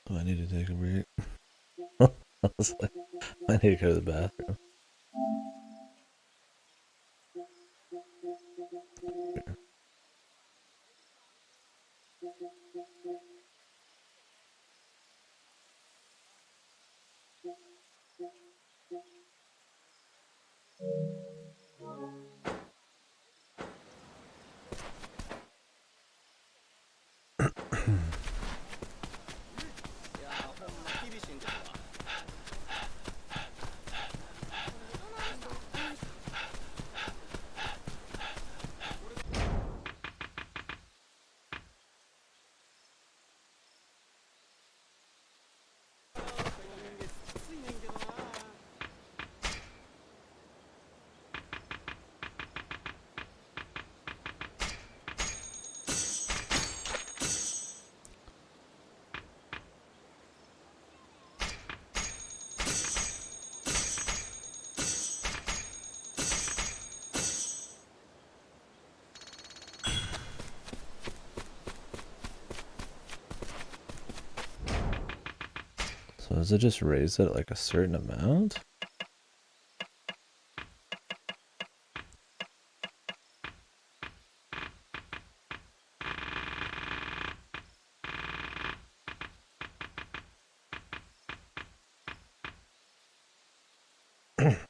Do I need to take a break? I was like, I need to go to the bathroom. So does it just raise it like a certain amount?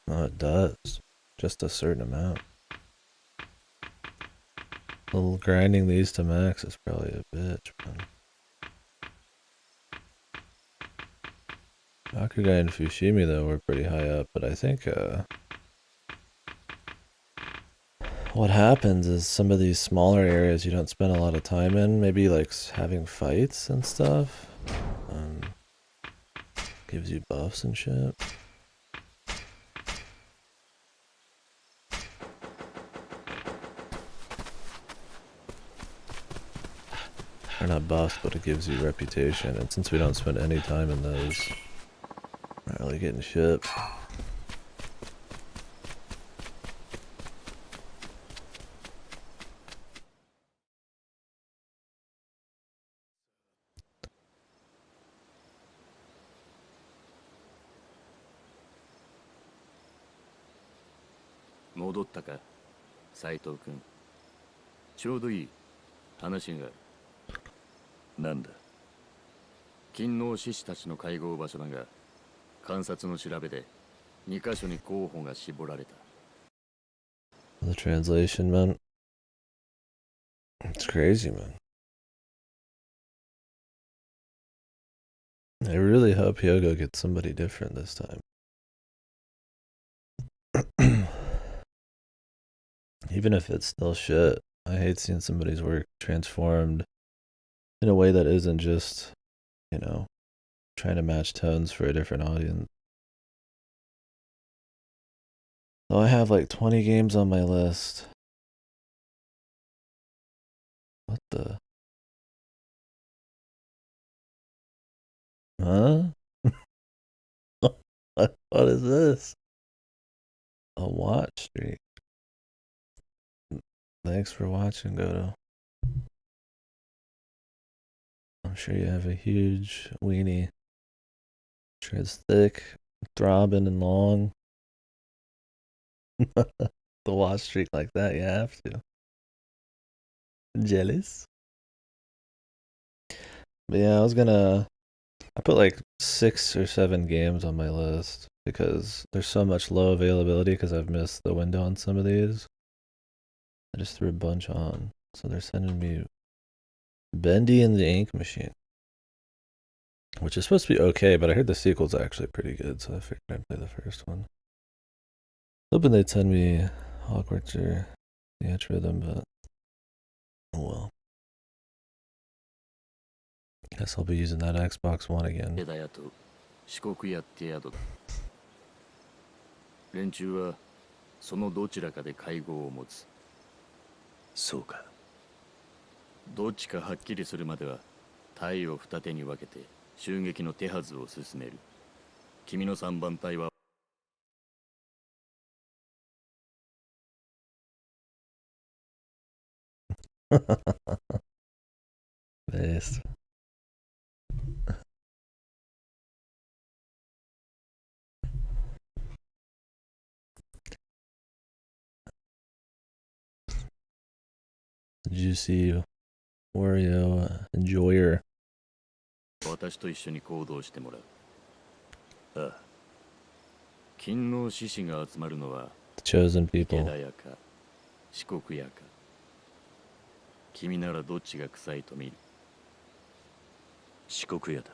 No, it does. Just a certain amount. A little grinding these to max is probably a bitch, man. Yakuza and Fushimi though were pretty high up, but I think what happens is some of these smaller areas you don't spend a lot of time in, maybe like having fights and stuff, gives you buffs and shit. Or not buffs, but it gives you reputation, and since we don't spend any time in those, not really getting shit. The translation, man. It's crazy, man. I really hope Hyogo gets somebody different this time. Even if it's still shit, I hate seeing somebody's work transformed in a way that isn't just, you know, trying to match tones for a different audience. So I have like 20 games on my list. What the? Huh? What is this? A watch streak. Thanks for watching, Goto. I'm sure you have a huge weenie. I'm sure it's thick, throbbing, and long. The watch streak like that, you have to. Jealous? But yeah, I put like 6 or 7 games on my list because there's so much low availability because I've missed the window on some of these. I just threw a bunch on. So they're sending me Bendy and the Ink Machine, which is supposed to be okay, but I heard the sequel's actually pretty good, so I figured I'd play the first one. Hoping they'd send me Hogwarts or the Edge Rhythm, but oh well. Guess I'll be using that Xbox One again. 連中はそのどちらかで会合を持つ。そうか。どっちかはっきりするまでは隊を二手に分けて襲撃の手はずを進める。君の三番隊は Based. juicy Wario enjoyer. 私と一緒に行動してもらう。ああ。勤労志士が集まるのは The chosen 池 people. 田屋か四国屋か。君ならどっちが臭いと見る？四国屋だ。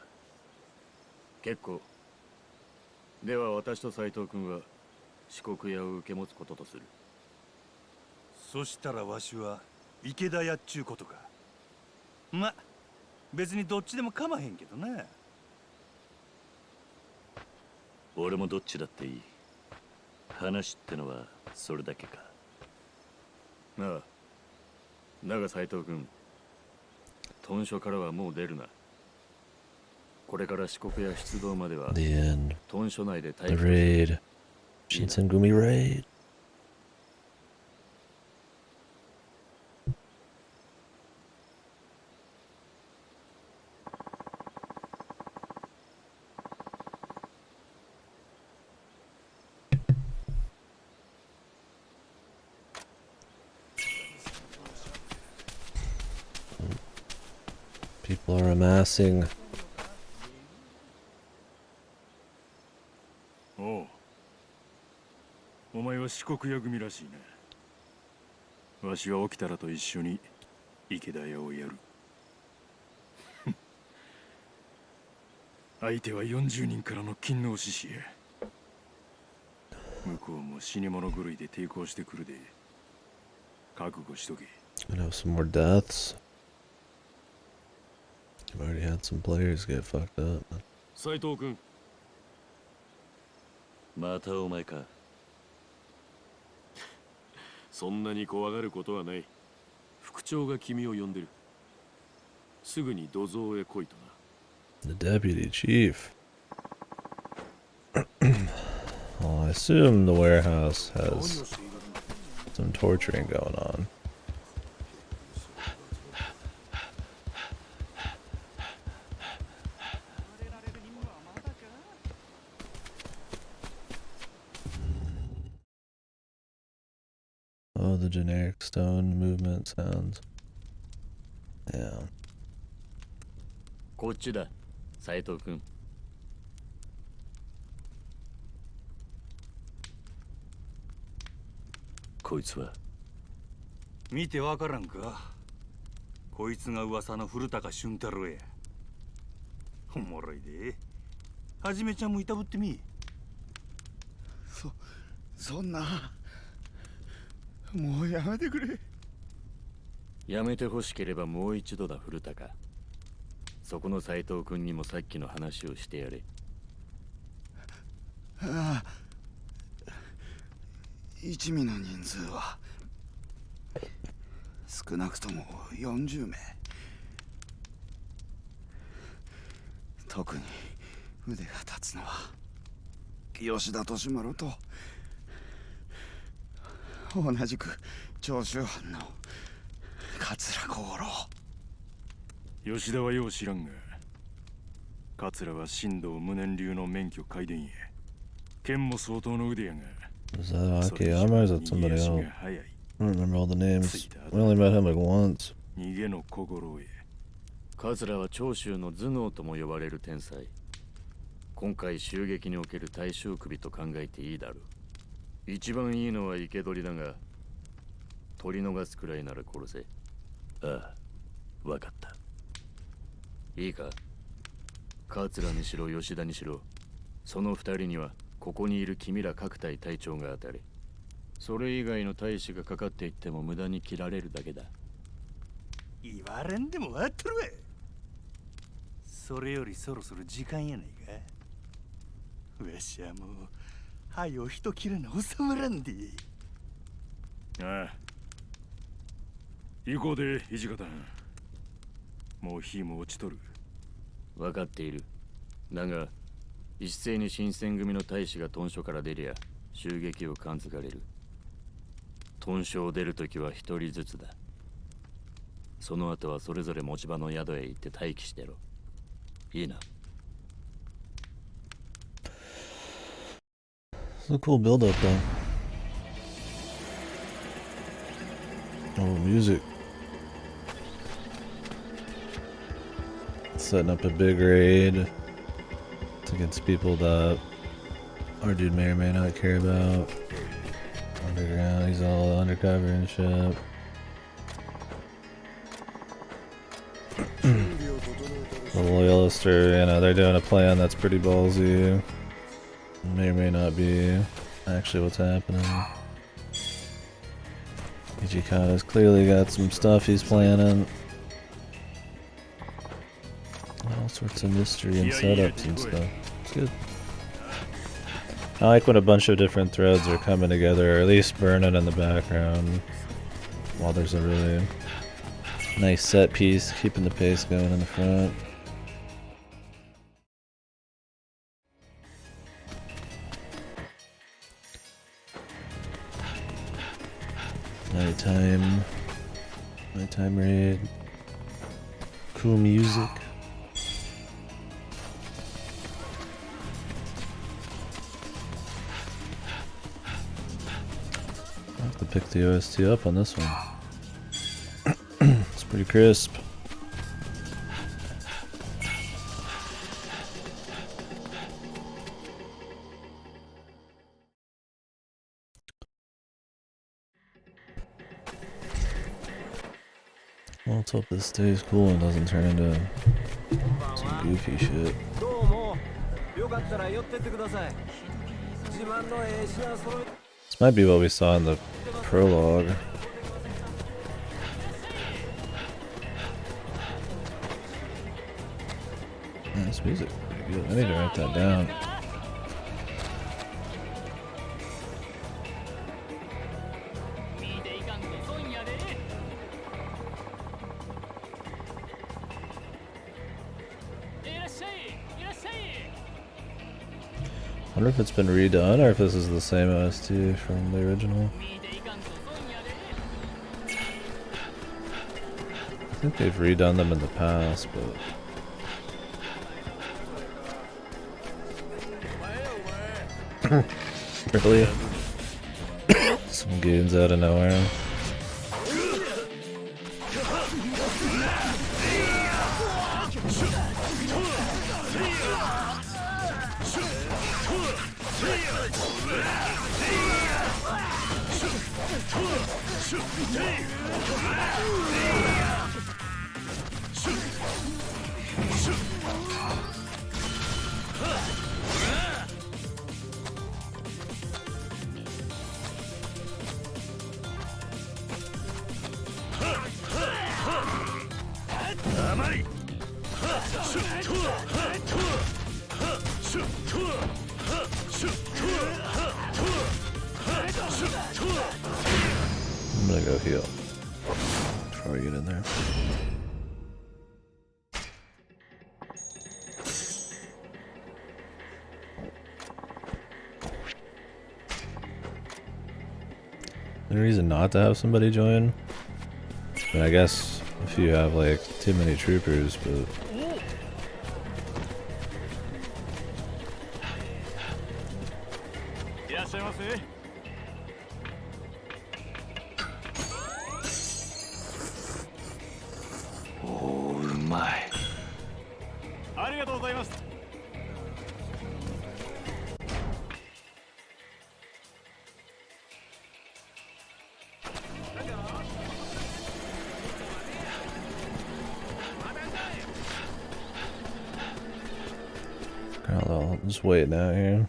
結構。では私と斉藤君は四国屋を受け持つこととする。そしたらわしは池田屋っちゅうことか。ま、別にどっちでも構わへんけどな。俺もどっちだっていい。話ってのはそれだけか。ああ。だが斉藤君、屯所からはもう出るな。これから四国や出動までは The end. 屯所内で The 待機する。 raid. Shinsengumi raid. People are amassing. おう。お前は四国屋組らしいな。わしは起きたらと一緒に池田屋をやる。相手は40人からの勤労志士や。向こうも死に物狂いで抵抗してくるで。覚悟しとけ。 Gonna have some more deaths. I've already had some players get fucked up. 斉藤君。またお前か。そんなに怖がることはない。副長が君を呼んでる。すぐに土蔵へ来いとな。 The deputy chief. Well, I assume the warehouse has some torturing going on. Oh, the generic stone movement sounds. Yeah. こっちだ、斉藤君。こいつは見てわからんか。こいつが噂の古高俊太郎や。おもろいで。はじめちゃんもいたぶってみ。そんな。もうやめてくれ。やめてほしければもう一度だ、古高。そこの斉藤君にもさっきの話をしてやれ。ああ、一味の人数は少なくとも40名。特に腕が立つのは吉田利丸と同じく長州藩の桂小五郎。吉田はよう知らんが、桂は神道無念流の免許皆伝や。剣も相当の腕やが。 Is that Akiyama or is that somebody else? I don't remember all the names. We only met him like once. 逃げの心へ。桂は長州の頭脳とも呼ばれる天才。今回襲撃における大衆首と考えていいだろう。一番いいのは生け捕りだが、取り逃すくらいなら殺せ。ああ、わかった。いいか、桂にしろ吉田にしろ、その二人にはここにいる君ら各隊隊長が当たれ。それ以外の大使がかかっていっても無駄に切られるだけだ。言われんでもわっとるわ。それよりそろそろ時間やないか。わしはもうはよ人切らな収まらんで。ああ、行こうで土方。もう火も落ちとる。分かっている。だが一斉に新選組の大使が屯所から出りゃ襲撃を感づかれる。屯所を出るときは一人ずつだ。その後はそれぞれ持ち場の宿へ行って待機してろ。いいな。 It's a cool build up though. Oh, music. Setting up a big raid. It's against people that our dude may or may not care about. Underground, he's all undercover and shit. The loyalists are, you know, they're doing a plan that's pretty ballsy. May or may not be actually what's happening. Ichikada's clearly got some stuff he's planning. All sorts of mystery and setups and stuff. It's good. I like when a bunch of different threads are coming together, or at least burning in the background, while there's a really nice set piece, keeping the pace going in the front. Nighttime raid. Cool music. I'll have to pick the OST up on this one. It's pretty crisp. Well, let's hope this stays cool and doesn't turn into some goofy shit. This might be what we saw in the prologue. Man, this music is pretty good. I need to write that down. I wonder if it's been redone or if this is the same OST from the original. I think they've redone them in the past, but... Really? Some goons out of nowhere. I'm gonna go heal before we get in there. Any reason not to have somebody join? I mean, I guess if you have like too many troopers, but... I'll just waiting out here.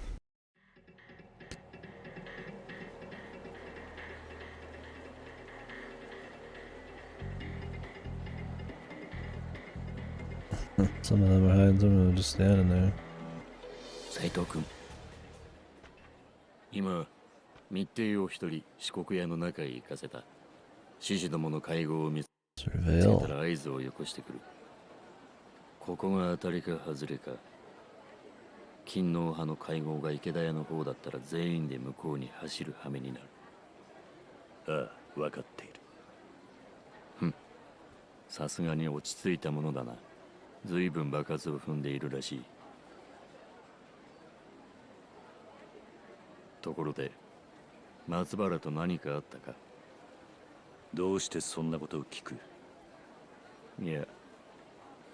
Some of them are hiding, some of them are just standing there. 斉藤君、今密偵を一人四国屋の中へ行かせた。獅子どもの会合を見つけたら合図をよこしてくる。ここが当たりか外れか。勤王派の会合が池田屋の方だったら全員で向こうに走る羽目になる。ああ、分かっている。ふん、さすがに落ち着いたものだな。随分爆発を踏んでいるらしい。ところで、松原と何かあったか？どうしてそんなことを聞く？いや、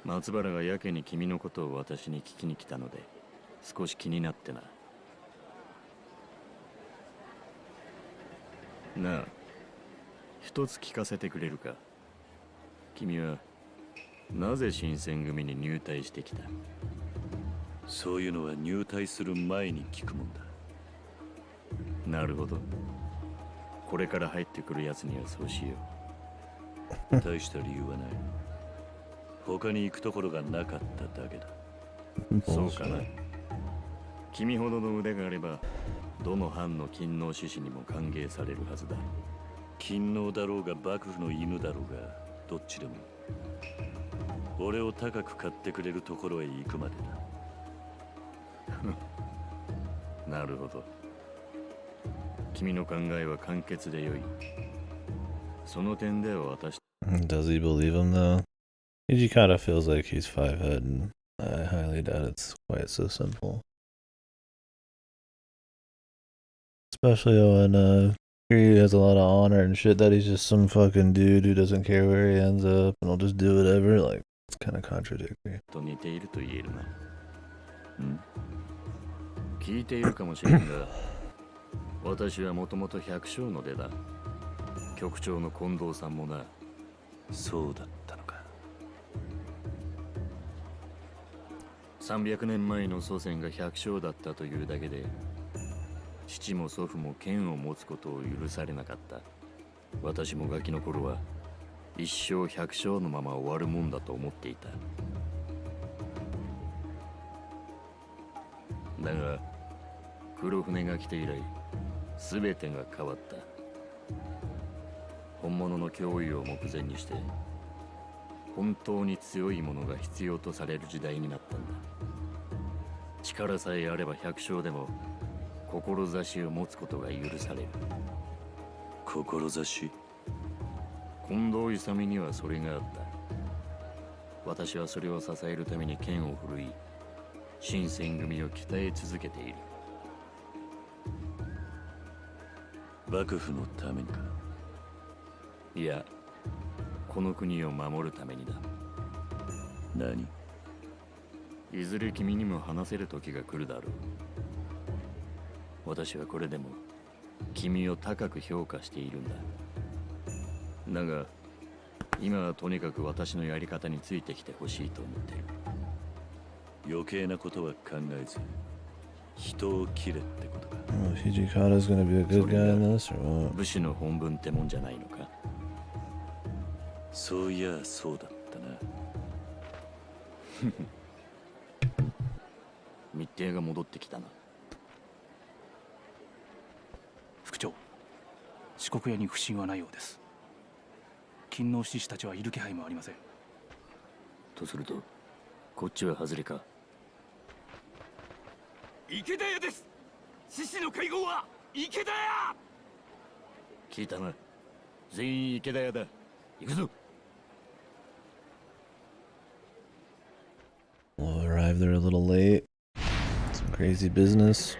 松原がやけに君のことを私に聞きに来たので少し気になってな。なあ、一つ聞かせてくれるか。君はなぜ新選組に入隊してきた？そういうのは入隊する前に聞くもんだ。なるほど。これから入ってくるやつにはそうしよう。大した理由はない。他に行くところがなかっただけだ。そうかな。君ほどの腕があればどの藩の勤王志士にも歓迎されるはずだ。勤王だろうが幕府の犬だろうがどっちでも俺を高く買ってくれるところへ行くまでだ。なるほど。君の考えは簡潔でよい。その点では私。 Does he believe him though? He kind of feels like he's five-head, and I highly doubt it's quite so simple. Especially when he has a lot of honor and shit that he's just some fucking dude who doesn't care where he ends up and will just do whatever. Like, it's kind of contradictory. と似ていると言えるな。聞いているかもしれんが、私はもともと百姓の出だ。局長の近藤さんもな。そうだったのか。300年前の祖先が百姓だったというだけで、父も祖父も剣を持つことを許されなかった。私もガキの頃は一生百姓のまま終わるもんだと思っていた。だが黒船が来て以来全てが変わった。本物の脅威を目前にして本当に強いものが必要とされる時代になったんだ。力さえあれば百姓でも志を持つことが許される。志？近藤勇にはそれがあった。私はそれを支えるために剣を振るい、新選組を鍛え続けている。幕府のためにか？いや、この国を守るためにだ。何？いずれ君にも話せる時が来るだろう。私はこれでも君を高く評価しているんだ。だが今はとにかく私のやり方についてきてほしいと思ってる。余計なことは考えず人を切れってことか。Hijikata's gonna be a good guy in this, or what? 武士の本分ってもんじゃないのか。そういやそうだったな。密偵が戻ってきたな。副長、四国屋に不審はないようです。勤王志士たちはいる気配もありません。とするとこっちは外れか。池田屋です。獅子の会合は池田屋。聞いたな。全員池田屋だ。行くぞ。We'll arrive there a little late. Some crazy business.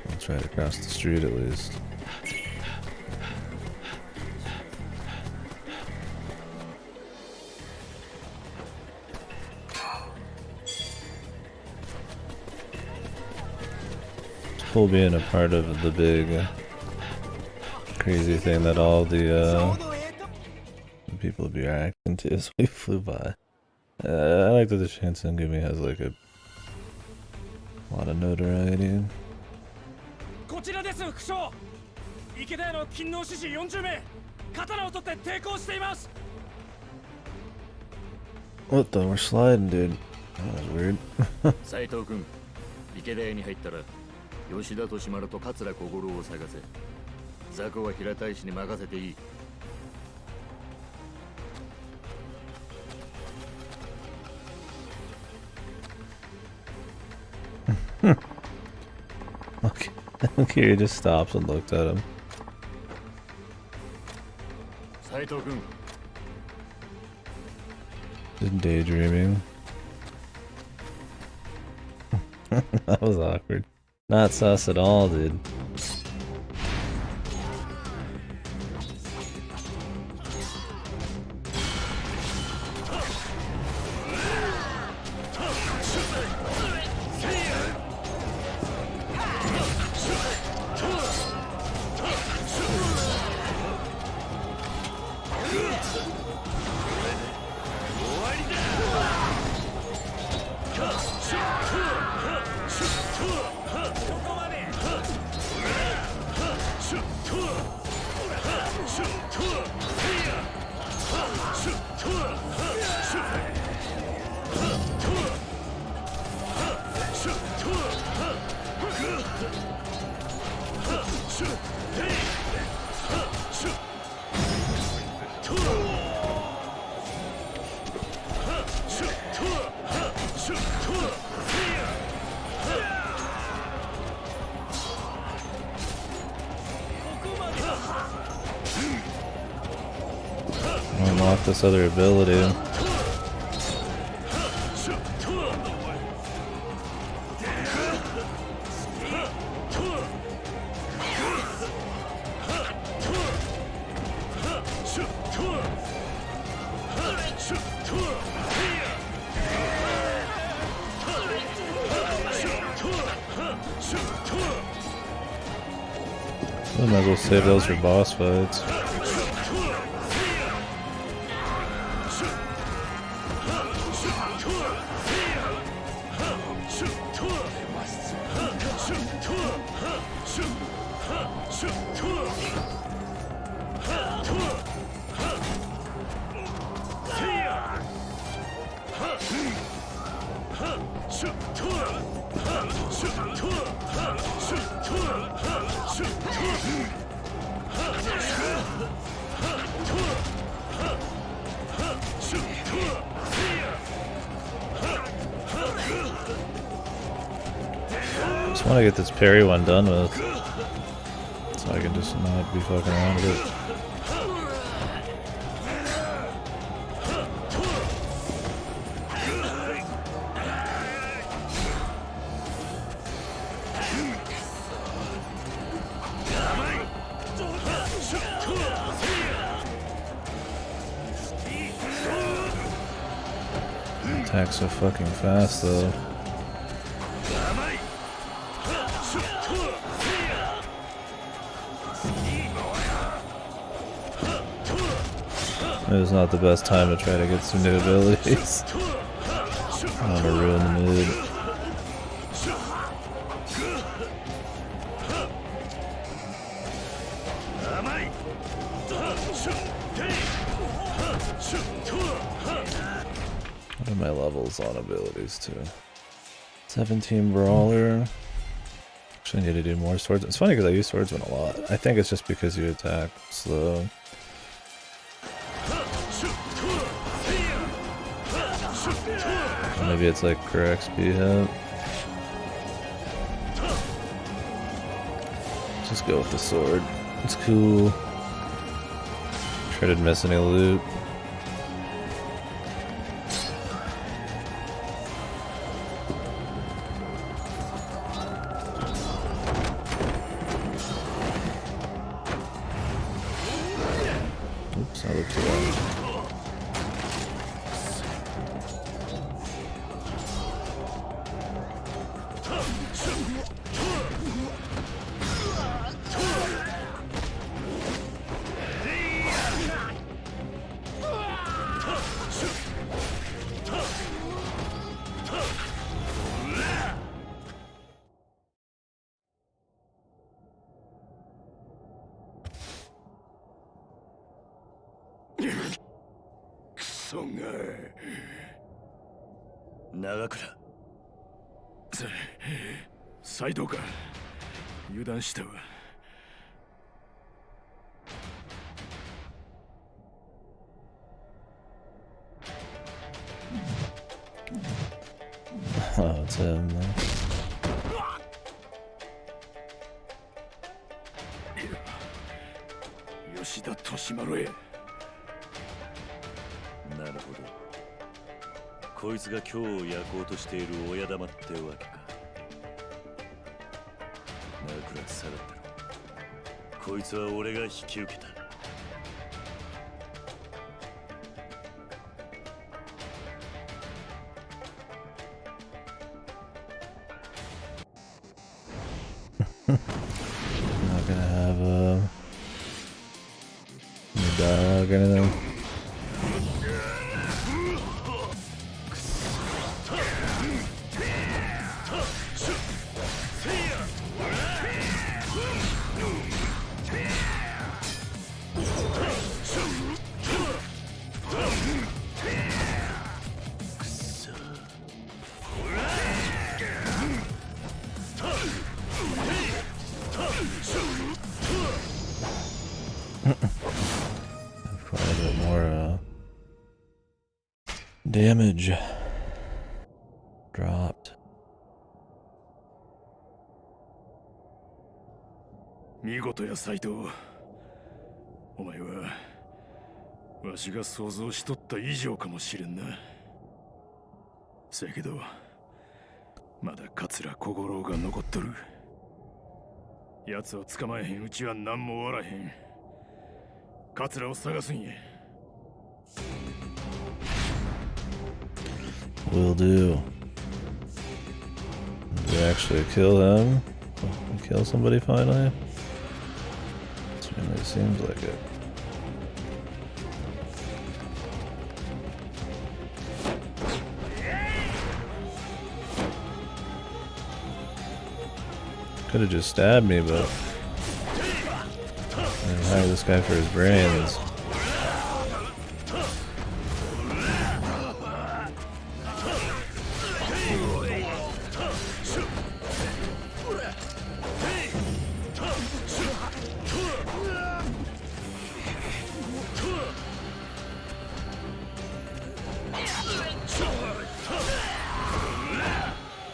Let's right across the street at least. Full being a part of the big crazy thing that all the people would be reacting to as we flew by. I like that the Shinsengumi has like a lot of notoriety. こちらです、副将。池田屋の勤王志士40名、刀を取って抵抗しています。What the? We're sliding, dude. That was weird. 斉藤君、池田屋に入ったら吉田利丸と桂小五郎を探せ。雑魚は平太氏に任せていい。Okay, he just stops and looks at him. 斉藤君。 Just daydreaming. That was awkward. Not sus at all, dude. this other ability. I might as well save those for boss fights. Just want to get this parry one done with, so I can just not be fucking around with it. Attacks so fucking fast though. It was not the best time to try to get some new abilities. I want to ruin the mood. What are my levels on abilities too? 17 Brawler. Actually, I need to do more swords. It's funny because I use swordsman a lot. I think it's just because you attack slow. Maybe it's like per XP hit. Just go with the sword. It's cool. Try to miss any loot. Oops, I looked too loud.長倉再度か油断したわ Oh, it's him. 吉田利丸へなるほどこいつが今日を焼こうとしている親玉ってわけか長倉下がったろこいつは俺が引き受けた Not gonna have any dialogue or anything. Quite a bit more damage dropped. 見事や斎藤お前はわしが想像しとった以上かもしれんな。せやけどまだ桂小五郎が残っとる。奴を捕まえへんうちは何も終わらへん。桂を探すんや。 Will do. Did we actually kill him? Kill somebody finally? Certainly seems like it. Could have just stabbed me, but I hired this guy for his brains.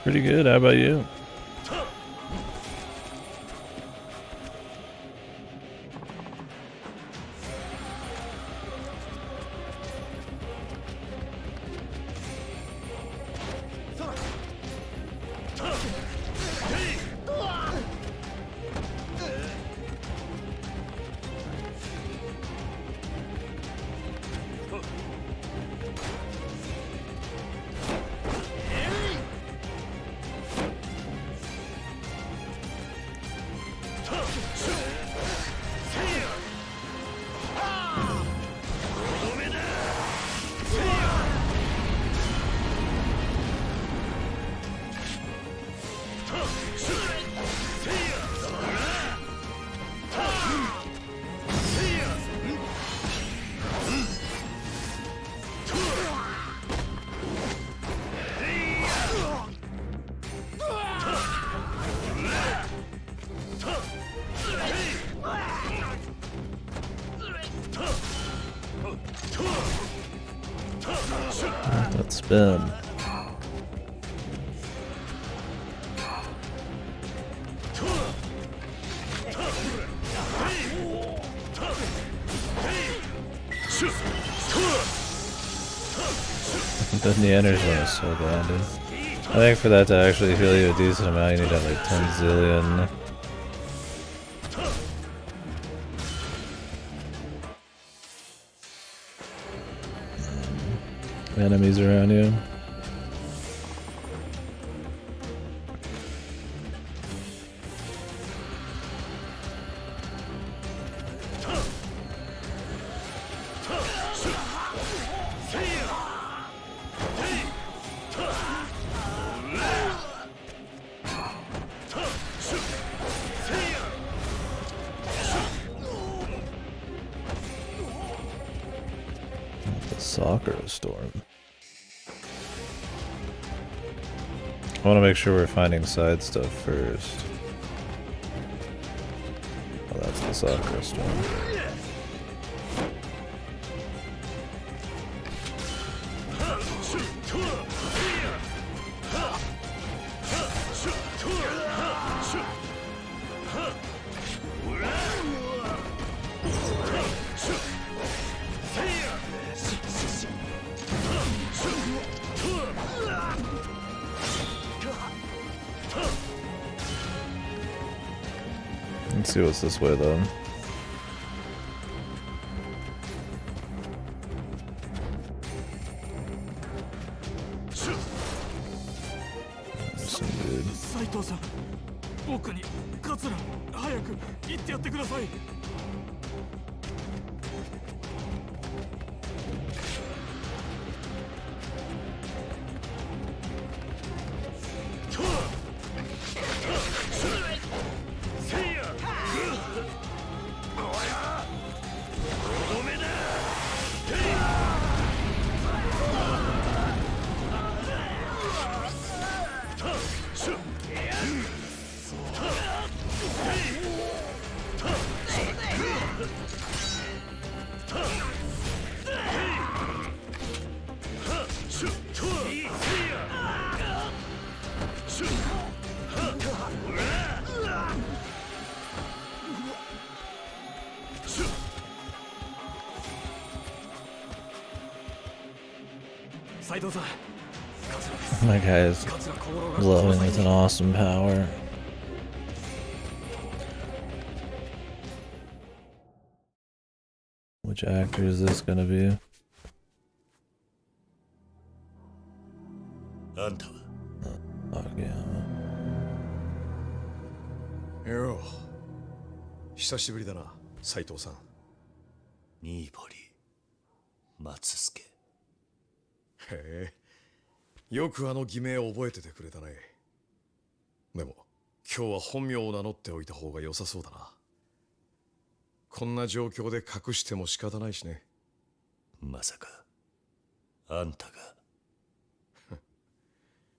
Pretty good, how about you? Let's spin. Then the energy one is so bad, dude. I think for that to actually heal you a decent amount, you need to have like 10 zillion. Enemies around you. The Sakura Storm. I want to make sure we're finding side stuff first. Oh, that's the Sakura Storm. Let's see what's this way though. There's some dude. 斉藤さん、僕に桂早く行ってやってください。My guy is glowing with an awesome power. Which actor is this gonna be? あんたは Akiyama. よう久しぶりだな斉藤さん。ニーボリ松助。へえよくあの偽名を覚えててくれたね。でも今日は本名を名乗っておいた方が良さそうだな。こんな状況で隠しても仕方ないしね。まさかあんたが。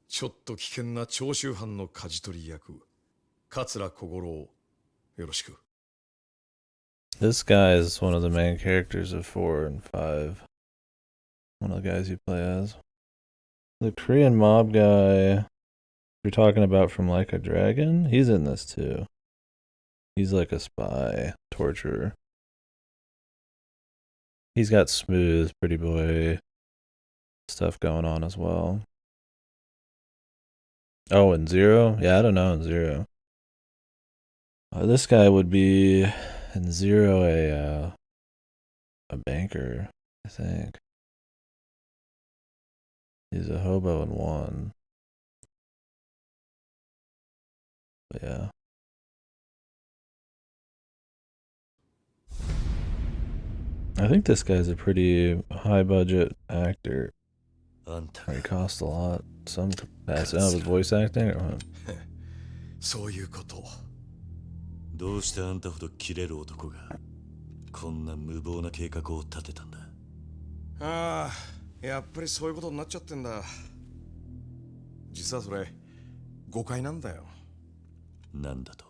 ちょっと危険な長州藩の舵取り役桂小五郎、よろしく。 This guy is one of the main characters of 4 and 5. One of the guys you play as. The Korean mob guy you're talking about from Like a Dragon, he's in this too. He's like a spy, torturer. He's got smooth, pretty boy stuff going on as well. Oh, and Zero? Yeah, I don't know in Zero. This guy would be in Zero a banker, I think. He's a hobo in 1. But yeah. I think this guy's a pretty high budget actor. あんた Or he が costs a lot. Some capacity. I don't know, with voice acting or what? そういうこと。どうしてあんたほど切れる男がこんな無謀な計画を立てたんだ。ああやっぱりそういうことになっちゃってんだ。実はそれ誤解なんだよ。なんだと。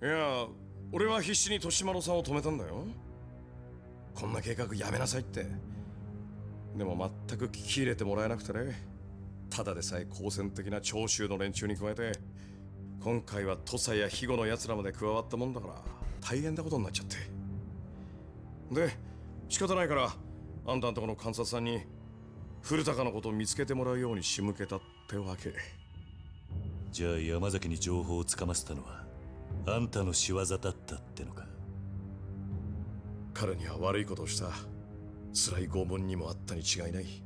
いや俺は必死に年丸さんを止めたんだよ。こんな計画やめなさいって。でも全く聞き入れてもらえなくてね。ただでさえ好戦的な長州の連中に加えて今回は土佐や肥後のやつらまで加わったもんだから大変なことになっちゃって。で仕方ないからあんたんとこの監察さんに古高のことを見つけてもらうように仕向けたってわけ。じゃあ山崎に情報をつかませたのはあんたの仕業だったってのか。彼には悪いことをした辛い拷問にもあったに違いない。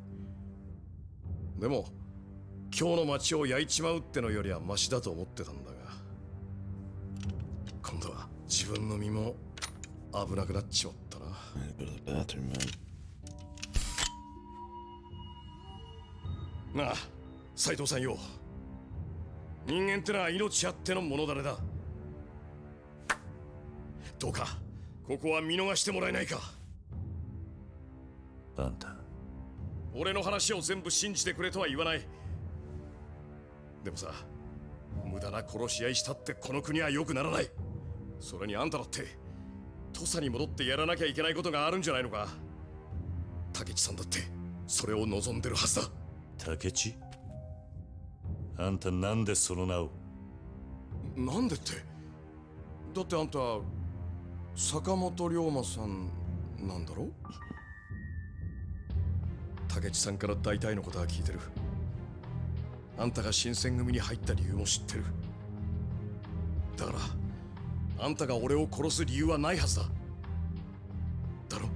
でも今日の町を焼いちまうってのよりはマシだと思ってたんだが今度は自分の身も危なくなっちまったな。Go to the bathroom, man. なあ斉藤さんよ、人間ってのは命あってのものだねだ。どうかここは見逃してもらえないか。あんた俺の話を全部信じてくれとは言わない。でもさ無駄な殺し合いしたってこの国は良くならない。それにあんただって土佐に戻ってやらなきゃいけないことがあるんじゃないのか。竹地さんだってそれを望んでるはずだ。竹地、あんたなんでその名を。なんでってだってあんた坂本龍馬さんなんだろ。竹地さんから大体のことは聞いてる。あんたが新選組に入った理由も知ってる。だからあんたが俺を殺す理由はないはずだ。だろ。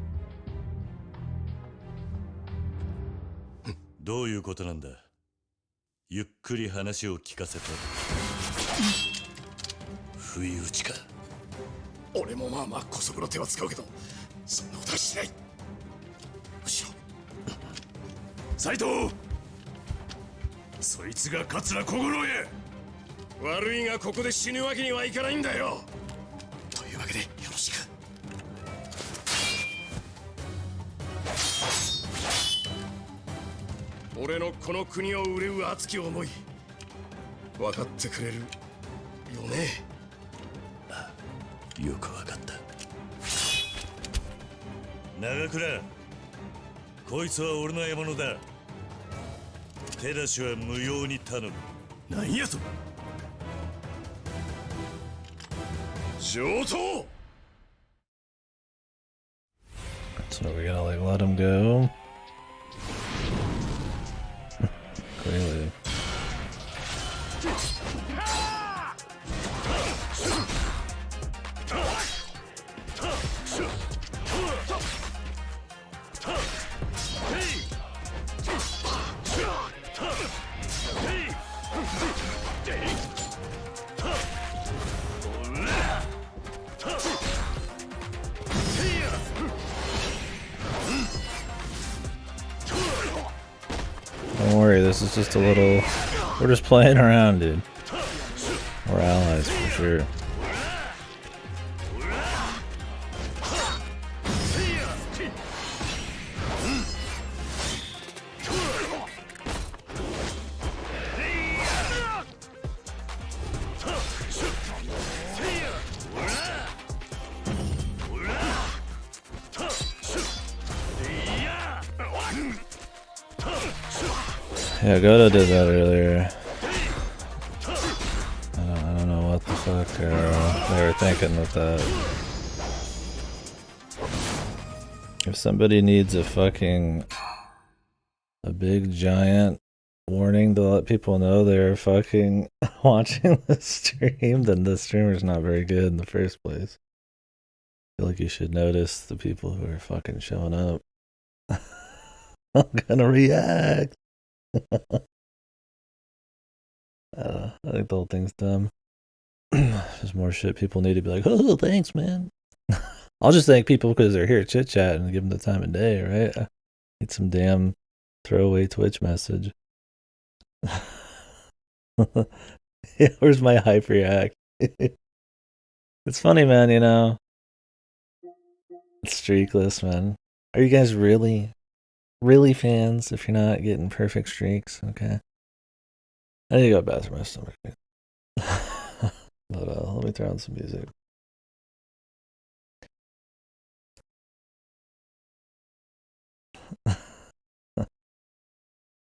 どういうことなんだ。ゆっくり話を聞かせて。不意打ちか。俺もまあまあこそぶの手は使うけどそんなことはしない。むしろ斉藤、そいつが桂小五郎へ。悪いがここで死ぬわけにはいかないんだよ。というわけでよろしく。俺のこの国を憂う熱き思い分かってくれるよね。よくわかった。長倉、こいつは俺の獲物だ。手出しは無用に頼む。なんやと上等。 So we're gonna like let him go. this is just a little. We're just playing around, dude. We're allies for sure. Yeah, Goto did that earlier. I don't know what the fuck they were thinking with that. If somebody needs a big giant warning to let people know they're fucking watching the stream, then the streamer's not very good in the first place. I feel like you should notice the people who are fucking showing up. I'm gonna react. I think the whole thing's dumb. There's more shit people need to be like, oh, thanks, man. I'll just thank people because they're here chit chat and give them the time of day, right? I need some damn throwaway Twitch message. Yeah, where's my hype react? It's funny, man, you know. It's streakless, man. Are you guys really fans if you're not getting perfect streaks? Okay. I need to go to the bathroom. My stomach. But let me turn on some music.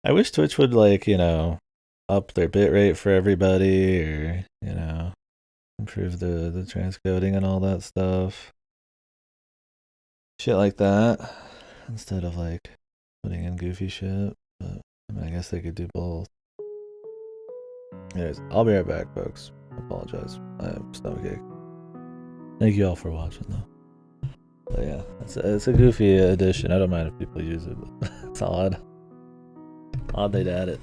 I wish Twitch would, like, you know, up their bitrate for everybody, or, you know, improve the transcoding and all that stuff. Shit like that. Instead of, like, putting in goofy shit. But I mean, I guess they could do both. Anyways, I'll be right back, folks. I apologize. I have stomachache. Thank you all for watching, though. But yeah, it's a goofy addition. I don't mind if people use it, but it's odd. Odd they'd add it.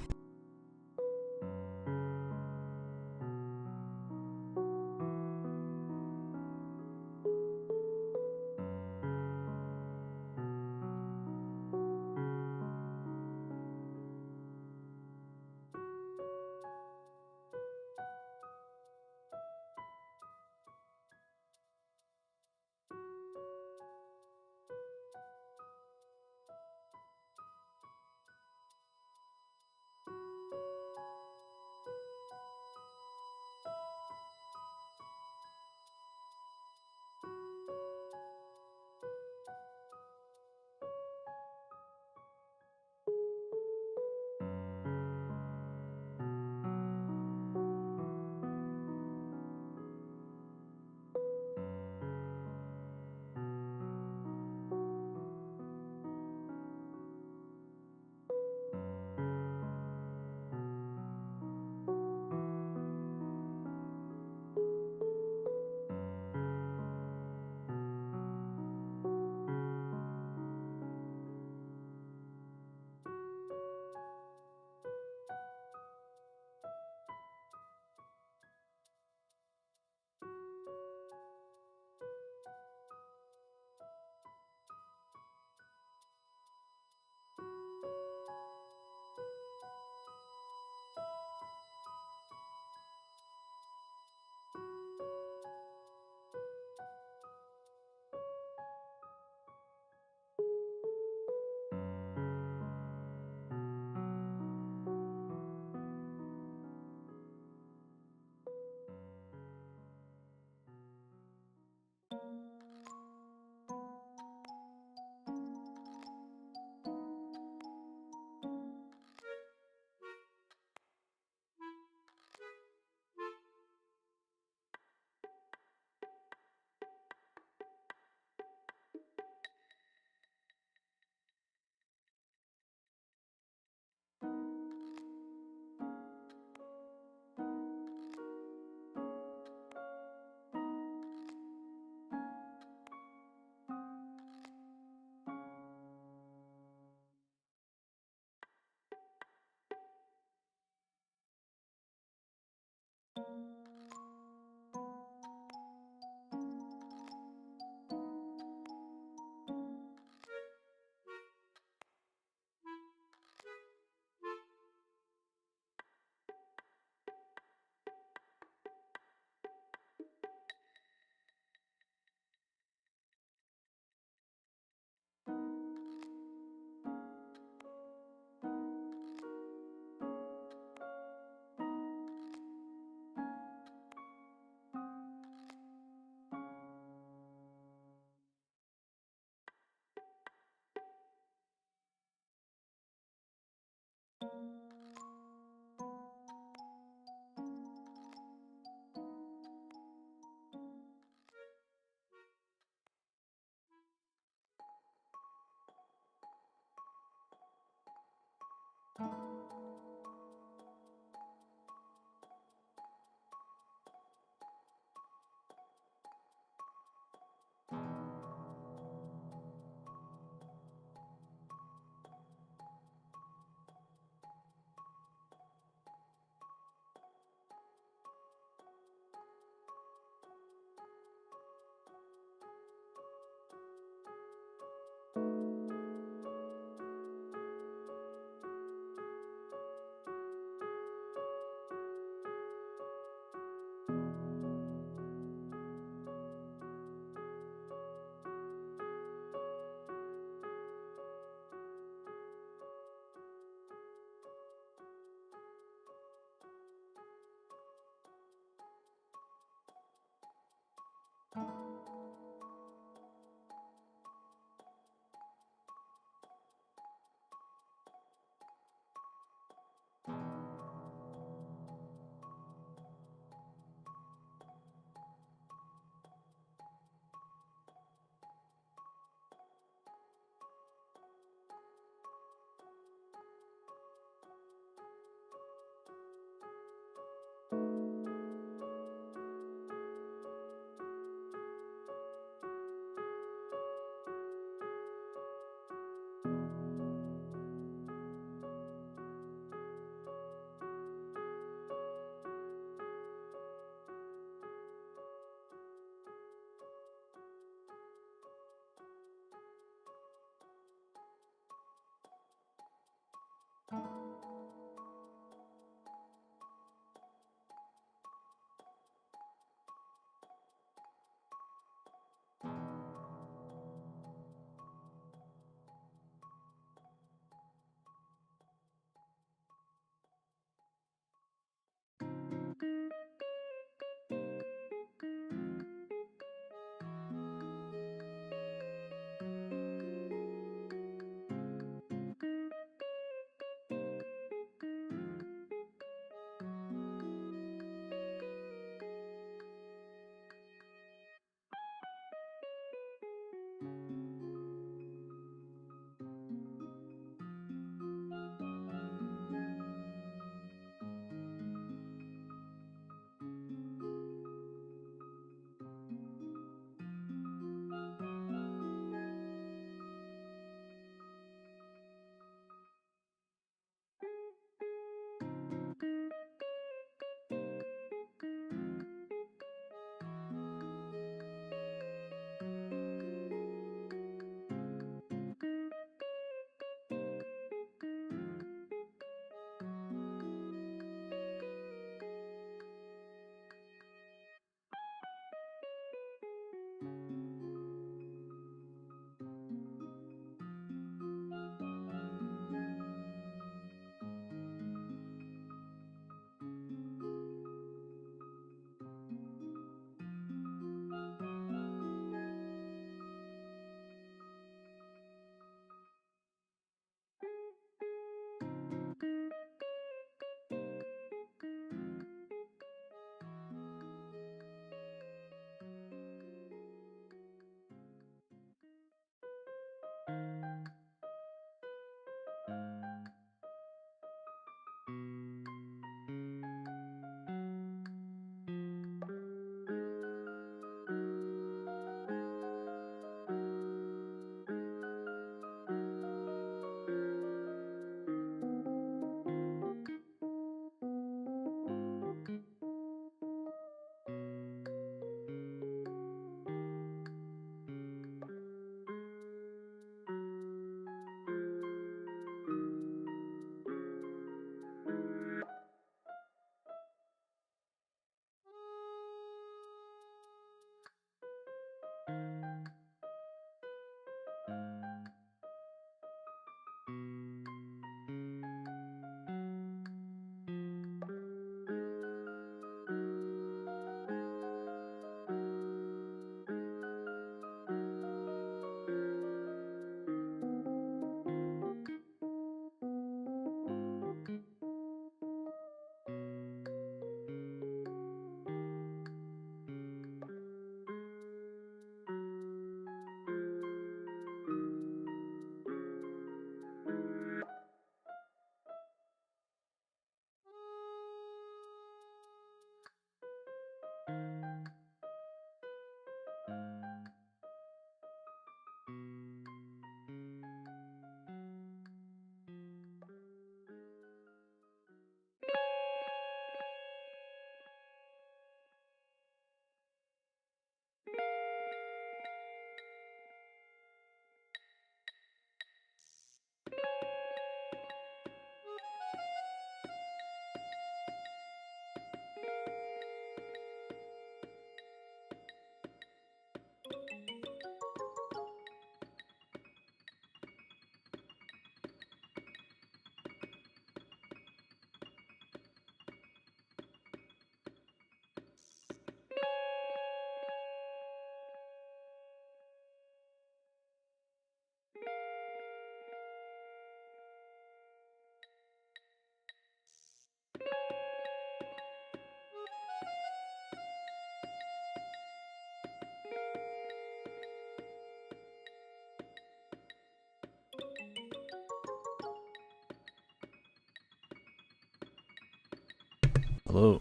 Hello.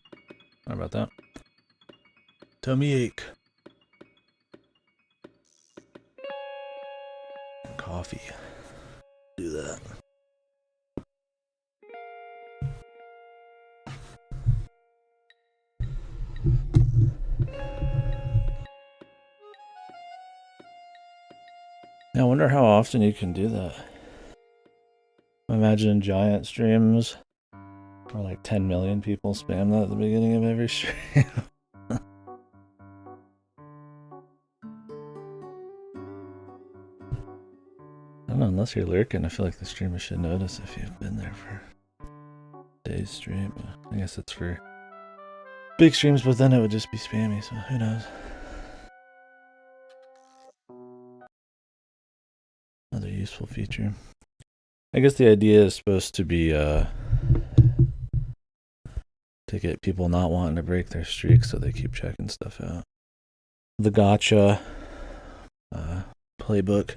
Sorry about that. Tummy ache. Coffee. Do that. Yeah, I wonder how often you can do that. Imagine giant streams where like 10 million people spam that at the beginning of every stream. I don't know, unless you're lurking, I feel like the streamer should notice if you've been there for days stream. I guess it's for big streams, but then it would just be spammy, so who knows. Another useful feature. I guess the idea is supposed to be to get people not wanting to break their streak, so they keep checking stuff out. The gotcha playbook.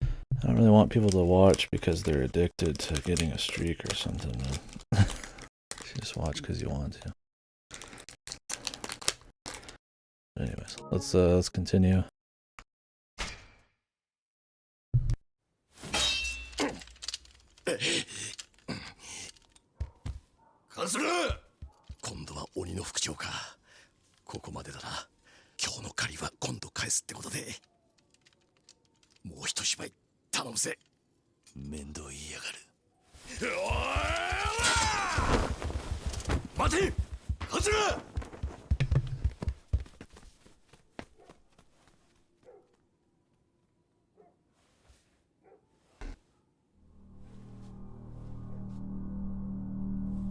I don't really want people to watch because they're addicted to getting a streak or something. You just watch because you want to. But anyways, let's continue.カズル、今度は鬼の副長か。ここまでだな。今日の借りは今度返すってことで。もう一芝居頼むぜ。面倒言いやがる。待て、カズル。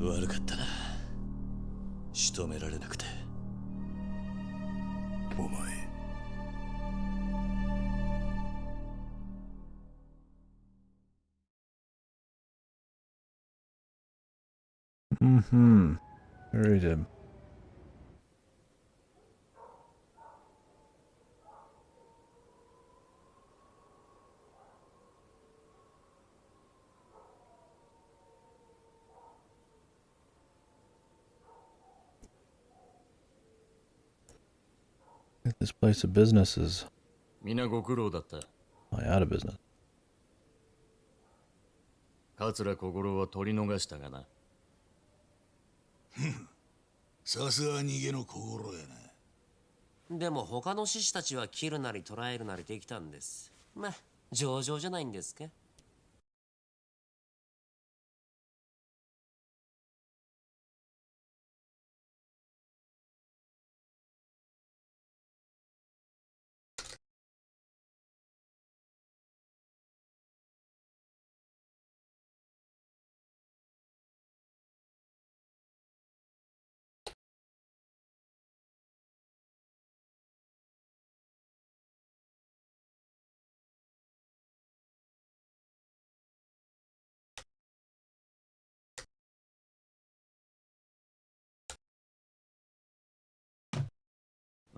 悪かったな。仕留められなくて。お前。Very good. This place of business is 皆ご苦労だった。out of business. 桂小五郎は取り逃したがな。さすが逃げの心やな。でも他の獅子たちは切るなり捕らえるなりできたんです。まあ上々じゃないんですか。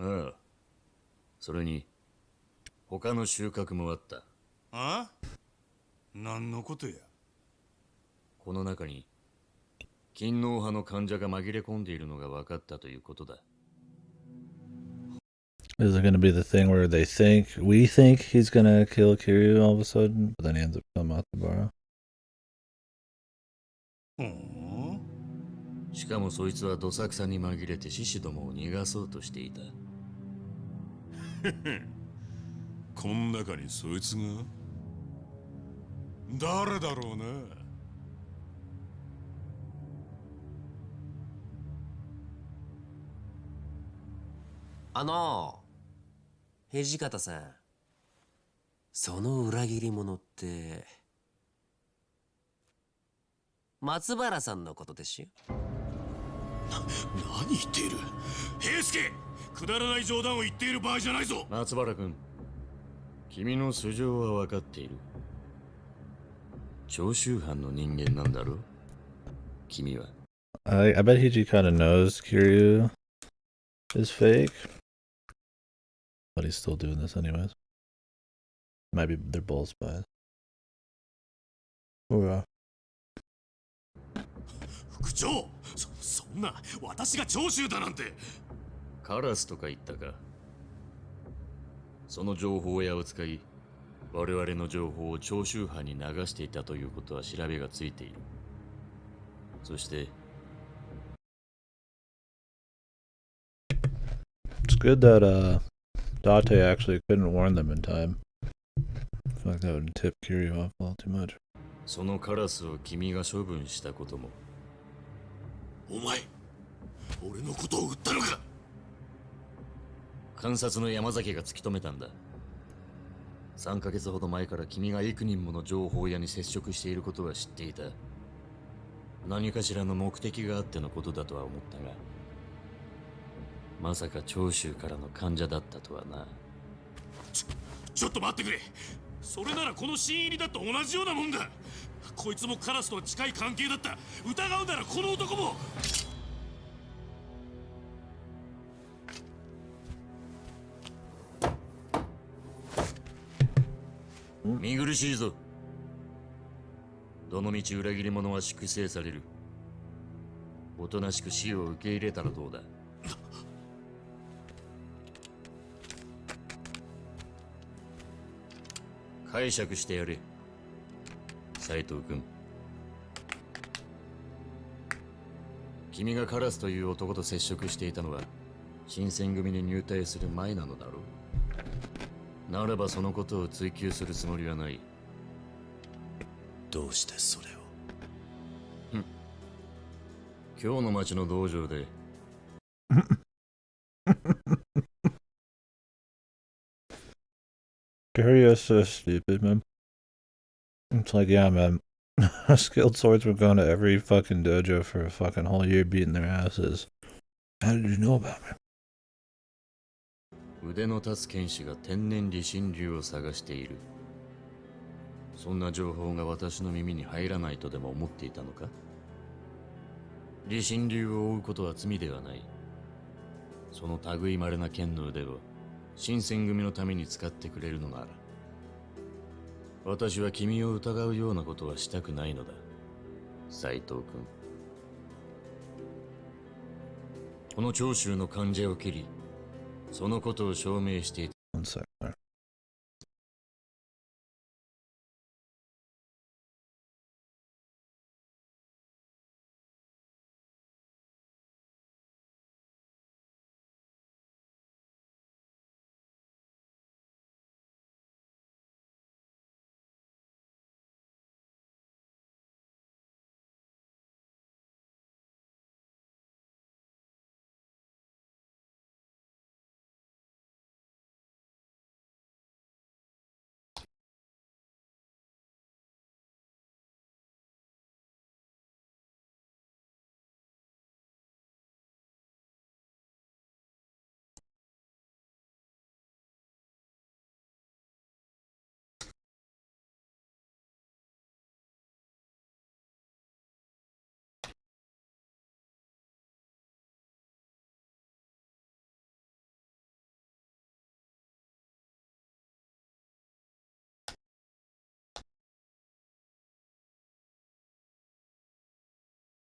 ああ。それに他の収穫もあった。ああ？何のことや？この中に勤王派の患者が紛れ込んでいるのが分かったということだ。Is it going to be the thing where we think he's going to kill Kiryu all of a sudden, but then he ends up killing Matsubara? しかもそいつはどさくさに紛れて獅子どもを逃がそうとしていた。こん中にそいつが？誰だろうな。土方さん、その裏切り者って松原さんのことでしょ。何言っている？平助、くだらない冗談を言っている場合じゃないぞ。松原君、君の素性は分かっている。長州藩の人間なんだろう、君は。I bet Hiji kind of knows Kiryu is fake, but he's still doing this anyways. Might be they're both spies. Oh yeah. ジョー、そんな私が長州だなんて。カラスとか言ったか。その情報屋を使い、我々の情報を長州藩に流していたということは調べがついている。そして It's good that Date actually couldn't warn them in time. I feel like that would tip Kiryu off a little too much. そのカラスを君が処分したことも。お前、俺のことを撃ったのか。監察の山崎が突き止めたんだ。3ヶ月ほど前から君が幾人もの情報屋に接触していることは知っていた。何かしらの目的があってのことだとは思ったが、まさか長州からの患者だったとはな。ちょっと待ってくれ。それならこの新入りだと同じようなもんだ。こいつもカラスと近い関係だった。疑うならこの男も。見苦しいぞ。どのみち裏切り者は粛清される。おとなしく死を受け入れたらどうだ。解釈してやれ、斉藤君。君がカラスという男と接触していたのは新選組に入隊する前なのだろう。ならばそのことを追求するつもりはない。どうしてそれを。今日の町の道場でKiryu is so stupid, man. It's like, yeah, man. Skilled swordsmen going to every fucking dojo for a fucking whole year beating their asses. How did you know about me? 腕の立つ剣士が天然理心流を探している。そんな情報が私の耳に入らないとでも思っていたのか。理心流を追うことは罪ではない。その類まれな剣の腕を新選組のために使ってくれるのなら、私は君を疑うようなことはしたくないのだ、斉藤君。この長州の患者を切り、そのことを証明していた。One sec.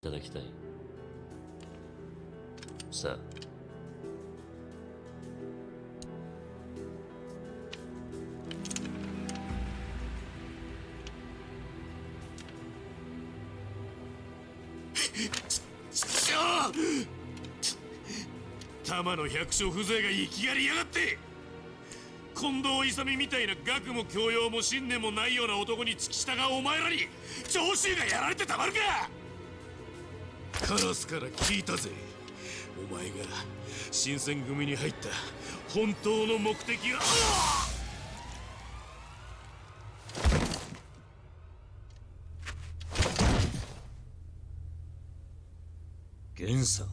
いただきたい。さあ。玉の百姓風情が生きがりやがって。近藤勇みたいな学も教養も信念もないような男に付き従うお前らに長州がやられてたまるか。カラスから聞いたぜ。お前が新選組に入った本当の目的は。源さん。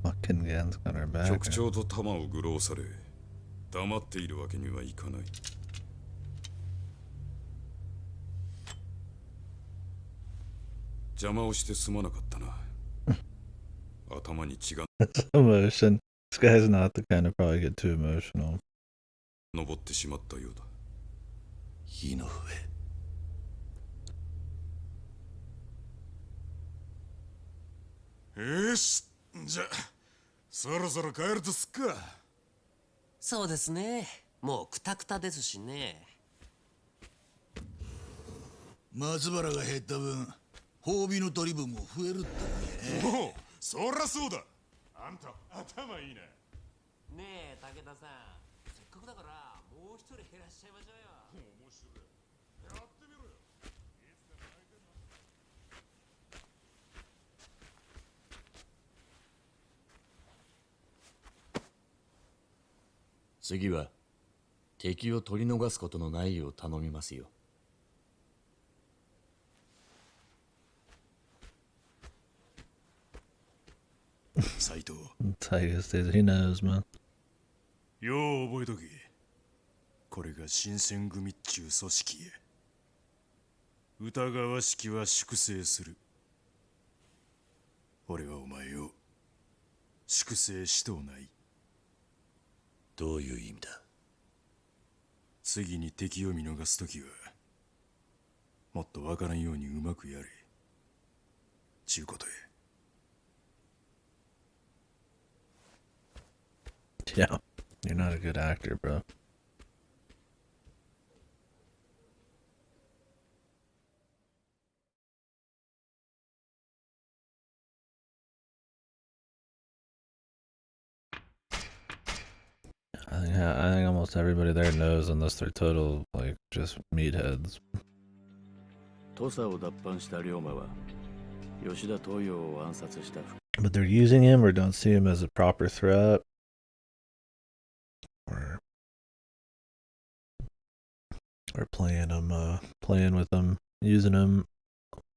Fucking Gan's got our back. 局長と弾を愚弄され黙っているわけにはいかない。邪魔をしてすまなかったな。頭に血が Emotion. This guy's not the kind to probably get too emotional. 登ってしまったようだ。井上。よし、じゃそろそろ帰るとすっか。そうですね。もうクタクタですしね。松原が減った分、褒美の取り分も増えるってね。おお、そりゃそうだ。あんた頭いいな。ねえ武田さん、せっかくだからもう一人減らしちゃいましょうよ。面白い。やってみろよ。次は敵を取り逃すことのないよう頼みますよ。斉藤。Tiger says he knows, man. よう覚えとけ。これが新選組っちゅう組織へ。疑わしきは粛清する。俺はお前を粛清しとうない。どういう意味だ？次に敵を見逃すときはもっとわからんようにうまくやれちゅうことへ。Yeah, you're not a good actor, bro. I think almost everybody there knows, unless they're total like just meatheads. 土佐を脱藩した龍馬は吉田東洋を暗殺した。 But they're using him or don't see him as a proper threat. Or playing him, playing with him, using him.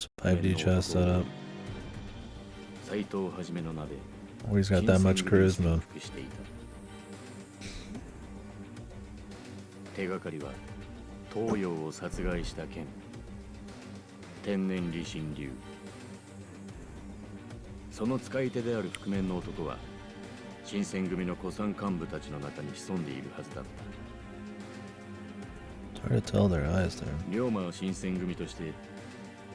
It's a 5D chess setup. 斎藤はじめの名で Or he's got that much charisma. 手がかりは東洋を殺害した件、天然理心流。その使い手である覆面の男は新選組の古参幹部たちの中に潜んでいるはずだった。 Hard to tell their eyes there. 龍馬は新選組として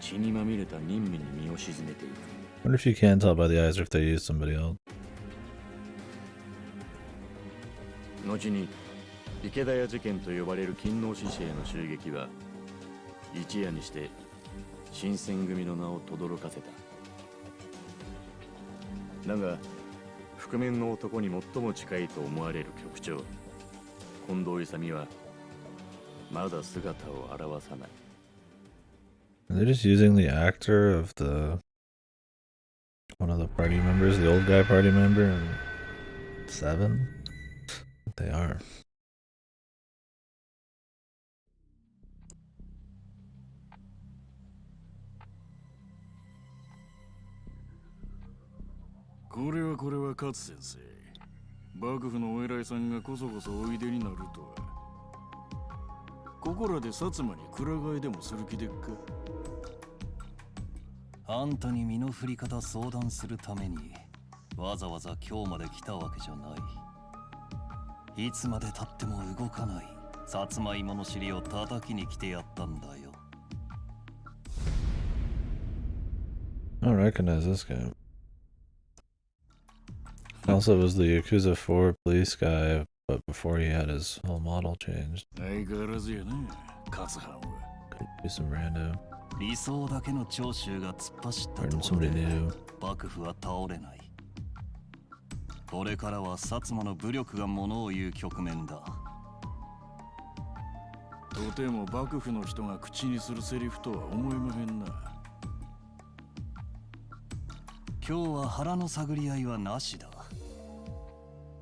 血にまみれた任務に身を沈めていく。 Wonder if you can tell by the eyes or if they use somebody else. 後に池田屋事件と呼ばれる勤王志士への襲撃は一夜にして新選組の名を轟かせた。だが覆面の男に最も近いと思われる局長近藤勇はまだ姿を現さない。 They're just using the actor of one of the party members, the old guy party member in 7? They are. これは勝先生。幕府のお偉いさんがこそこそおいでになるとは。ここらで薩摩にくら替えでもする気でっか。あんたに身の振り方相談するためにわざわざ今日まで来たわけじゃない。いつまで経っても動かない薩摩芋の尻を叩きに来てやったんだよ。I don't recognize this guy. Also was the Yakuza 4 police guy, but before he had his whole model changed. 相変わらずやね、勝藩は。 Could be some random. 理想だけの長州が突っ走ったと Or ころ somebody で new. 幕府は倒れない。これからは薩摩の武力がものを言う局面だ。とても幕府の人が口にするセリフとは思えまへんな。今日は腹の探り合いはなしだ。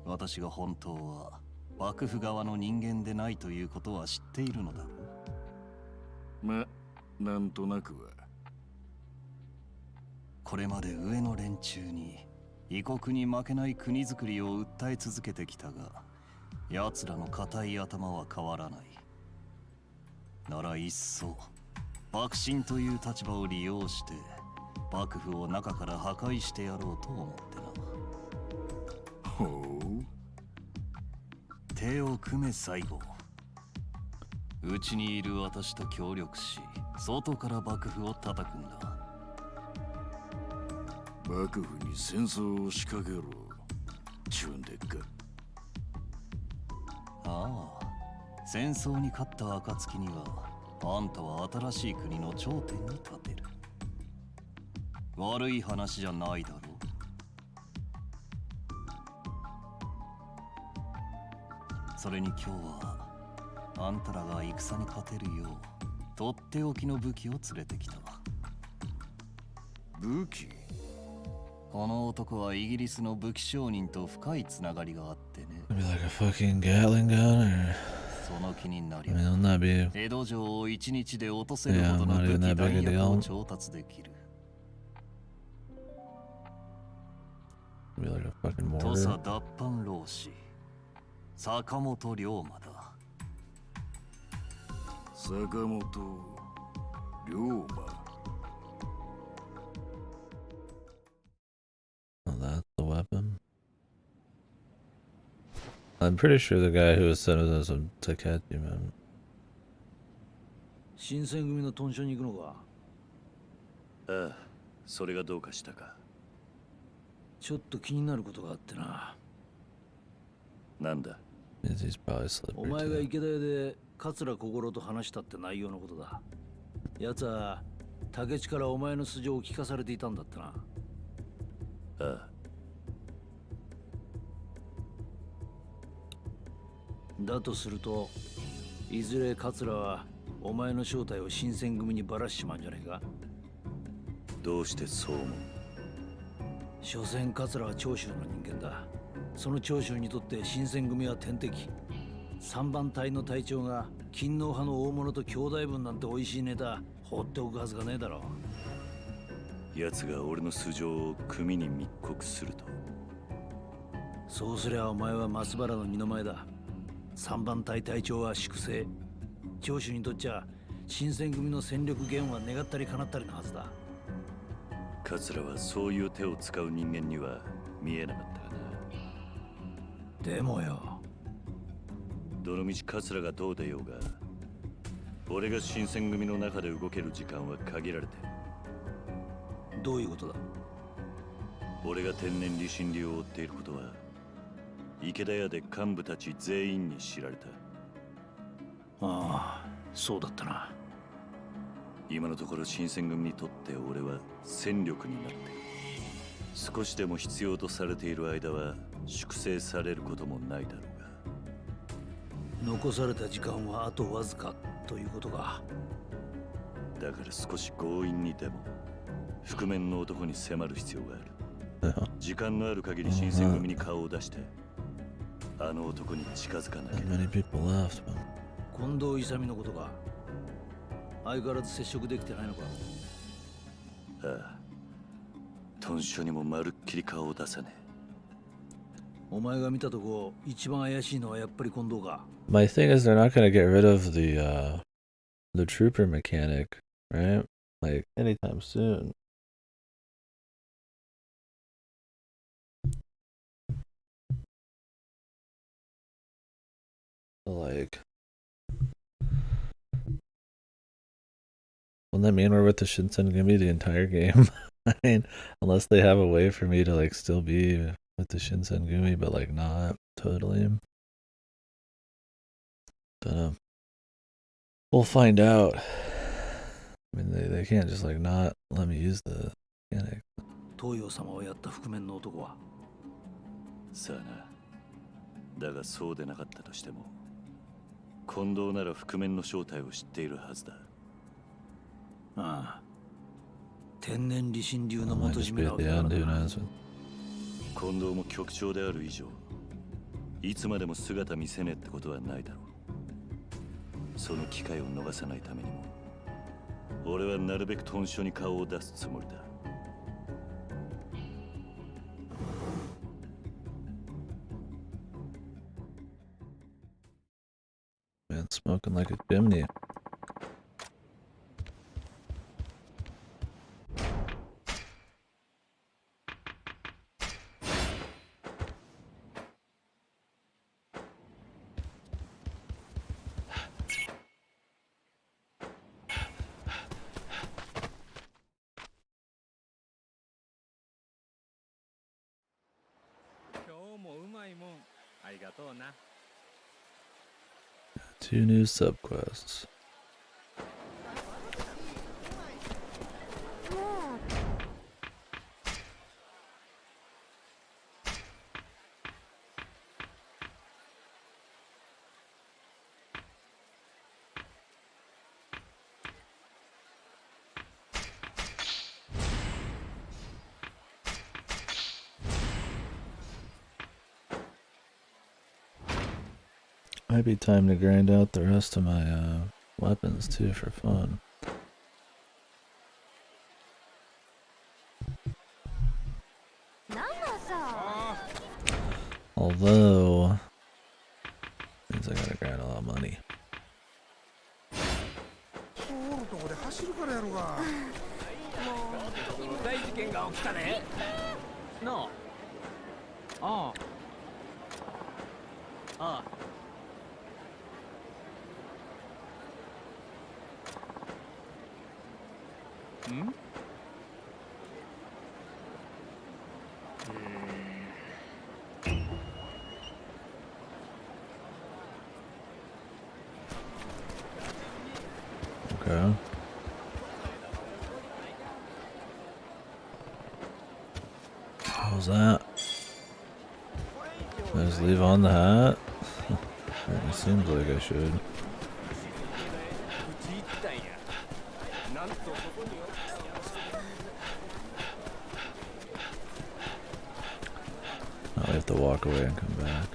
私が本当は幕府側の人間でないということは知っているのだろう。ま、なんとなくは。これまで上の連中に異国に負けない国づくりを訴え続けてきたが、奴らの固い頭は変わらない。ならいっそ幕臣という立場を利用して幕府を中から破壊してやろうと思ってな。ほう。手を組め西郷。うちにいる私と協力し、外から幕府を叩くんだ。幕府に戦争を仕掛けろちゅうんでっか。ああ、戦争に勝った暁にはあんたは新しい国の頂点に立てる。悪い話じゃないだろう。それに今日はあんたらが戦に勝てるようとっておきの武器を連れてきた。武器？この男はイギリスの武器商人と深いつながりがあってね。Maybe like a fucking Gatling gun or その気になり I mean, it'll not be 江戸城を一日で落とせるほどの Yeah, 武 not even that 器弾 big a 薬を deal. 調達できる。 maybe like a fucking 土佐 mortar. 脱藩浪士坂本龍馬だ。坂本龍馬。Oh, that's the weapon. I'm pretty sure the guy who was sent us a Takechi, man. 新選組の屯所に行くのか？ああ、それがどうかしたか。ちょっと気になることがあってな。なんだ？ He's probably slippery お前が too. 池田屋で桂小五郎と話したって内容のことだ。奴は竹地からお前の素性を聞かされていたんだってな。ああ。だとすると、いずれ桂はお前の正体を新選組にばらしちまうんじゃねえか？どうしてそう思う？所詮桂は長州の人間だ。その長州にとって新選組は天敵。三番隊の隊長が勤皇派の大物と兄弟分なんて美味しいネタ放っておくはずがねえだろう。奴が俺の素性を組に密告すると。そうすりゃお前は松原の二の前だ。三番隊隊長は粛清。長州にとっちゃ新選組の戦力減は願ったり叶ったりのはずだ。桂はそういう手を使う人間には見えなかったかな。でもよ、どのみち桂がどう出ようが、俺が新選組の中で動ける時間は限られてる。どういうことだ？俺が天然理心流を追っていることは池田屋で幹部たち全員に知られた。ああ、そうだったな。今のところ新選組にとって俺は戦力になっている。少しでも必要とされている間は粛清されることもないだろうが。残された時間はあとわずかということか。だから少し強引にでも覆面の男に迫る必要がある。時間のある限り新選組に顔を出してあの男に近づかなきゃ。Not many people left, but 近藤勇のことか。相変わらず接触できてないのか？ああ、屯所にもまるっきり顔を出さねえ。お前が見たとこ一番怪しいのはやっぱり近藤か。 my thing is they're not gonna get rid of the trooper mechanic, right? Like anytime soon. So, like, wouldn't that mean we're with the Shinsengumi the entire game? I mean, unless they have a way for me to like still be with the Shinsengumi, but like not totally. Dunno. We'll find out. I mean, they can't just like not let me use the mechanic. 東洋様をやった覆面の男は。さあな。だがそうでなかったとしても、近藤なら覆面の正体を知っているはずだ。ああ、天然理心流の Might 元 just 締 be めな at わ the けだか end, ら who な。 knows? 近藤も局長である以上、いつまでも姿見せねえってことはないだろう。その機会を逃さないためにも、俺はなるべく屯所に顔を出すつもりだ。Man, smoking like a chimney. 2 new subquests. Might be time to grind out the rest of my weapons too for fun. Although, means I gotta grind a lot of money. 大事件が起きたね。なあ。ああ。ああ。ん？ Okay. What was that? Did I just leave on the hat? It seems like I should. I have to walk away and come back.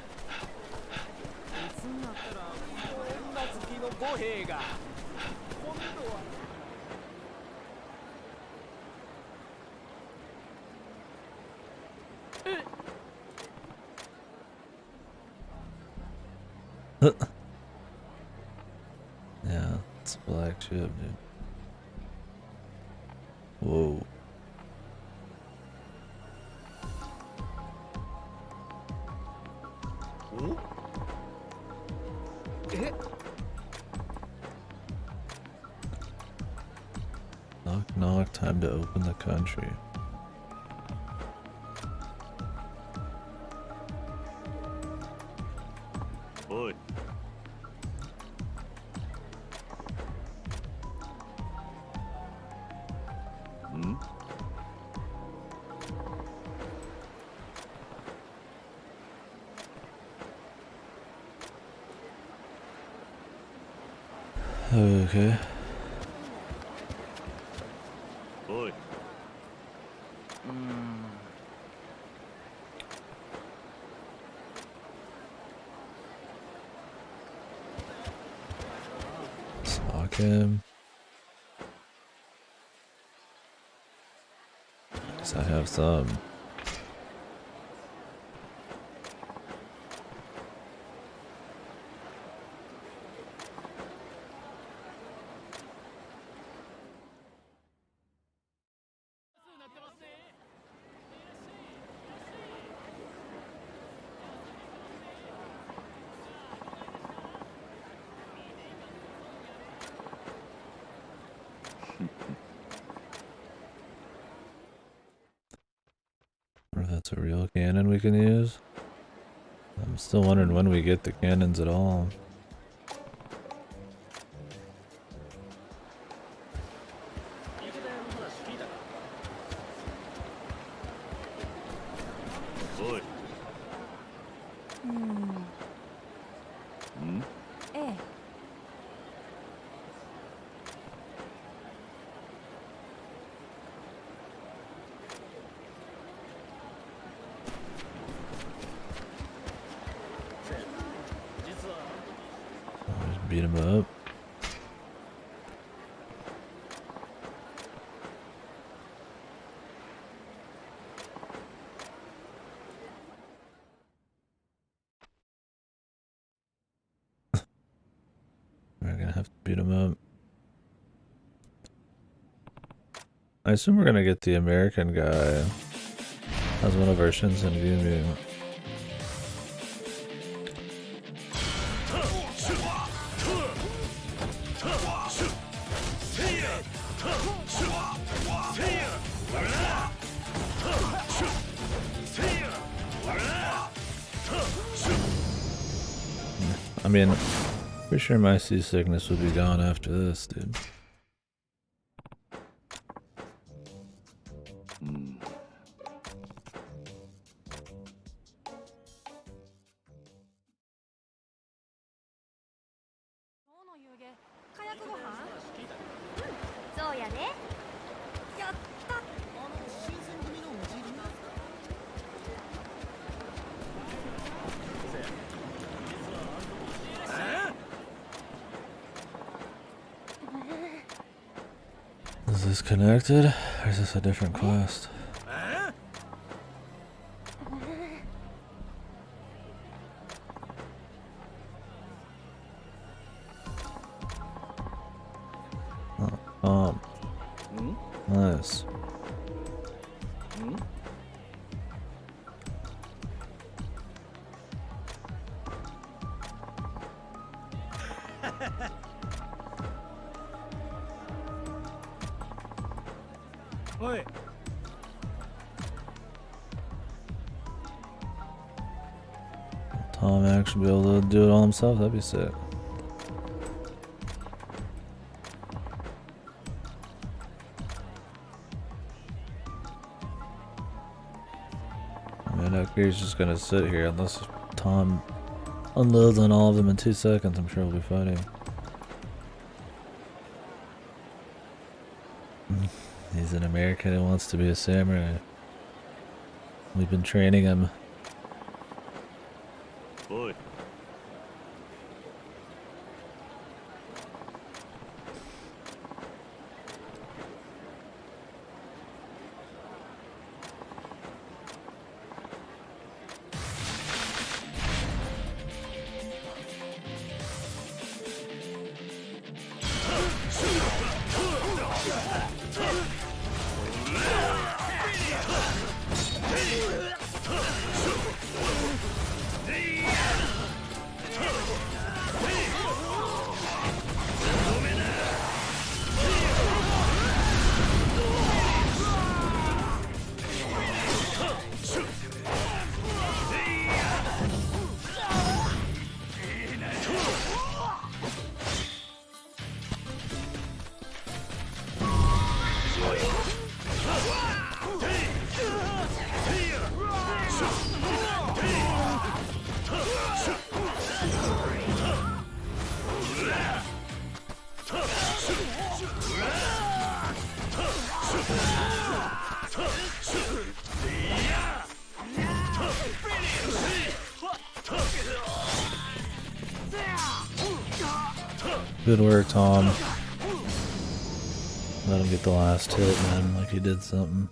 Yeah, it's a black ship, dude. Whoa. Knock, knock, time to open the country. Oi. Hmm? Okay. Oi. Sock him. Guess I have some. Or if that's a real cannon we can use. I'm still wondering when we get the cannons at all. Oi. Hmm? ええ。 Just beat him up. We're gonna have to beat him up. I assume we're gonna get the American guy as one of our Shinsengumi. mean, pretty sure my seasickness would be gone after this, dude. Is this connected, or is this a different quest? Oh, nice. Tom actually be able to do it all himself, that'd be sick. I mean, that gear's just gonna sit here unless Tom unloads on all of them in 2 seconds. I'm sure we'll be fighting. He's an American who wants to be a samurai. We've been training him. Boy. Good work, Tom. Let him get the last hit, man, like he did something.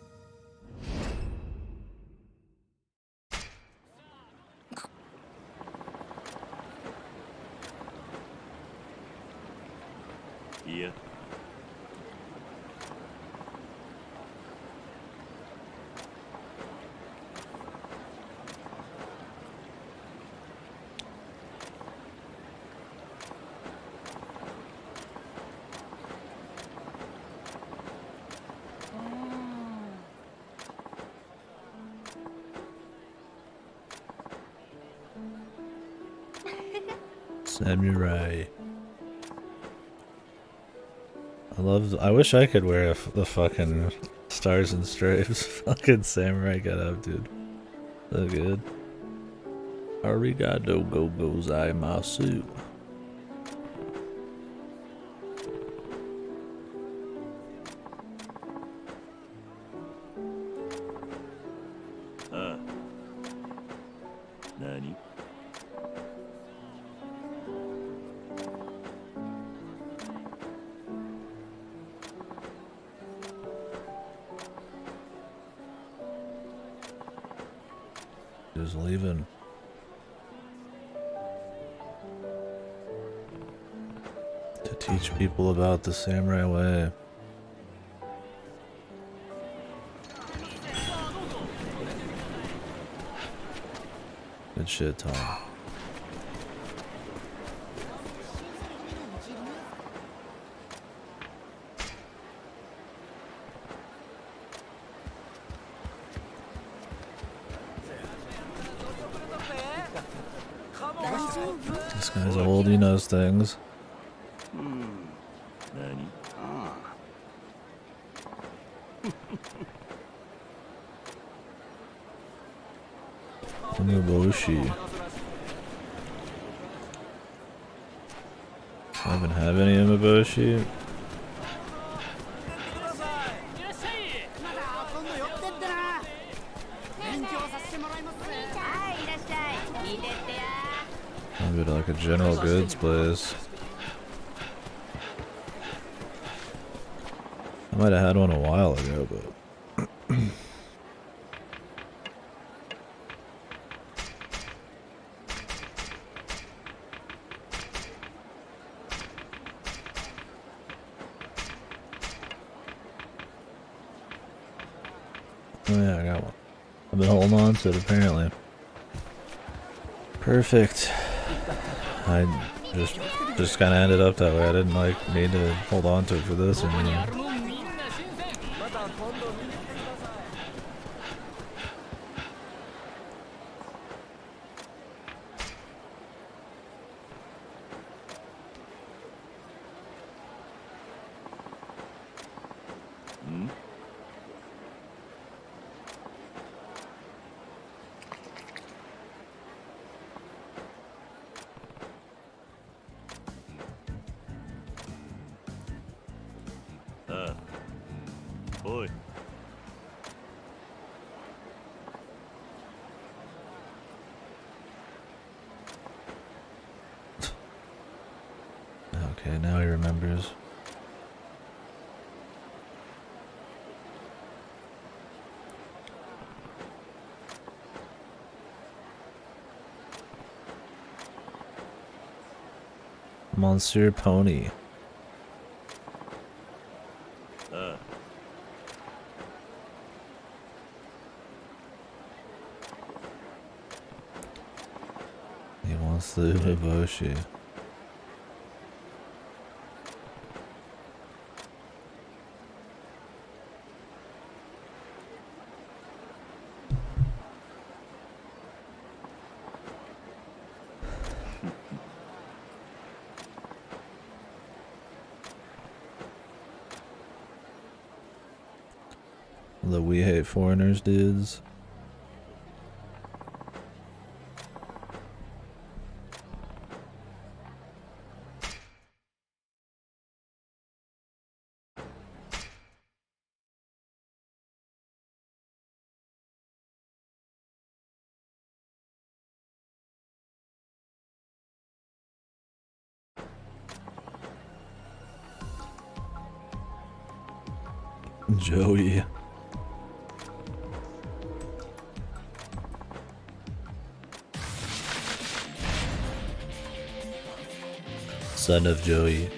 Yeah. Samurai. I wish I could wear the fucking Stars and Stripes fucking samurai get up, dude. So good. Arigato go gozaimasu. Nani? Just leaving. To teach people about the samurai way. Good shit, Tom. This guy's old, he knows things. Umaboshi. I haven't had any Umaboshi. Maybe like a general goods place. I might have had one a while ago, but oh yeah, I got one. I've been holding on to it apparently. Perfect. I just kind of ended up that way. I didn't like need to hold on to it for this or anything. Boy. Okay, now he remembers. Monsieur Pony. He wants the Umaboshi. The We Hate Foreigners dudes. Joey. Son of Joey.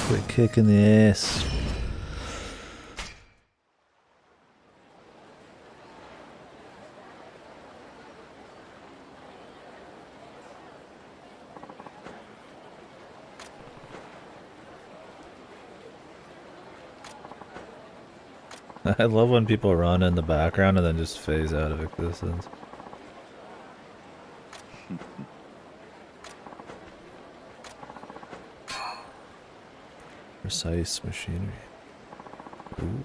Quick kick in the ass. I love when people run in the background and then just phase out of existence. Precise machinery. Ooh.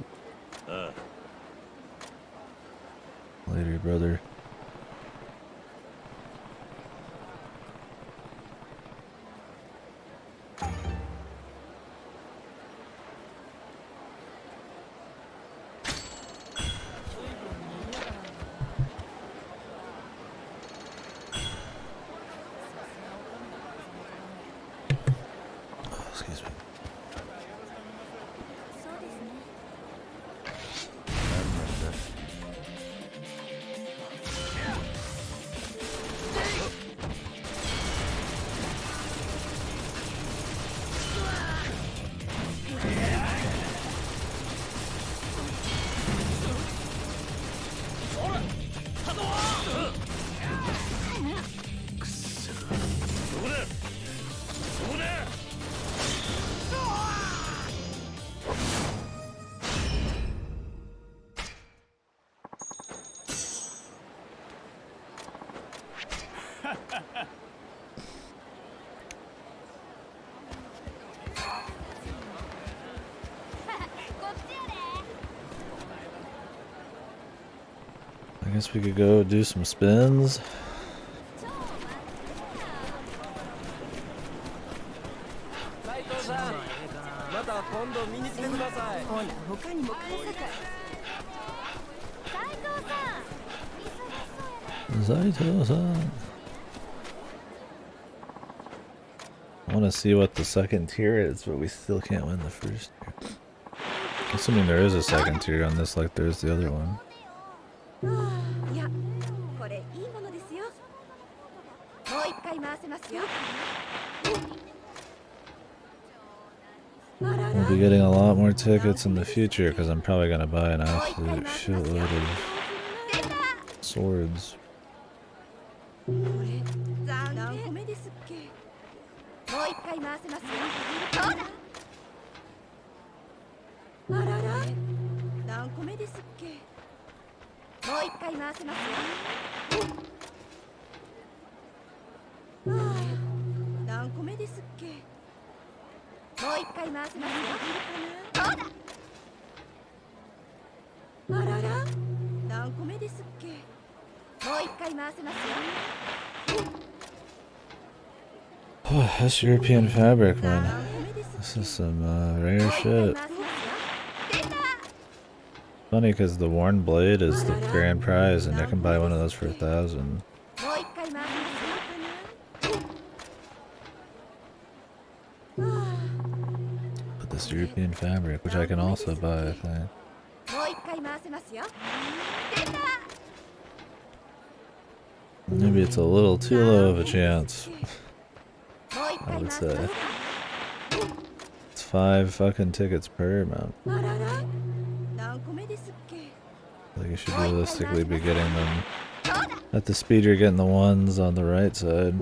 Later, brother. Excuse me. guess we could go do some spins. Zaito-san. I want to see what the second tier is, but we still can't win the first tier. Assuming there is a second tier on this like there's the other one. We'll be getting a lot more tickets in the future because I'm probably going to buy an absolute shitload of swords. This European fabric, man. This is some rare shit. Funny because the worn blade is the grand prize and I can buy one of those for 1,000. But this European fabric, which I can also buy, I think. Maybe it's a little too low of a chance. I would say. It's 5 fucking tickets per amount. Like you should realistically be getting them at the speed you're getting the ones on the right side.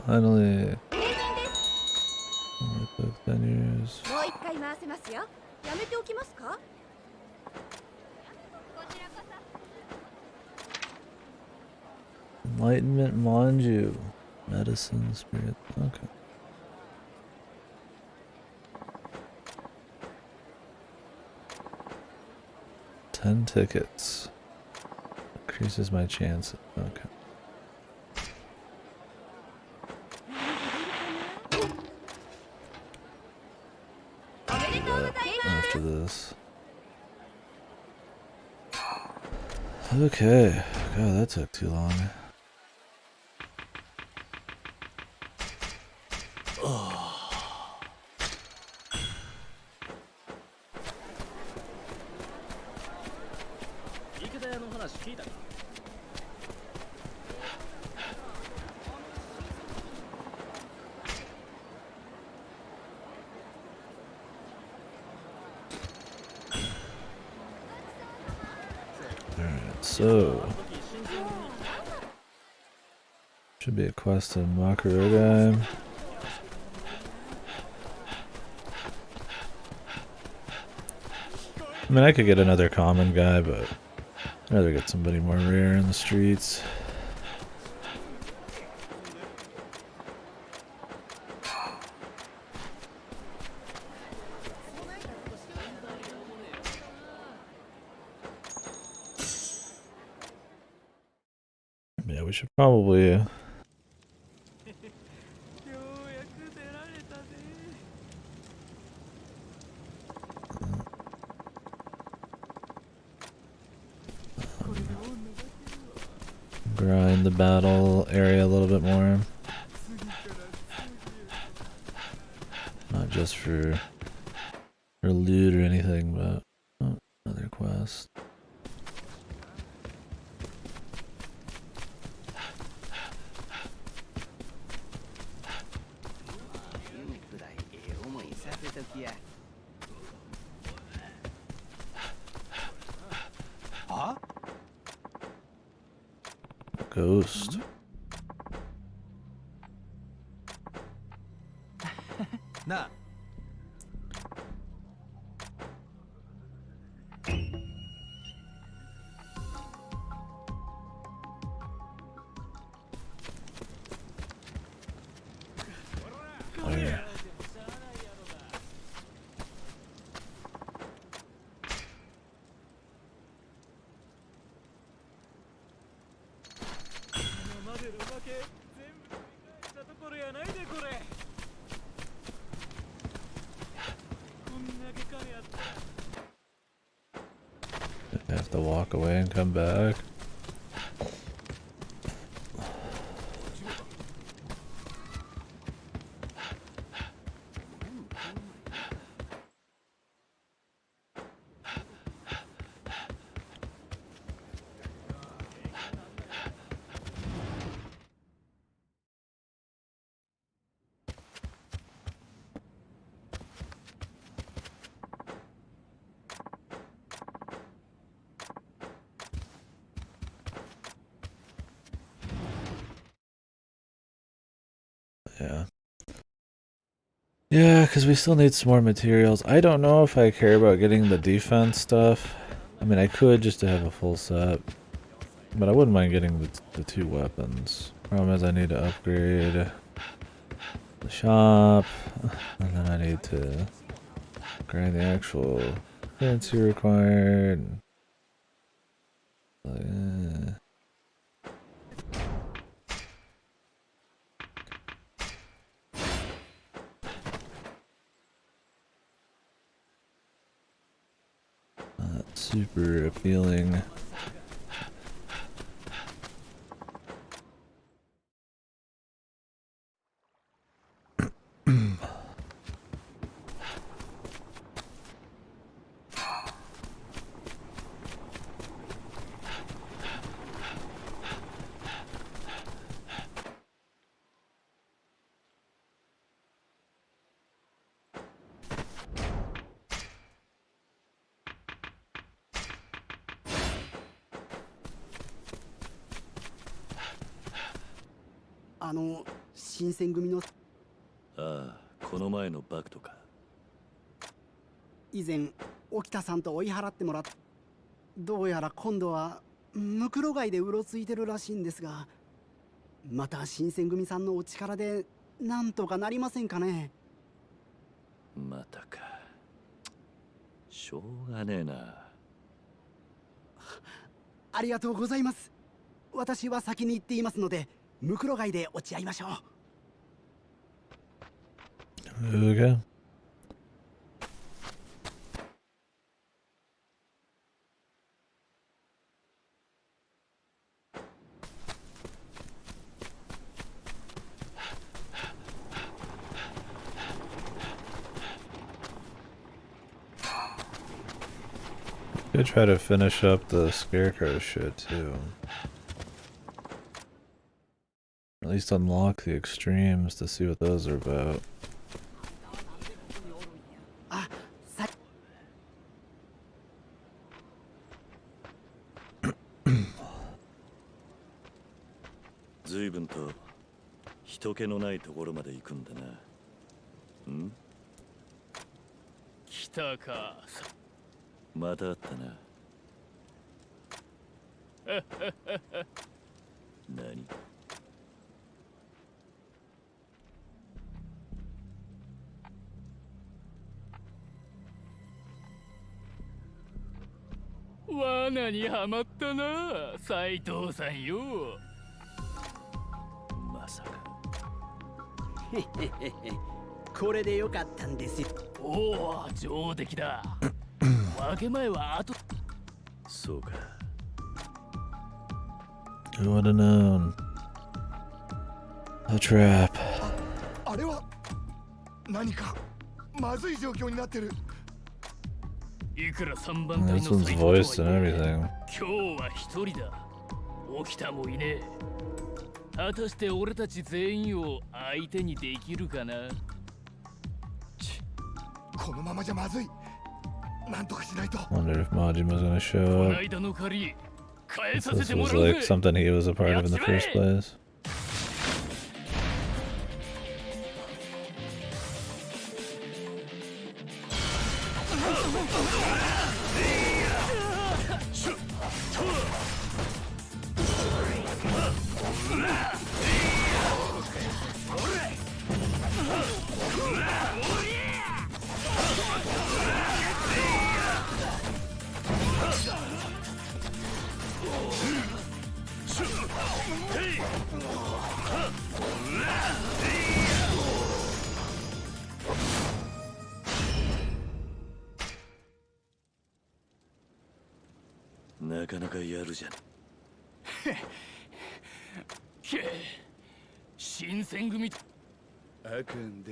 Finally. 10 years. Enlightenment Manju. Medicine, spirit. Okay. $10 tickets. Increases my chances. Okay. After this. Okay. God, that took too long. So, should be a quest in Makurogai. I mean, I could get another common guy, but I'd rather get somebody more rare in the streets. Yeah, we should probably grind the battle area a little bit more. Not just for loot or anything, but another quest. Ghost. なあ Oh, yeah. I have to walk away and come back. Yeah. Yeah, because we still need some more materials. I don't know if I care about getting the defense stuff. I mean, I could just to have a full set. But I wouldn't mind getting the 2 weapons. Problem is I need to upgrade the shop. And then I need to grind the actual currency required. Not super appealing.あの新選組のああ、この前のバクとか。以前沖田さんと追い払ってもらっどうやら今度はムクロ街でうろついてるらしいんですが、また新選組さんのお力でなんとかなりませんかね。またか。しょうがねえな。ありがとうございます。私は先に行っていますので、ムクロ街で落ち合いましょう。Okay. Could try to finish up the scarecrow shit too. At least unlock the extremes to see what those are about. Zuibun to hitoke no nai tokoro made iku nda na. Hmm? Kita ka. またあったな。何？罠にはまったな、斉藤さんよ。まさか。これでよかったんですよ。おお、上出来だ。分け前は後。そうか。Who would have known? A trap. あれは何かまずい状況になってる。いくら3番隊 This の one's 斉藤 voiced と and はいえ everything. 今日は一人だ。起きたもいねえ。果たして俺たち全員を相手にできるかな。このままじゃまずい。なんとかしないと。 Wonder if Majima's gonna show こ up. ないだの借り返させ This ても was らう like ぜ。 something he was a part of in the first place. なかなかやるじゃん。け新選組。あかんで、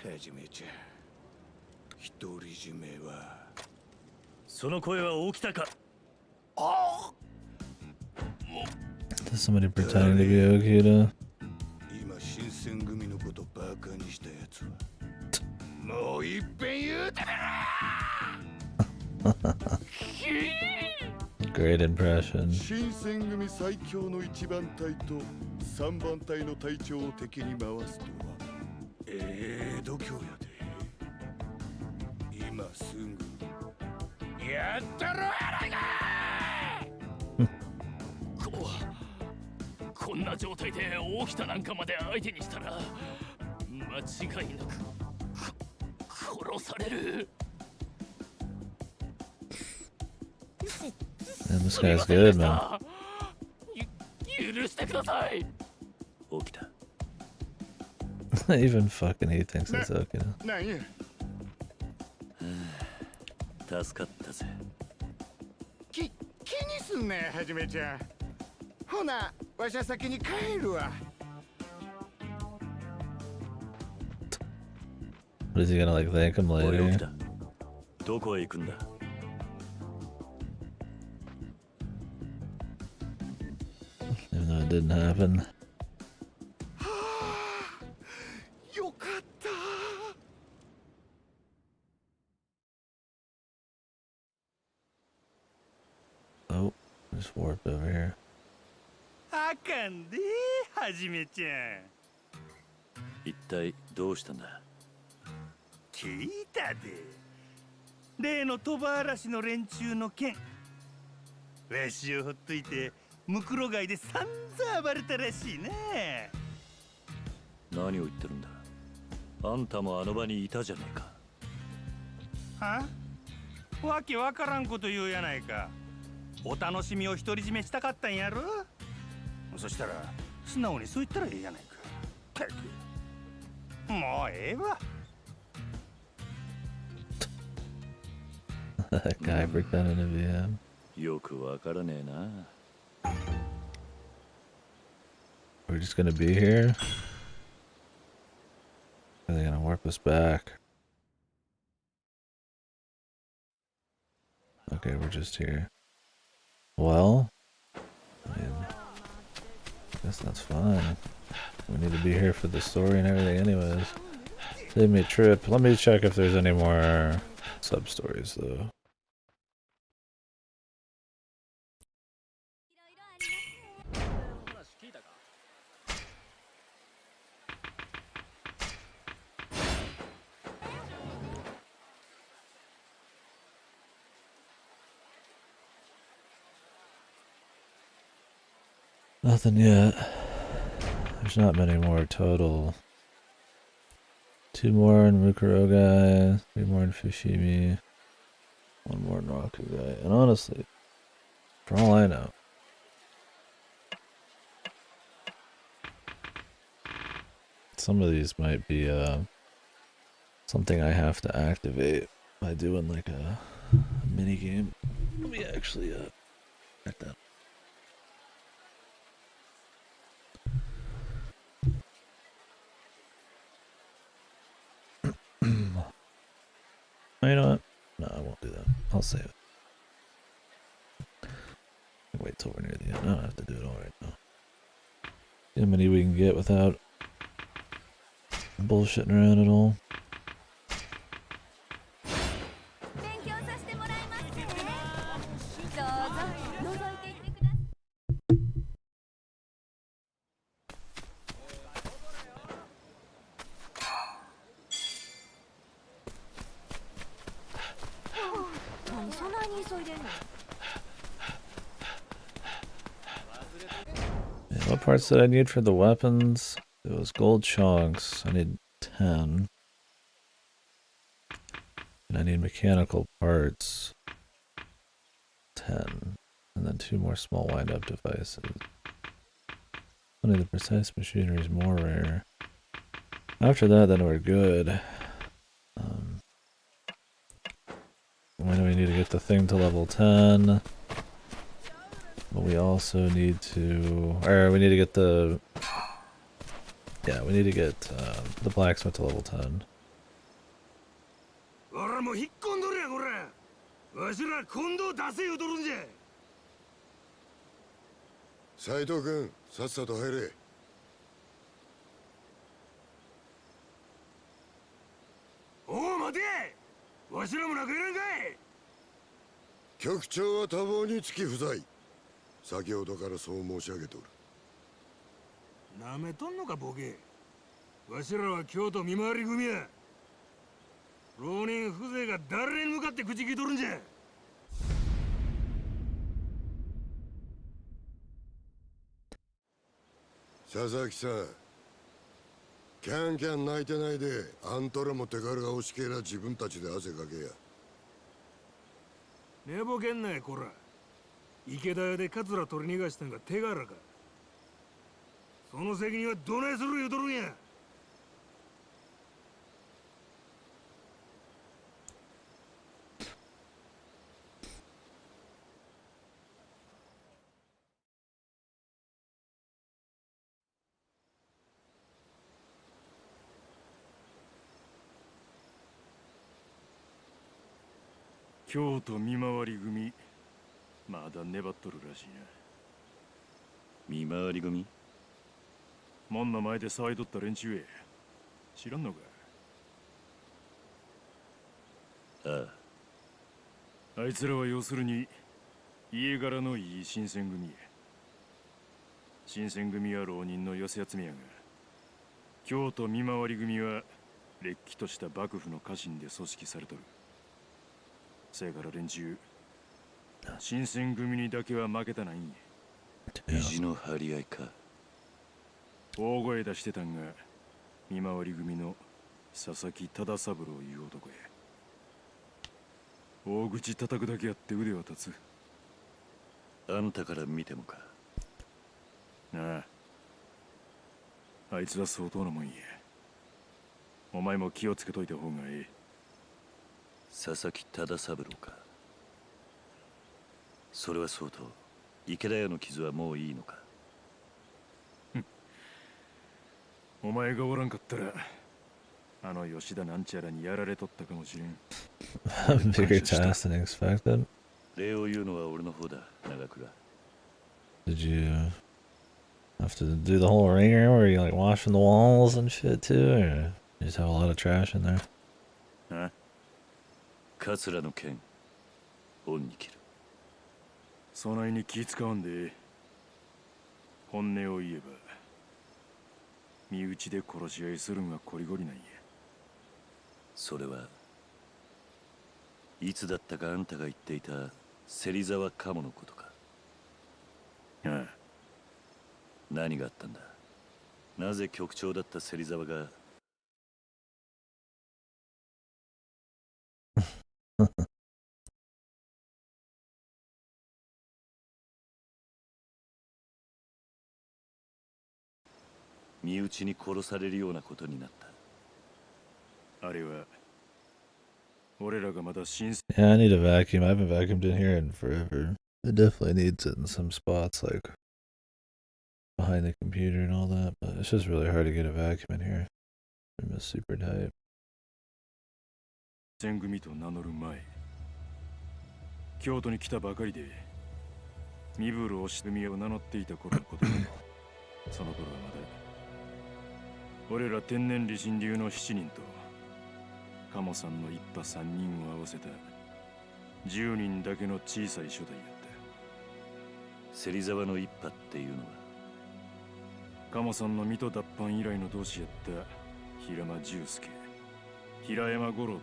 はじめちゃん。独り占めは。その声は起きたか。Is somebody pretending to be Okita? 今新選組のことバカにしたやつはもういっぺん言うてみろ。Great impression. 新選組最強の一番隊と三番隊の隊長を敵に回すとは度胸やで。今すぐやったろやないか。こんな状態で起きたなんかまで相手にしたら間違いなく殺される。And this guy's good, man. 許してください。起きた。Even fucking he thinks it's Okita. なんや。助かったぜ。気にすんなよ、はじめちゃん。ほな、わしゃ先に帰るわ。What is he gonna like thank him おい、起 later? きた。どこへ行くんだ。Even though it didn't happen. よかった。Oh, just warped over here. あかんで、はじめちゃん。一体どうしたんだ。聞いたで。例の鳥羽嵐の連中の件。わしをほっといて、ムクロ街で散々暴れたらしいな。何を言ってるんだ。あんたもあの場にいたじゃねえか。は？わけわからんこと言うやないか。お楽しみを独り占めしたかったんやろ。そしたら素直にそう言ったらええやないか。もうええわ。That guy pretending to be him. よくわからねえな。We're just gonna be here? Are they gonna warp us back? Okay, we're just here. Well, I mean, I guess that's fine. We need to be here for the story and everything anyways. Save me a trip. Let me check if there's any more sub-stories though. Nothing yet. There's not many more total. 2 more in Mukurogai, 3 more in Fushimi, 1 more in Rakugai. And honestly, for all I know, some of these might be something I have to activate by doing like a mini game. Let me actually check that. You know what? No, I won't do that. I'll save it. Wait till we're near the end. I don't have to do it all right now. See how many we can get without bullshitting around at all. What parts did I need for the weapons? It was gold chunks. I need 10. And I need mechanical parts. 10. And then 2 more small wind-up devices. Only the precise machinery is more rare. After that, then we're good. When do we need to get the thing to level 10? But we also need to... Or we need to get the... Yeah, we need to get the blacksmith to level 10.京都見回り組まだ粘っとるらしいな。見回り組？門の前で騒いどった連中へ知らんのか？ああ。あいつらは要するに家柄のいい新選組。新選組は浪人の寄せ集めやが、京都見回り組はれっきとした幕府の家臣で組織されとる。せやから連中新選組にだけは負けたないんや。意地の張り合いか。大声出してたんが見回り組の佐々木忠三郎いう男や。大口叩くだけやって腕は立つ。あんたから見てもか。ああ。あいつは相当なもんや。お前も気をつけといた方がええ。佐々木忠三郎か。それはそうと池田屋の傷はもういいのか。お前がおらんかったらあの吉田なんちゃらにやられとったかもしれん。Bigger task than expected. 礼を言うのは俺の方だ、長倉。Did you have to do the whole ringer where you like washing the walls and shit too, or you just have a lot of trash in there? あ？桂の剣、恩に切る。そないに気使わんで、本音を言えば、身内で殺し合いするんがこりごりなんや。それはいつだったかあんたが言っていた芹沢鴨のことか。ああ。何があったんだ。なぜ局長だった芹沢が身内に殺されるようなことになった。あれは俺らがまだ新。 Yeah, I need a vacuum. I haven't vacuumed in here in forever. It definitely needs it in some spots, like behind the computer and all that, but it's just really hard to get a vacuum in here. Room is super tight. 戦組と名乗る前、京都に来たばかりで身振る押し組を名乗っていた頃のことだ。その頃はまだ俺ら天然理心流の7人と鴨さんの一派3人を合わせた10人だけの小さい初代やった。芹沢の一派っていうのは鴨さんの水戸脱藩以来の同志やった平間重介、平山五郎と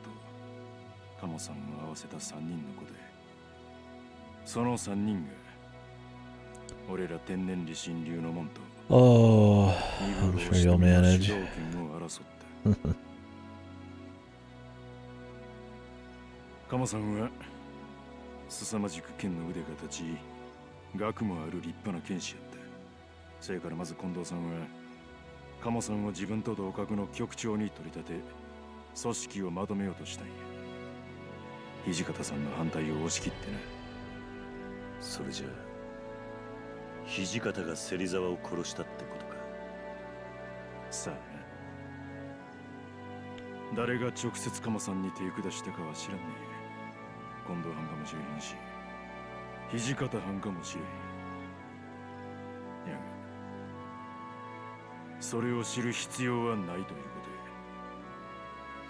鴨さんを合わせた3人の子で、その3人が俺ら天然理心流の門と Oh, I'm sure you'll manage. カモさんは凄まじく剣の腕が立ち、学もある立派な剣士やった。せやからまず近藤さんはカモさんを自分と同格の局長に取り立て、組織をまとめようとしたんや。土方さんの反対を押し切ってな。それじゃあ土方が芹沢を殺したってことか。さあな、誰が直接カモさんに手下したかは知らんねえ。近藤藩かもしれへんし、土方藩かもしれへん。やがそれを知る必要はないということや。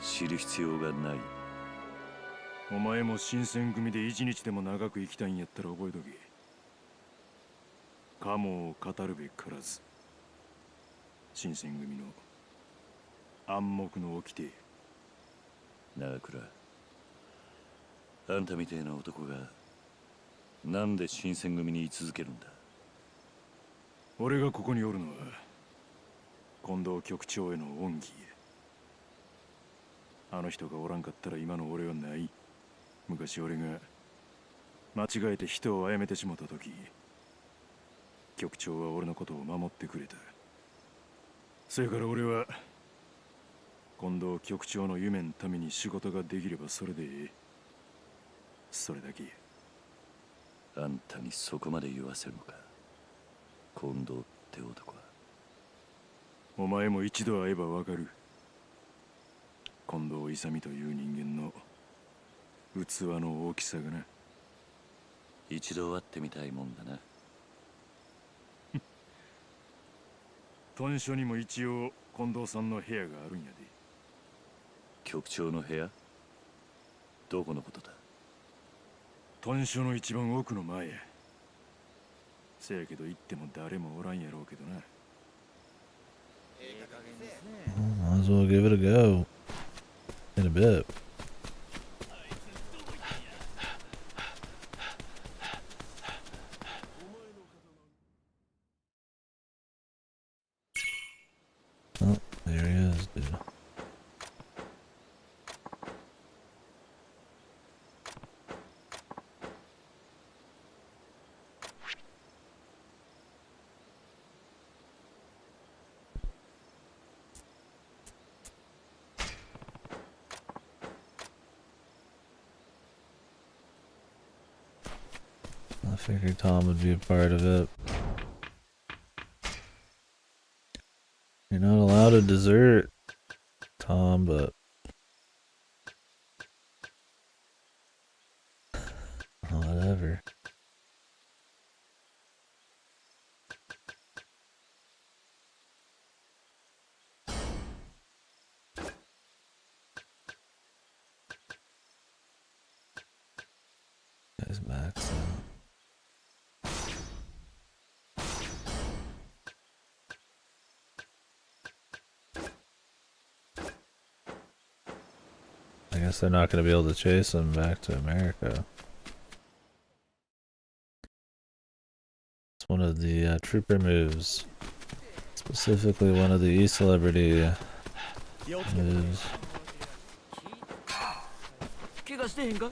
知る必要がない。お前も新選組で一日でも長く生きたいんやったら覚えとけ。カモを語るべからず、新選組の暗黙の掟。長倉、あんたみてえな男がなんで新選組に居続けるんだ。俺がここにおるのは近藤局長への恩義や。あの人がおらんかったら今の俺はない。昔俺が間違えて人を殺めてしまった時、局長は俺のことを守ってくれた。それから俺は近藤局長の夢のために仕事ができればそれでええ。それだけや。あんたにそこまで言わせるのか、近藤って男は。お前も一度会えばわかる。近藤勇という人間の器の大きさがな。一度会ってみたいもんだな。屯所にも一応近藤さんの部屋があるんやで。局長の部屋？どこのことだ？屯所の一番奥の前や。せやけど行っても誰もおらんやろうけどな。Might as well give it a go. In a bit. Oh, there he is, dude. I figured Tom would be a part of it. You're not allowed a dessert, Tom, but whatever. Guys, max out. I guess they're not going to be able to chase him back to America. It's one of the trooper moves. Specifically one of the E-Celebrity moves. 怪我してへんか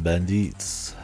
？Bandits.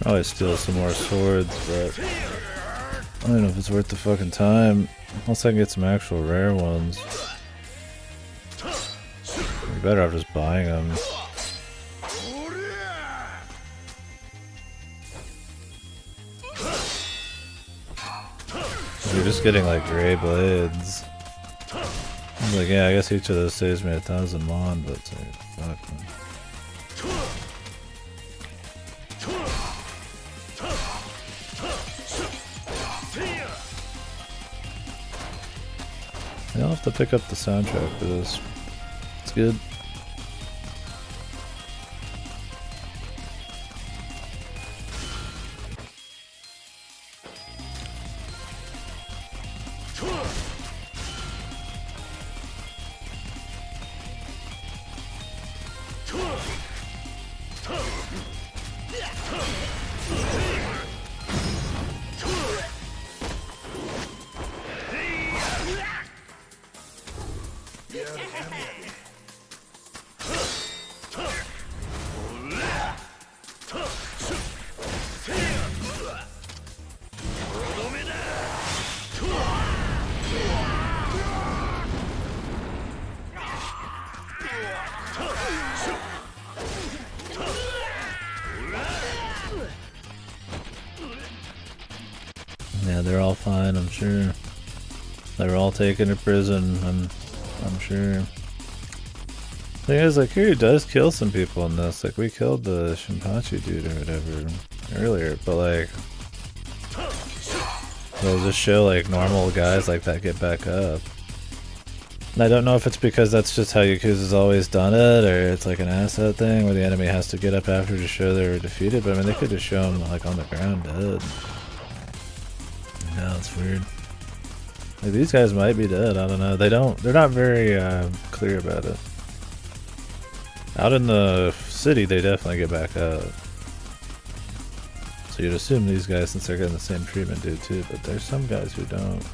Always steal some more swords, but I don't know if it's worth the fucking time. Unless I can get some actual rare ones. You're better off just buying them. You're just getting like gray blades. I was like, yeah, I guess each of those saves me 1,000 mon, but it's like, fuck, man. I'll have to pick up the soundtrack for this. It's good. Yeah, they're all fine, I'm sure. They were all taken to prison, I'm sure. Thing is, like, Kiryu does kill some people in this. Like, we killed the Shinpachi dude or whatever earlier, but like, they'll just show like normal guys like that get back up. And I don't know if it's because that's just how Yakuza's always done it, or it's like an asset thing where the enemy has to get up after to show they were defeated, but I mean, they could just show them like on the ground dead. Yeah, it's weird. Like, these guys might be dead, I don't know. They're not very clear about it. Out in the city, they definitely get back up. So you'd assume these guys, since they're getting the same treatment, do too, but there's some guys who don't.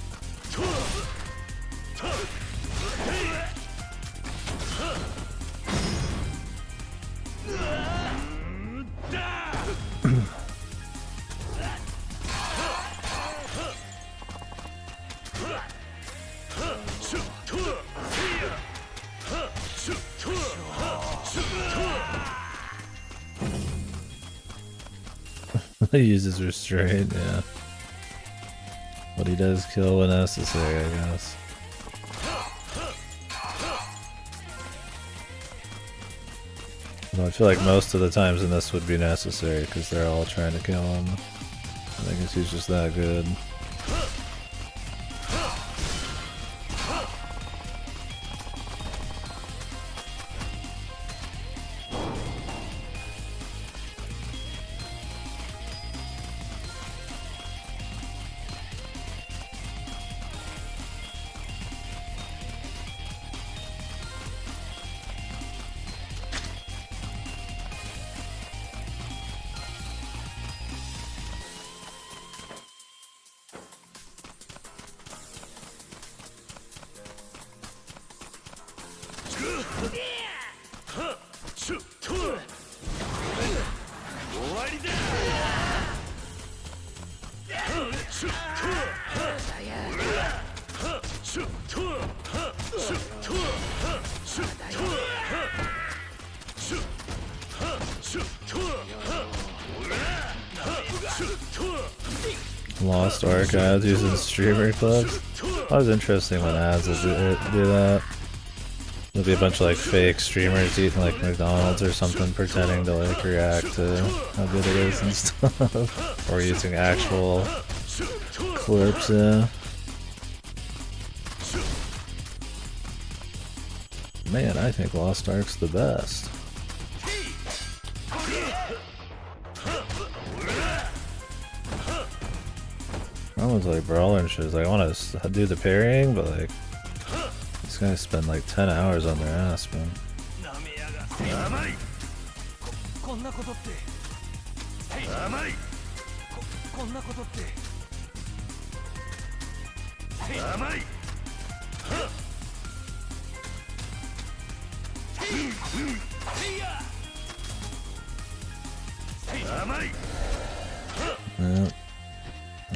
He uses restraint, yeah. But he does kill when necessary, I guess. Although I feel like most of the times in this would be necessary because they're all trying to kill him. I guess he's just that good. Lost archives using streamer clips. That was interesting when ads would do that. There'll be a bunch of like fake streamers eating like McDonald's or something, pretending to like react to how good it is and stuff. Or using actual clips, yeah. Man, I think Lost Ark's the best. I was like brawler and shit. Like, I want to do the parrying, but like, these guys spend like 10 hours on their ass, man.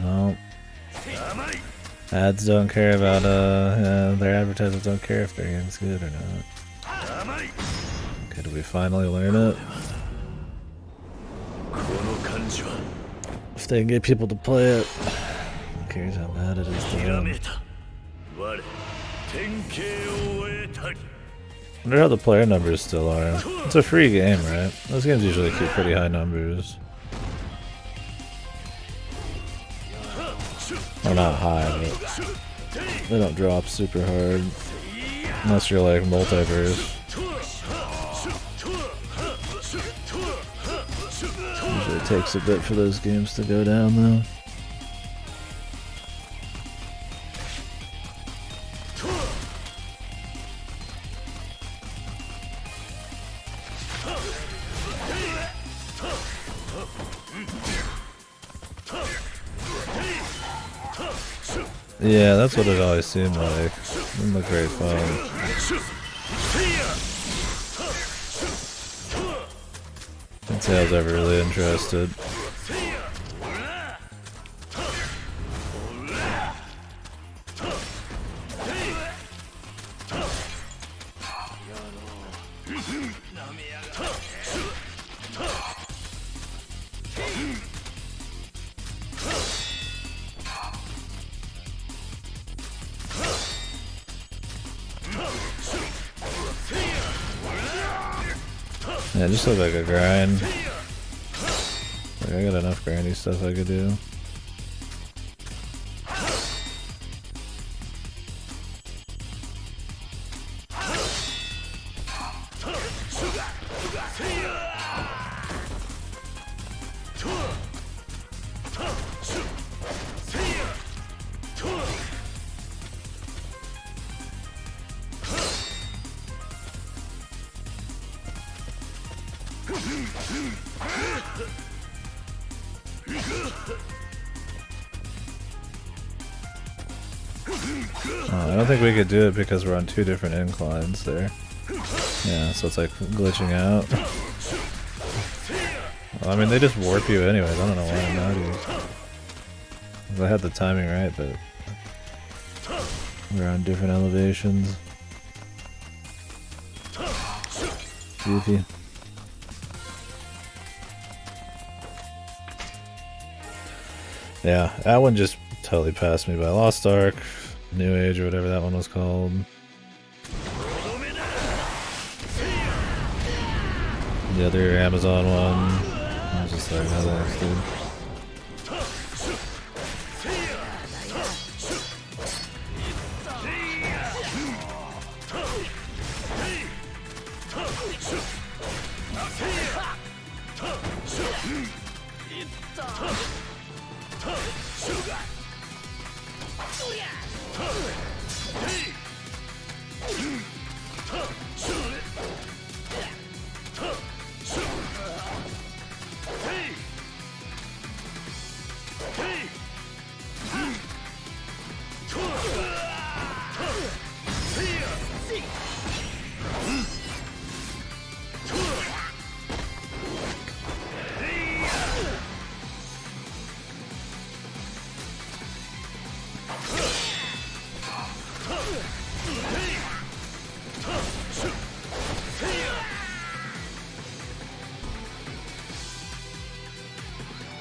No. Ads don't care about their advertisers don't care if their game's good or not. Okay, did we finally learn it? If they can get people to play it, who cares how bad it is to them? I wonder how the player numbers still are. It's a free game, right? Those games usually keep pretty high numbers. Well, not high, but they don't drop super hard. Unless you're like multiverse. Usually takes a bit for those games to go down though. Yeah, that's what it always seemed like. It didn't look very fun. Can't say I was ever really interested. Yeah, it just looked like a grind. Like I got enough grindy stuff I could do. I don't think we could do it because we're on two different inclines there. Yeah, so it's like glitching out. Well, I mean, they just warp you anyways. I don't know why I'm not. I had the timing right, but we're on different elevations. Goofy. Yeah, that one just totally passed me by. Lost Ark, New Age, or whatever that one was called. The other Amazon one, I was just like, no thanks, dude.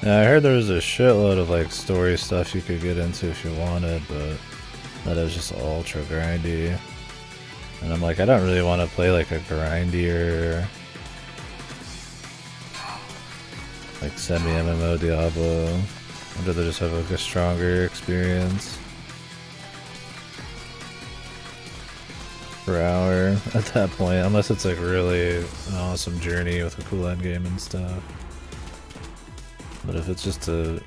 Yeah, I heard there was a shitload of like story stuff you could get into if you wanted, but that was just ultra grindy. And I'm like, I don't really want to play like a grindier, like semi-MMO Diablo. I'd rather just have like a stronger experience per hour at that point, unless it's like really an awesome journey with a cool endgame and stuff. But if it's just a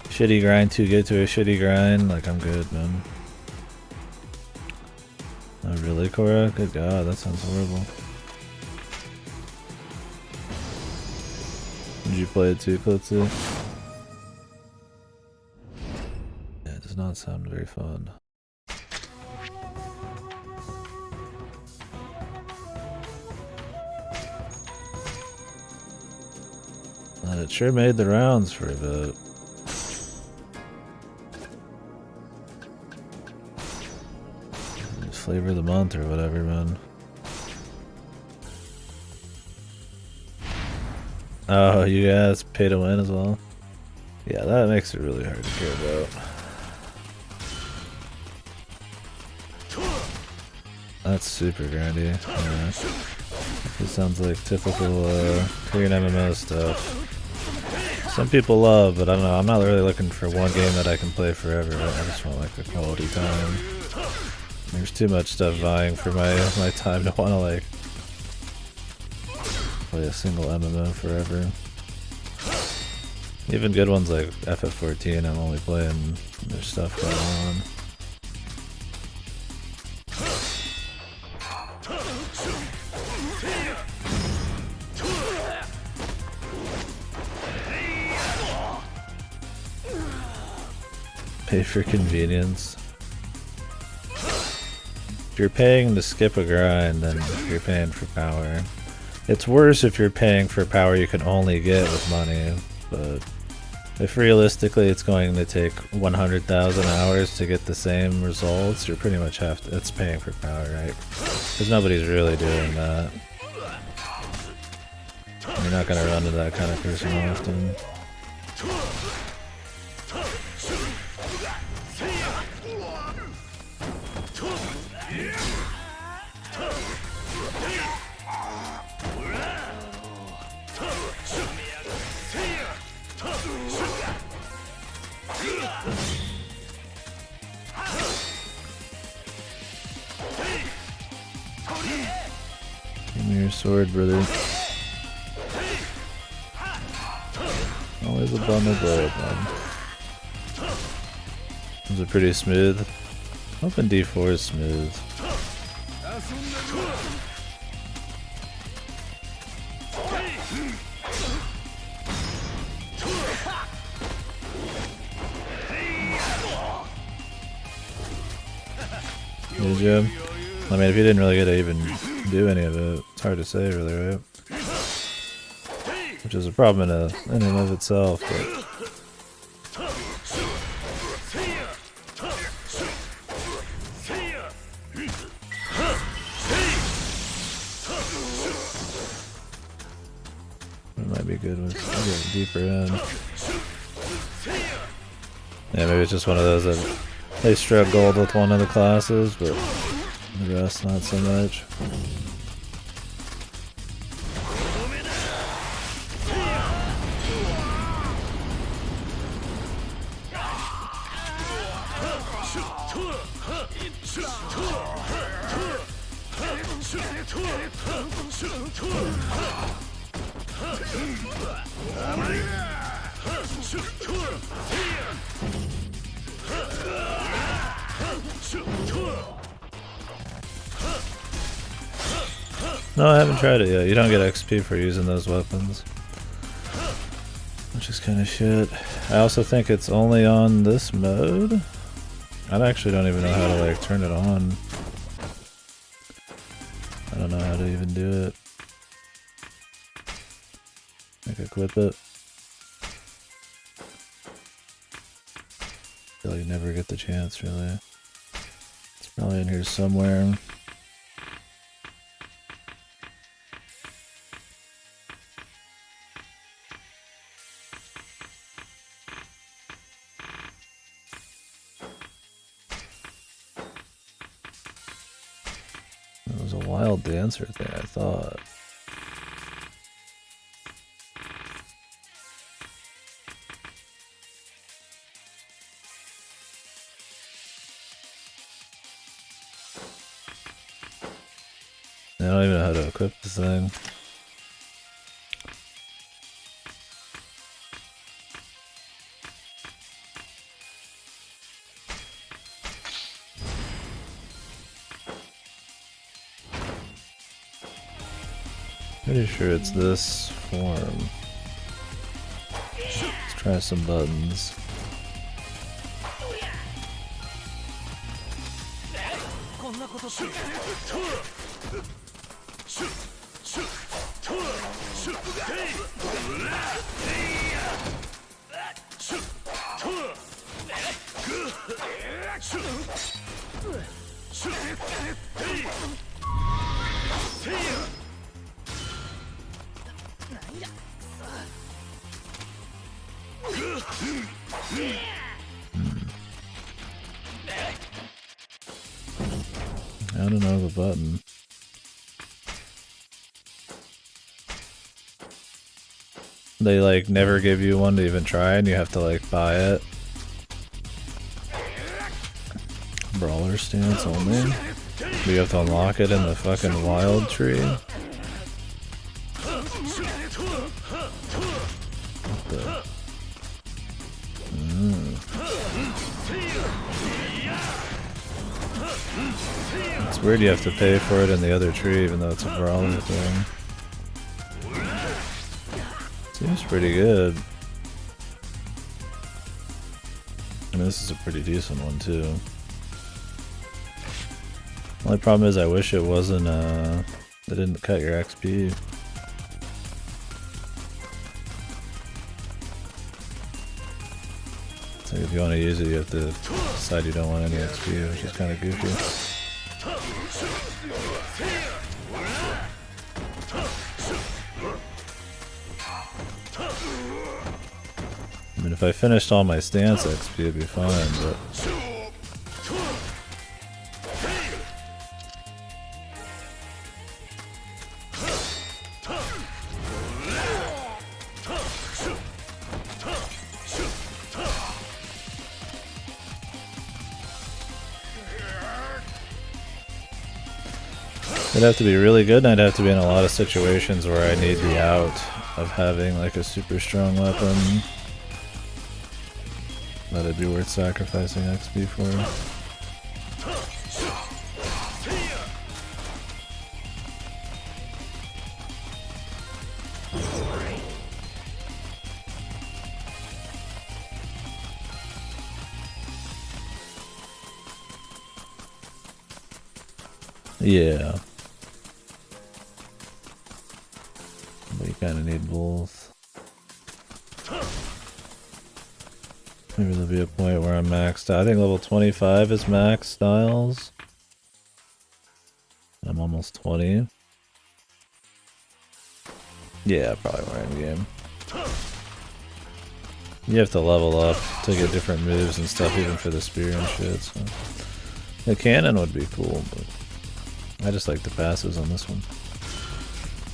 shitty grind to get to a shitty grind, like I'm good, man. Oh really, Cora? Good god, that sounds horrible. Did you play it too, Klitzy? Yeah, it does not sound very fun. It sure made the rounds for a bit. Flavor of the month or whatever, man. Oh, you guys pay to win as well? Yeah, that makes it really hard to care about. That's super grindy. Yeah. This sounds like typical Korean MMO stuff. Some people love, but I don't know. I'm not really looking for one game that I can play forever. I just want like a quality time. There's too much stuff vying for my time to want to like play a single MMO forever. Even good ones like FF14, I'm only playing there's stuff going on. Pay for convenience. If you're paying to skip a grind, then you're paying for power. It's worse if you're paying for power you can only get with money, but if realistically it's going to take 100,000 hours to get the same results, you're pretty much it's paying for power, right? Because nobody's really doing that. You're not going to run into that kind of person often. Give me your sword, brother. Always a bundle blade, man. Is it pretty smooth? Hoping D4 is smooth. Did you? I mean, if you didn't really get to even do any of it, it's hard to say, really, right? Which is a problem in and of itself, but... It might be good with getting deeper in. Yeah, maybe it's just one of those that they struck gold with one of the classes, but the rest not so much. No, I haven't tried it yet. You don't get XP for using those weapons, which is kind of shit. I also think it's only on this mode. I actually don't even know how to like turn it on. I don't know how to even do it. Like equip it. Feel you never get the chance, really. It's probably in here somewhere. It was a wild dancer thing, I thought. I don't even know how to equip this thing. Pretty sure it's this form. Let's try some buttons. I don't know the button. They like never give you one to even try and you have to like buy it. Brawler stance only. You have to unlock it in the fucking wild tree. What the? It's weird you have to pay for it in the other tree even though it's a brawler thing. Seems pretty good. I mean, this is a pretty decent one too. The only problem is I wish it wasn't, they didn't cut your XP. So if you want to use it, you have to decide you don't want any XP, which is kind of goofy. I mean, if I finished all my stance XP, it'd be fine, but... It'd have to be really good, and I'd have to be in a lot of situations where I need the out of having like a super strong weapon that it'd be worth sacrificing XP for. Yeah. But you kind of need both. Maybe there'll be a point where I'm maxed out. I think level 25 is max styles. I'm almost 20. Yeah, probably more in game. You have to level up to get different moves and stuff, even for the spear and shit. So. The cannon would be cool, but I just like the passes on this one.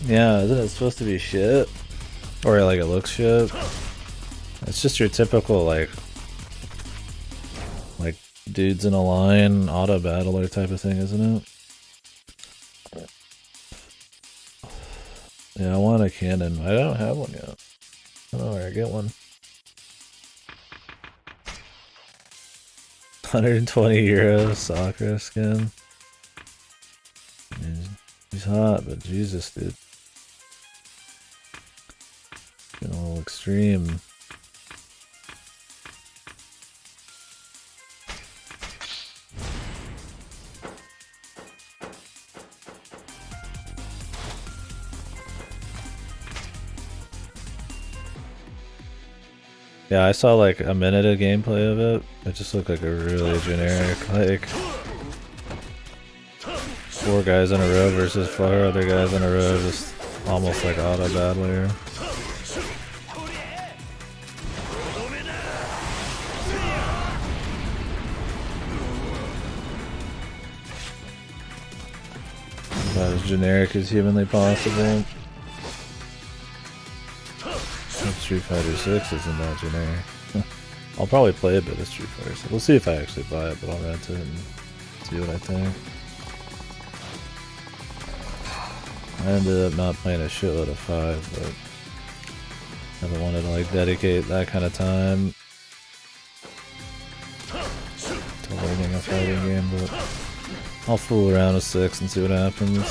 Yeah, isn't it supposed to be shit? Or like it looks shit? It's just your typical like dudes in a line, auto battler type of thing, isn't it? Yeah, I want a cannon. I don't have one yet. I don't know where I get one. 120 euros soccer skin. I mean, he's hot, but Jesus, dude. Getting a little extreme. Yeah, I saw like a minute of gameplay of it. It just looked like a really generic, like 4 guys in a row versus 4 other guys in a row, just almost like auto battler. About as generic as humanly possible. Street Fighter 6 isn't that generic. I'll probably play a bit of Street Fighter 6. We'll see if I actually buy it, but I'll rent it and see what I think. I ended up not playing a shitload of 5, but I haven't wanted to like dedicate that kind of time to learning a fighting game, but I'll fool around with 6 and see what happens.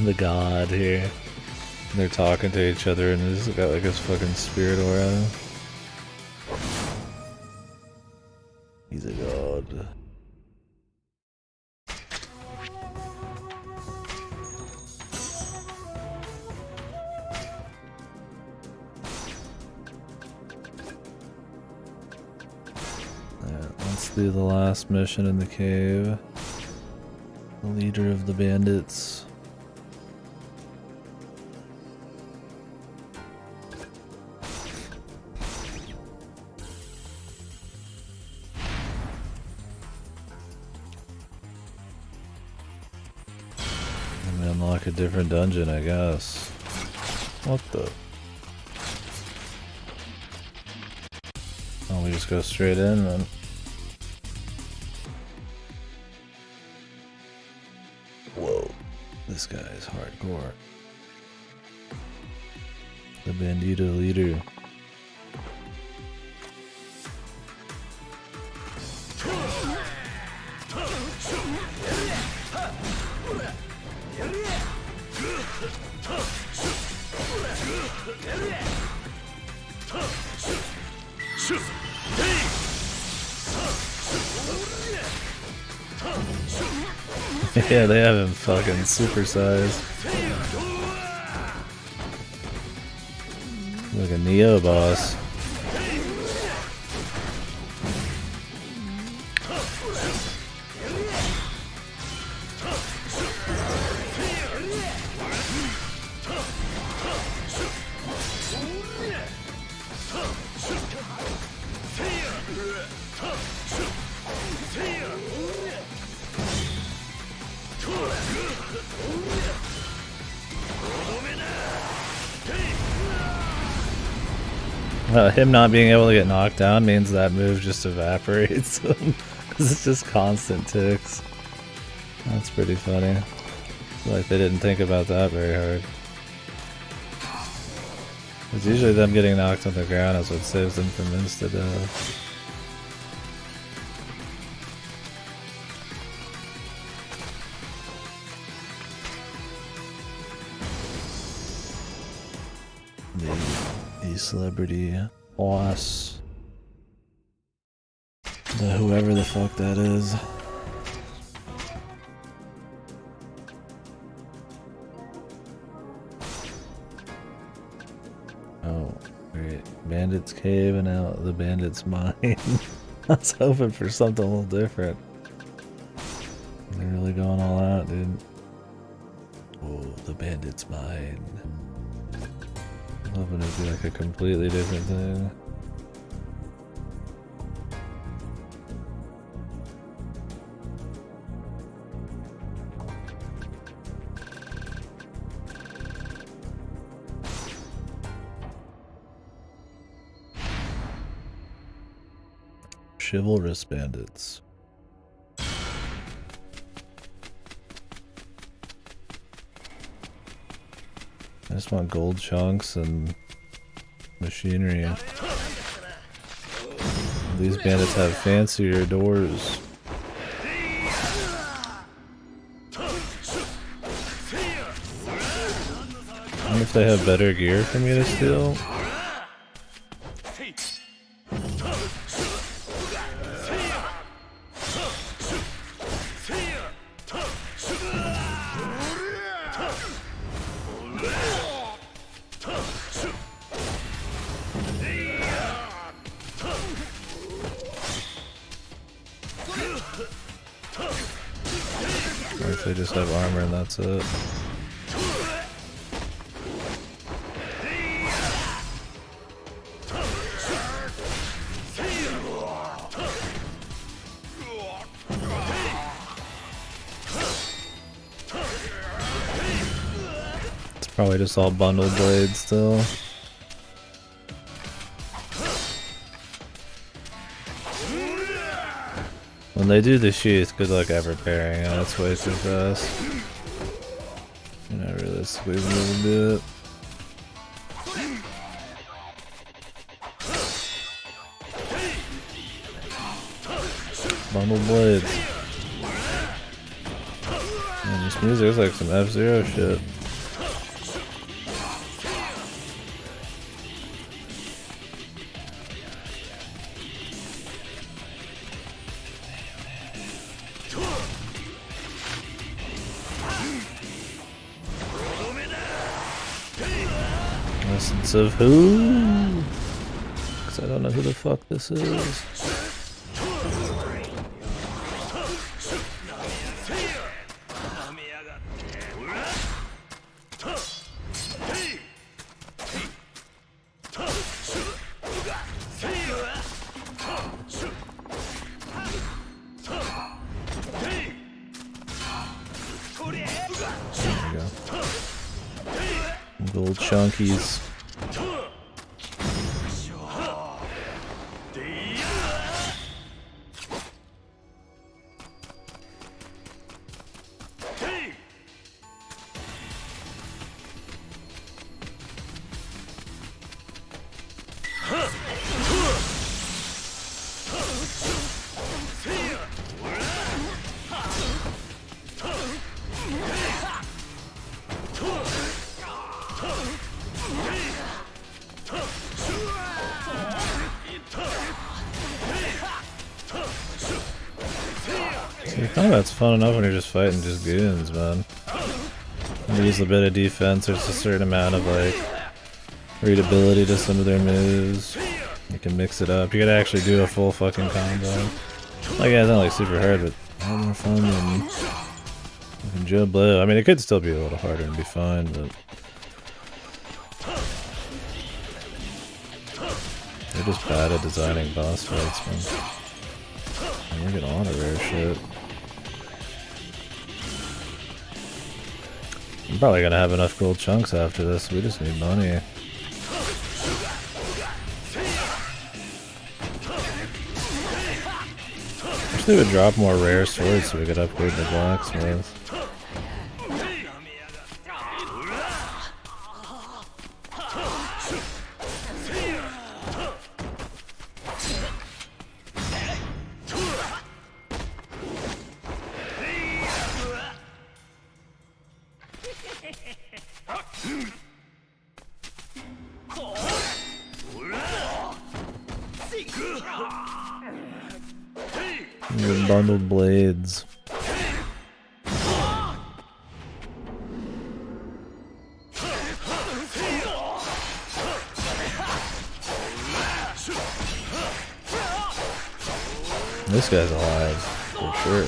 The god here. They're talking to each other and he's got like his fucking spirit aura. He's a god. Let's do the last mission in the cave. The leader of the bandits. And we unlock a different dungeon, I guess. What the? Oh, we just go straight in then. Whoa, this guy is hardcore. The bandito leader. Yeah, they have him fucking supersized. Like a Neo boss. Him not being able to get knocked down means that move just evaporates him. It's just constant ticks. That's pretty funny. I feel like they didn't think about that very hard. It's usually them getting knocked on the ground is what saves them from insta-death. The celebrity boss. Whoever the fuck that is. Oh, great. Bandit's cave and now the bandit's mine. I was hoping for something a little different. They're really going all out, dude. Oh, the bandit's mine. I'm hoping it'd be like a completely different thing. Chivalrous bandits. I just want gold chunks and machinery. These bandits have fancier doors. I wonder if they have better gear for me to steal. Or if they just have armor and that's it. It's probably just all bundled blades still. When they do the sheath, good luck ever repairing it. It's way too fast. You're not realistically able to do it. Bundle blades. Man, this music is like some F-Zero shit. Essence of who? Because I don't know who the fuck this is. Gold chunkies. Combat's fun enough when you're just fighting just goons, man. You use a bit of defense, there's a certain amount of like readability to some of their moves. You can mix it up. You could actually do a full fucking combo. Like, yeah, it's not like super hard, but a lot more fun than fucking Joe Blow. I mean, it could still be a little harder and be fine, but they're just bad at designing boss fights, man. And we're getting a lot of rare shit. I'm probably gonna have enough gold chunks after this. We just need money. Wish they would drop more rare swords so we could upgrade the blacksmith. Your bundled blades. This guy's alive, for sure.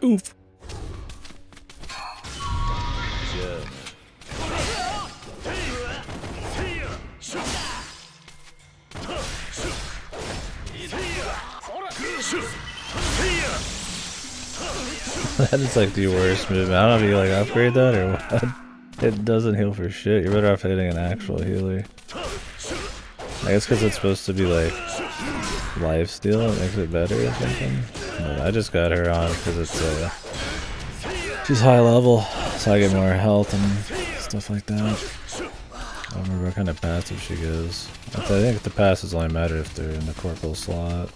Oof. That is like the worst move. I don't know if you like upgrade that or what. It doesn't heal for shit. You're better off hitting an actual healer. I guess because it's supposed to be like lifesteal, it makes it better or something. But I just got her on because it's she's high level, so I get more health and stuff like that. I don't remember what kind of passive she goes. I think the passives only matter if they're in the corporal slot.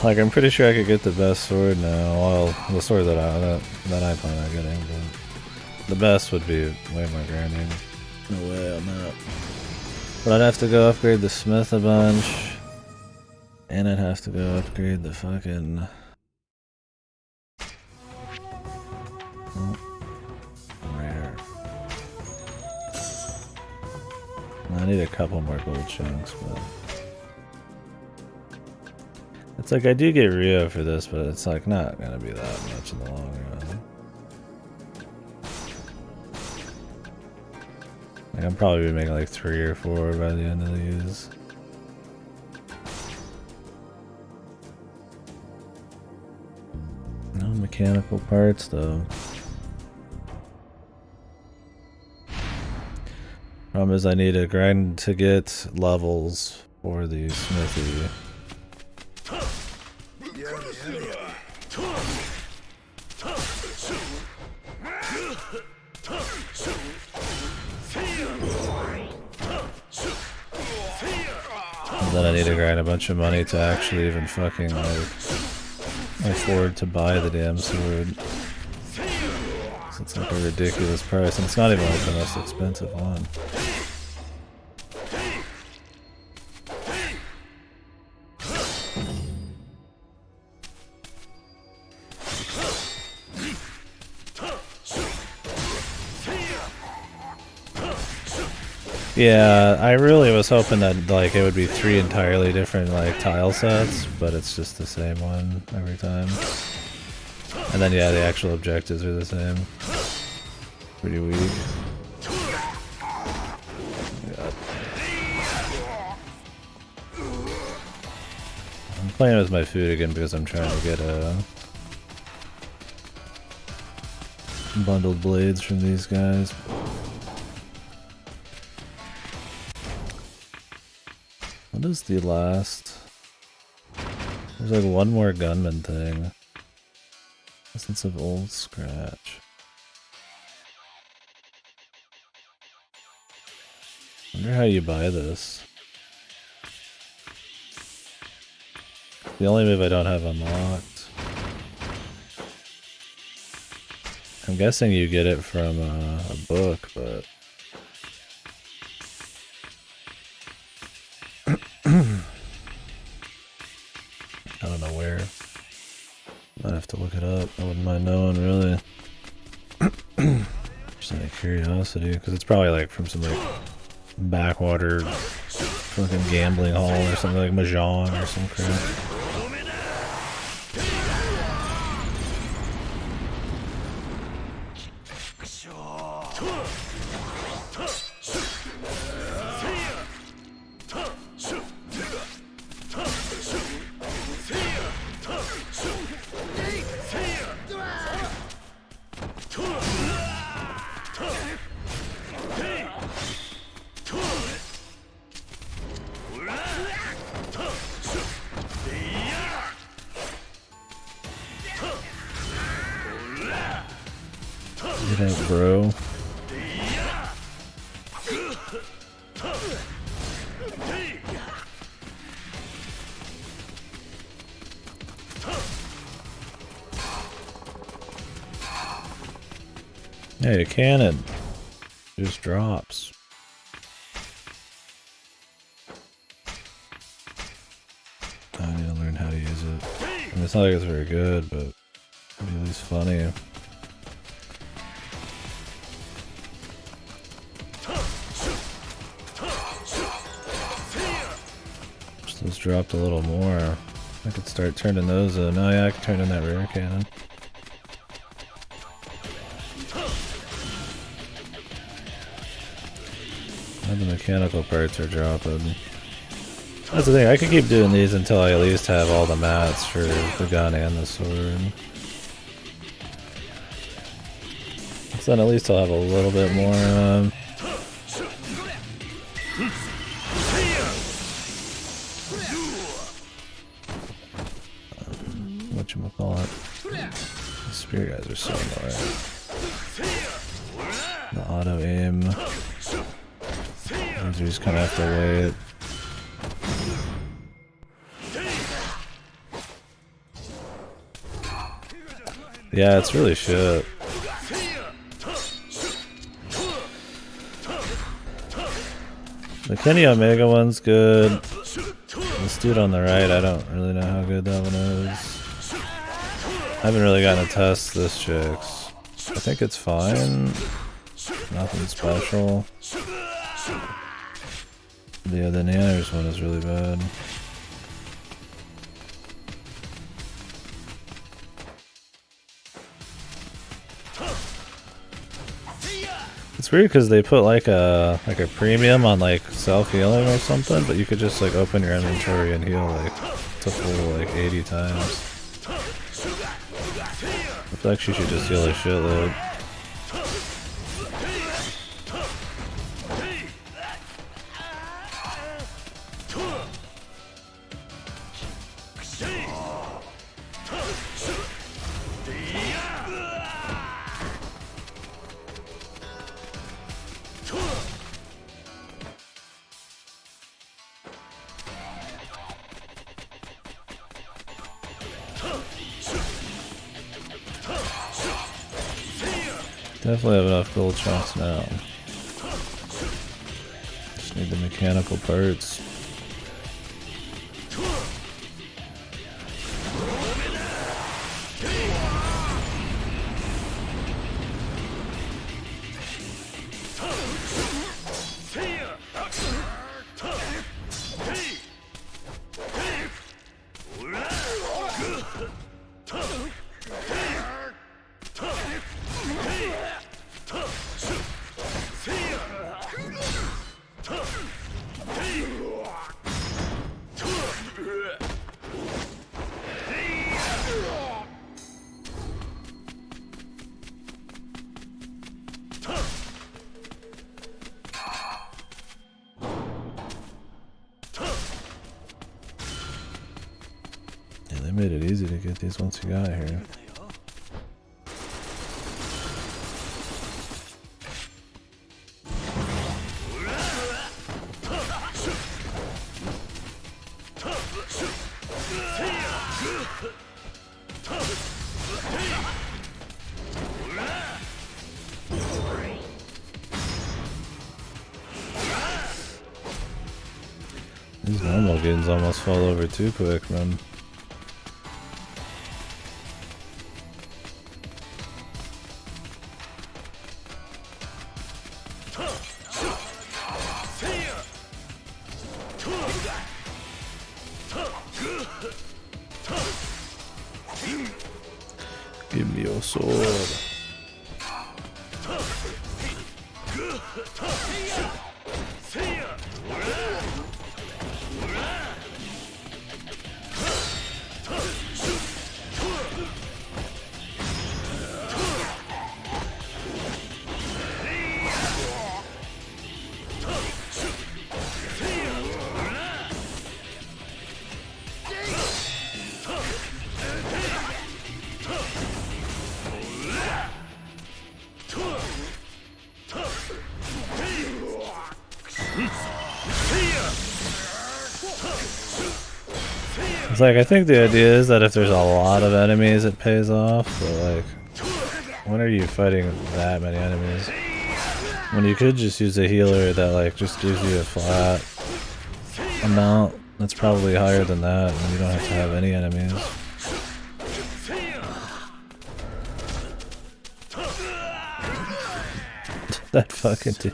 Like, I'm pretty sure I could get the best sword now. Well, the sword that I plan on getting, but the best would be way more grinding. No way on that. But I'd have to go upgrade the smith a bunch, and I'd have to go upgrade the fucking. Rare. I need a couple more gold chunks, but. It's like I do get Rio for this, but it's like not gonna be that much in the long run. Like I'm probably gonna make like 3 or 4 by the end of these. No mechanical parts though. Problem is I need to grind to get levels for the smithy. And then I need to grind a bunch of money to actually even fucking like afford to buy the damn sword. So it's like a ridiculous price, and it's not even like the most expensive one. Yeah, I really was hoping that like it would be 3 entirely different like tile sets, but it's just the same one every time. And then yeah, the actual objectives are the same. Pretty weak. God. I'm playing with my food again because I'm trying to get bundled blades from these guys. What is the last? There's like one more gunman thing. Essence of old scratch. Wonder how you buy this. The only move I don't have unlocked. I'm guessing you get it from a book, but I don't know where. Might have to look it up. I wouldn't mind knowing, really. Just out of curiosity, because it's probably like from some like backwater fucking gambling hall or something like Mahjong or some crap. Get out, bro. Hey, a cannon just drops. I need to learn how to use it. I mean, it's not like it's very good, but it'd be at least funny. Just those dropped a little more. I could start turning those in. Oh yeah, I could turn in that rare cannon. And the mechanical parts are dropping. That's the thing, I could keep doing these until I at least have all the mats for the gun and the sword. So then at least I'll have a little bit more whatchamacallit. The spear guys are so annoying. The auto aim. You just kinda have to wait. Yeah, it's really shit. The Kenny Omega one's good. This dude on the right, I don't really know how good that one is. I haven't really gotten to test this chick's. I think it's fine. Nothing special. Yeah, the Nanners one is really bad. It's weird because they put like a premium on like self-healing or something, but you could just like open your inventory and heal like to full like 80 times. I feel like she should just heal a shitload. Definitely have enough gold chunks now. Just need the mechanical parts. They made it easy to get these once you got here. These normal games almost fall over too quick, man. Give me your sword. It's like, I think the idea is that if there's a lot of enemies it pays off, but like, when are you fighting that many enemies? When you could just use a healer that like just gives you a flat amount that's probably higher than that, and you don't have to have any enemies. That fucking dude.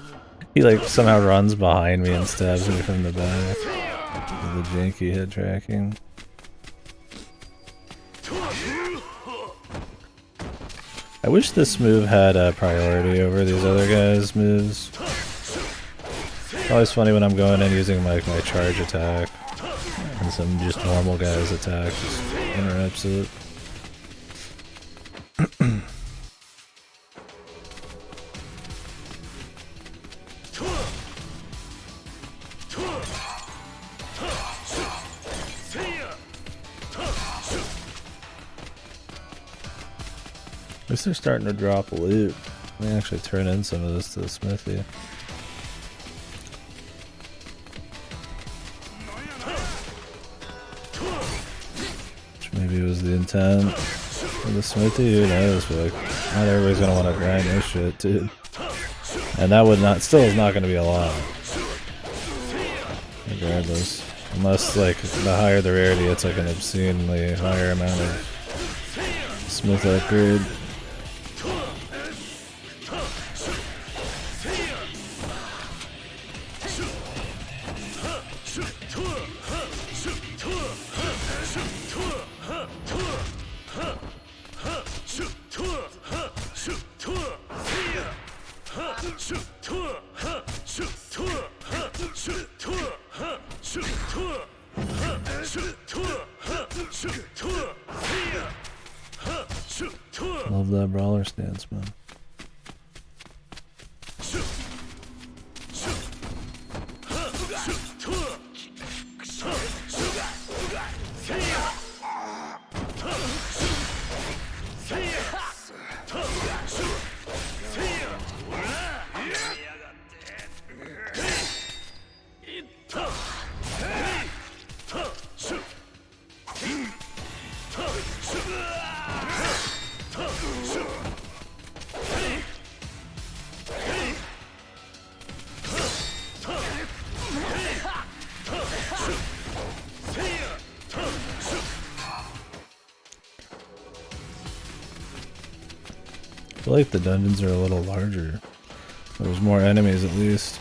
He like somehow runs behind me and stabs me from the back. With the janky head tracking. I wish this move had a priority over these other guys' moves. It's always funny when I'm going in using my charge attack and some just normal guy's attack just interrupts it. At least they're starting to drop loot. Let me actually turn in some of this to the smithy. Which maybe was the intent of the smithy, who knows, but like, not everybody's gonna want to grind this shit, dude. And that would not, still is not gonna be a lot. Regardless. Unless, like, the higher the rarity, it's like an obscenely higher amount of smith upgrade. Love that brawler stance, man. I feel like the dungeons are a little larger. There's more enemies at least.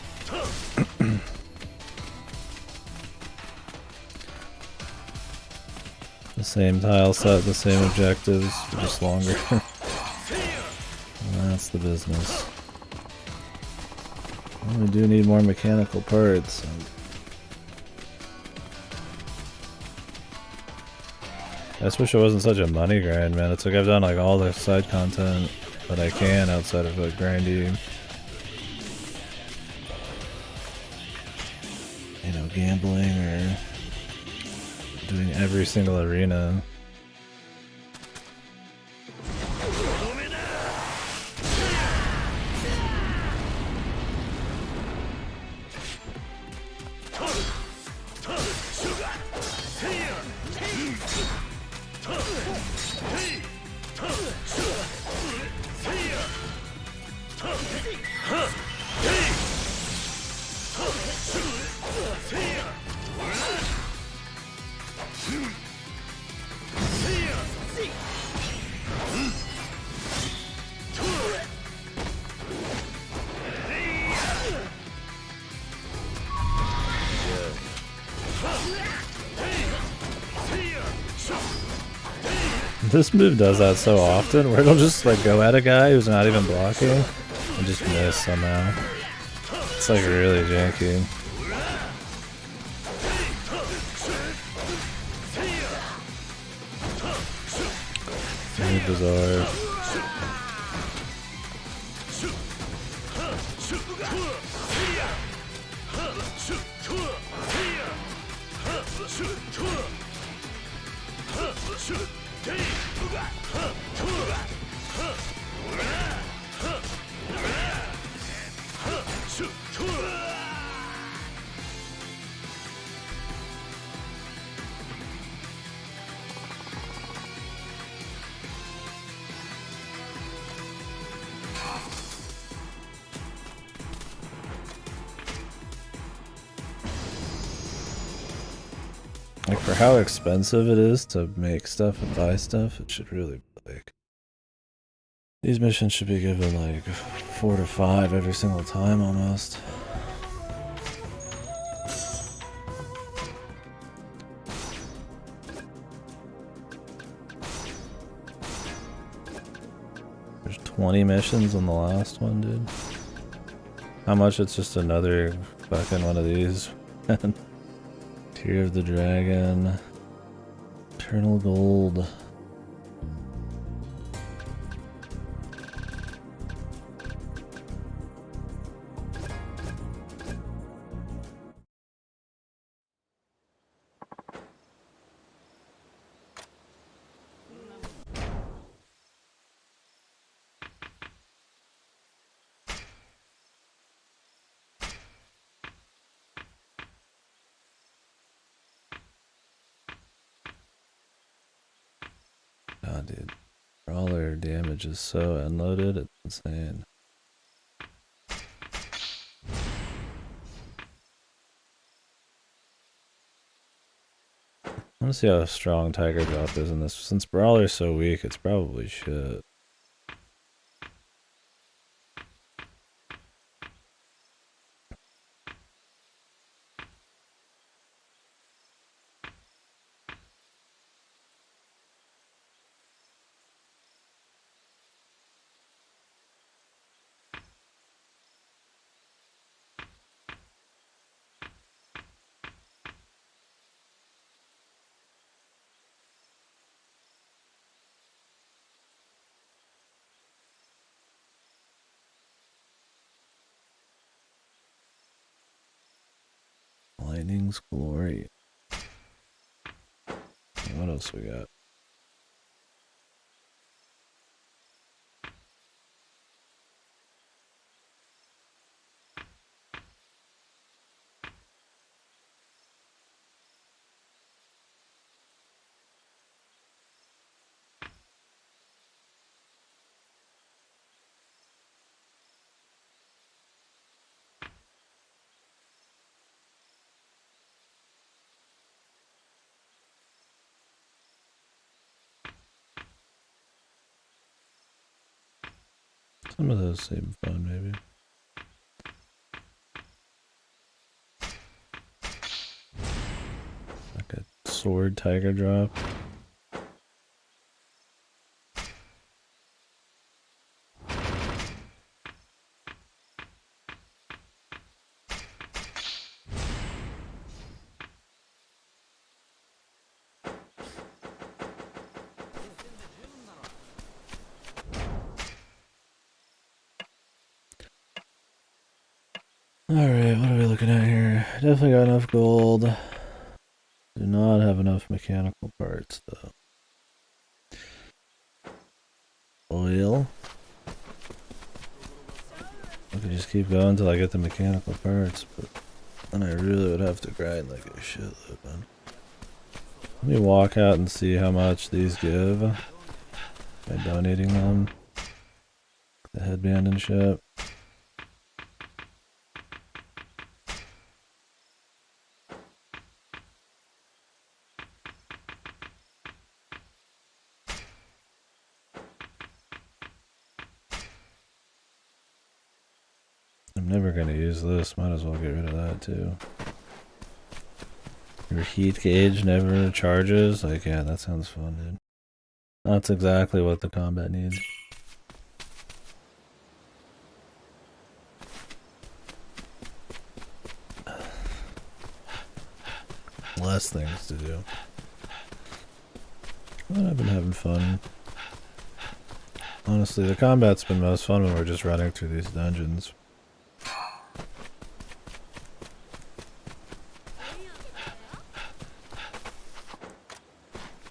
The same tile set, the same objectives, just longer. That's the business. We do need more mechanical parts. I just wish it wasn't such a money grind, man. It's like I've done like all the side content that I can outside of like grinding, you know, gambling or doing every single arena. This move does that so often, where it'll just like go at a guy who's not even blocking and just miss somehow. It's like really janky. Really bizarre. Like, for how expensive it is to make stuff and buy stuff, it should really, like, these missions should be given like 4 to 5 every single time almost. There's 20 missions on the last one, dude. How much? It's just another fucking one of these. Tear of the Dragon. Eternal Gold. God, dude. Brawler damage is so unloaded, it's insane. I want to see how strong Tiger Drop is in this. Since Brawler's so weak, it's probably shit. Lightning's Glory. What else we got? Some of those seem fun, maybe. Like a sword Tiger Drop. Alright, what are we looking at here? Definitely got enough gold. Do not have enough mechanical parts, though. Oil. I could just keep going until I get the mechanical parts, but then I really would have to grind like a shitload, man. Let me walk out and see how much these give by donating them. The headband and shit. I'm never gonna use this, might as well get rid of that too. Your heat gauge never charges? Like, yeah, that sounds fun, dude. That's exactly what the combat needs. Less things to do. But I've been having fun. Honestly, the combat's been most fun when we're just running through these dungeons.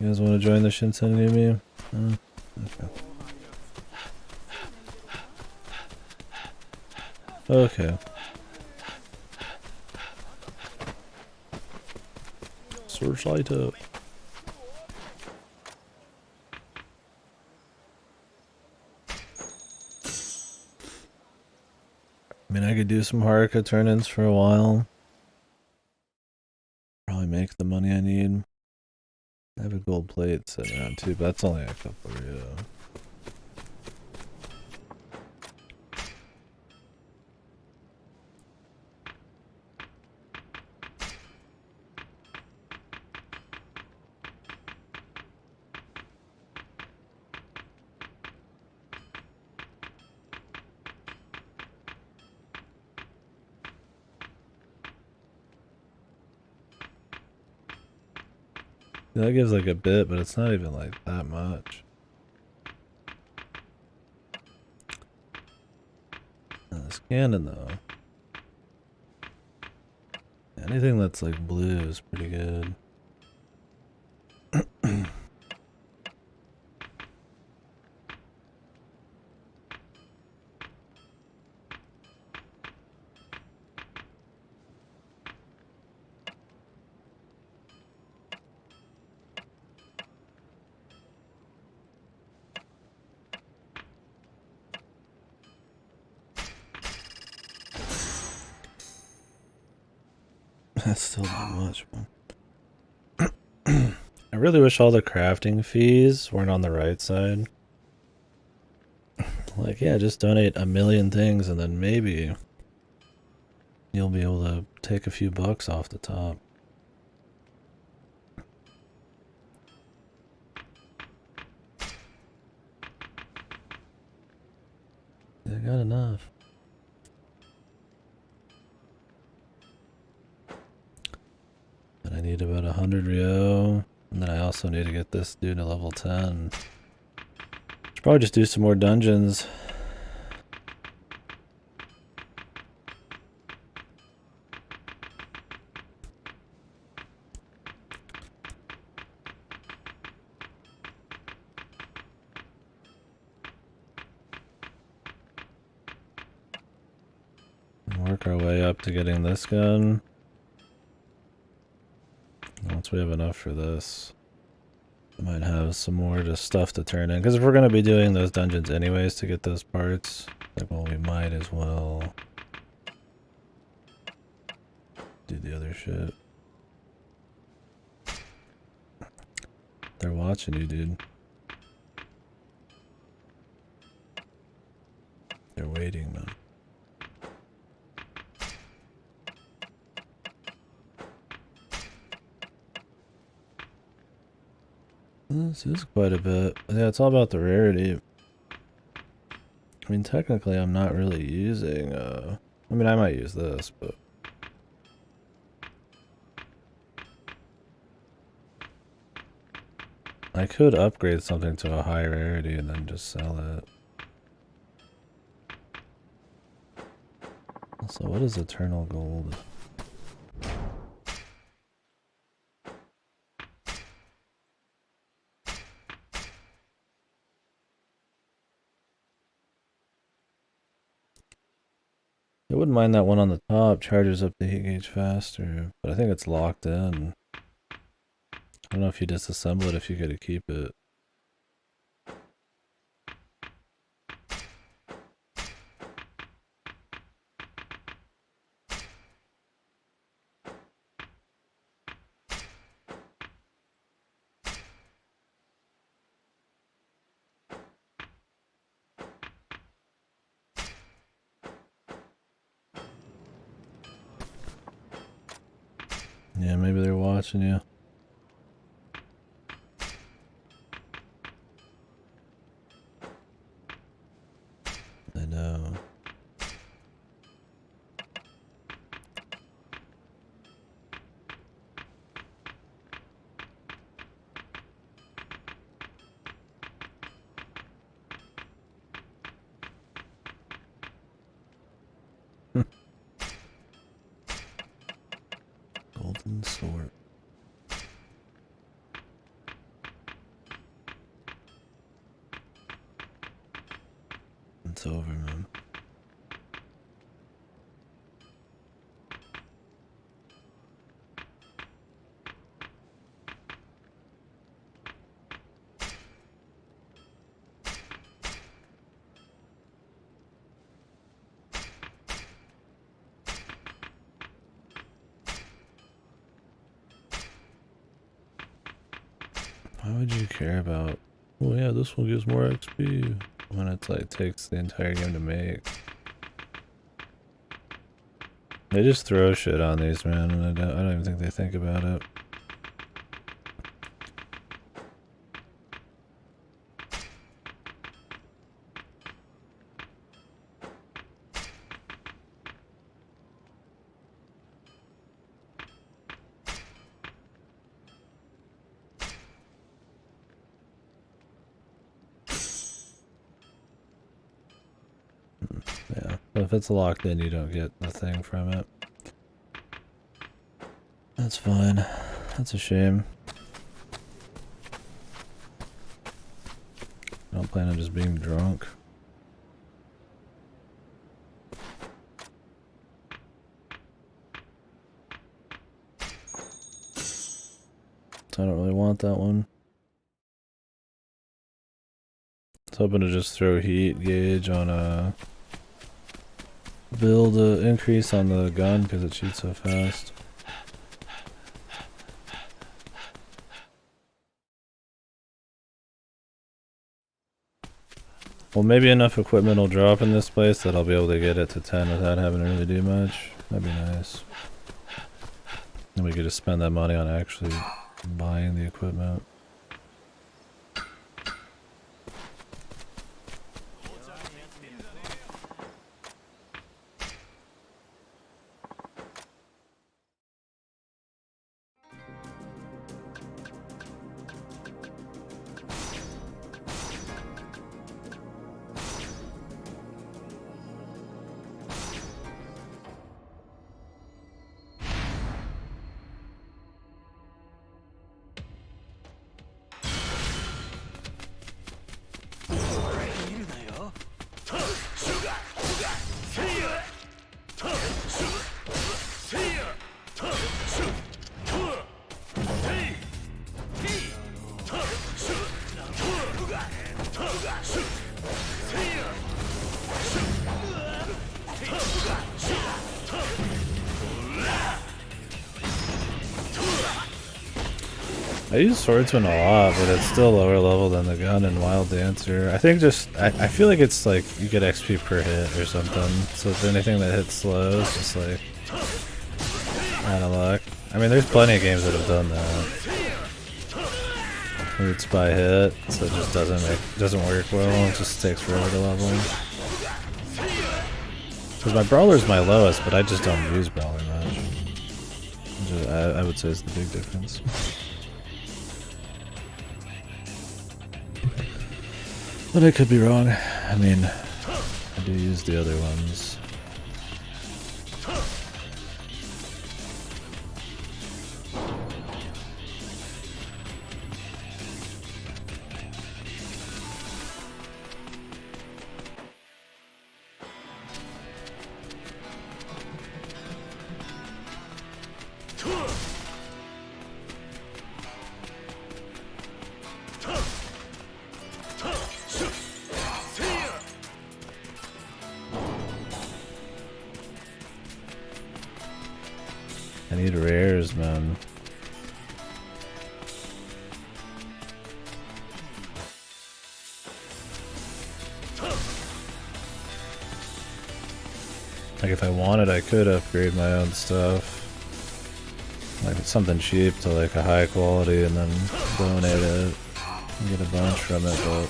You guys want to join the Shinsen meme? Okay. Okay. Searchlight up. I mean, I could do some Haruka turn-ins for a while. Probably make the money I need. I have a gold plate sitting around too, but that's only a couple of That gives like a bit, but it's not even like that much. This cannon though. Anything that's like blue is pretty good. That's still not much, man. I really wish all the crafting fees weren't on the right side. Like, yeah, just donate 1,000,000 things and then maybe you'll be able to take a few bucks off the top. I got enough. And I need about 100 Rio. And then I also need to get this dude to level 10. Should probably just do some more dungeons. Work our way up to getting this gun. Once we have enough for this, I might have some more just stuff to turn in. Because if we're going to be doing those dungeons anyways to get those parts, like, well, we might as well do the other shit. They're watching you, dude. They're waiting, man. This is quite a bit. Yeah, it's all about the rarity. I mean, technically, I'm not really using, I mean, I might use this, but... I could upgrade something to a high rarity and then just sell it. So what is eternal gold? I wouldn't mind that one on the top, charges up the heat gauge faster, but I think it's locked in. I don't know if you disassemble it if you get to keep it. Yeah, maybe they're watching you. I know. Golden sword. It's over, man. Why would you care about, oh yeah, this one gives more XP, when it's like takes the entire game to make? They just throw shit on these, man, and I don't even think they think about it. But if it's locked in, you don't get the thing from it. That's fine. That's a shame. I don't plan on just being drunk. So I don't really want that one. I was hoping to just throw heat gauge on a build increase on the gun because it shoots so fast. Well, maybe enough equipment will drop in this place that I'll be able to get it to 10 without having to really do much. That'd be nice. And we could just spend that money on actually buying the equipment. I use Swordsman a lot, but it's still lower level than the gun and Wild Dancer. I think just, I feel like it's like you get XP per hit or something. So if anything that hits slow is just like out of luck. I mean, there's plenty of games that have done that. Where it's by hit, so it just doesn't work well. It just takes forever to level. Because my Brawler's my lowest, but I just don't use Brawler much. I would say is the big difference. But I could be wrong. I mean, I do use the other ones. I need rares, man. Like if I wanted, I could upgrade my own stuff. Like it's something cheap to like a high quality and then donate it and get a bunch from it, but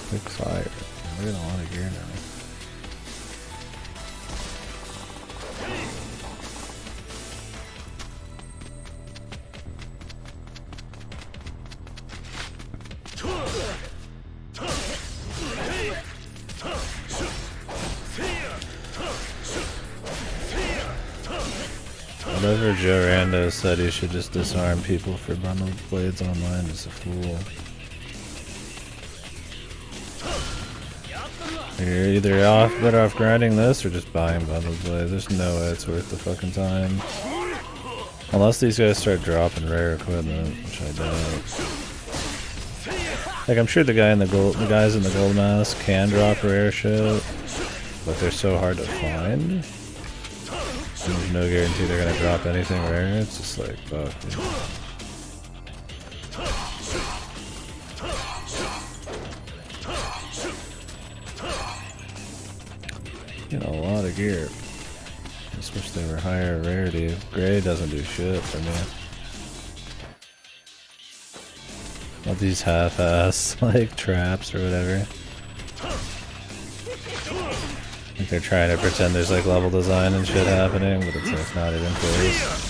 quick fire. We're getting a lot of gear now. Whatever Joe Rando said he should just disarm people for bundled blades online is a fool. You're either better off grinding this or just buying bundled blades. There's no way it's worth the fucking time. Unless these guys start dropping rare equipment, which I doubt. Like I'm sure the guys in the gold mask can drop rare shit, but they're so hard to find. There's no guarantee they're gonna drop anything rare. It's just like, fuck, dude. Getting a lot of gear. I just wish they were higher rarity. Gray doesn't do shit for me. All these half-ass like traps or whatever. Like they're trying to pretend there's like level design and shit happening, but it's like not even close.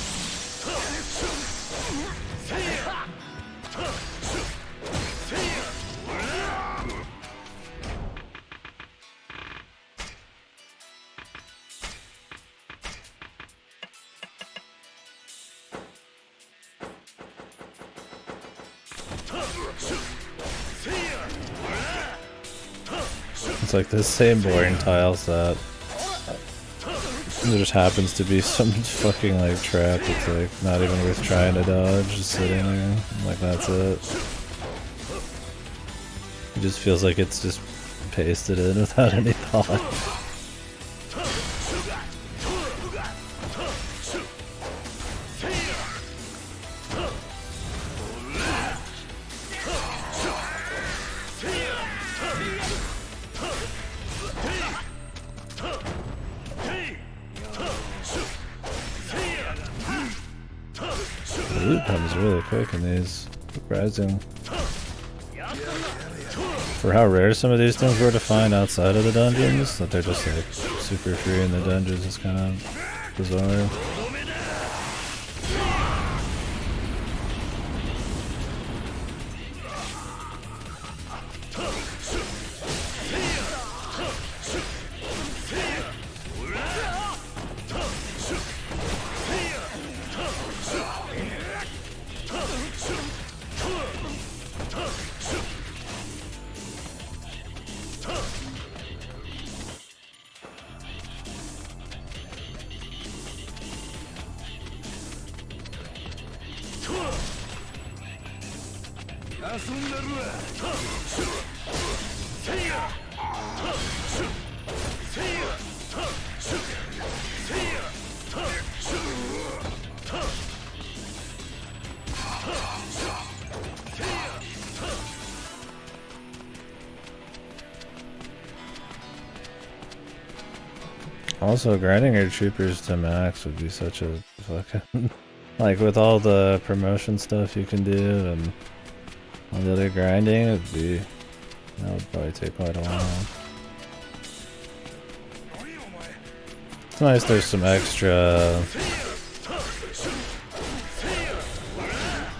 like the same boring tile set. There just happens to be some fucking like trap that's like not even worth trying to dodge, just sitting there. Like that's it. It just feels like it's just pasted in without any thought. The loot comes really quick in these. Surprising. For how rare some of these things were to find outside of the dungeons, that they're just like super free in the dungeons is kind of bizarre. Also, grinding your troopers to max would be such a fucking... like, with all the promotion stuff you can do and all the other grinding, it'd be... that would probably take quite a while. It's nice there's some extra...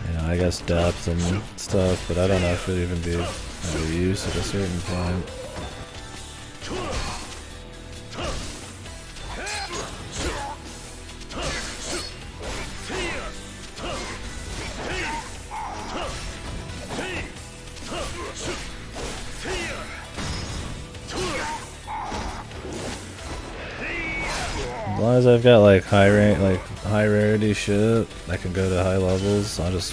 you know, I guess depth and stuff, but I don't know if it'd even be of use at a certain point. As long as I've got like high rank, like high rarity shit, I can go to high levels. I'll just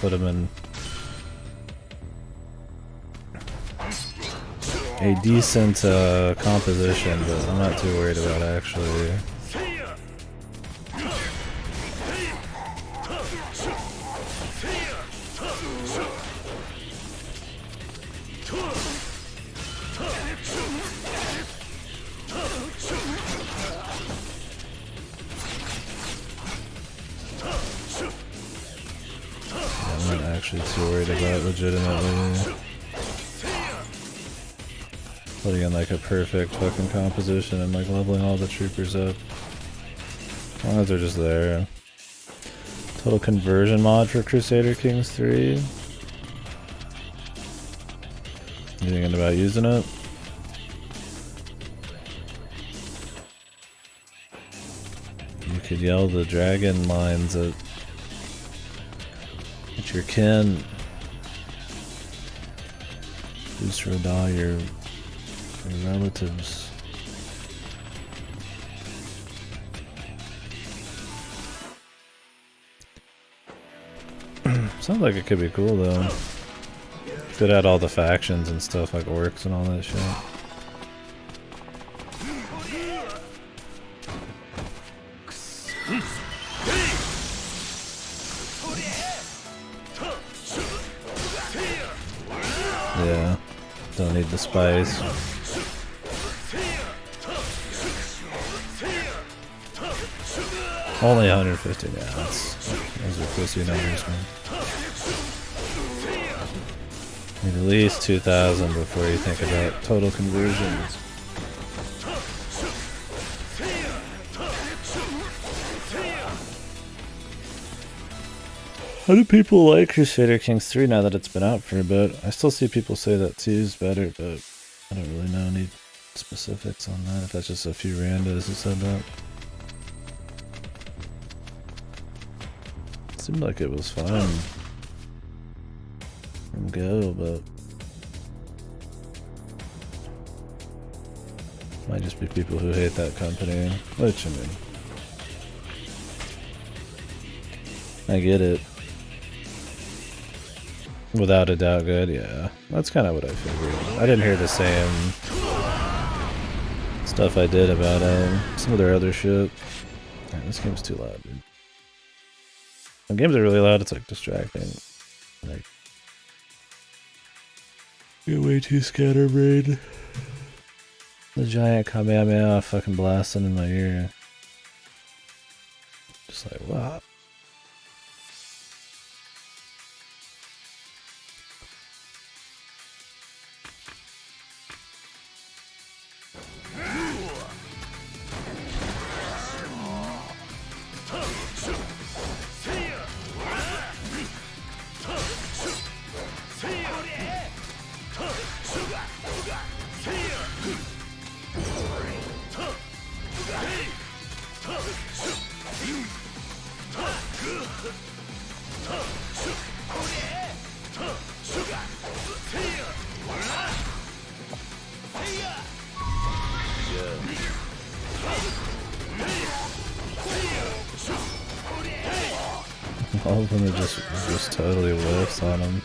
put them in a decent composition, but I'm not too worried about actually. I'm not actually too worried about legitimately putting in like a perfect fucking composition and like leveling all the troopers up. As long as they're just there. Total conversion mod for Crusader Kings 3. You thinking about using it? You could yell the dragon lines at your kin. Boost Rodal your relatives. Sounds like it could be cool though. Could add all the factions and stuff like orcs and all that shit. Yeah, don't need the spice. Only 150, yeah, those are pussy numbers, man. Need at least 2,000 before you think about total conversions. How do people like Crusader Kings 3 now that it's been out for a bit? I still see people say that 2 is better, but I don't really know any specifics on that, if that's just a few randos who said that. It seemed like it was fun from go, but Might just be people who hate that company, which, I mean, I get it. Without a doubt good, yeah. That's kind of what I figured. I didn't hear the same stuff I did about some of their other shit. Man, this game's too loud, dude. When games are really loud, it's like distracting. Like, you're way too scatterbrained. The giant Kamehameha fucking blasting in my ear. Just like, what? All of them are just totally whiffs on him.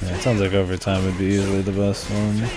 Yeah, it sounds like overtime would be easily the best one.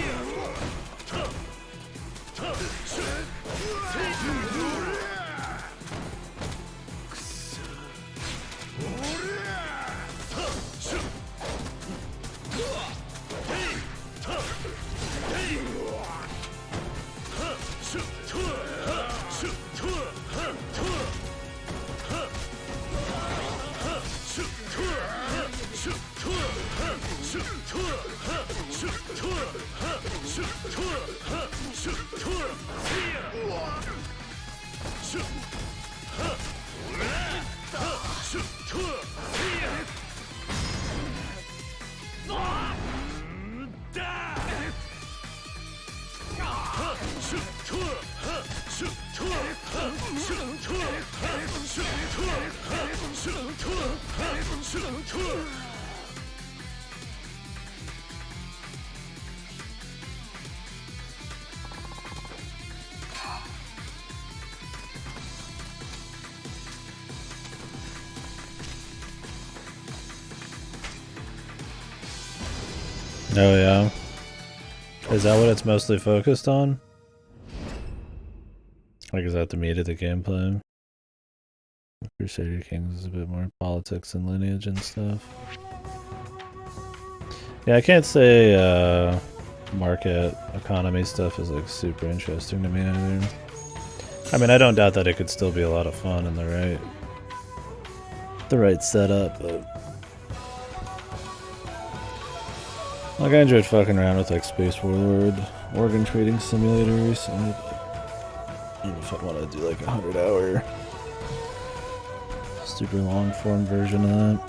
Oh yeah. Is that what it's mostly focused on? Like, is that the meat of the gameplay? Crusader Kings is a bit more politics and lineage and stuff. Yeah, I can't say market economy stuff is like super interesting to me either. I mean, I don't doubt that it could still be a lot of fun in the right setup, but like, I enjoyed fucking around with like Space Warlord organ trading simulator recently, but I don't know if I want to do like a 100-hour super long form version of that.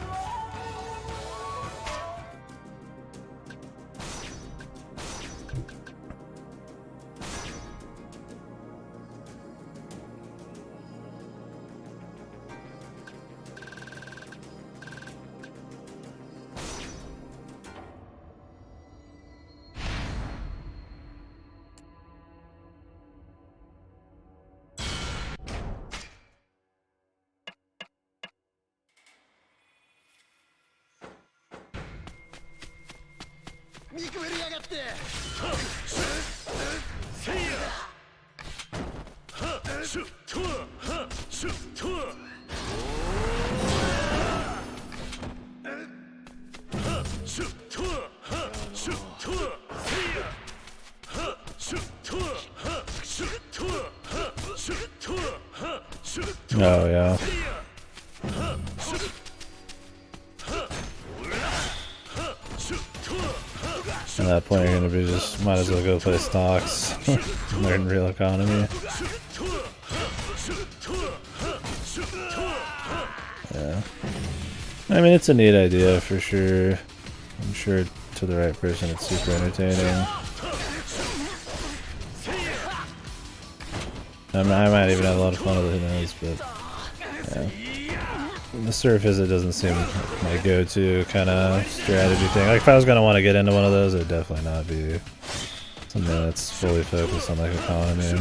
Oh yeah. At that point, you're gonna be just might as well go play stocks, learn real economy. Yeah, I mean it's a neat idea for sure. I'm sure to the right person it's super entertaining. I might even have a lot of fun with it, who knows, but yeah. On the surface, it doesn't seem like my go-to kind of strategy thing. Like, if I was going to want to get into one of those, it would definitely not be something that's fully focused on, like, economy.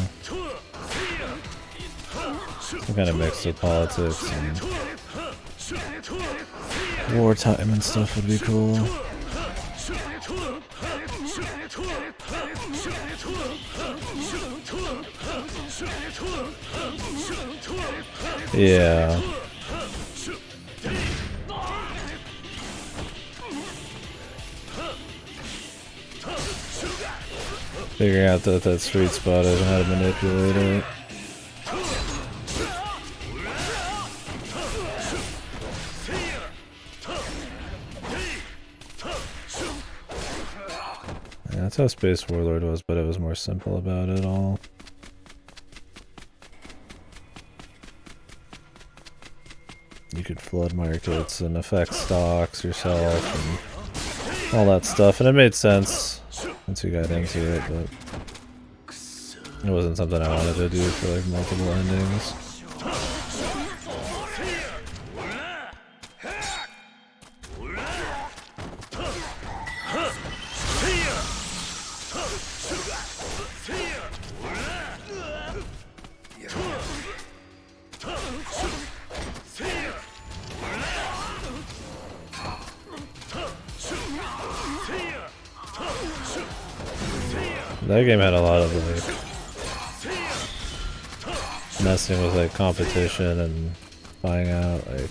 Some kind of mix of politics and wartime and stuff would be cool. Yeah. Figuring out that sweet spot is and how to manipulate it. Yeah, that's how Space Warlord was, but it was more simple about it all. You could flood markets and affect stocks yourself and all that stuff, and it made sense once you got into it, but it wasn't something I wanted to do for like multiple endings. That game had a lot of like messing with like competition and buying out, like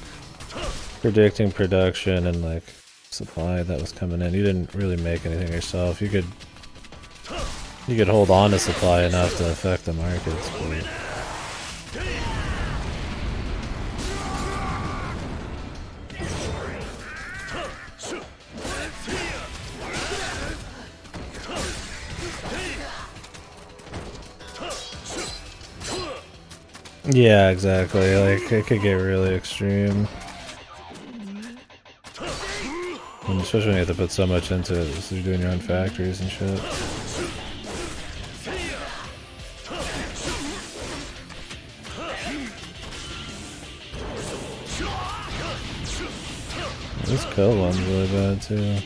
predicting production and like supply that was coming in. You didn't really make anything yourself. You could hold on to supply enough to affect the markets, but yeah, exactly. Like, it could get really extreme. And especially when you have to put so much into it, so you're doing your own factories and shit. This kill one's really bad too.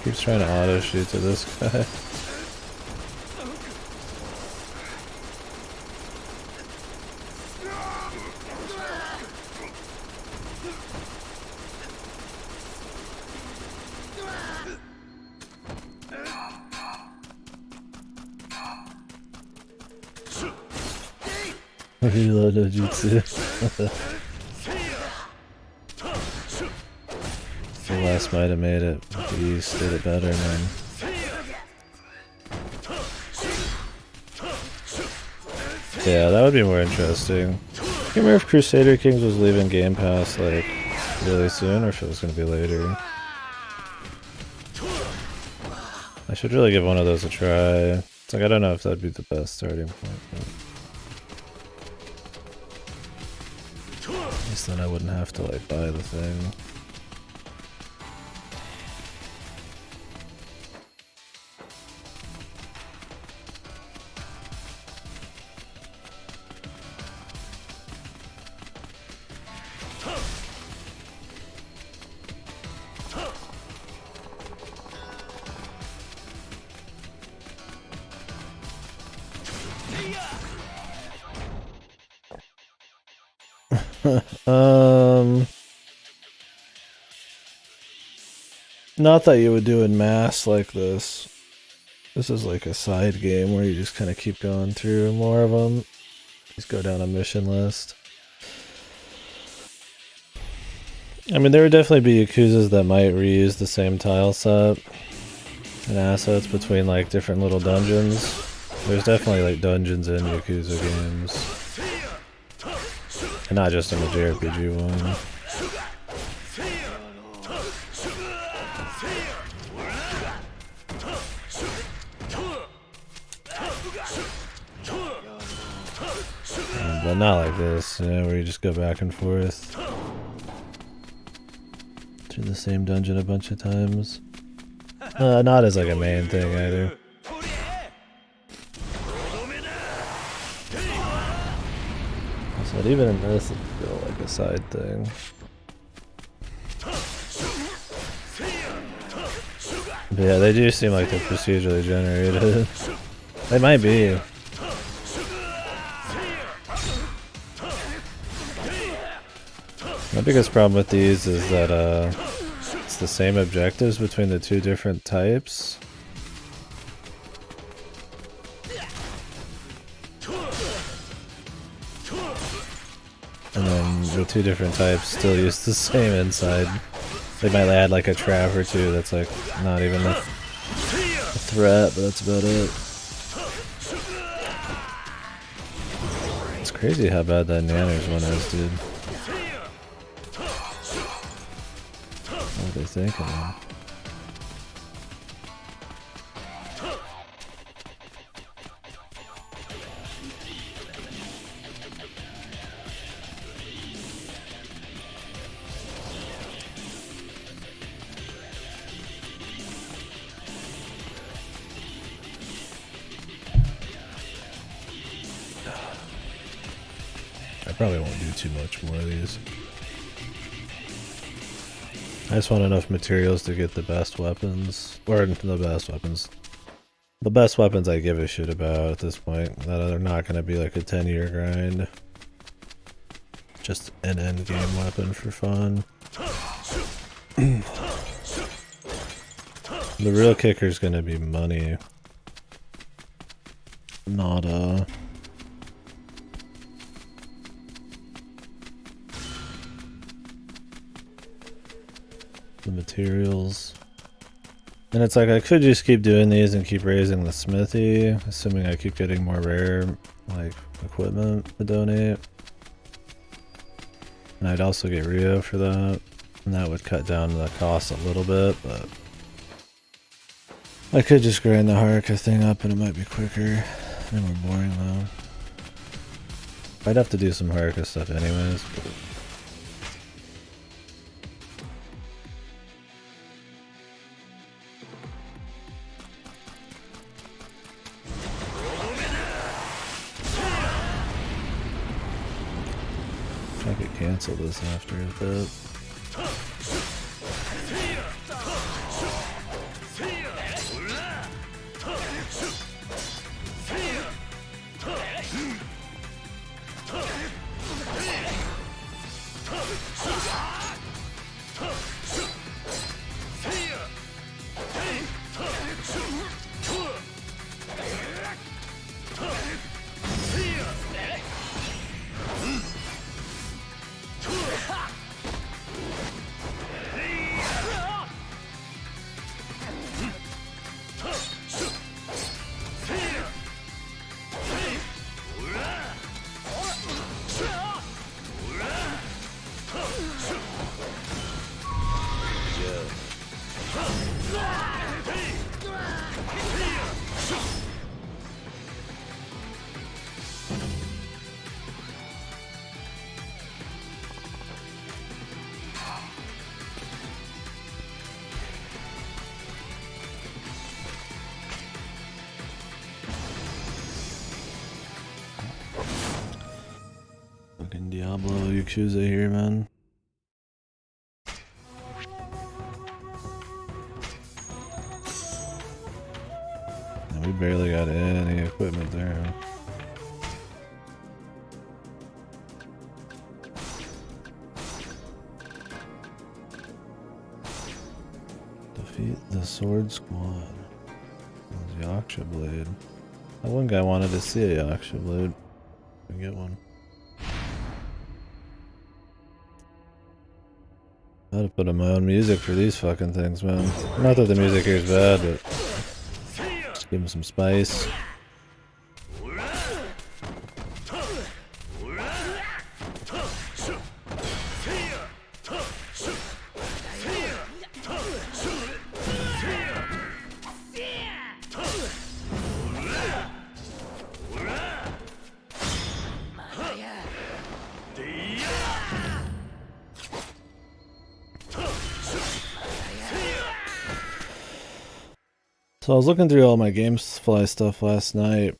Keeps trying to auto shoot to this guy. Reload no jutsu. The last might have made it. The East did it better, man. Yeah, that would be more interesting. I can't remember if Crusader Kings was leaving Game Pass like really soon or if it was going to be later. I should really give one of those a try. It's like, I don't know if that'd be the best starting point, but at least then I wouldn't have to like buy the thing. Not that you would do in mass like this. This is like a side game where you just kind of keep going through more of them. Just go down a mission list. I mean, there would definitely be Yakuzas that might reuse the same tile set. and assets between like different little dungeons. There's definitely like dungeons in Yakuza games, and not just in the JRPG one. But not like this, you know, where you just go back and forth through the same dungeon a bunch of times. Not as like a main thing either. So even in this, it's still like a side thing. But yeah, they do seem like they're procedurally generated. They might be. My biggest problem with these is that it's the same objectives between the two different types. And then the two different types still use the same inside. They might add like a trap or two that's like not even a threat, but that's about it. It's crazy how bad that Nanners one is, dude. What are they thinking, man? I probably won't do too much more of these. I just want enough materials to get the best weapons. Or the best weapons. The best weapons I give a shit about at this point. That are not going to be like a 10-year grind. Just an endgame weapon for fun. The real kicker is going to be money. Not the materials. And it's like I could just keep doing these and keep raising the smithy, assuming I keep getting more rare like equipment to donate. And I'd also get Rio for that, and that would cut down the cost a little bit, but I could just grind the Haruka thing up and it might be quicker and more boring though. I'd have to do some Haruka stuff anyways, but I could cancel this after a bit. Fucking Diablo Yakuza here, man. And we barely got any equipment there. Defeat the Sword Squad. Yakuza Blade. That one guy wanted to see a Yakuza Blade. We can get one. I had to put in my own music for these fucking things, man. Not that the music here is bad, but Give him some spice. So I was looking through all my Gamefly stuff last night,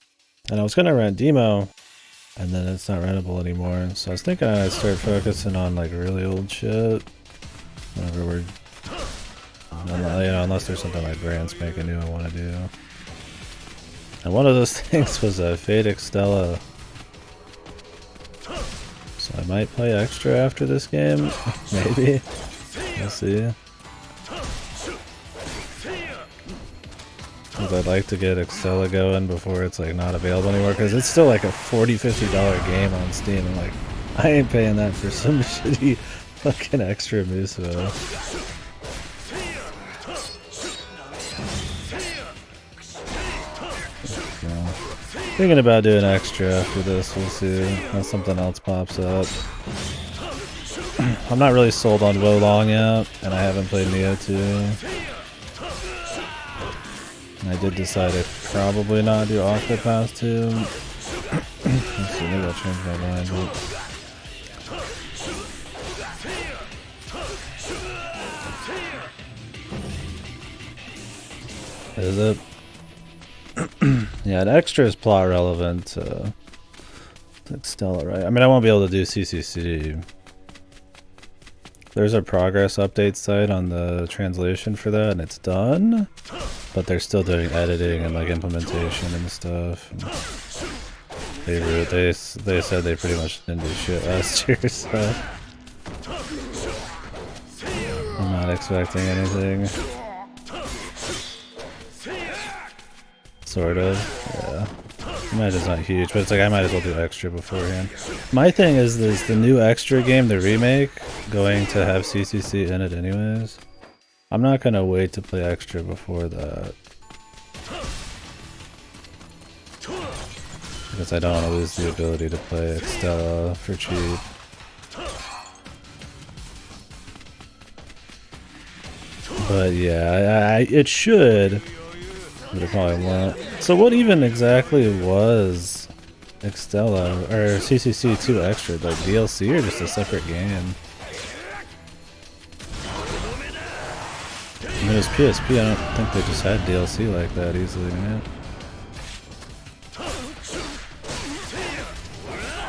and I was gonna rent Demo, and then it's not rentable anymore. So I was thinking I'd start focusing on like really old shit. Whenever we're, unless there's something like brand spanking new I want to do. And one of those things was a Fate Extella. So I might play extra after this game, maybe. We'll see. I'd like to get Extella going before it's like not available anymore, because it's still like a $40-$50 game on Steam. I'm like, I ain't paying that for some shitty fucking extra Muso. Thinking about doing extra after this, we'll see how something else pops up. I'm not really sold on Wo Long yet, and I haven't played Neo 2. I did decide to probably not do Octopath 2. Let's see, maybe I'll change my mind. But... Is it? Yeah, an extra is plot relevant to Extella, right? I mean, I won't be able to do CCC. There's a progress update site on the translation for that, and it's done. But they're still doing editing and like implementation and stuff. And they said they pretty much didn't do shit last year, so I'm not expecting anything. Sort of, yeah. Imagine's not huge, but it's like I might as well do extra beforehand. My thing is the new extra game, the remake, going to have CCC in it anyways. I'm not gonna wait to play extra before that. Because I don't want to lose the ability to play Extella for cheap. But yeah, it should. But it probably won't. So what even exactly was Extella, or CCC 2 Extra? Like DLC or just a separate game? I mean, it was PSP, I don't think they just had DLC like that easily, man.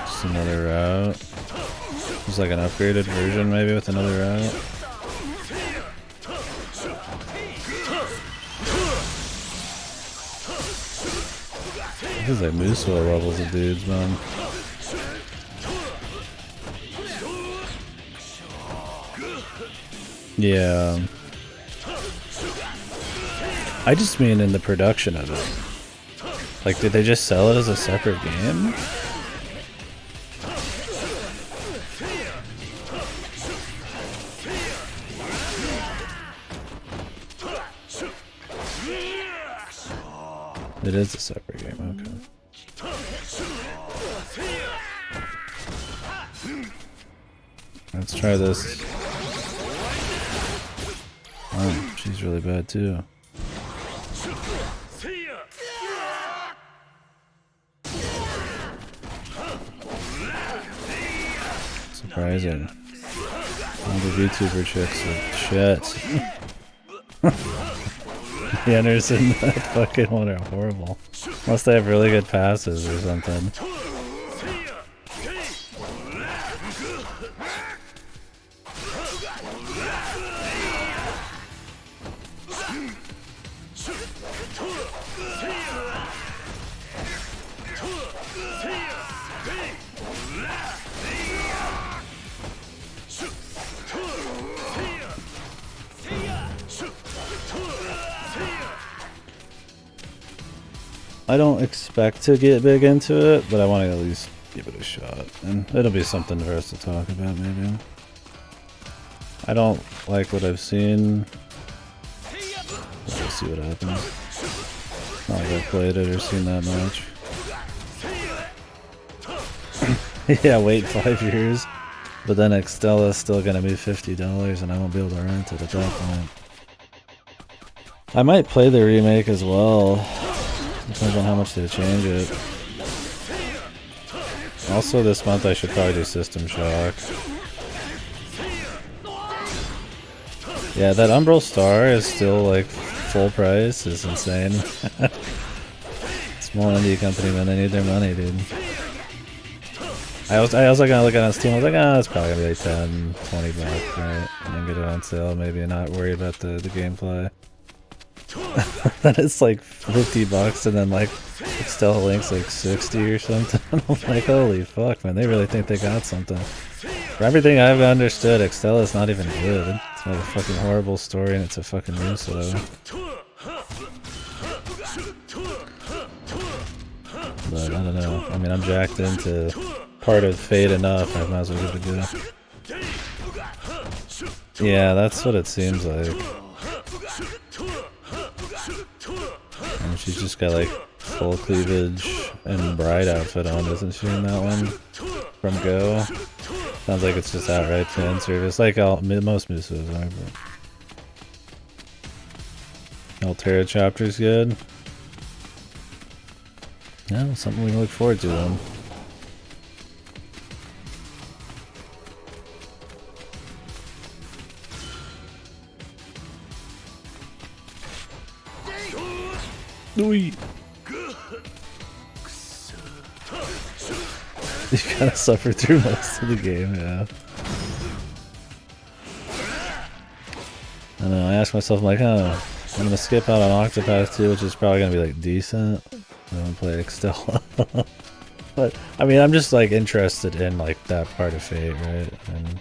Just another route. Just like an upgraded version maybe with another route. This is like Muso levels of dudes, man. Yeah. I just mean in the production of it. Like, did they just sell it as a separate game? It is a separate game, okay. Let's try this. Oh, she's really bad too. Surprising. All the VTuber chicks are shit. The enters in that fucking one are horrible. Unless they have really good passes or something. I don't expect to get big into it, but I want to at least give it a shot. And it'll be something for us to talk about, maybe. I don't like what I've seen. We'll see what happens. Not like I've played it or seen that much. Yeah, wait 5 years. But then Extella's still gonna be $50 and I won't be able to rent it at that point. I might play the remake as well. Depends on how much they change it. Also this month I should probably do System Shock. Yeah, that Umbral Star is still like full price. It's insane. Small indie company, man, they need their money, dude. I also gotta look at it on Steam. I was like, it's probably gonna be like 10, 20 bucks, right? And then get it on sale, maybe, and not worry about the gameplay. Then it's like 50 bucks, and then like Stella Link's like 60 or something. I'm like, holy fuck, man, they really think they got something. For everything I've understood, Extella's not even good. It's not a fucking horrible story, and it's a fucking Muso. But I don't know. I mean, I'm jacked into part of Fate enough. I might as well give it a go. Yeah, that's what it seems like. And she's just got like full cleavage and bride outfit on, isn't she, in that one? From Go. Sounds like it's just outright fan service, like most Musos are. But Altera chapter's good. Yeah, something we can look forward to then. You gotta suffer through most of the game, yeah. I don't know, I asked myself, I'm like, I'm gonna skip out on Octopath 2, which is probably gonna be like decent. I'm gonna play Extella. But, I mean, I'm just like interested in like that part of Fate, right? And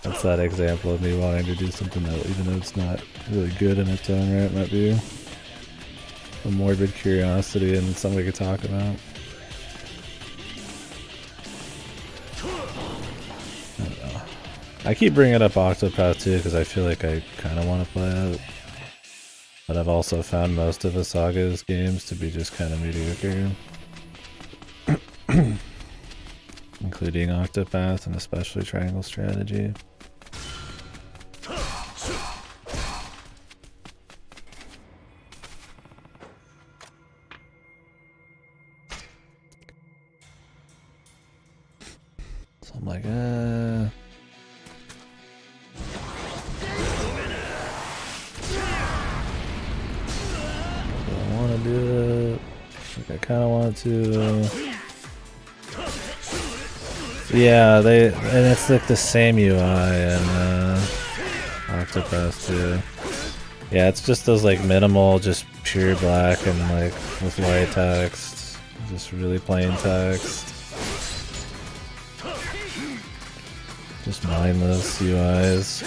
that's that example of me wanting to do something that, even though it's not really good in its own right, might be a morbid curiosity and something we could talk about. I don't know. I keep bringing up Octopath 2 because I feel like I kind of want to play it. But I've also found most of Asaga's games to be just kind of mediocre. Including Octopath and especially Triangle Strategy. So I'm like, I want to do it. Like I kind of want to. Yeah, and it's like the same UI in Octopath 2. Yeah, it's just those like minimal, just pure black and like with white text, just really plain text. Just mindless UIs.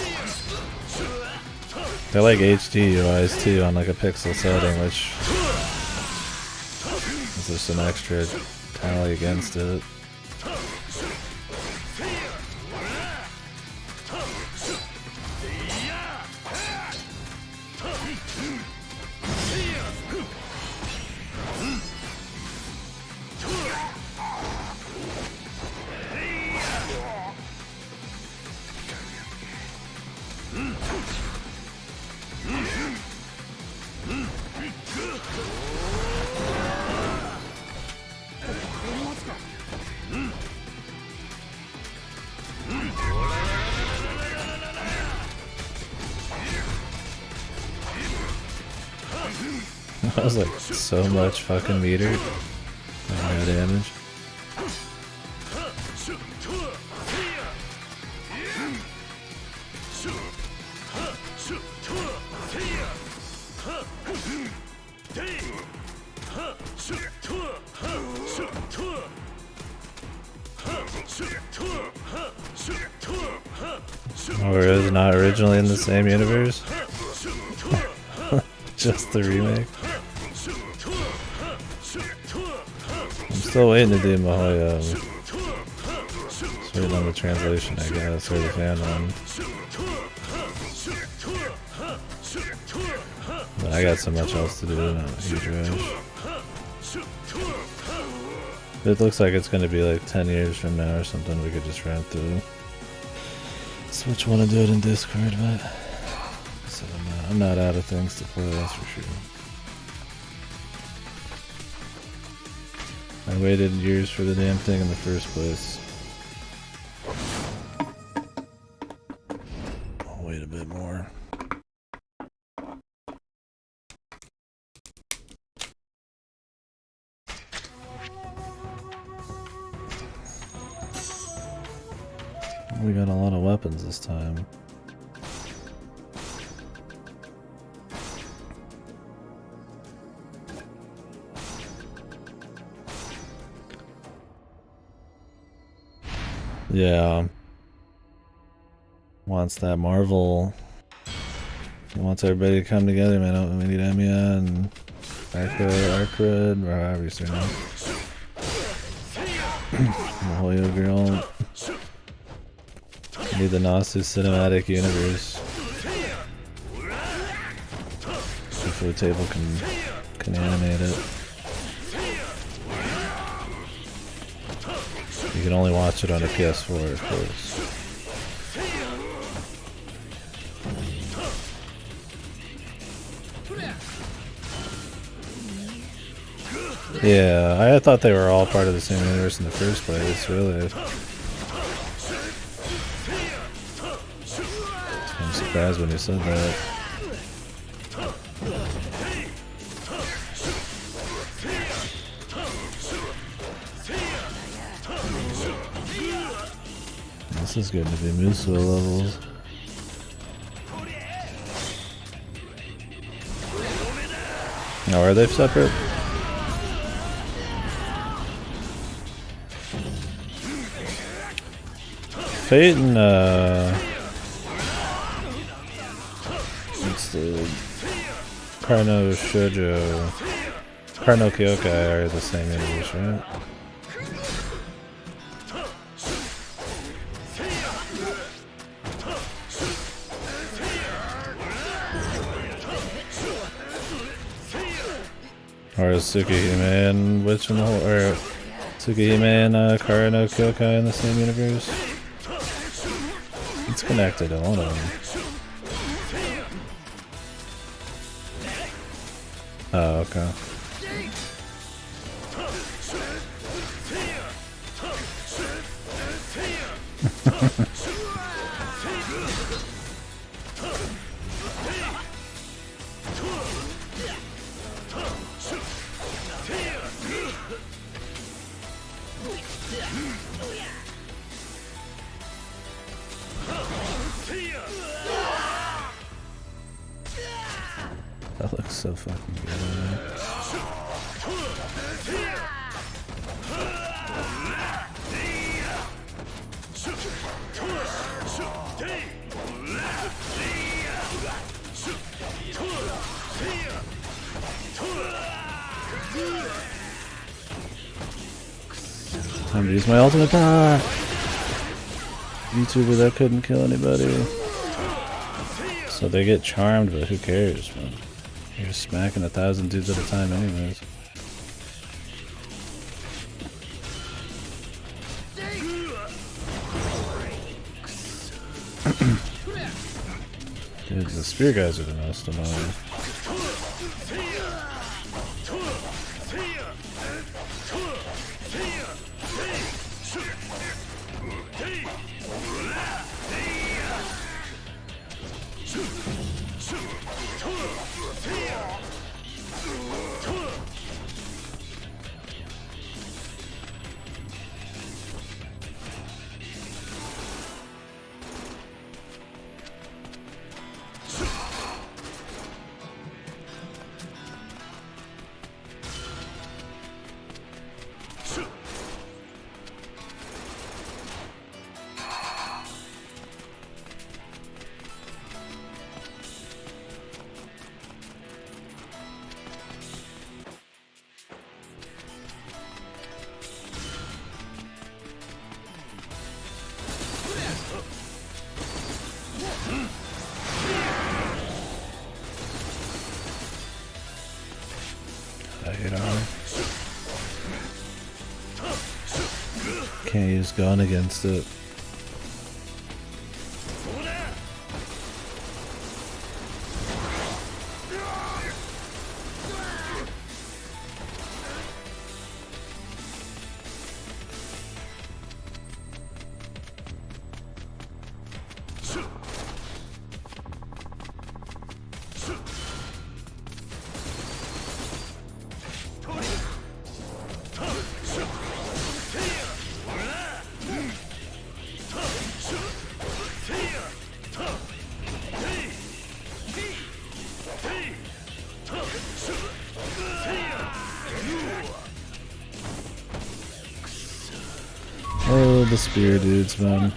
They're like HD UIs too on like a pixel setting, which is just an extra tally against it. That was like so much fucking meter. No damage. Or is it not originally in the same universe? Just the remake? I'm still waiting to do Mahoya. Just waiting on the translation, I guess, or the fan one. But I got so much else to do, not a huge rush. It looks like it's gonna be like 10 years from now or something we could just run through. Switch wanna do it in Discord, but so I'm not out of things to play, that's for sure. I waited years for the damn thing in the first place. I'll wait a bit more. We got a lot of weapons this time. Yeah. Wants that Marvel. Wants everybody to come together, man. We need Emiya and Arcrid, or however you say it. The Hoyo girl. We need the Nasu cinematic universe. Hopefully the table can animate it. You can only watch it on a PS4, of course. Yeah, I thought they were all part of the same universe in the first place, really. I'm surprised when you said that. This is going to be Muso levels. Oh, are they separate? Fate and it's the Karno Shoujo, Karno Kyokai are the same universe, right? Or is Tsukihime and Witch in the whole, or Tsukihime and Karno Kyokai in the same universe? It's connected to one of them. Oh, okay. That looks so fucking good. Time to use my ultimate power! YouTuber that couldn't kill anybody. So they get charmed, but who cares, man? You're just smacking 1,000 dudes at a time anyways. Dude, the spear guys are the most annoying. can't use gun against it. Oh, the spear dudes, man.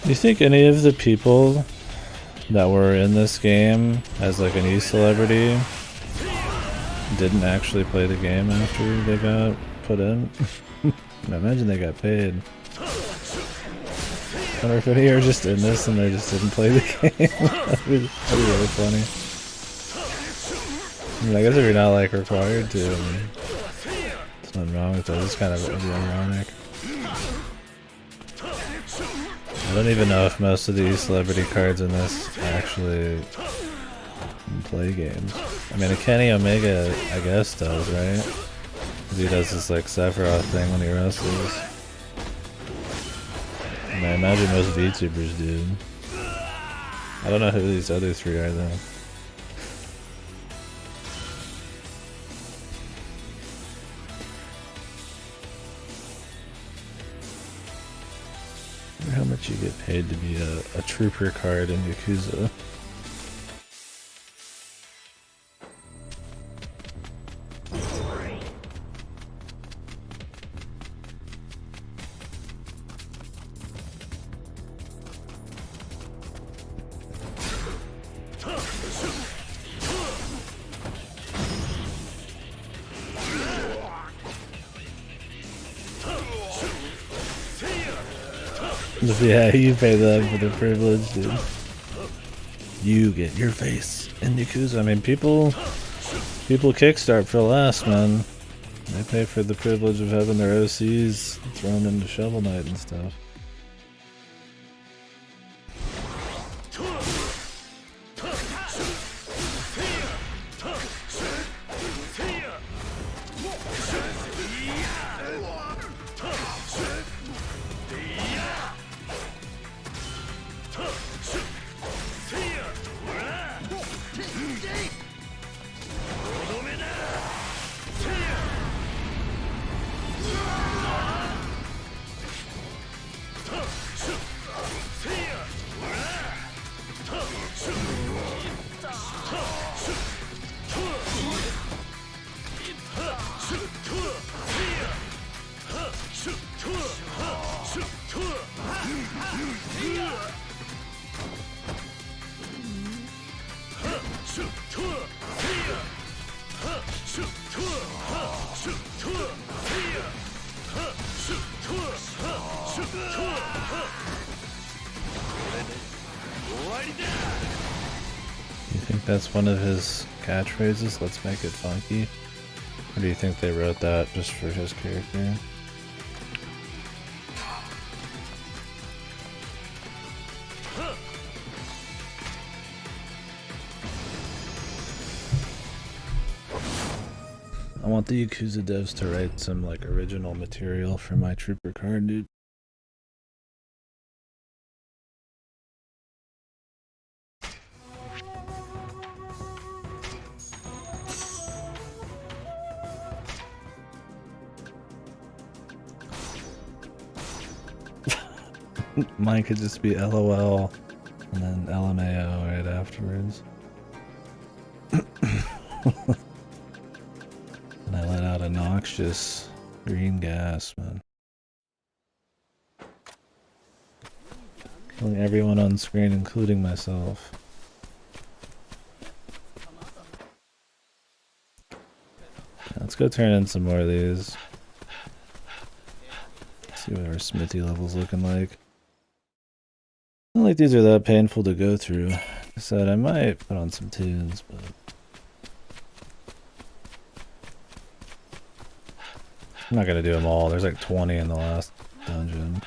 Do you think any of the people that were in this game as like an E-celebrity didn't actually play the game after they got put in? I imagine they got paid. I wonder if any are just in this and they just didn't play the game. That'd be really funny. I mean, I guess if you're not like required to, I mean, there's nothing wrong with that. It's kind of ironic. I don't even know if most of these celebrity cards in this actually play games. I mean, a Kenny Omega, I guess, does, right? Because he does this like Sephiroth thing when he wrestles. And I imagine most VTubers do. I don't know who these other three are though. How much you get paid to be a trooper card in Yakuza. Yeah, you pay them for the privilege, dude. You get your face in Yakuza. I mean, people kickstart for less, man. They pay for the privilege of having their OCs thrown into Shovel Knight and stuff. That's one of his catchphrases, let's make it funky? Or do you think they wrote that just for his character? I want the Yakuza devs to write some like original material for my trooper card, dude. Mine could just be LOL and then LMAO right afterwards. And I let out a noxious green gas, man. Killing everyone on screen, including myself. Let's go turn in some more of these. See what our smithy level's looking like. I don't think these are that painful to go through. Like I said, I might put on some tunes, but I'm not gonna do them all. There's like 20 in the last dungeon.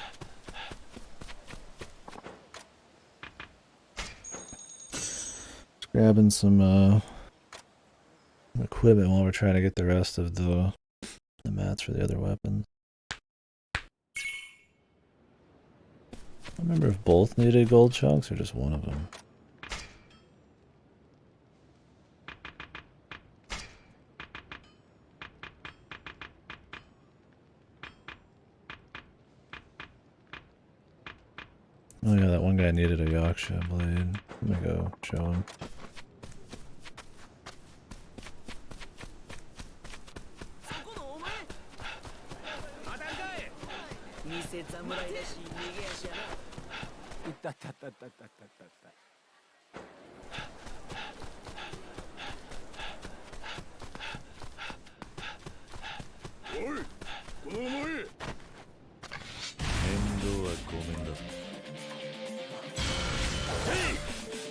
Just grabbing some equipment while we're trying to get the rest of the mats for the other weapons. I don't remember if both needed gold chunks or just one of them. Oh yeah, that one guy needed a Yakuza blade. Let me go show him.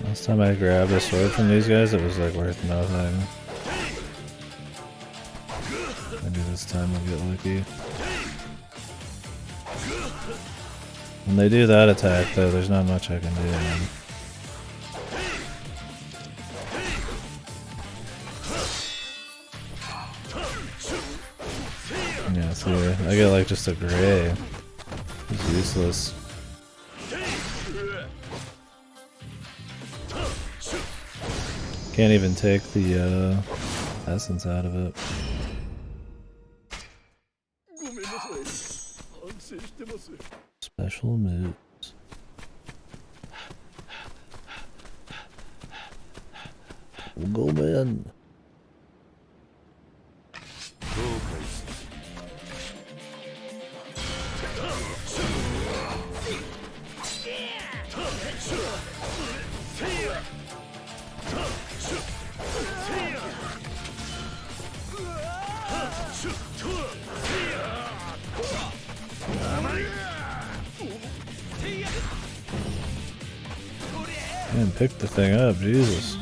Last time I grabbed a sword from these guys, it was like worth nothing. Maybe this time we'll get lucky. When they do that attack though, there's not much I can do. Yeah, see, I get like just a gray. It's useless. Can't even take the essence out of it. Special moves. We'll go, man. Man, pick the thing up, Jesus.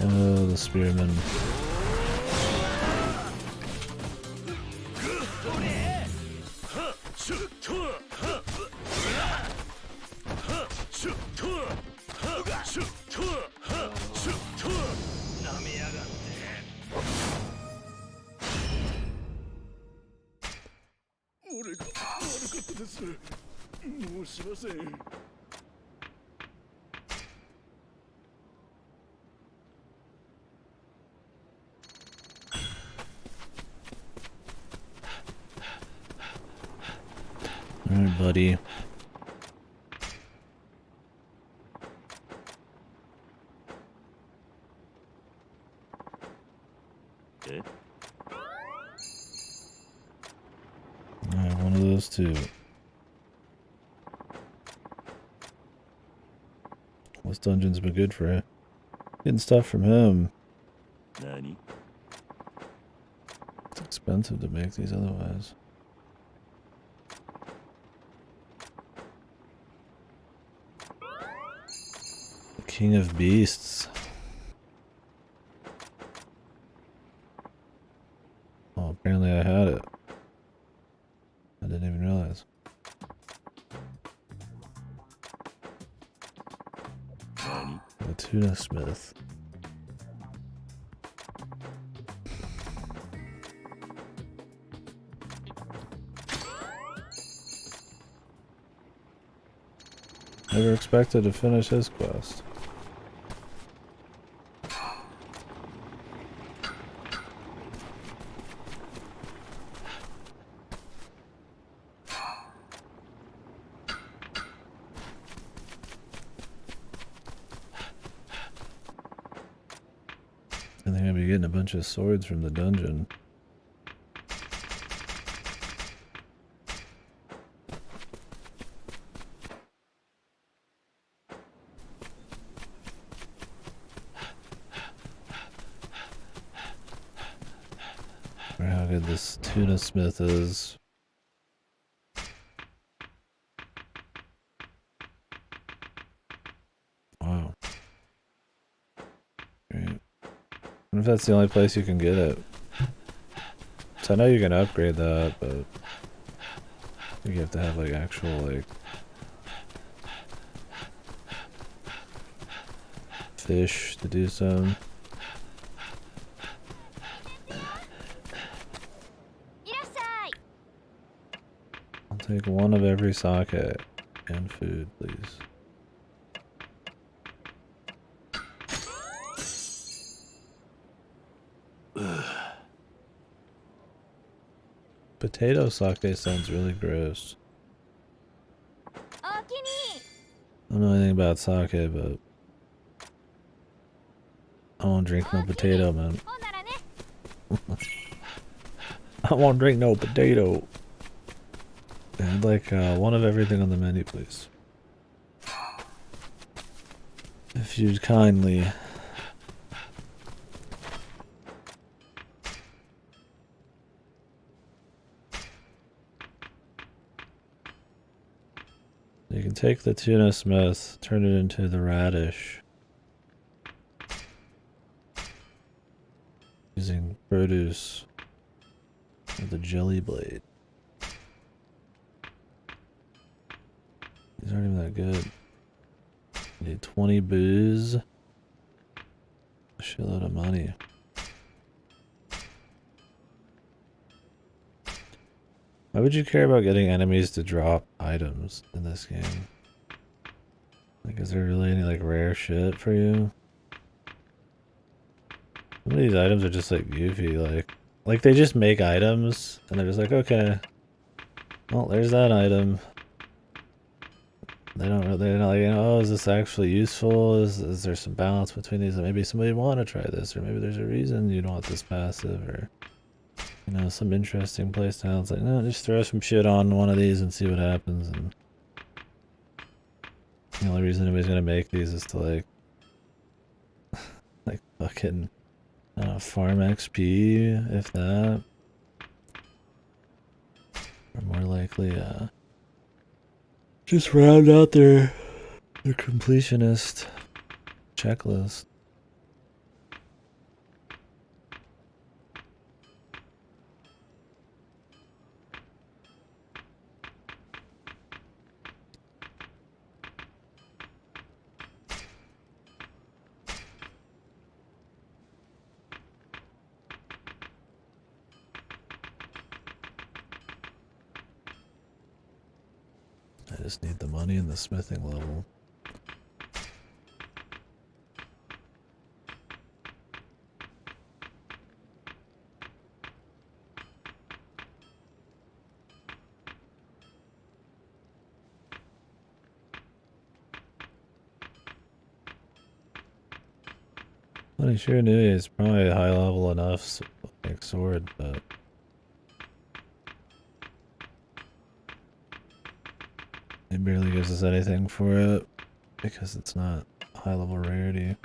Oh, the spearman. Alright, buddy. Okay. Alright, one of those two. This dungeon's been good for it. Getting stuff from him. Nani? It's expensive to make these otherwise. The King of Beasts. Oh, apparently I had it. I didn't even realize. The Tuna Smith. Never expected to finish his quest. getting a bunch of swords from the dungeon. Or how good this tuna smith is. Wow. Great. I wonder if that's the only place you can get it. So I know you can upgrade that, but you have to have like actual like fish to do some. I'll take one of every sake and food, please. Potato sake sounds really gross. I don't know anything about sake, but I won't drink no potato, man. I won't drink no potato. I'd like one of everything on the menu, please. If you'd kindly. You can take the tuna smith, turn it into the radish. Using produce with the jelly blade. These aren't even that good. You need 20 booze. A shitload of money. Why would you care about getting enemies to drop items in this game? Like, is there really any, like, rare shit for you? Some of these items are just, like, goofy, like they just make items, and they're just like, okay. Well, there's that item. They're not like, oh, is this actually useful? Is there some balance between these? Maybe somebody would want to try this, or maybe there's a reason you don't want this passive, or... You know, some interesting playstyle. It's like, no, just throw some shit on one of these and see what happens. And the only reason anybody's gonna make these is to like, like fucking farm XP, if that. Or more likely, just round out their completionist checklist. I just need the money and the smithing level. Well, he sure knew it's probably high level enough, like sword, but he barely gives us anything for it because it's not high level rarity.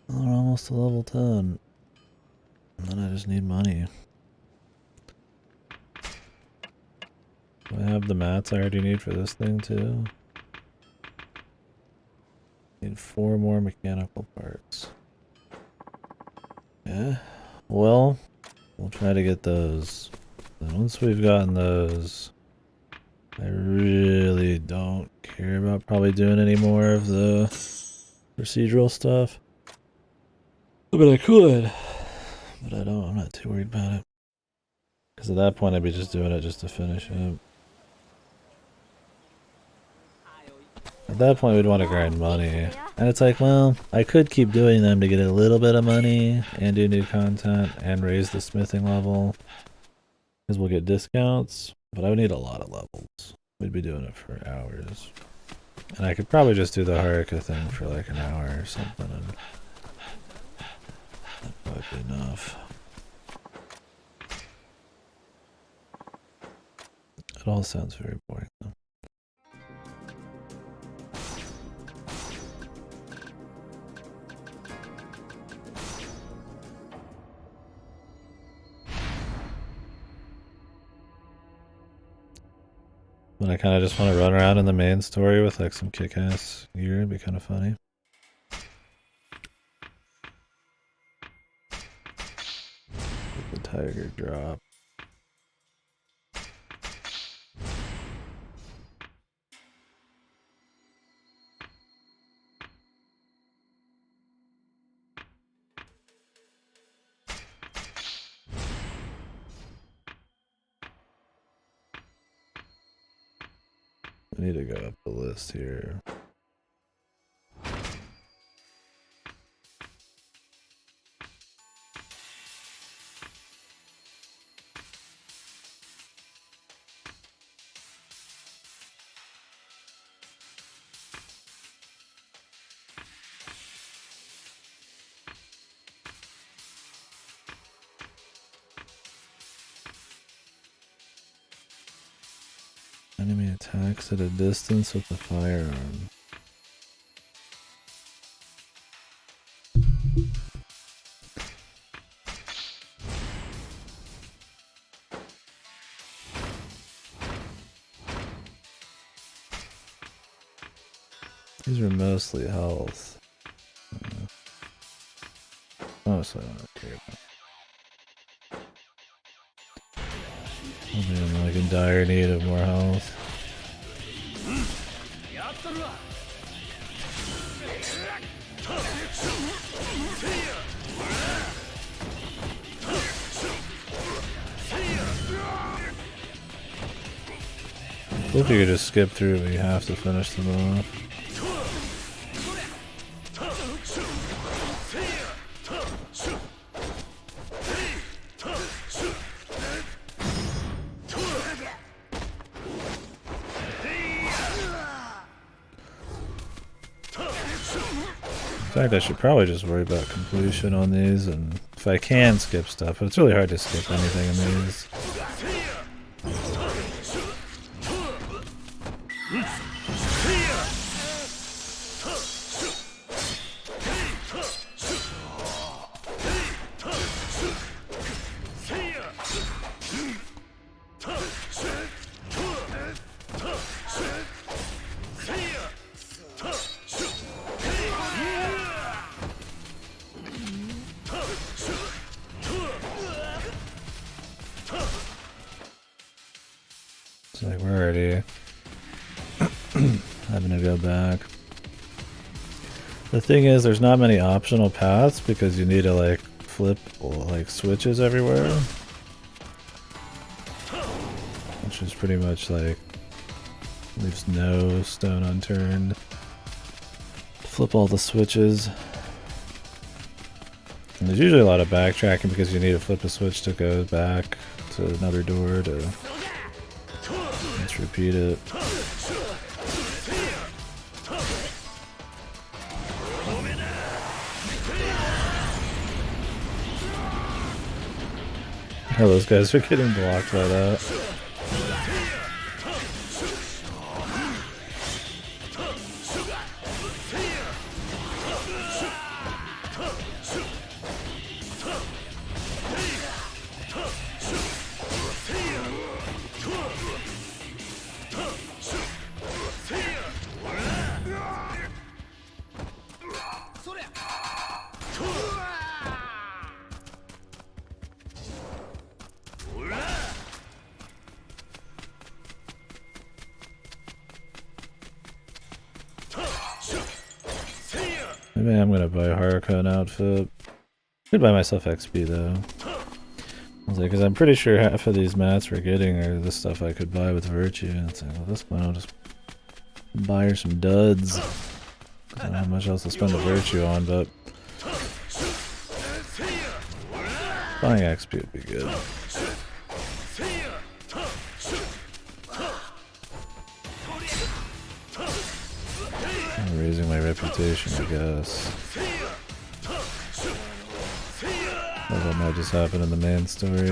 We're almost to level 10. And then I just need money. Do I have the mats I already need for this thing too? Need 4 more mechanical parts. Yeah. Well, we'll try to get those. Then once we've gotten those, I really don't care about probably doing any more of the procedural stuff. But I could. But I don't. I'm not too worried about it. Because at that point I'd be just doing it just to finish it. At that point we'd want to grind money. And it's like, well, I could keep doing them to get a little bit of money and do new content and raise the smithing level. Because we'll get discounts. But I would need a lot of levels. We'd be doing it for hours. And I could probably just do the Haruka thing for like an hour or something. And that would be enough. It all sounds very boring though. But I kind of just want to run around in the main story with like some kick-ass gear. It'd be kind of funny. The tiger drop. I need to go up the list here. Enemy attacks at a distance with a firearm. These are mostly health. Mostly I don't care about. I'm like in dire need of more health. If you could just skip through, but you have to finish them off. In fact, I should probably just worry about completion on these, and if I can skip stuff, but it's really hard to skip anything in these. It's like we're already having to go back. The thing is, there's not many optional paths because you need to like flip like switches everywhere, which is pretty much like leaves no stone unturned. Flip all the switches. And there's usually a lot of backtracking because you need to flip a switch to go back to another door to let's repeat it. Oh, those guys are getting blocked by that. Maybe I'm gonna buy a Harukon outfit. Could buy myself XP though. I was like, because I'm pretty sure half of these mats we're getting are the stuff I could buy with Virtue. And it's like, well, this point I'll just buy her some duds. I don't know how much else to spend the Virtue on, but buying XP would be good. I'm raising my reputation, I guess. That might just happen in the main story.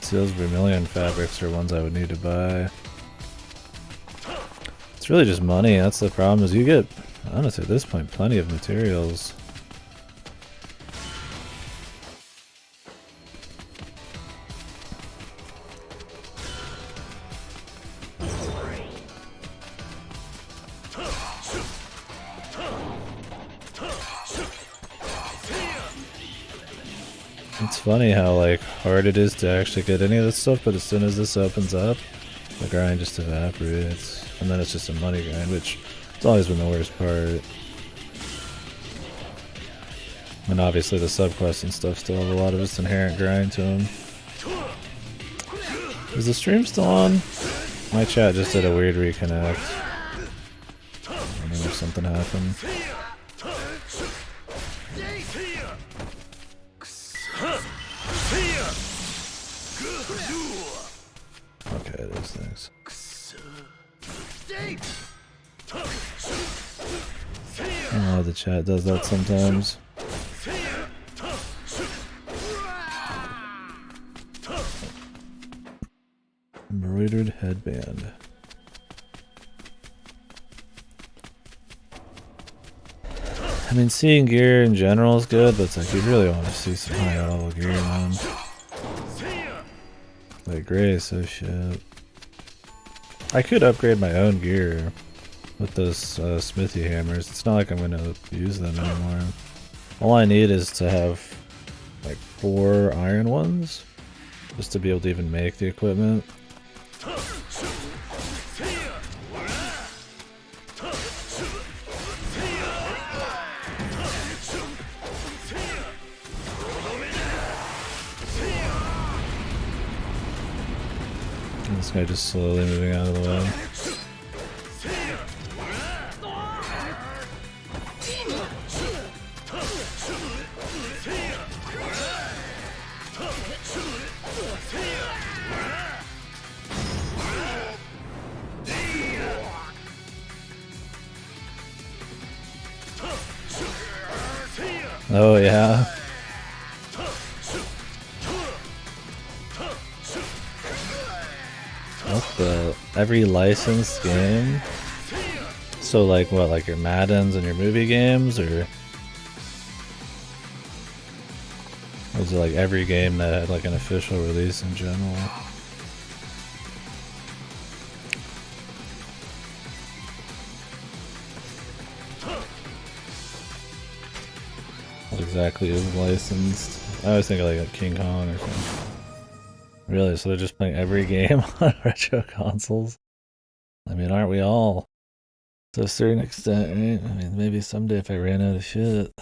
See, those Vermilion fabrics are ones I would need to buy. It's really just money, that's the problem, is you get, honestly at this point, plenty of materials. It's funny how like hard it is to actually get any of this stuff, but as soon as this opens up, the grind just evaporates, and then it's just a money grind, which has always been the worst part. And obviously the subquests and stuff still have a lot of its inherent grind to them. Is the stream still on? My chat just did a weird reconnect. I don't know if something happened. Okay, those things. I don't know, the chat does that sometimes. Embroidered headband. I mean, seeing gear in general is good, but it's like you really want to see some high level gear, man. Like Grace, oh shit. I could upgrade my own gear with those smithy hammers. It's not like I'm gonna use them anymore. All I need is to have like 4 iron ones just to be able to even make the equipment. This guy just slowly moving out of the way. Oh yeah. Every licensed game? So like what, like your Maddens and your movie games, or was it like every game that had like an official release in general? What exactly is licensed? I always think of like a King Kong or something. Really? So they're just playing every game on retro consoles? I mean, aren't we all? To a certain extent, right? I mean, maybe someday if I ran out of shit.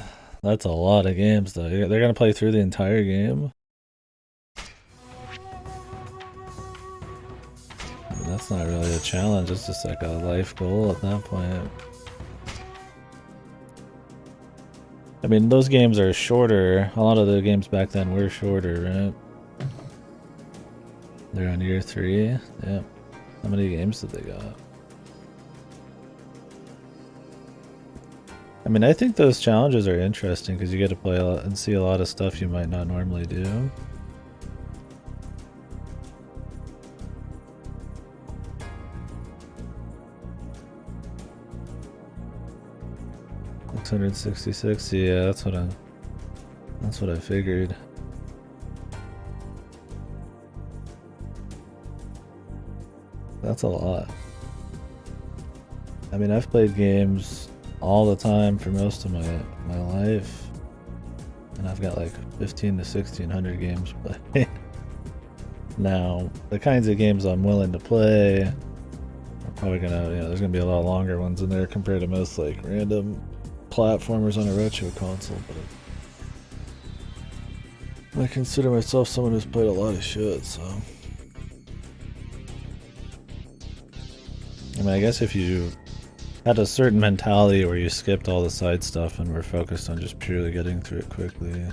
That's a lot of games, though. They're gonna play through the entire game? I mean, that's not really a challenge, it's just like a life goal at that point. I mean, those games are shorter. A lot of the games back then were shorter, right? They're on year 3? Yeah. How many games did they got? I mean, I think those challenges are interesting because you get to play a lot and see a lot of stuff you might not normally do. $666, yeah, that's what I figured. That's a lot. I mean, I've played games all the time for most of my life. and I've got like 15 to 1600 games played. Now, the kinds of games I'm willing to play, I'm probably gonna, there's gonna be a lot longer ones in there compared to most like random platformers on a retro console, but I consider myself someone who's played a lot of shit, so. I mean, I guess if you had a certain mentality where you skipped all the side stuff and were focused on just purely getting through it quickly.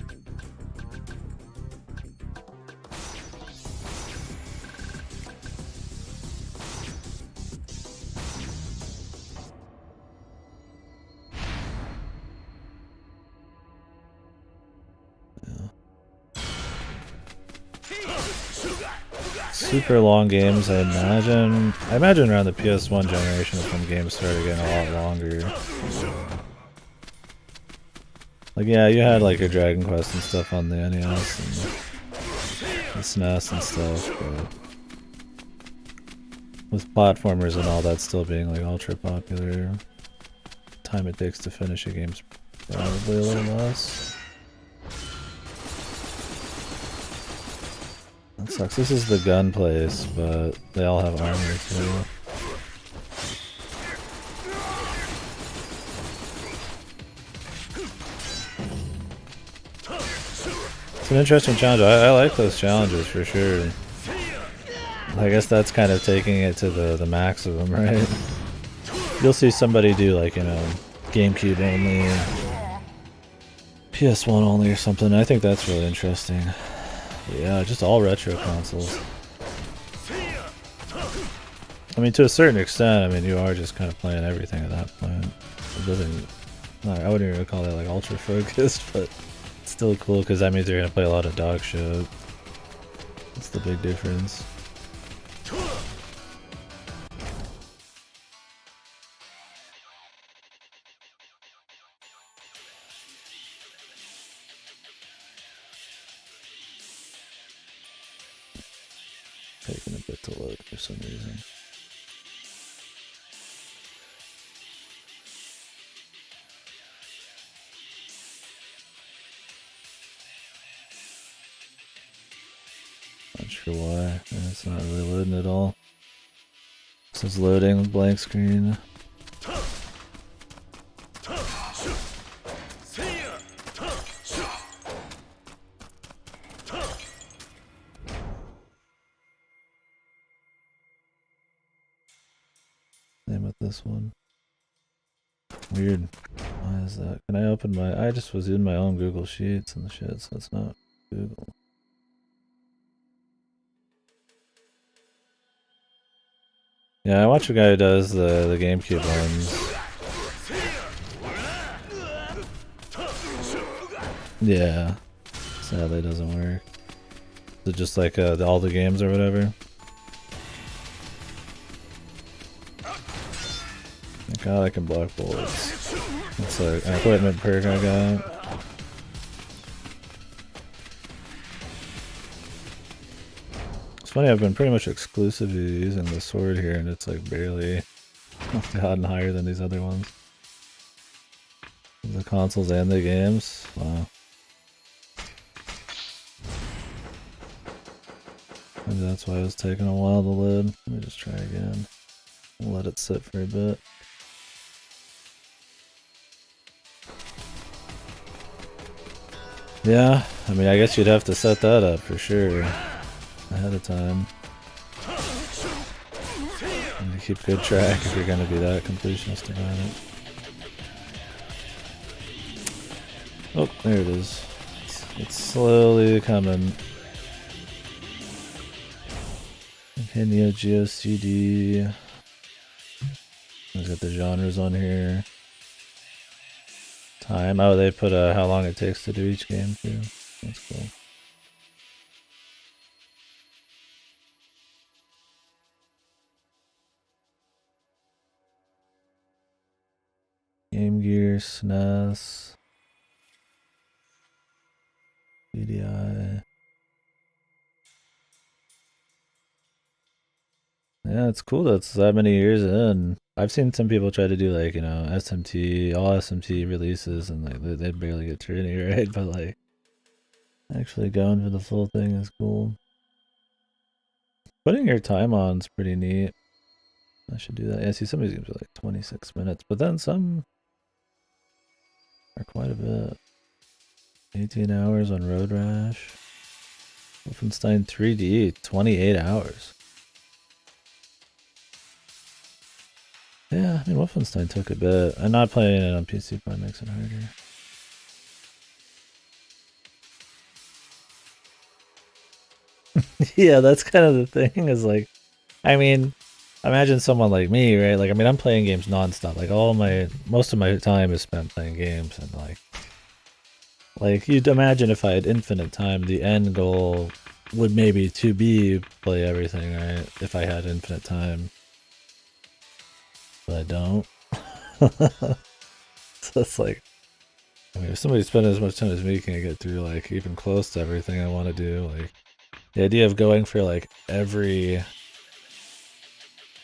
Super long games, I imagine around the PS1 generation when games started getting a lot longer. Like, yeah, you had like your Dragon Quest and stuff on the NES and the SNES and stuff, but with platformers and all that still being like ultra popular, time it takes to finish a game's probably a little less. That sucks. This is the gun place, but they all have armor too. It's an interesting challenge. I like those challenges for sure. I guess that's kind of taking it to the maximum, right? You'll see somebody do like, GameCube only, PS1 only or something. I think that's really interesting. Yeah, just all retro consoles. I mean, to a certain extent, you are just kind of playing everything at that point. I wouldn't even call that like ultra focused, but it's still cool because that means you're gonna play a lot of dog shit. That's the big difference. Taking a bit to load for some reason. Not sure why. It's not really loading at all. It says loading, blank screen. Same with this one. Weird. Why is that? Can I open my... I just was in my own Google Sheets and shit, so it's not Google. Yeah, I watch a guy who does the GameCube ones. Yeah. Sadly it doesn't work. Is it just like all the games or whatever? God, I can block bullets. That's like an equipment perk I got. It's funny, I've been pretty much exclusively using the sword here, and it's like barely gotten higher than these other ones. The consoles and the games. Wow. Maybe that's why it was taking a while to load. Let me just try again. I'll let it sit for a bit. Yeah, I guess you'd have to set that up for sure ahead of time. And keep good track if you're gonna be that completionist about it. Oh, there it is. It's slowly coming. Okay, Neo Geo CD. I've got the genres on here. Time. Oh, they put how long it takes to do each game too. That's cool. Game Gear, SNES, VDI. Yeah, it's cool that it's that many years in. I've seen some people try to do like, SMT, all SMT releases, and like they barely get to any right, but like Actually going for the full thing is cool. Putting your time on is pretty neat. I should do that. Yeah, see, some of these games are like 26 minutes, but then some are quite a bit. 18 hours on Road Rash. Wolfenstein 3D, 28 hours. Yeah, I mean, Wolfenstein took a bit. And not playing it on PC probably makes it harder. Yeah, that's kind of the thing is like, I mean, imagine someone like me, right? Like, I mean, I'm playing games nonstop. Like, most of my time is spent playing games, and like you'd imagine if I had infinite time, the end goal would maybe to be play everything, right? If I had infinite time, but I don't. So it's like, I mean, if somebody spent as much time as me, can't get through like even close to everything I want to do. Like, the idea of going for like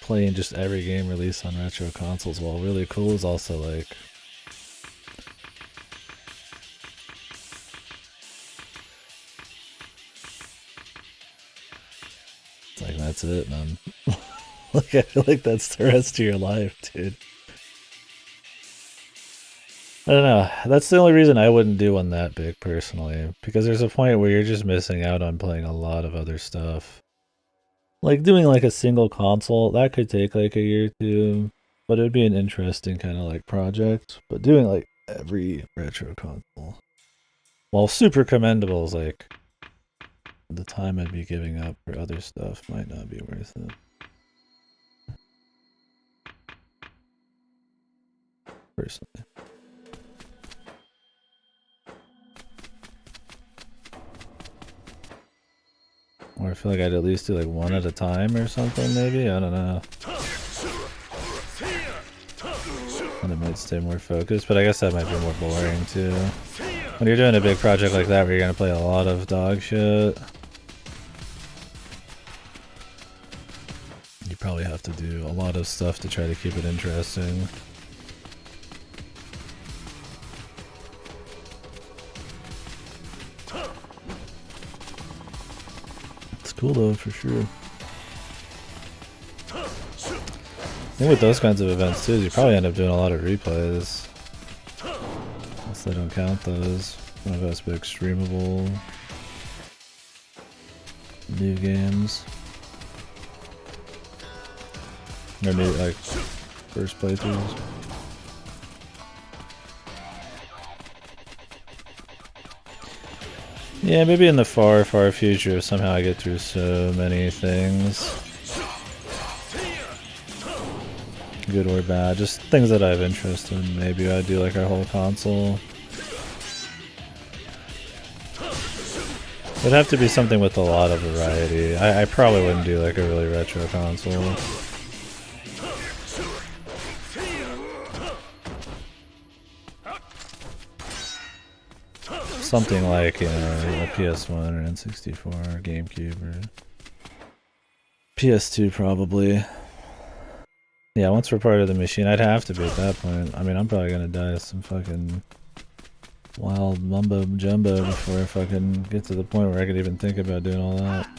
playing just every game released on retro consoles, while really cool, is also like, it's like that's it, man. Like, I feel like that's the rest of your life, dude. I don't know. That's the only reason I wouldn't do one that big personally, because there's a point where you're just missing out on playing a lot of other stuff. Like doing like a single console, that could take like a year or two, but it would be an interesting kind of like project. But doing like every retro console, while super commendable, is like the time I'd be giving up for other stuff might not be worth it. Personally. Or I feel like I'd at least do like one at a time or something, maybe? I don't know. And it might stay more focused, but I guess that might be more boring too. When you're doing a big project like that where you're gonna play a lot of dog shit, you probably have to do a lot of stuff to try to keep it interesting. Cool though, for sure. I think with those kinds of events too, you probably end up doing a lot of replays. Unless they don't count those. One of us big streamable new games. Or new, like, first playthroughs. Yeah, maybe in the far, far future, if somehow I get through so many things. Good or bad, just things that I have interest in. Maybe I'd do like our whole console. It'd have to be something with a lot of variety. I probably wouldn't do like a really retro console. Something like, you know, a PS1 or N64 or GameCube or PS2 probably. Yeah, once we're part of the machine, I'd have to be at that point. I mean, I'm probably gonna die of some fucking wild mumbo jumbo before I fucking get to the point where I could even think about doing all that.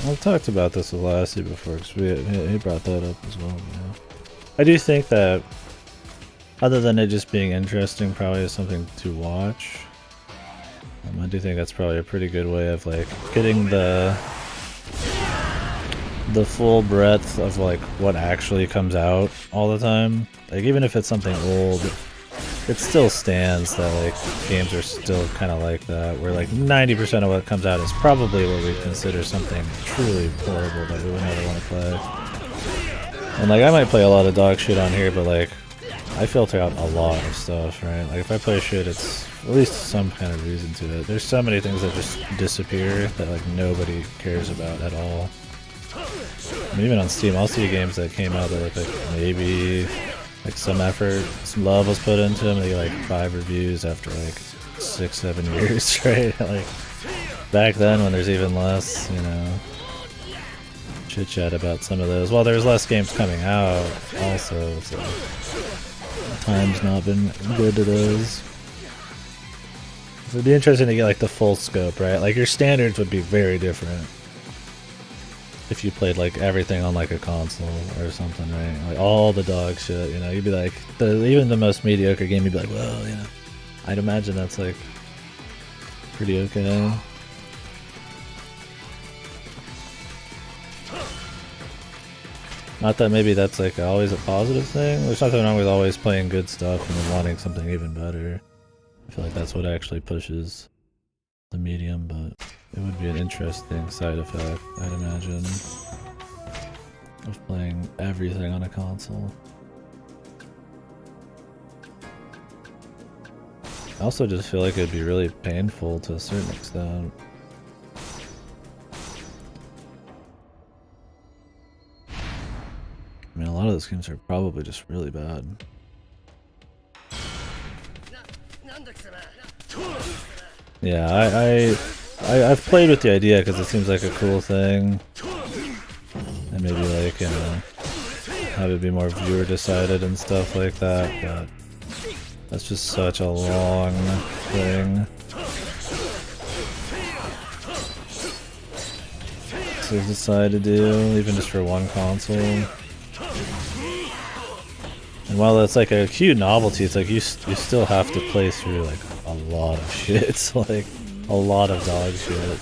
I've talked about this with Lassie before, because he brought that up as well. Yeah. I do think that, other than it just being interesting, probably is something to watch. I do think that's probably a pretty good way of like getting the the full breadth of like what actually comes out all the time. Like even if it's something old, it still stands that like games are still kind of like that, where like 90% of what comes out is probably what we consider something truly horrible that we would never want to play. And like I might play a lot of dog shit on here, but like I filter out a lot of stuff, right? Like if I play shit, it's at least some kind of reason to it. There's so many things that just disappear that like nobody cares about at all. I mean, even on Steam, I'll see games that came out that like maybe like some effort, some love was put into them. They get like 5 reviews after like 6-7 years, right? Like back then when there's even less, you know, chit chat about some of those. Well, there's less games coming out also, so time's not been good to those. So it'd be interesting to get like the full scope, right? Like your standards would be very different if you played like everything on like a console or something, right? Like all the dog shit, you know, you'd be like, even the most mediocre game, you'd be like, well, you know, I'd imagine that's like pretty okay. Not that maybe that's like always a positive thing. There's nothing wrong with always playing good stuff and then wanting something even better. I feel like that's what actually pushes the medium, but it would be an interesting side effect, I'd imagine, of playing everything on a console. I also just feel like it'd be really painful to a certain extent. I mean, a lot of those games are probably just really bad. Yeah, I've played with the idea because it seems like a cool thing, and maybe like, you know, have it be more viewer decided and stuff like that, but that's just such a long thing to decide to do, even just for one console. And while that's like a cute novelty, it's like you still have to play through like a lot of shit. It's like a lot of dog shit.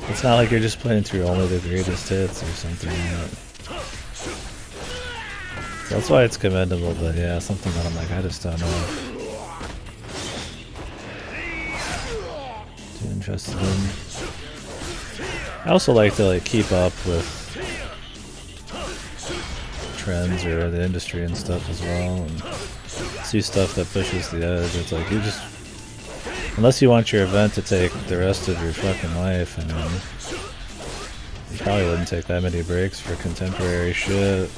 It's not like you're just playing through only the greatest hits or something like that. So that's why it's commendable, but yeah, something that I'm like, I just don't know. Too interested in. I also like to like keep up with trends or the industry and stuff as well, and see stuff that pushes the edge. It's like you just, unless you want your event to take the rest of your fucking life, I mean, you probably wouldn't take that many breaks for contemporary shit.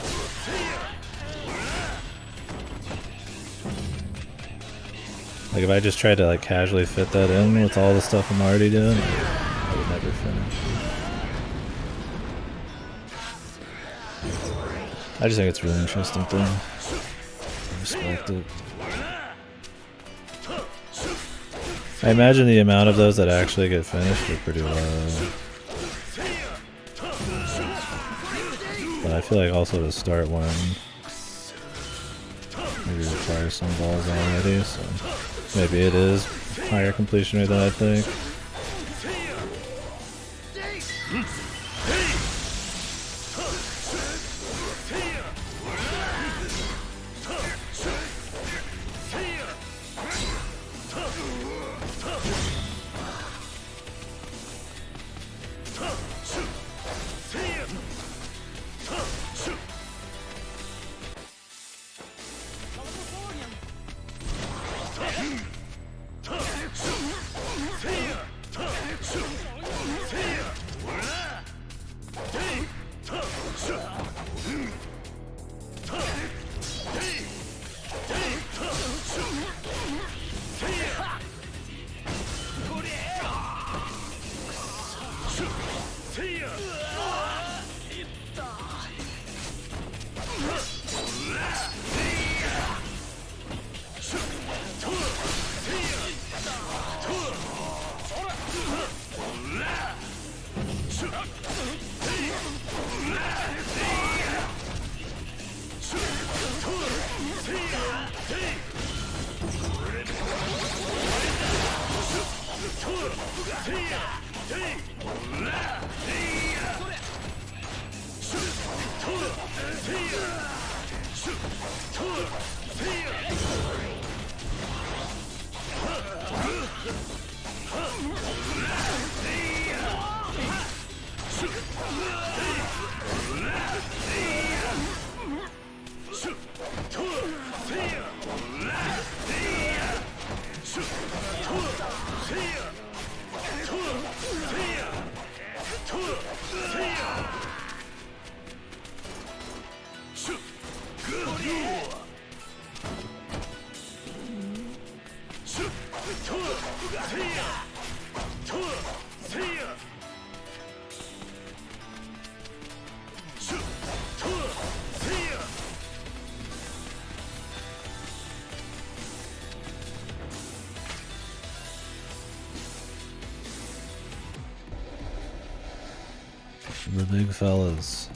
Like if I just tried to like casually fit that in with all the stuff I'm already doing, I would never finish. I just think it's a really interesting thing. I respect it. I imagine the amount of those that actually get finished are pretty low. But I feel like also to start one maybe requires some balls already, so maybe it is higher completion rate than I think. the big fellas.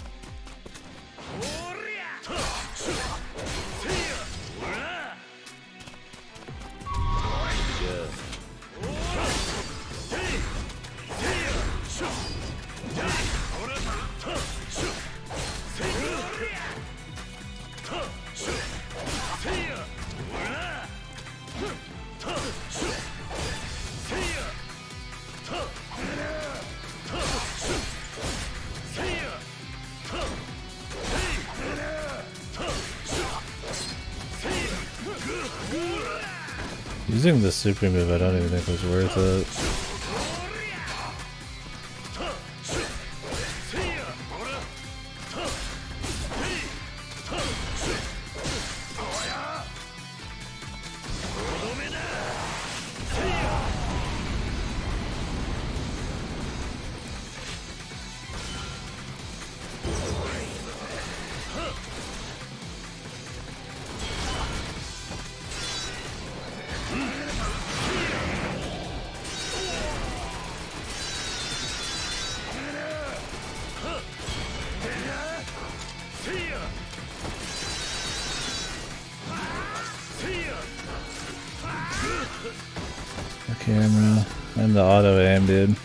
Using the super move I don't even think was worth it. The camera and the auto aim, dude.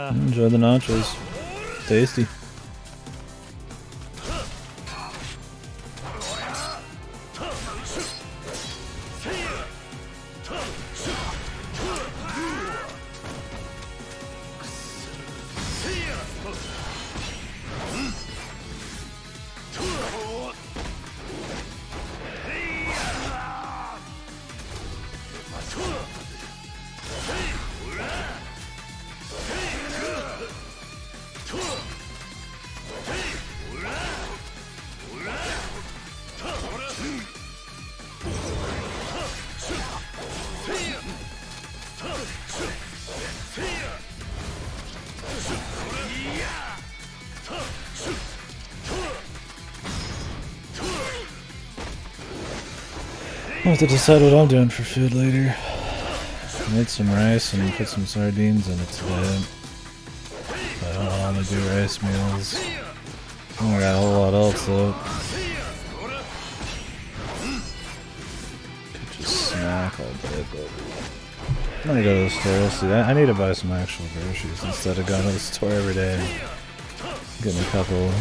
Enjoy the nachos. Tasty. I'll have to decide what I'm doing for food later. I made some rice and put some sardines in it today. But I don't want to do rice meals. I don't got a whole lot else though. Could just snack all day, but I'm gonna go to the store. See, I need to buy some actual groceries instead of going to the store every day and getting a couple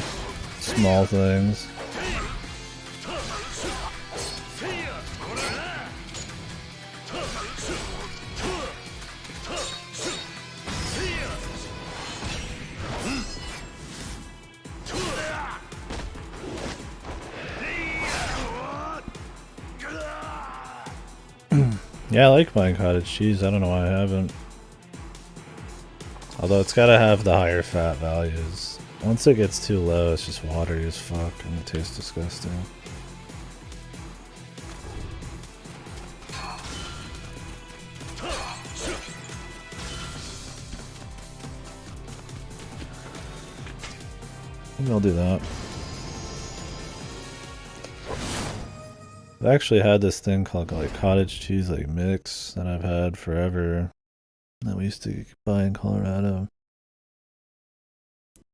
small things. Yeah, I like buying cottage cheese. I don't know why I haven't. Although it's gotta have the higher fat values. Once it gets too low, it's just watery as fuck and it tastes disgusting. Maybe I'll do that. I've actually had this thing called like cottage cheese like mix that I've had forever that we used to buy in Colorado.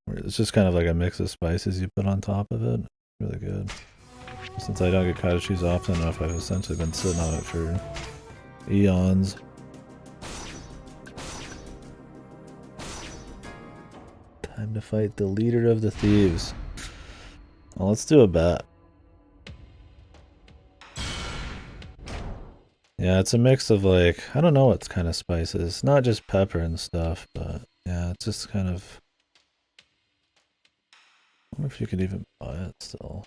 Where it's just kind of like a mix of spices you put on top of it. Really good. Since I don't get cottage cheese often enough, I've essentially been sitting on it for eons. Time to fight the leader of the thieves. Well, let's do a bet. Yeah, it's a mix of like, I don't know what kind of spices. Not just pepper and stuff, but yeah, it's just kind of... I wonder if you could even buy it still.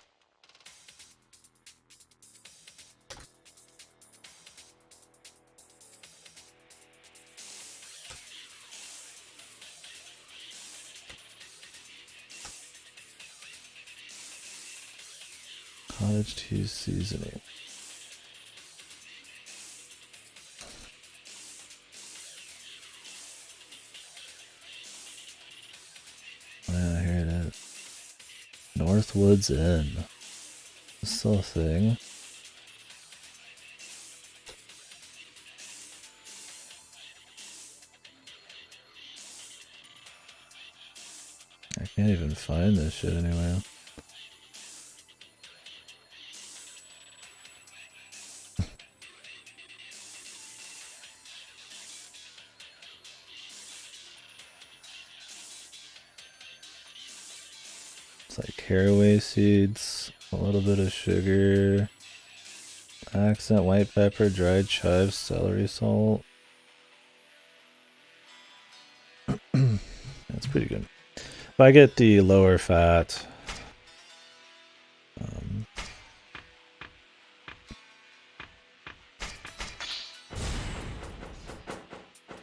Cottage cheese seasoning. Yeah, here it is. Northwoods Inn. It's still a thing. I can't even find this shit anywhere. It's like caraway seeds, a little bit of sugar, accent white pepper, dried chives, celery salt. That's pretty good. If I get the lower fat,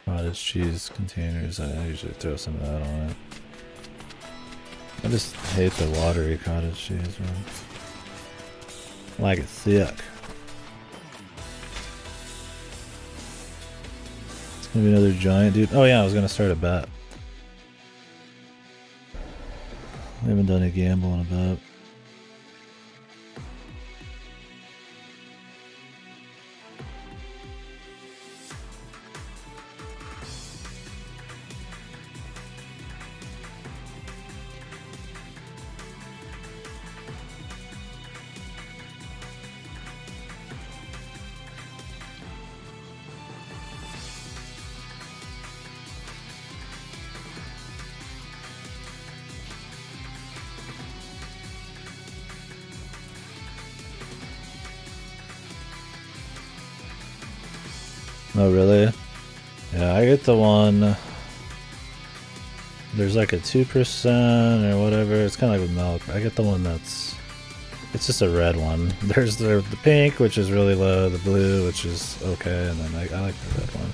cottage cheese containers, I usually throw some of that on it. I just hate the watery cottage cheese, man. I like it thick. It's gonna be another giant dude. Oh yeah, I was gonna start a bet. I haven't done a gamble in a bit. Oh really? Yeah, I get the one. There's like a 2% or whatever. It's kind of like with milk. I get the one that's. It's just a red one. There's the pink, which is really low. The blue, which is okay, and then I like the red one.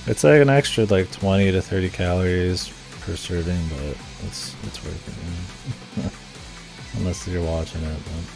It's like an extra like 20 to 30 calories per serving, but it's worth it. Unless you're watching it. But.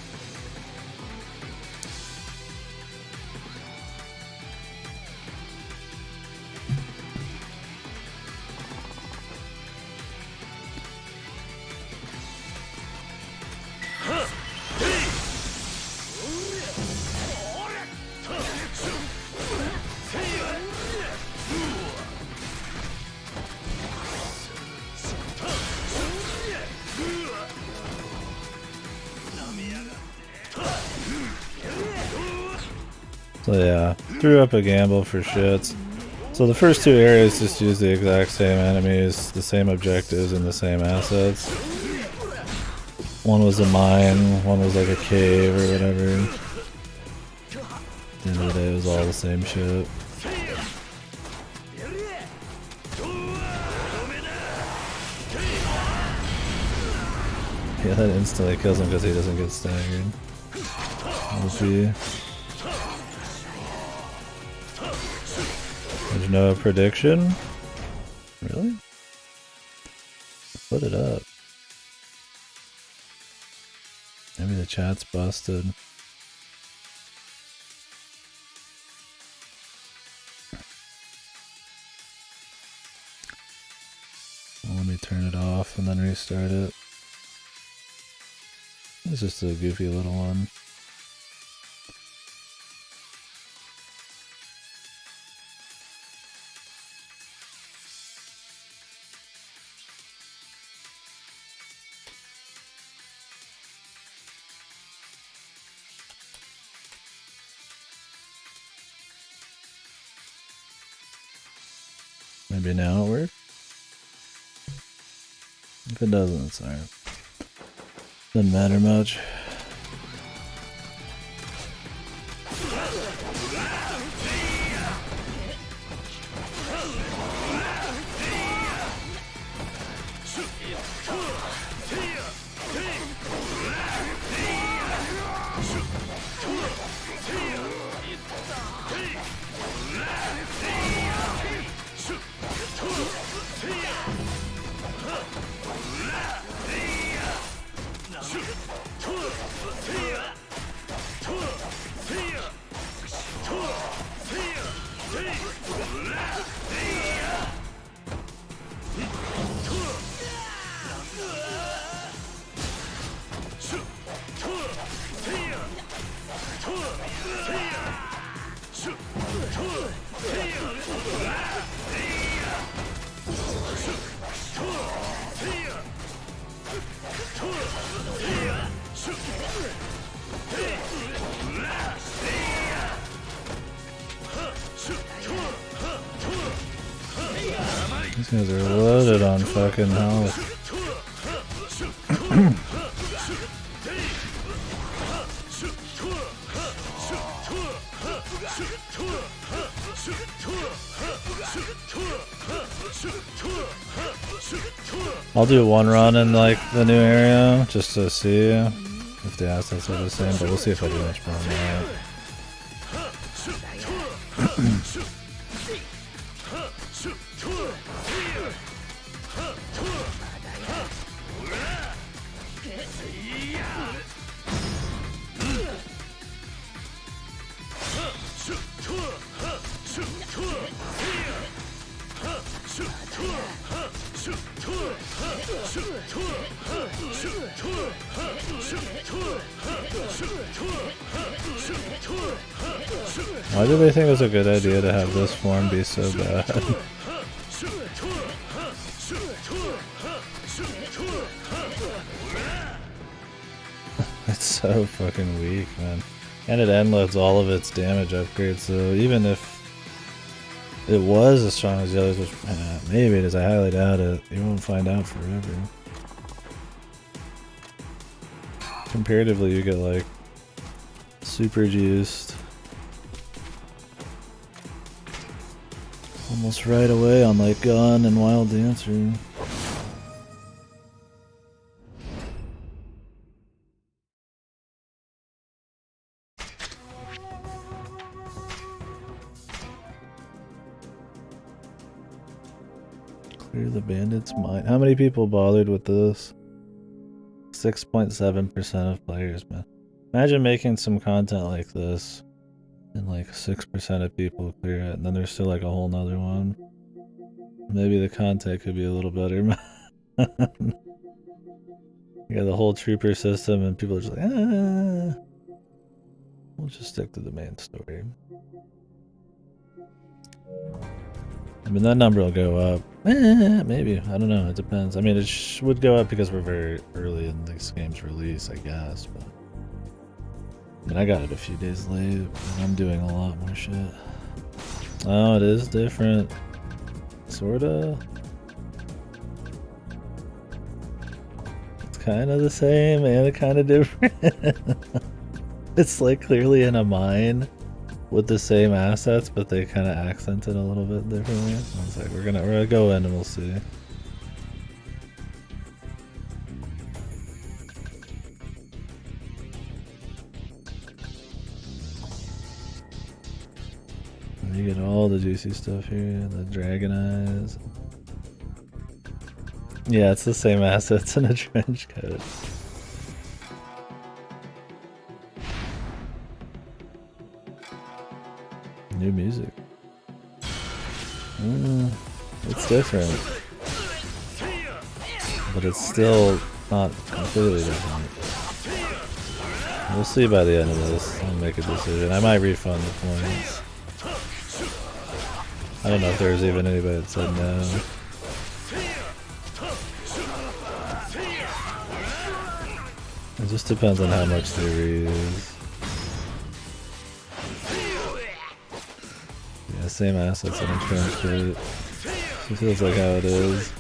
So yeah, threw up a gamble for shits. So the first two areas just use the exact same enemies, the same objectives, and the same assets. One was a mine, one was like a cave or whatever. At the end of the day, it was all the same shit. Yeah, that instantly kills him because he doesn't get staggered. OP. There's no prediction? Really? Put it up. Maybe the chat's busted. Well, let me turn it off and then restart it. It's just a goofy little one. Maybe now it works. If it doesn't, it's alright. Doesn't matter much. These guys are loaded on fucking health. I'll do one run in like the new area just to see if the assets are the same, but we'll see if I do much more than that. Why do they think it was a good idea to have this form be so bad? It's so fucking weak, man. And it endloads all of its damage upgrades, so even if it was as strong as the others, which maybe it is, I highly doubt it, you won't find out forever. Comparatively, you get like super juiced almost right away on like Gun and Wild Dancer. Clear the bandits' mind. How many people bothered with this? 6.7% of players, man. Imagine making some content like this and like 6% of people clear it, and then there's still like a whole nother one. Maybe the content could be a little better. You got the whole trooper system and people are just like, ah. We'll just stick to the main story. I mean, that number will go up. Maybe. I don't know. It depends. I mean, it would go up because we're very early in this game's release, I guess. But I mean, I got it a few days late, and I'm doing a lot more shit. Oh, it is different. Sorta. It's kind of the same and kind of different. It's like clearly in a mine with the same assets, but they kind of accent it a little bit differently. I was like, we're gonna go in and we'll see. You get all the juicy stuff here, the dragon eyes. Yeah, it's the same assets in a trench coat. New music. It's different. But it's still not completely different. We'll see by the end of this. I'll make a decision. I might refund the points. I don't know if there's even anybody that said no. It just depends on how much they reuse. Yeah, same assets in a trench coat. It feels like how it is.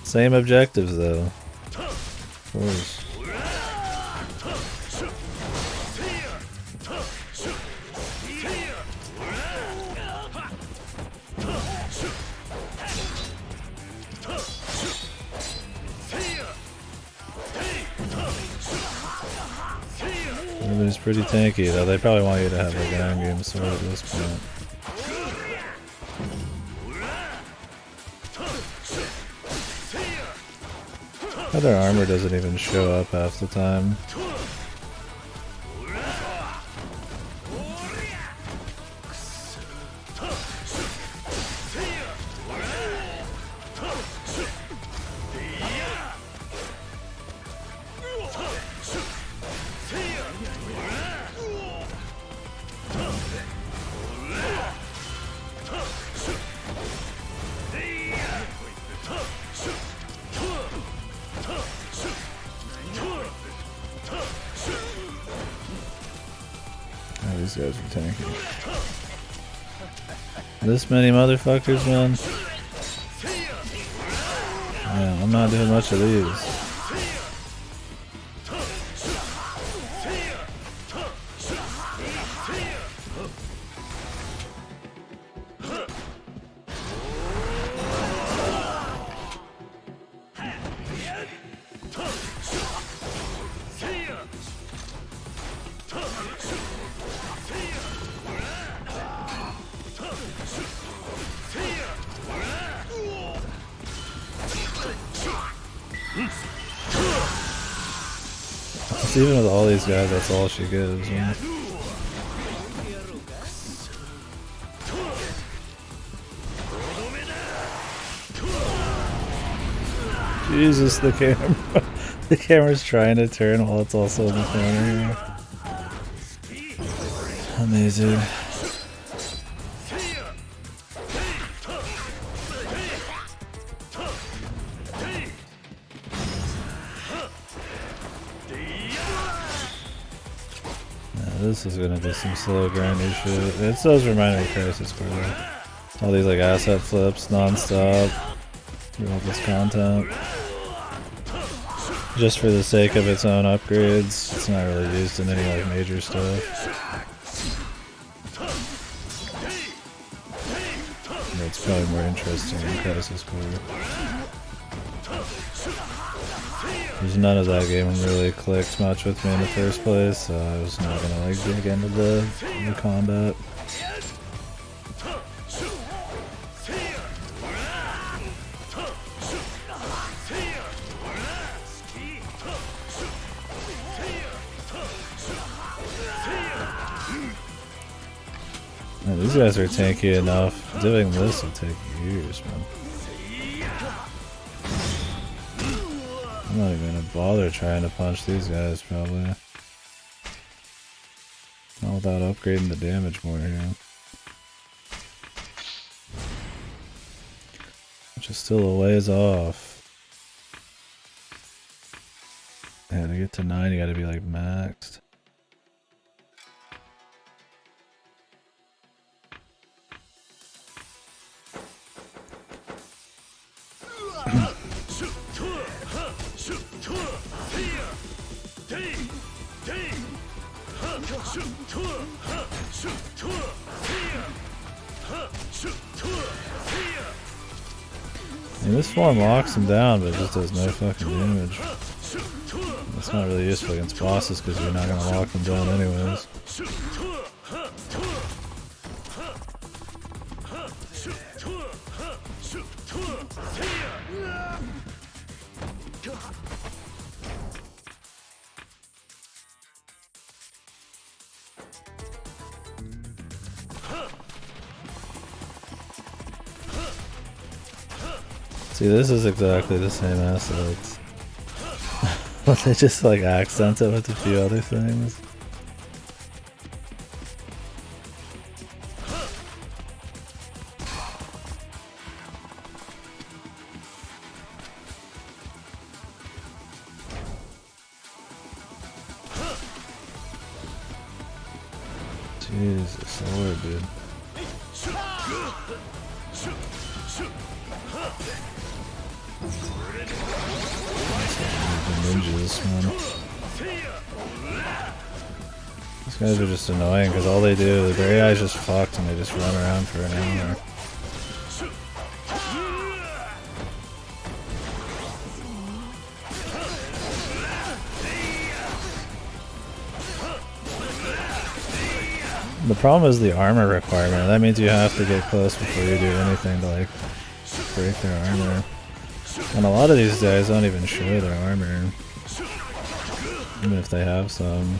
Same objectives though. Of course. It's pretty tanky though. They probably want you to have like an iron game sword at this point. Other armor doesn't even show up half the time. these guys are tanky. This many motherfuckers, man. Yeah, I'm not doing much of these. Even with all these guys, that's all she gives, man. Jesus, the camera. The camera's trying to turn while it's also in the corner here. Amazing. This is gonna be some slow grindy shit. It does remind me of Crisis Core. All these like asset flips non-stop through all this content. Just for the sake of its own upgrades. It's not really used in any like major stuff. But it's probably more interesting than Crisis Core. There's none of that game really clicked much with me in the first place, so I was not gonna like dig into the combat. Man, these guys are tanky enough. Doing this will take years, man. I'm not even gonna bother trying to punch these guys, probably. Not without upgrading the damage more here. Which is still a ways off. Yeah, to get to 9 you gotta be like maxed. I mean, this form locks him down, but it just does no fucking damage. It's not really useful against bosses because you're not gonna lock them down anyways. See, this is exactly the same assets. But they just like accent it with a few other things. Jesus Lord, dude. Ninjas, man. These guys are just annoying because all they do, their AI is just fucked and they just run around for an hour. The problem is the armor requirement. That means you have to get close before you do anything to like break their armor. And a lot of these guys don't even show their armor, even if they have some.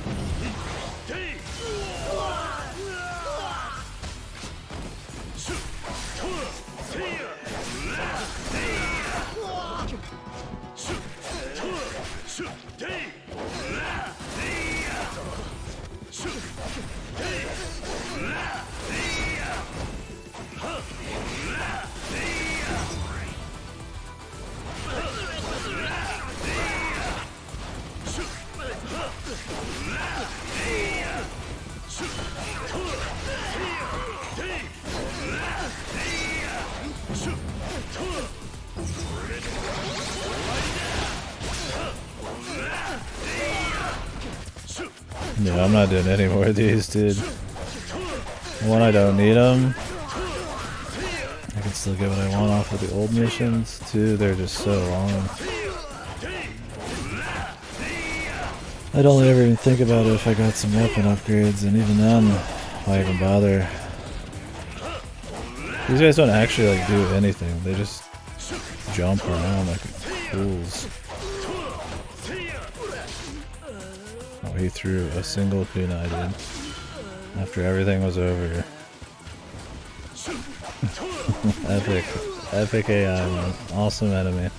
Yeah, I'm not doing any more of these, dude. One, I don't need them. I can still get what I want off of the old missions. Two, they're just so long. I'd only ever even think about it if I got some weapon upgrades, and even then, why even bother? These guys don't actually like do anything. They just jump around like fools. Oh, he threw a single kunai, dude. After everything was over. Epic AI, man. Awesome enemy.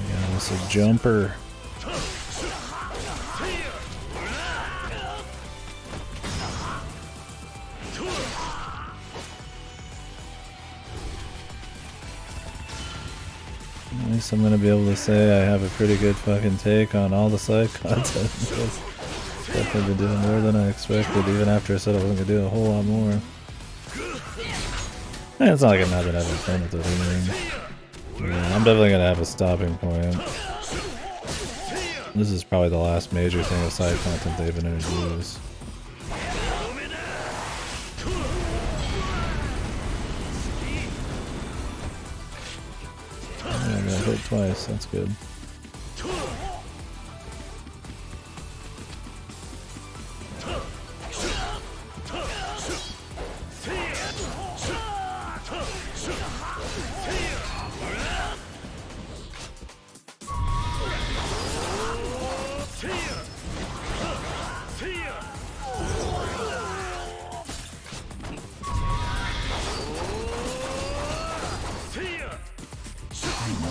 Yeah, it's a jumper. At least I'm gonna be able to say I have a pretty good fucking take on all the side content. Definitely been doing more than I expected, even after I said I wasn't gonna do a whole lot more. And it's not like I'm not been having fun with it, I mean. Yeah, I'm definitely gonna have a stopping point. This is probably the last major thing of side content they've been introduced. Yeah, I got hit twice, that's good.